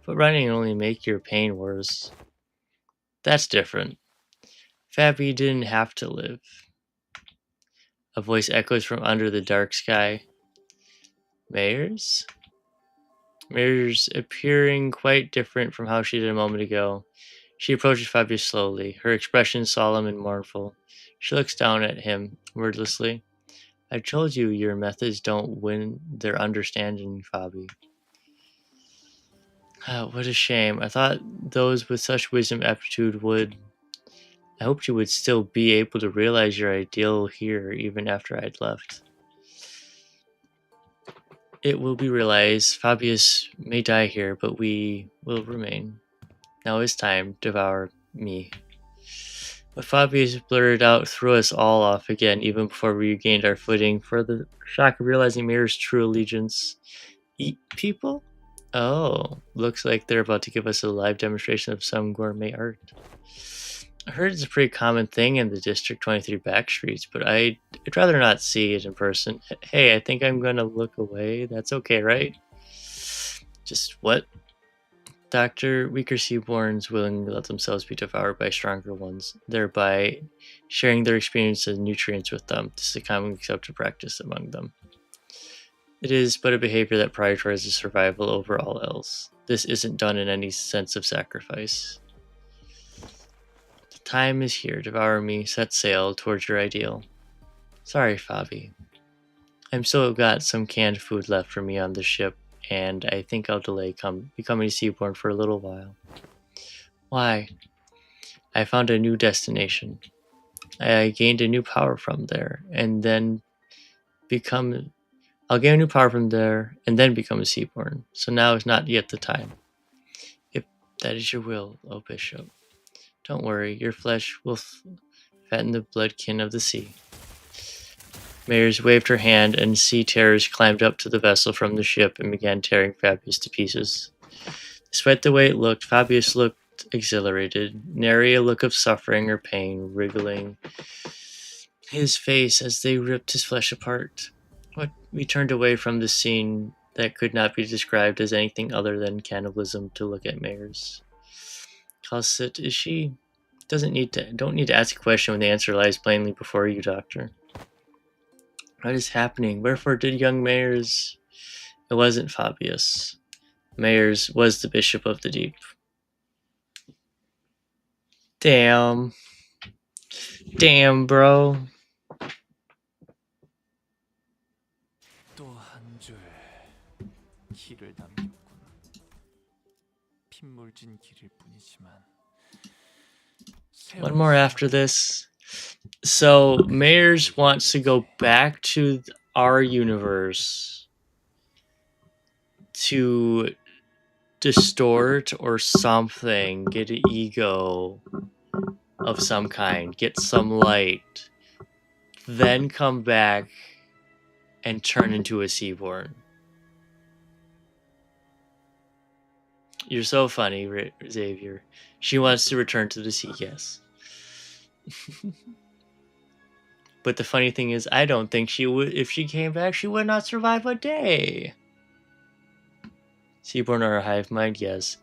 But running will only make your pain worse. That's different. Fabi didn't have to live. A voice echoes from under the dark sky. Mayors? Mayors appearing quite different from how she did a moment ago. She approaches Fabius slowly, her expression solemn and mournful. She looks down at him, wordlessly. I told you your methods don't win their understanding, Fabi. What a shame. I thought those with such wisdom and aptitude would... I hoped you would still be able to realize your ideal here, even after I'd left. It will be realized. Fabius may die here, but we will remain. Now is time. Devour me. But Fabius blurted out threw us all off again, even before we regained our footing, for the shock of realizing Mirror's true allegiance. Eat people? Oh, looks like they're about to give us a live demonstration of some gourmet art. I heard it's a pretty common thing in the District 23 backstreets, but I'd rather not see it in person. Hey, I think I'm gonna look away. That's okay, right? Just what? Dr. Weaker Seaborns willingly let themselves be devoured by stronger ones, thereby sharing their experience and nutrients with them. This is a common accepted practice among them. It is but a behavior that prioritizes survival over all else. This isn't done in any sense of sacrifice. The time is here. Devour me. Set sail towards your ideal. Sorry, Fabi. I'm still got some canned food left for me on the ship, and I think I'll delay becoming Seaborn for a little while. Why? I found a new destination. I gained a new power from there, and then I'll gain a new power from there, and then become a Seaborn. So now is not yet the time. If that is your will, O Bishop. Don't worry, your flesh will fatten the bloodkin of the sea. Mayors waved her hand, and sea terrors climbed up to the vessel from the ship and began tearing Fabius to pieces. Despite the way it looked, Fabius looked exhilarated, nary a look of suffering or pain wriggling his face as they ripped his flesh apart. We turned away from the scene that could not be described as anything other than cannibalism to look at Mayors. Cosset, is she? Don't need to ask a question when the answer lies plainly before you, Doctor. What is happening? Wherefore did young Mayors... It wasn't Fabius. Mayors was the Bishop of the Deep. Damn. Damn, bro. 또 한 줄 길을 남겼군. 핏물진 길일 뿐이지만. One more after this. So, Mayors wants to go back to our universe to distort or something, get an ego of some kind, get some light, then come back and turn into a Seaborn. You're so funny, Xavier. She wants to return to the sea, yes. But the funny thing is, I don't think she would. If she came back, she would not survive a day. Seaborn are a hive mind, yes.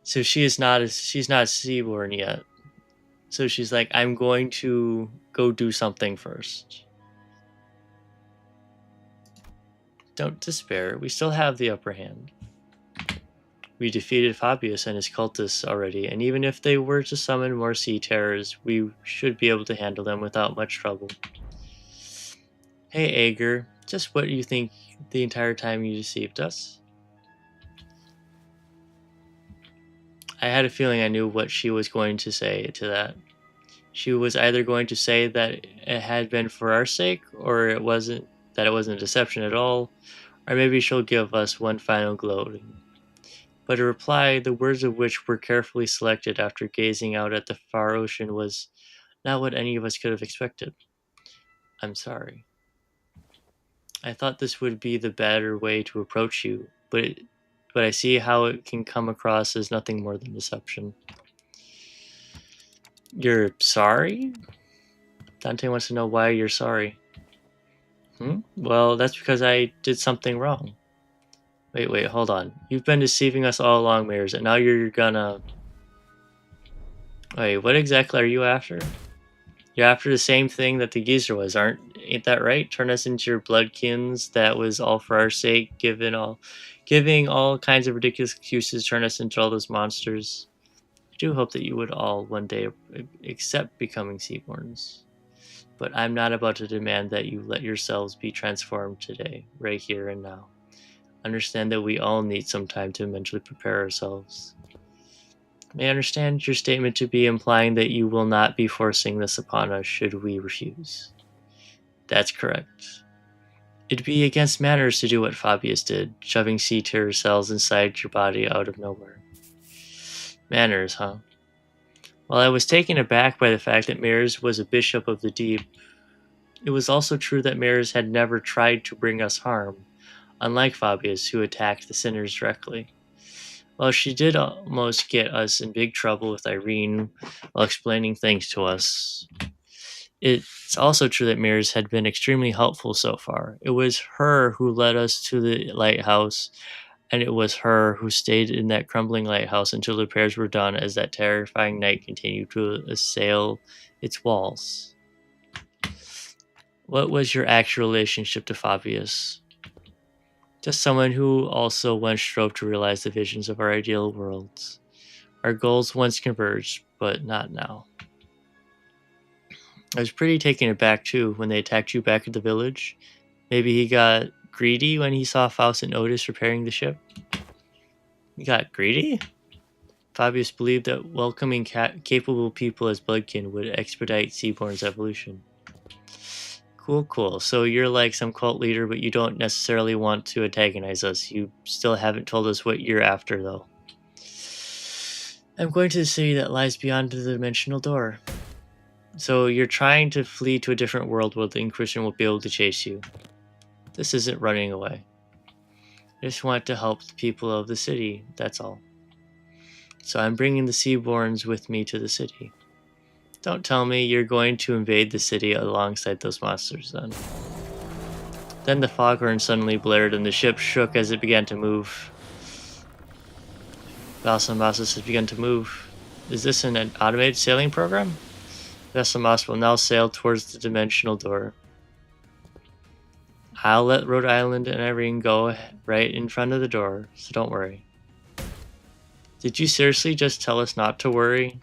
So she's not Seaborn yet. So she's like, I'm going to go do something first. Don't despair. We still have the upper hand. We defeated Fabius and his cultists already, and even if they were to summon more sea terrors, we should be able to handle them without much trouble. Hey, Ager, just what do you think the entire time you deceived us? I had a feeling I knew what she was going to say to that. She was either going to say that it had been for our sake, or it wasn't a deception at all, or maybe she'll give us one final gloating. But her reply, the words of which were carefully selected after gazing out at the far ocean, was not what any of us could have expected. I'm sorry. I thought this would be the better way to approach you, but I see how it can come across as nothing more than deception. You're sorry? Dante wants to know why you're sorry. Well, that's because I did something wrong. Wait, hold on. You've been deceiving us all along, Mears, and now you're gonna... Wait, what exactly are you after? You're after the same thing that the geezer was, ain't that right? Turn us into your bloodkins, that was all for our sake, giving all kinds of ridiculous excuses, turn us into all those monsters. I do hope that you would all one day accept becoming Seaborns. But I'm not about to demand that you let yourselves be transformed today, right here and now. Understand that we all need some time to mentally prepare ourselves. May I understand your statement to be implying that you will not be forcing this upon us should we refuse? That's correct. It'd be against manners to do what Fabius did, shoving sea-terror cells inside your body out of nowhere. Manners, huh? While I was taken aback by the fact that Mears was a bishop of the deep, it was also true that Mears had never tried to bring us harm, unlike Fabius, who attacked the sinners directly. While she did almost get us in big trouble with Irene while explaining things to us, it's also true that Mears had been extremely helpful so far. It was her who led us to the lighthouse, and it was her who stayed in that crumbling lighthouse until the repairs were done as that terrifying night continued to assail its walls. What was your actual relationship to Fabius? Just someone who also once strove to realize the visions of our ideal worlds. Our goals once converged, but not now. I was pretty taken aback too when they attacked you back at the village. Maybe he got greedy when he saw Faust and Otis repairing the ship? He got greedy? Fabius believed that welcoming capable people as Bloodkin would expedite Seaborn's evolution. Cool. So you're like some cult leader, but you don't necessarily want to antagonize us. You still haven't told us what you're after, though. I'm going to the city that lies beyond the dimensional door. So you're trying to flee to a different world where the Inquisition will be able to chase you. This isn't running away. I just want to help the people of the city, that's all. So I'm bringing the Seaborns with me to the city. Don't tell me you're going to invade the city alongside those monsters, then. Then the foghorn suddenly blared and the ship shook as it began to move. Valsamassus has begun to move. Is this an automated sailing program? Valsamassus will now sail towards the dimensional door. I'll let Rhode Island and Irene go right in front of the door, so don't worry. Did you seriously just tell us not to worry?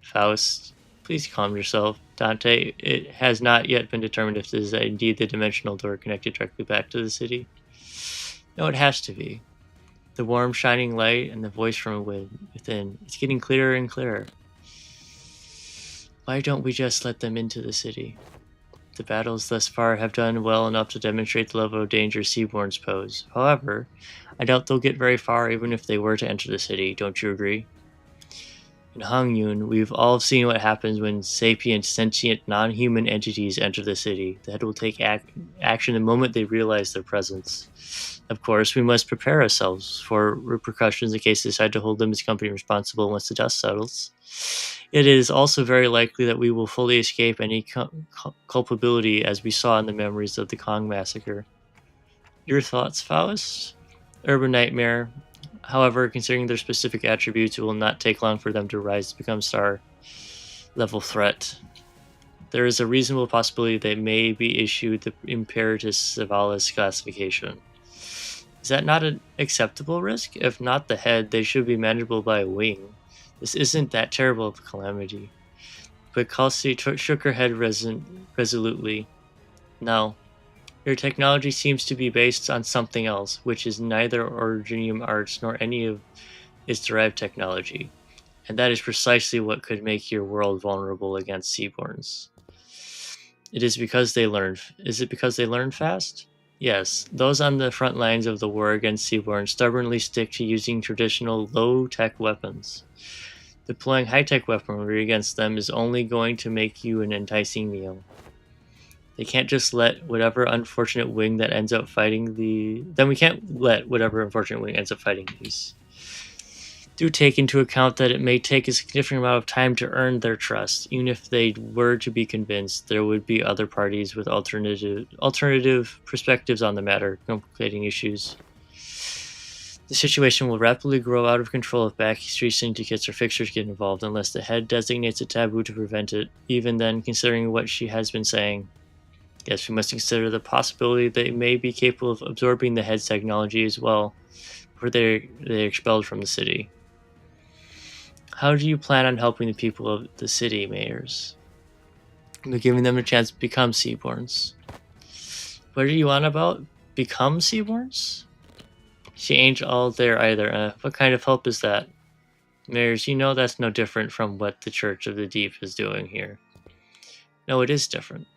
Faust, please calm yourself. Dante, it has not yet been determined if this is indeed the dimensional door connected directly back to the city. No, it has to be. The warm, shining light and the voice from within. It's getting clearer and clearer. Why don't we just let them into the city? The battles thus far have done well enough to demonstrate the level of danger Seaborns pose. However, I doubt they'll get very far even if they were to enter the city, don't you agree? In Hongyun, we've all seen what happens when sapient, sentient, non-human entities enter the city. The head will take action the moment they realize their presence. Of course, we must prepare ourselves for repercussions in case they decide to hold them as company responsible once the dust settles. It is also very likely that we will fully escape any culpability as we saw in the memories of the Kong massacre. Your thoughts, Faust? Urban Nightmare. However, considering their specific attributes, it will not take long for them to rise to become star-level threat. There is a reasonable possibility they may be issued the Imperatus Savalis classification. Is that not an acceptable risk? If not the head, they should be manageable by a wing. This isn't that terrible of a calamity. But Kelsey shook her head resolutely. No. Your technology seems to be based on something else, which is neither Originium Arts nor any of its derived technology. And that is precisely what could make your world vulnerable against Seaborns. It is because they learn. Is it because they learn fast? Yes, those on the front lines of the war against Seaborn stubbornly stick to using traditional low-tech weapons. Deploying high-tech weaponry against them is only going to make you an enticing meal. They can't just let whatever unfortunate wing that ends up fighting the... Then we can't let whatever unfortunate wing ends up fighting these. Do take into account that it may take a significant amount of time to earn their trust. Even if they were to be convinced, there would be other parties with alternative perspectives on the matter, complicating issues. The situation will rapidly grow out of control if backstreet syndicates or fixers get involved, unless the head designates a taboo to prevent it. Even then, considering what she has been saying, yes, we must consider the possibility they may be capable of absorbing the head's technology as well, before they're expelled from the city. How do you plan on helping the people of the city, mayors? By giving them a chance to become Seaborns. What are you on about? Become Seaborns? She ain't all there either. What kind of help is that? Mayors, you know that's no different from what the Church of the Deep is doing here. No, it is different.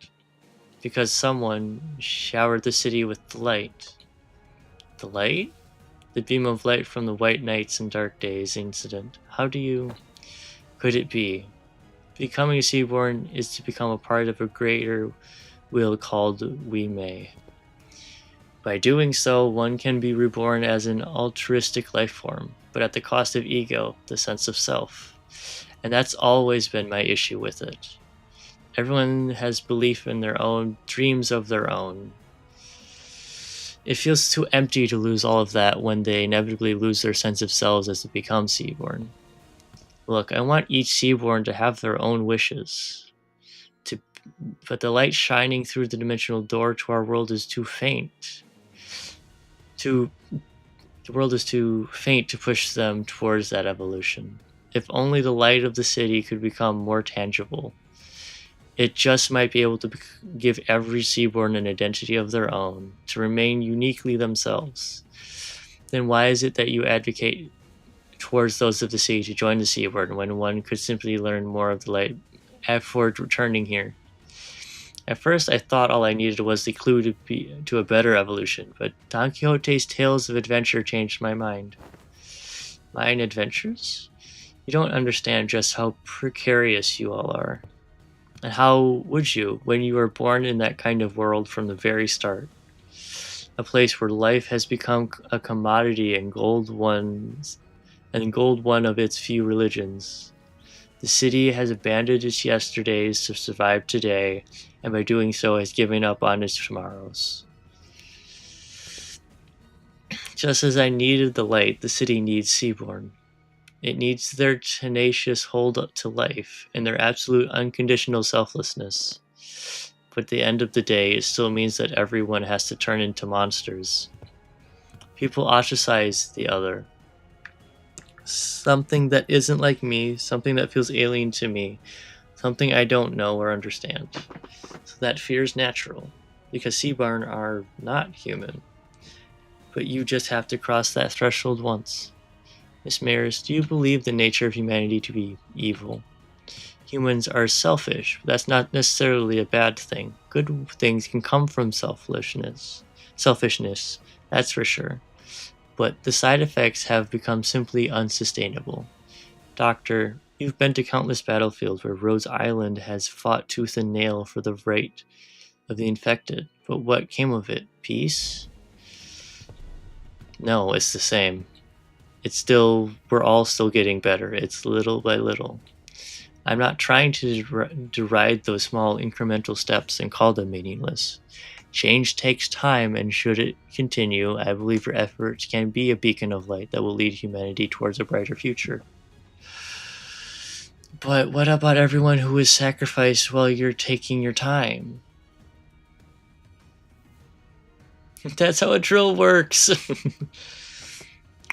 Because someone showered the city with the light. The light? The beam of light from the white nights and dark days incident. How do you... Could it be? Becoming a Seaborn is to become a part of a greater will called We May. By doing so, one can be reborn as an altruistic life form, but at the cost of ego, the sense of self. And that's always been my issue with it. Everyone has belief in their own, dreams of their own. It feels too empty to lose all of that when they inevitably lose their sense of selves as they become Seaborn. Look, I want each Seaborn to have their own wishes. But the light shining through the dimensional door to our world is too faint. The world is too faint to push them towards that evolution. If only the light of the city could become more tangible. It just might be able to give every Seaborn an identity of their own, to remain uniquely themselves. Then why is it that you advocate towards those of the sea to join the Seaborn when one could simply learn more of the light before returning here? At first I thought all I needed was the clue to a better evolution, but Don Quixote's tales of adventure changed my mind. Mine adventures? You don't understand just how precarious you all are. And how would you, when you were born in that kind of world from the very start? A place where life has become a commodity and gold one of its few religions. The city has abandoned its yesterdays to survive today, and by doing so has given up on its tomorrows. Just as I needed the light, the city needs Seaborn. It needs their tenacious hold up to life and their absolute unconditional selflessness. But at the end of the day, it still means that everyone has to turn into monsters. People ostracize the other. Something that isn't like me, something that feels alien to me, something I don't know or understand. So that fear is natural, because Seaborn are not human. But you just have to cross that threshold once. Miss Maris, do you believe the nature of humanity to be evil? Humans are selfish, but that's not necessarily a bad thing. Good things can come from selfishness, that's for sure. But the side effects have become simply unsustainable. Doctor, you've been to countless battlefields where Rhodes Island has fought tooth and nail for the right of the infected. But what came of it? Peace? No, it's the same. We're all still getting better. It's little by little. I'm not trying to deride those small incremental steps and call them meaningless. Change takes time, and should it continue, I believe your efforts can be a beacon of light that will lead humanity towards a brighter future. But what about everyone who is sacrificed while you're taking your time? That's how a drill works!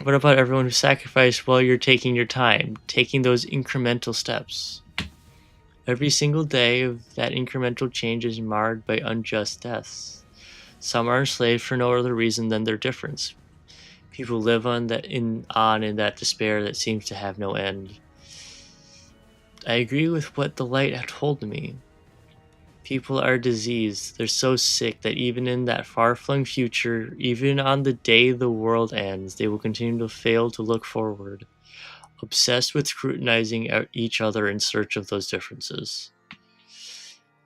What about everyone who sacrificed while you're taking your time, taking those incremental steps? Every single day of that incremental change is marred by unjust deaths. Some are enslaved for no other reason than their difference. People live in that despair that seems to have no end. I agree with what the light had told me. People are diseased. They're so sick that even in that far-flung future, even on the day the world ends, they will continue to fail to look forward, obsessed with scrutinizing each other in search of those differences.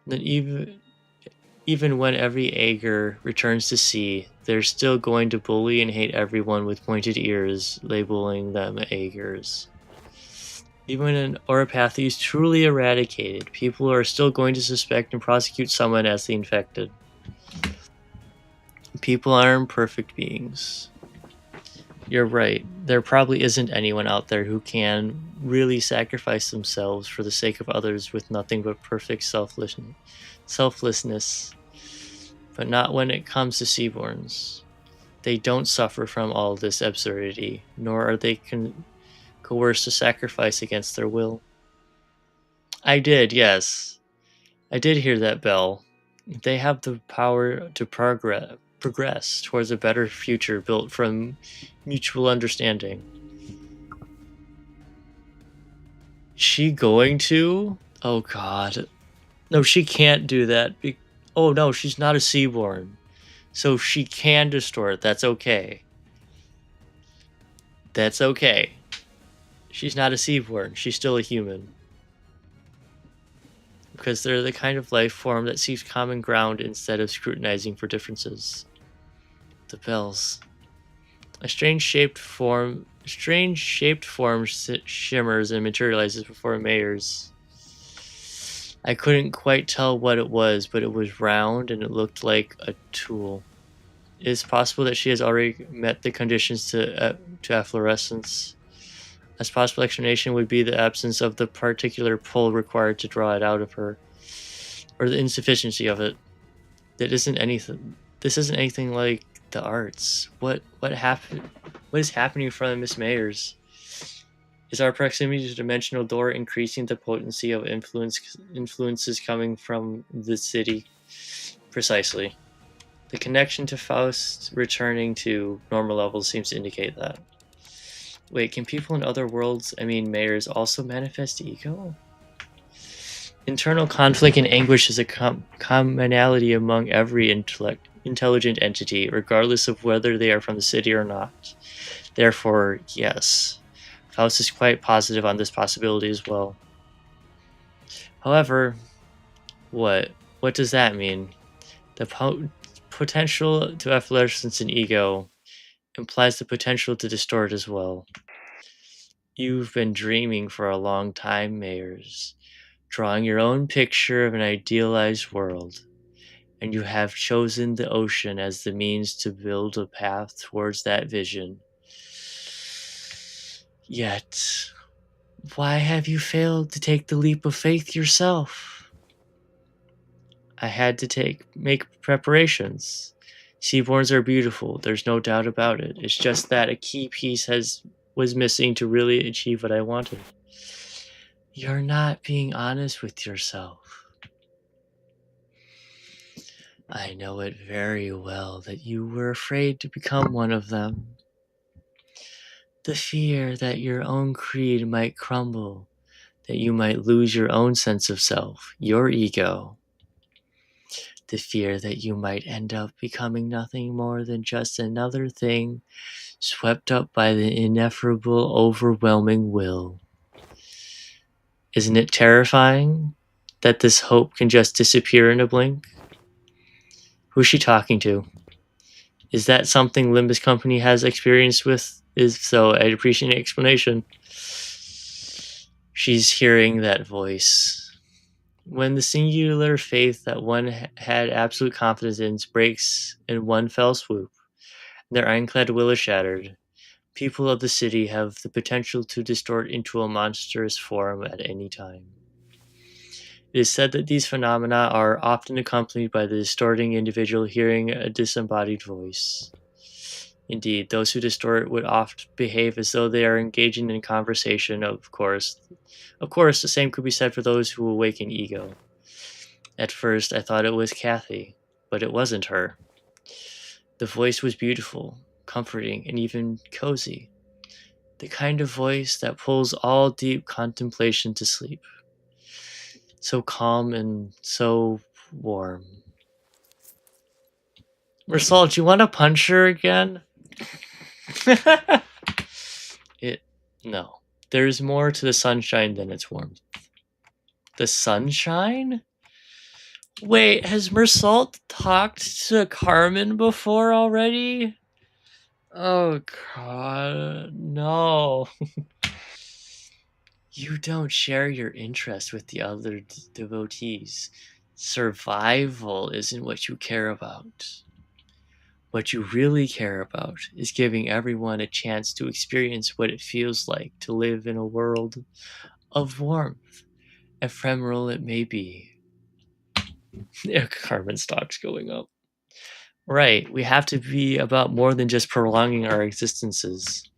Then even when every Ager returns to sea, they're still going to bully and hate everyone with pointed ears, labeling them Agers. Even when an Oropathy is truly eradicated, people are still going to suspect and prosecute someone as the infected. People aren't perfect beings. You're right, there probably isn't anyone out there who can really sacrifice themselves for the sake of others with nothing but perfect selflessness. But not when it comes to Seaborns. They don't suffer from all this absurdity, nor are they coerced to sacrifice against their will. I did, yes. I did hear that bell. They have the power to progress towards a better future built from mutual understanding. Is she going to? Oh god. No, she can't do that. Oh no, she's not a Seaborn. So she can distort. That's okay. That's okay. She's not a Seaborn. She's still a human. Because they're the kind of life form that seeks common ground instead of scrutinizing for differences. The bells. A strange shaped form shimmers and materializes before Mayer's. I couldn't quite tell what it was, but it was round and it looked like a tool. It is possible that she has already met the conditions to efflorescence. A possible explanation would be the absence of the particular pull required to draw it out of her, or the insufficiency of it. This isn't anything like the arts. What happened? What is happening in front of Miss Mayers? Is our proximity to the dimensional door increasing the potency of influences coming from the city? Precisely. The connection to Faust returning to normal levels seems to indicate that. Wait, can people in other worlds, Mayers, also manifest ego? Internal conflict and anguish is a commonality among every intelligent entity, regardless of whether they are from the city or not. Therefore, yes, Faust is quite positive on this possibility as well. However, what does that mean? The potential to efflorescence in ego implies the potential to distort as well. You've been dreaming for a long time, Mayers, drawing your own picture of an idealized world, and you have chosen the ocean as the means to build a path towards that vision. Yet, why have you failed to take the leap of faith yourself? I had to make preparations. Seaborns are beautiful, there's no doubt about it. It's just that a key piece was missing to really achieve what I wanted. You're not being honest with yourself. I know it very well that you were afraid to become one of them. The fear that your own creed might crumble, that you might lose your own sense of self, your ego. The fear that you might end up becoming nothing more than just another thing swept up by the ineffable, overwhelming will. Isn't it terrifying that this hope can just disappear in a blink? Who's she talking to? Is that something Limbus Company has experience with? If so, I'd appreciate an explanation. She's hearing that voice. When the singular faith that one had absolute confidence in breaks in one fell swoop, and their ironclad will is shattered, people of the city have the potential to distort into a monstrous form at any time. It is said that these phenomena are often accompanied by the distorting individual hearing a disembodied voice. Indeed, those who distort would oft behave as though they are engaging in conversation. Of course, the same could be said for those who awaken ego. At first, I thought it was Kathy, but it wasn't her. The voice was beautiful, comforting, and even cozy. The kind of voice that pulls all deep contemplation to sleep. So calm and so warm. Mersal, do you want to punch her again? No. There's more to the sunshine than its warmth. The sunshine? Wait, has Mersal talked to Carmen before already? Oh god, no. You don't share your interest with the other devotees. Survival isn't what you care about. What you really care about is giving everyone a chance to experience what it feels like to live in a world of warmth, ephemeral it may be. Carbon stock's going up. Right, we have to be about more than just prolonging our existences.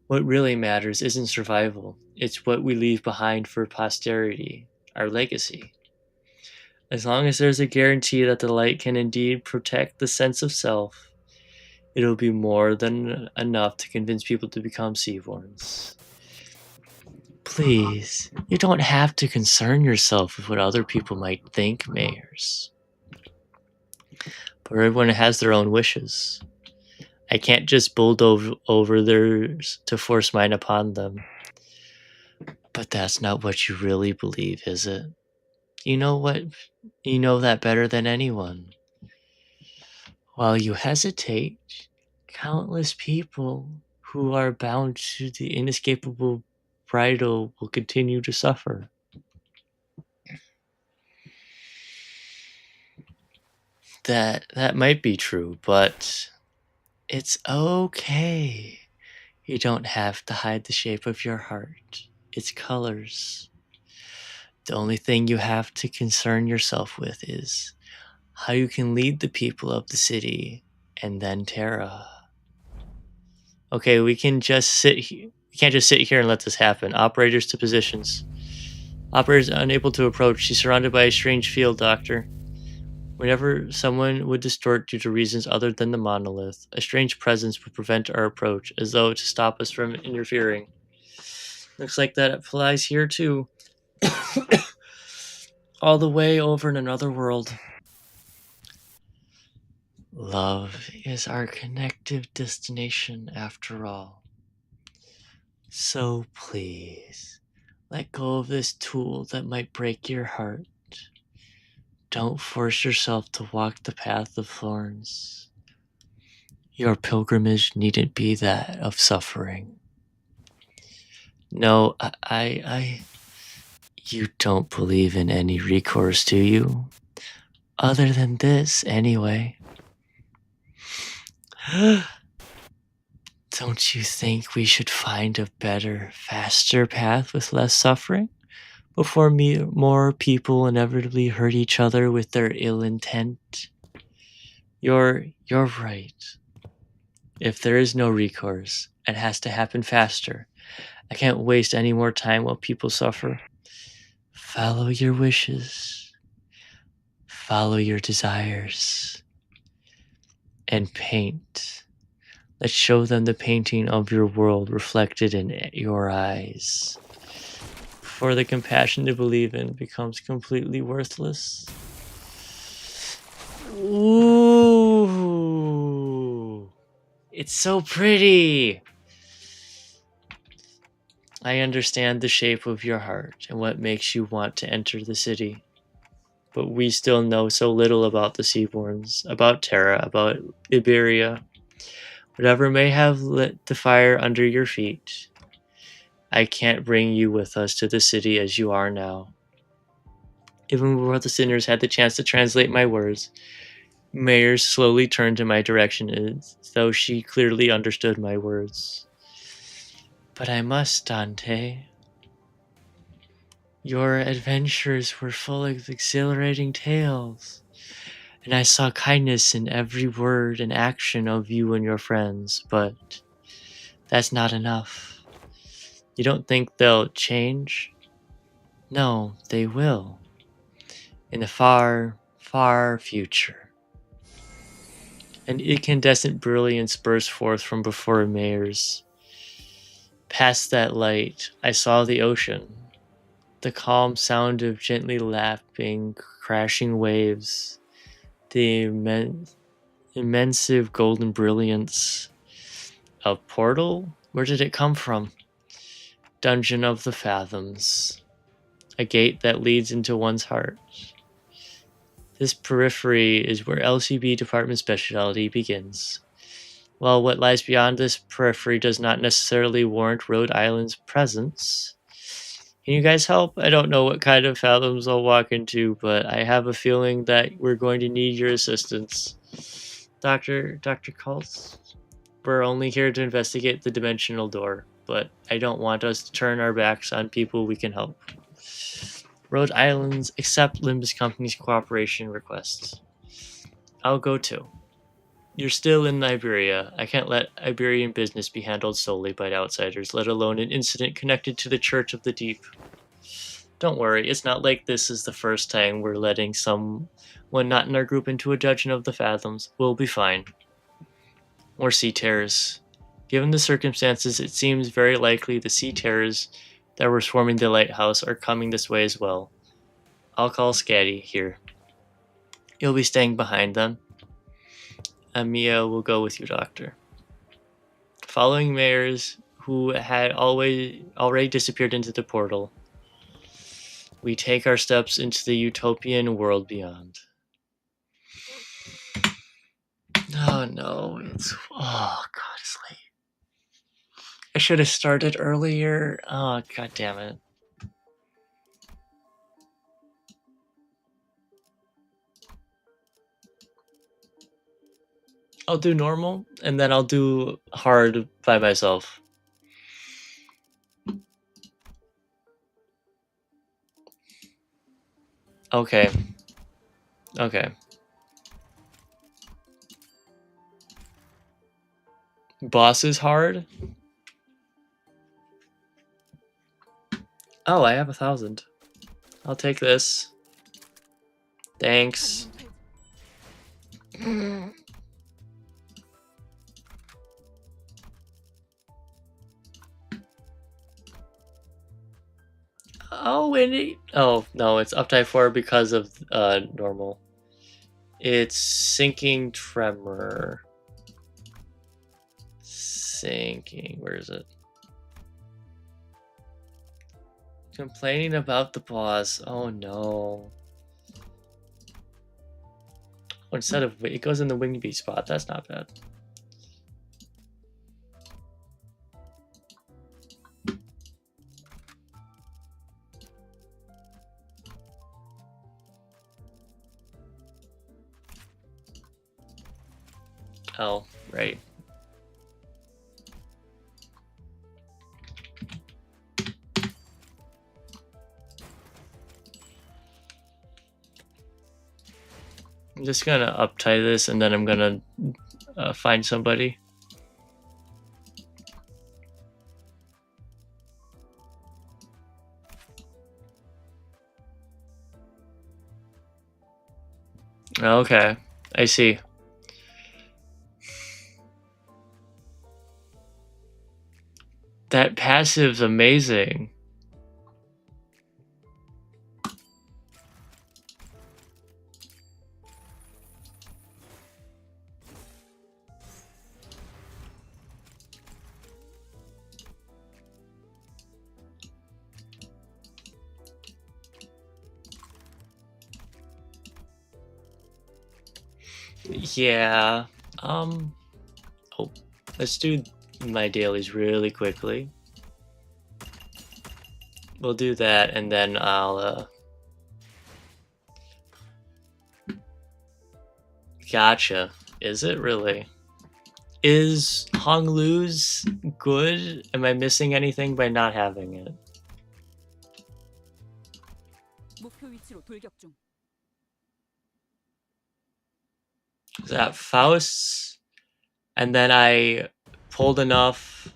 What really matters isn't survival, it's what we leave behind for posterity, our legacy. As long as there's a guarantee that the light can indeed protect the sense of self, it'll be more than enough to convince people to become Seaborns. Please, you don't have to concern yourself with what other people might think, Mayors. But everyone has their own wishes. I can't just bulldoze over theirs to force mine upon them. But that's not what you really believe, is it? You know what? You know that better than anyone. While you hesitate, countless people who are bound to the inescapable bridle will continue to suffer. That might be true, but it's okay. You don't have to hide the shape of your heart, its colors. The only thing you have to concern yourself with is how you can lead the people of the city and then Terra. Okay, we can just sit here. We can't just sit here and let this happen. Operators to positions. Operators unable to approach. She's surrounded by a strange field, Doctor. Whenever someone would distort due to reasons other than the monolith, a strange presence would prevent our approach, as though to stop us from interfering. Looks like that applies here too. All the way over in another world. Love is our connective destination after all. So please, let go of this tool that might break your heart. Don't force yourself to walk the path of thorns. Your pilgrimage needn't be that of suffering. No, you don't believe in any recourse, do you? Other than this, anyway. Don't you think we should find a better, faster path with less suffering? Before more people inevitably hurt each other with their ill intent? You're right. If there is no recourse, it has to happen faster. I can't waste any more time while people suffer. Follow your wishes. Follow your desires. And paint. Let's show them the painting of your world reflected in your eyes. Before the compassion to believe in becomes completely worthless. Ooh. It's so pretty. I understand the shape of your heart and what makes you want to enter the city. But we still know so little about the Seaborns, about Terra, about Iberia. Whatever may have lit the fire under your feet, I can't bring you with us to the city as you are now. Even before the sinners had the chance to translate my words, Mayors slowly turned in my direction as though she clearly understood my words. But I must, Dante. Your adventures were full of exhilarating tales, and I saw kindness in every word and action of you and your friends, but that's not enough. You don't think they'll change? No, they will. In the far, far future. An incandescent brilliance burst forth from before Mayors. Past that light, I saw the ocean. The calm sound of gently lapping, crashing waves. The immense golden brilliance. A portal? Where did it come from? Dungeon of the Fathoms. A gate that leads into one's heart. This periphery is where LCB department specialty begins. While what lies beyond this periphery does not necessarily warrant Rhode Island's presence. Can you guys help? I don't know what kind of fathoms I'll walk into, but I have a feeling that we're going to need your assistance. Dr. Cults? We're only here to investigate the dimensional door, but I don't want us to turn our backs on people we can help. Rhode Island's accept Limbus Company's cooperation requests. I'll go too. You're still in Iberia. I can't let Iberian business be handled solely by outsiders, let alone an incident connected to the Church of the Deep. Don't worry, it's not like this is the first time we're letting someone not in our group into a dungeon of the Fathoms. We'll be fine. More sea terrors. Given the circumstances, it seems very likely the sea terrors that were swarming the lighthouse are coming this way as well. I'll call Scatty here. You'll be staying behind then. Mia will go with you, Doctor. Following Mayors, who had already disappeared into the portal, we take our steps into the utopian world beyond. Oh no, oh god, it's late. I should have started earlier. Oh god damn it. I'll do normal, and then I'll do hard by myself. Okay. Okay. Boss is hard? Oh, I have 1,000. I'll take this. Thanks. Oh, oh, no, it's uptime 4 because of normal. It's sinking tremor. Sinking, where is it? Complaining about the boss. Oh no. Oh, instead of it goes in the wing bee spot. That's not bad. Oh, right. I'm just gonna uptie this and then I'm gonna find somebody. Okay, I see. That passive's amazing. Yeah. Oh, let's do my dailies really quickly. We'll do that, and then I'll Gotcha. Is it really? Is Honglu's good? Am I missing anything by not having it? 목표 위치로 돌격 중. Is that Faust? And then I pulled enough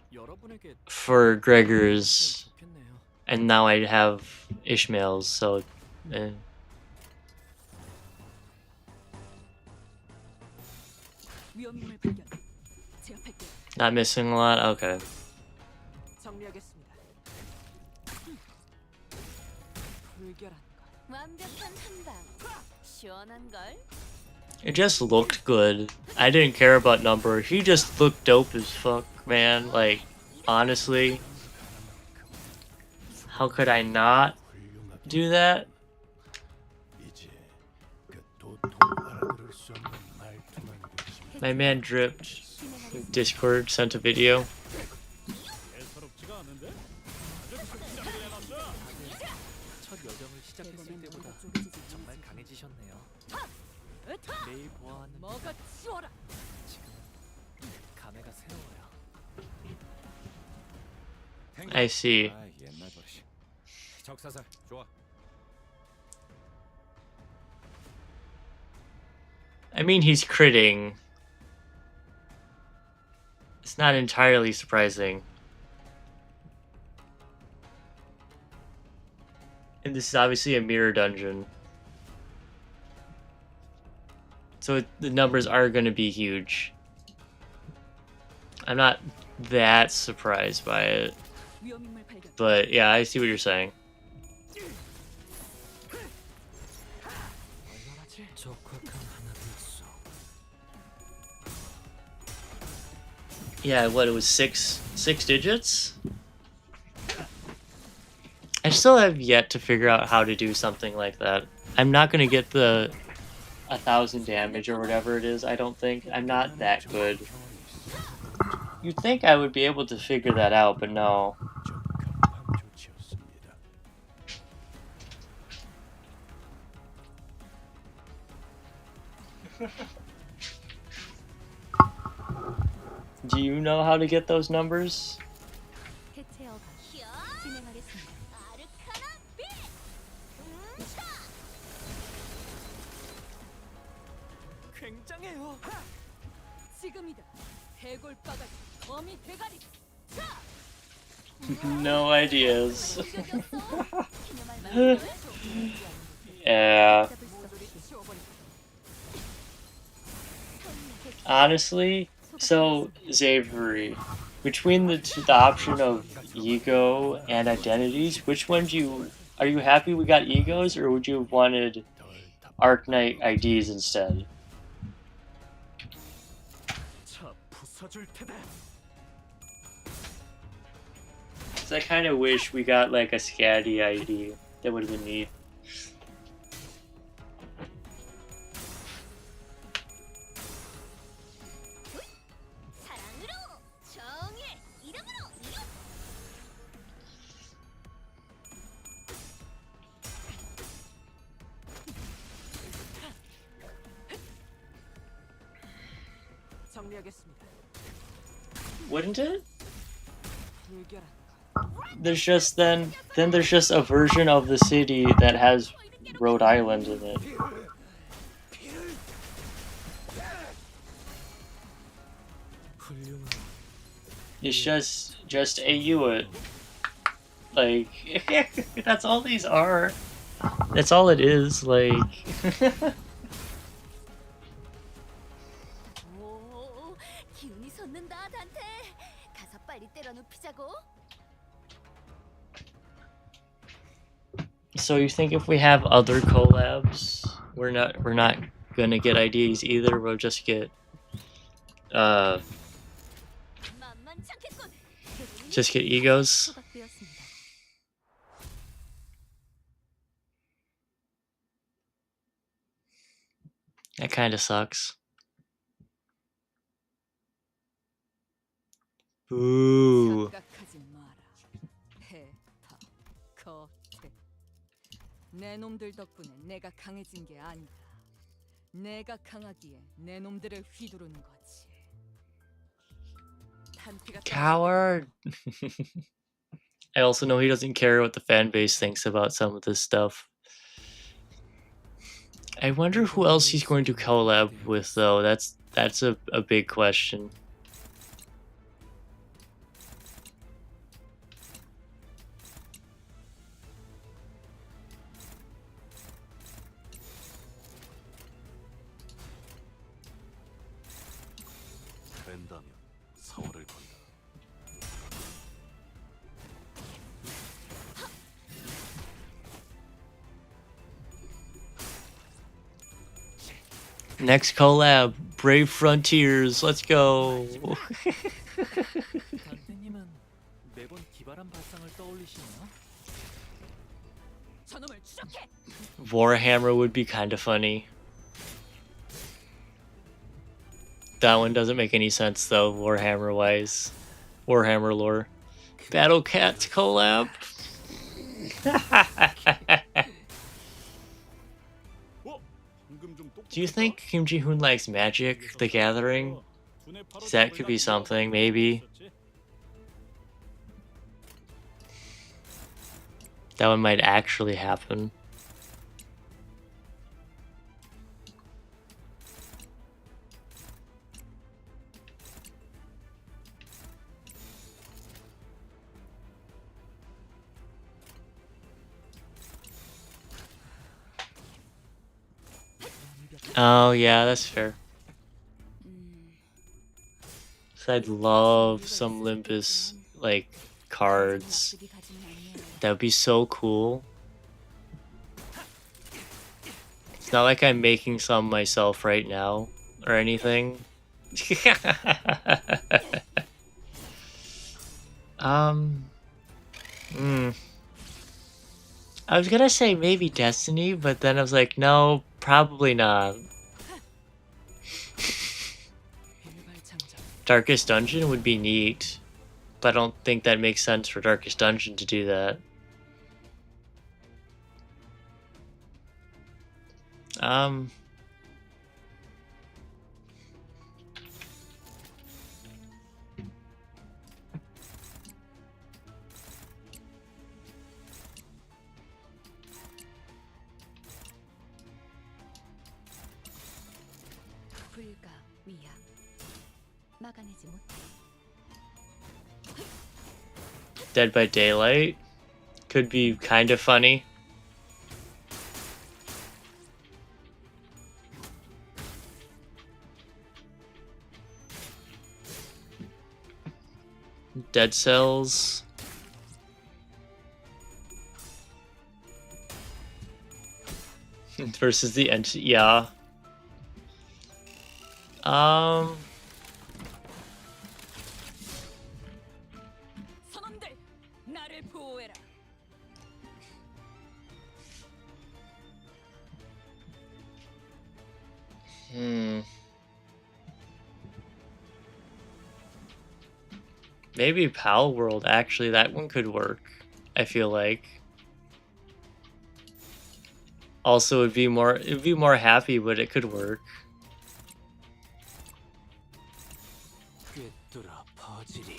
for Gregor's, and now I have Ishmael's, so... 위험인물 발견. 제압할게요. Not missing a lot? Okay. 정리하겠습니다. 완벽한 한방. 시원한 걸. It just looked good. I didn't care about number. He just looked dope as fuck, man. Like, honestly, how could I not do that? 이제 그 도통 알아들을 수 없는 말투만 그치면 My man dripped. Discord sent a video. 애처롭지가 않은데? 첫 여정을 시작했을 때보다 정말 강해지셨네요. 매일 보아하는 먹어 치워라. 지금 감회가 새로워요. I see. 아, 옛날 버릇이. 적사살 좋아. I mean, he's critting. It's not entirely surprising. And this is obviously a mirror dungeon. So the numbers are going to be huge. I'm not that surprised by it. 위험인물 발견. But yeah, I see what you're saying. 적확한 하나도 있어. Yeah, what, it was six digits? I still have yet to figure out how to do something like that. I'm not gonna get the 1,000 damage or whatever it is, I don't think. I'm not that good. You'd think I would be able to figure that out, but no. 적합한 조치였습니다. Do you know how to get those numbers? 해체어 진행하겠습니다. 아르카나 빛! 굉장해요. 지금이다. 해골바가지 거미 대가리. No ideas. 기념할 Yeah. 잡을 수 없이 치워버리고. Honestly, so Xavier, between the option of ego and identities, which one are you happy we got egos, or would you have wanted Arknight IDs instead? 차 부숴줄 테다. 'Cause I kind of wish we got like a Scatty ID. That would have been neat. 사랑으로 정의 이름으로 이름 정리하겠습니다. Wouldn't it? 불결한 There's just then there's just a version of the city that has Rhode Island in it. 훌륭한. It's just a Hewitt. Like that's all these are. That's all it is. Like 오 기운이 솟는다 단테 가서 빨리 때려 눕히자고 so you think if we have other collabs, we're not gonna get IDs either. We'll just get 만만찮겠군 just get egos. 소각되었습니다. That kind of sucks. Boo. 착각하지 마라. 해타 거태. 내 놈들 덕분에 내가 강해진 게 아니다. 내가 강하기에 내 놈들을 휘두르는 거지. 탄피가 Coward. I also know he doesn't care what the fan base thinks about some of this stuff. I wonder who else he's going to collab with, though. That's a big question. 된다면 서울을 건다. Next collab, Brave Frontiers. Let's go. 단테님은 매번 기발한 발상을 떠올리시나요? 저놈을 추적해. Warhammer would be kind of funny. That one doesn't make any sense though, Warhammer wise. Warhammer lore. Battle Cats collab. Do you think Kim Ji-hoon likes Magic, The Gathering? That could be something, maybe. That one might actually happen. Oh yeah, that's fair. So I'd love some Limbus like cards. That would be so cool. It's not like I'm making some myself right now or anything. I was gonna say maybe Destiny, but then I was like, no, probably not. Darkest Dungeon would be neat, but I don't think that makes sense for Darkest Dungeon to do that. 불가 위야. 막아내지 못해. Dead by Daylight could be kind of funny. Dead Cells. Versus the entity, yeah. 선원들, 나를 보호해라. Maybe Pal World, actually, that one could work, I feel like. Also, it'd be more happy, but it could work. 꿰뚫어 퍼지리.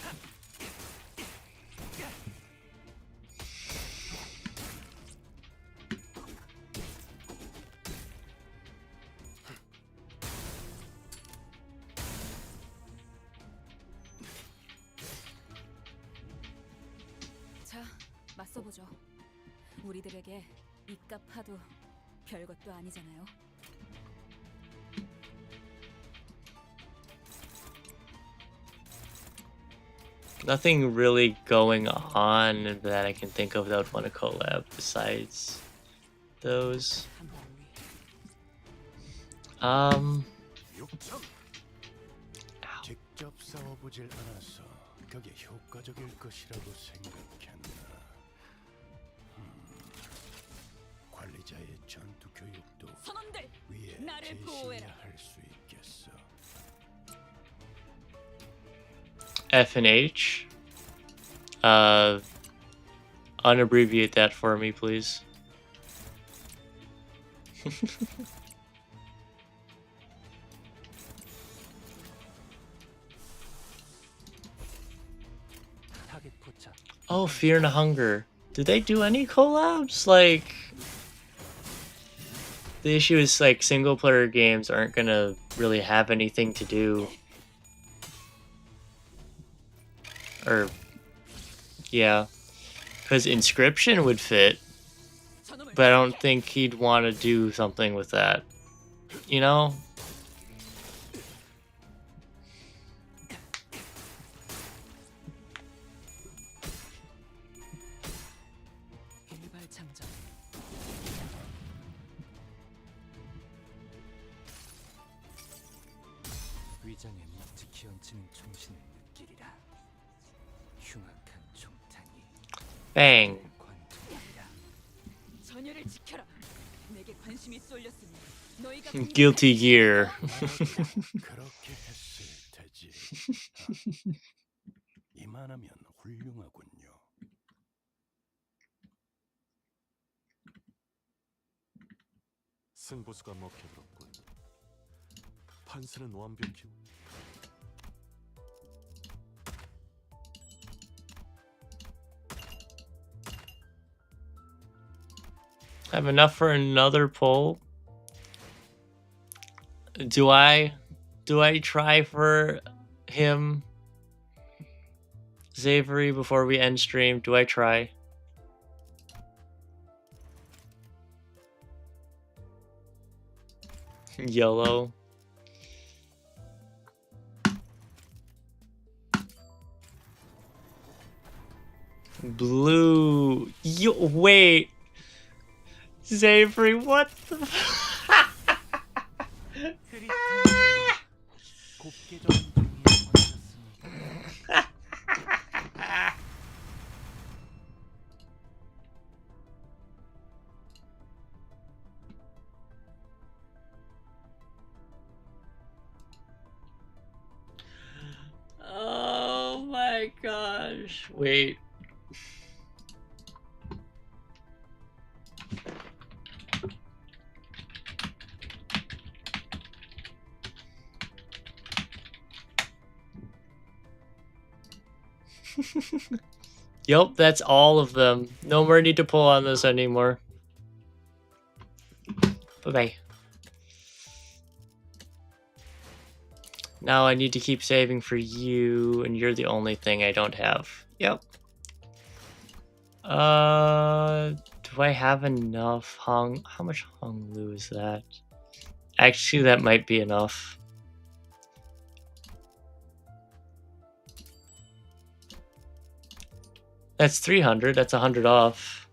자, 맞서보죠. 우리들에게 입값 하도 별것도 아니잖아요. Nothing really going on that I can think of that would want to collab besides those. 직접 싸워보질 않아서 그게 효과적일 것이라고 생각했나? 관리자의 전투 교육도 선원들, 위에 나를 제시해야 보호해라. 할 수 있겠어. F and H. Unabbreviate that for me, please. 타겟 포착. Oh, Fear and Hunger. Did they do any collabs? Like, the issue is like single player games aren't gonna really have anything to do. Or, yeah, because Inscription would fit, but I don't think he'd want to do something with that, you know? 심장에 묵직히 얹히는 총신을 느끼리라. 흉악한 총탄이 Bang. 관통이라. 전열을 지켜라. 내게 관심이 쏠렸으니 너희가 Guilty Gear. 그렇게 했을 테지. 이만하면 훌륭하군요. 승부수가 먹혀들었군. 판세는 완벽히. Have enough for another poll? Do I try for him, Xavery, before we end stream? Do I try? Yellow. Blue. Wait. Xavery, what the 흐릿한 곱게 적은 종이에 얹었습니다. Oh my gosh. Wait. Yep, that's all of them. No more need to pull on this anymore. Bye-bye. Now I need to keep saving for you, and you're the only thing I don't have. Yep. Do I have enough Hong? How much Hong Lu is that? Actually, that might be enough. That's 300. That's 100 off.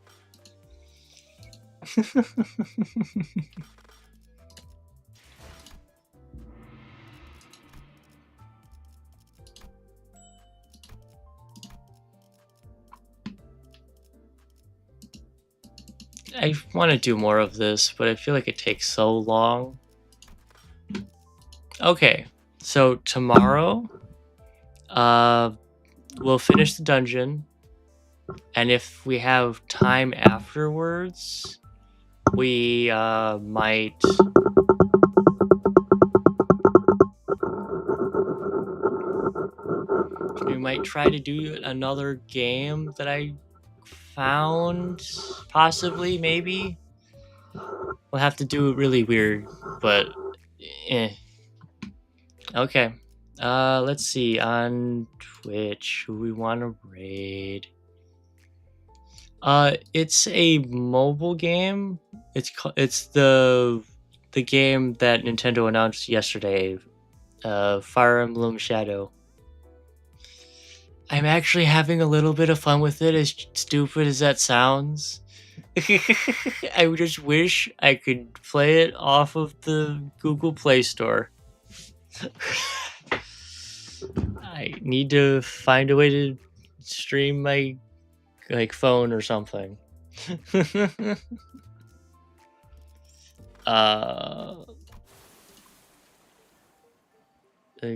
I want to do more of this, but I feel like it takes so long. Okay, so tomorrow, we'll finish the dungeon, and if we have time afterwards, we might try to do another game that I found, possibly, maybe. We'll have to do it really weird, but eh. Okay. Let's see, on Twitch, who we want to raid. It's a mobile game. It's the game that Nintendo announced yesterday, Fire Emblem Shadow. I'm actually having a little bit of fun with it, as stupid as that sounds. I just wish I could play it off of the Google Play Store. I need to find a way to stream my phone or something.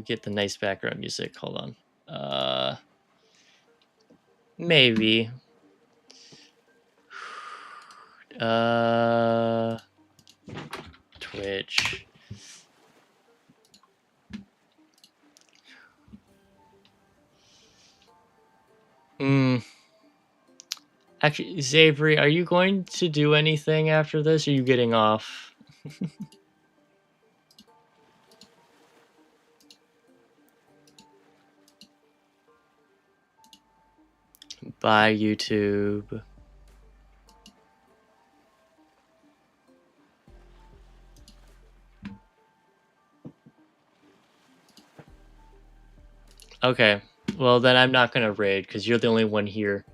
Get the nice background music. Hold on. Maybe. Twitch. Actually, Xavery, are you going to do anything after this, or are you getting off? Bye, YouTube. Okay, well then I'm not gonna raid, because you're the only one here.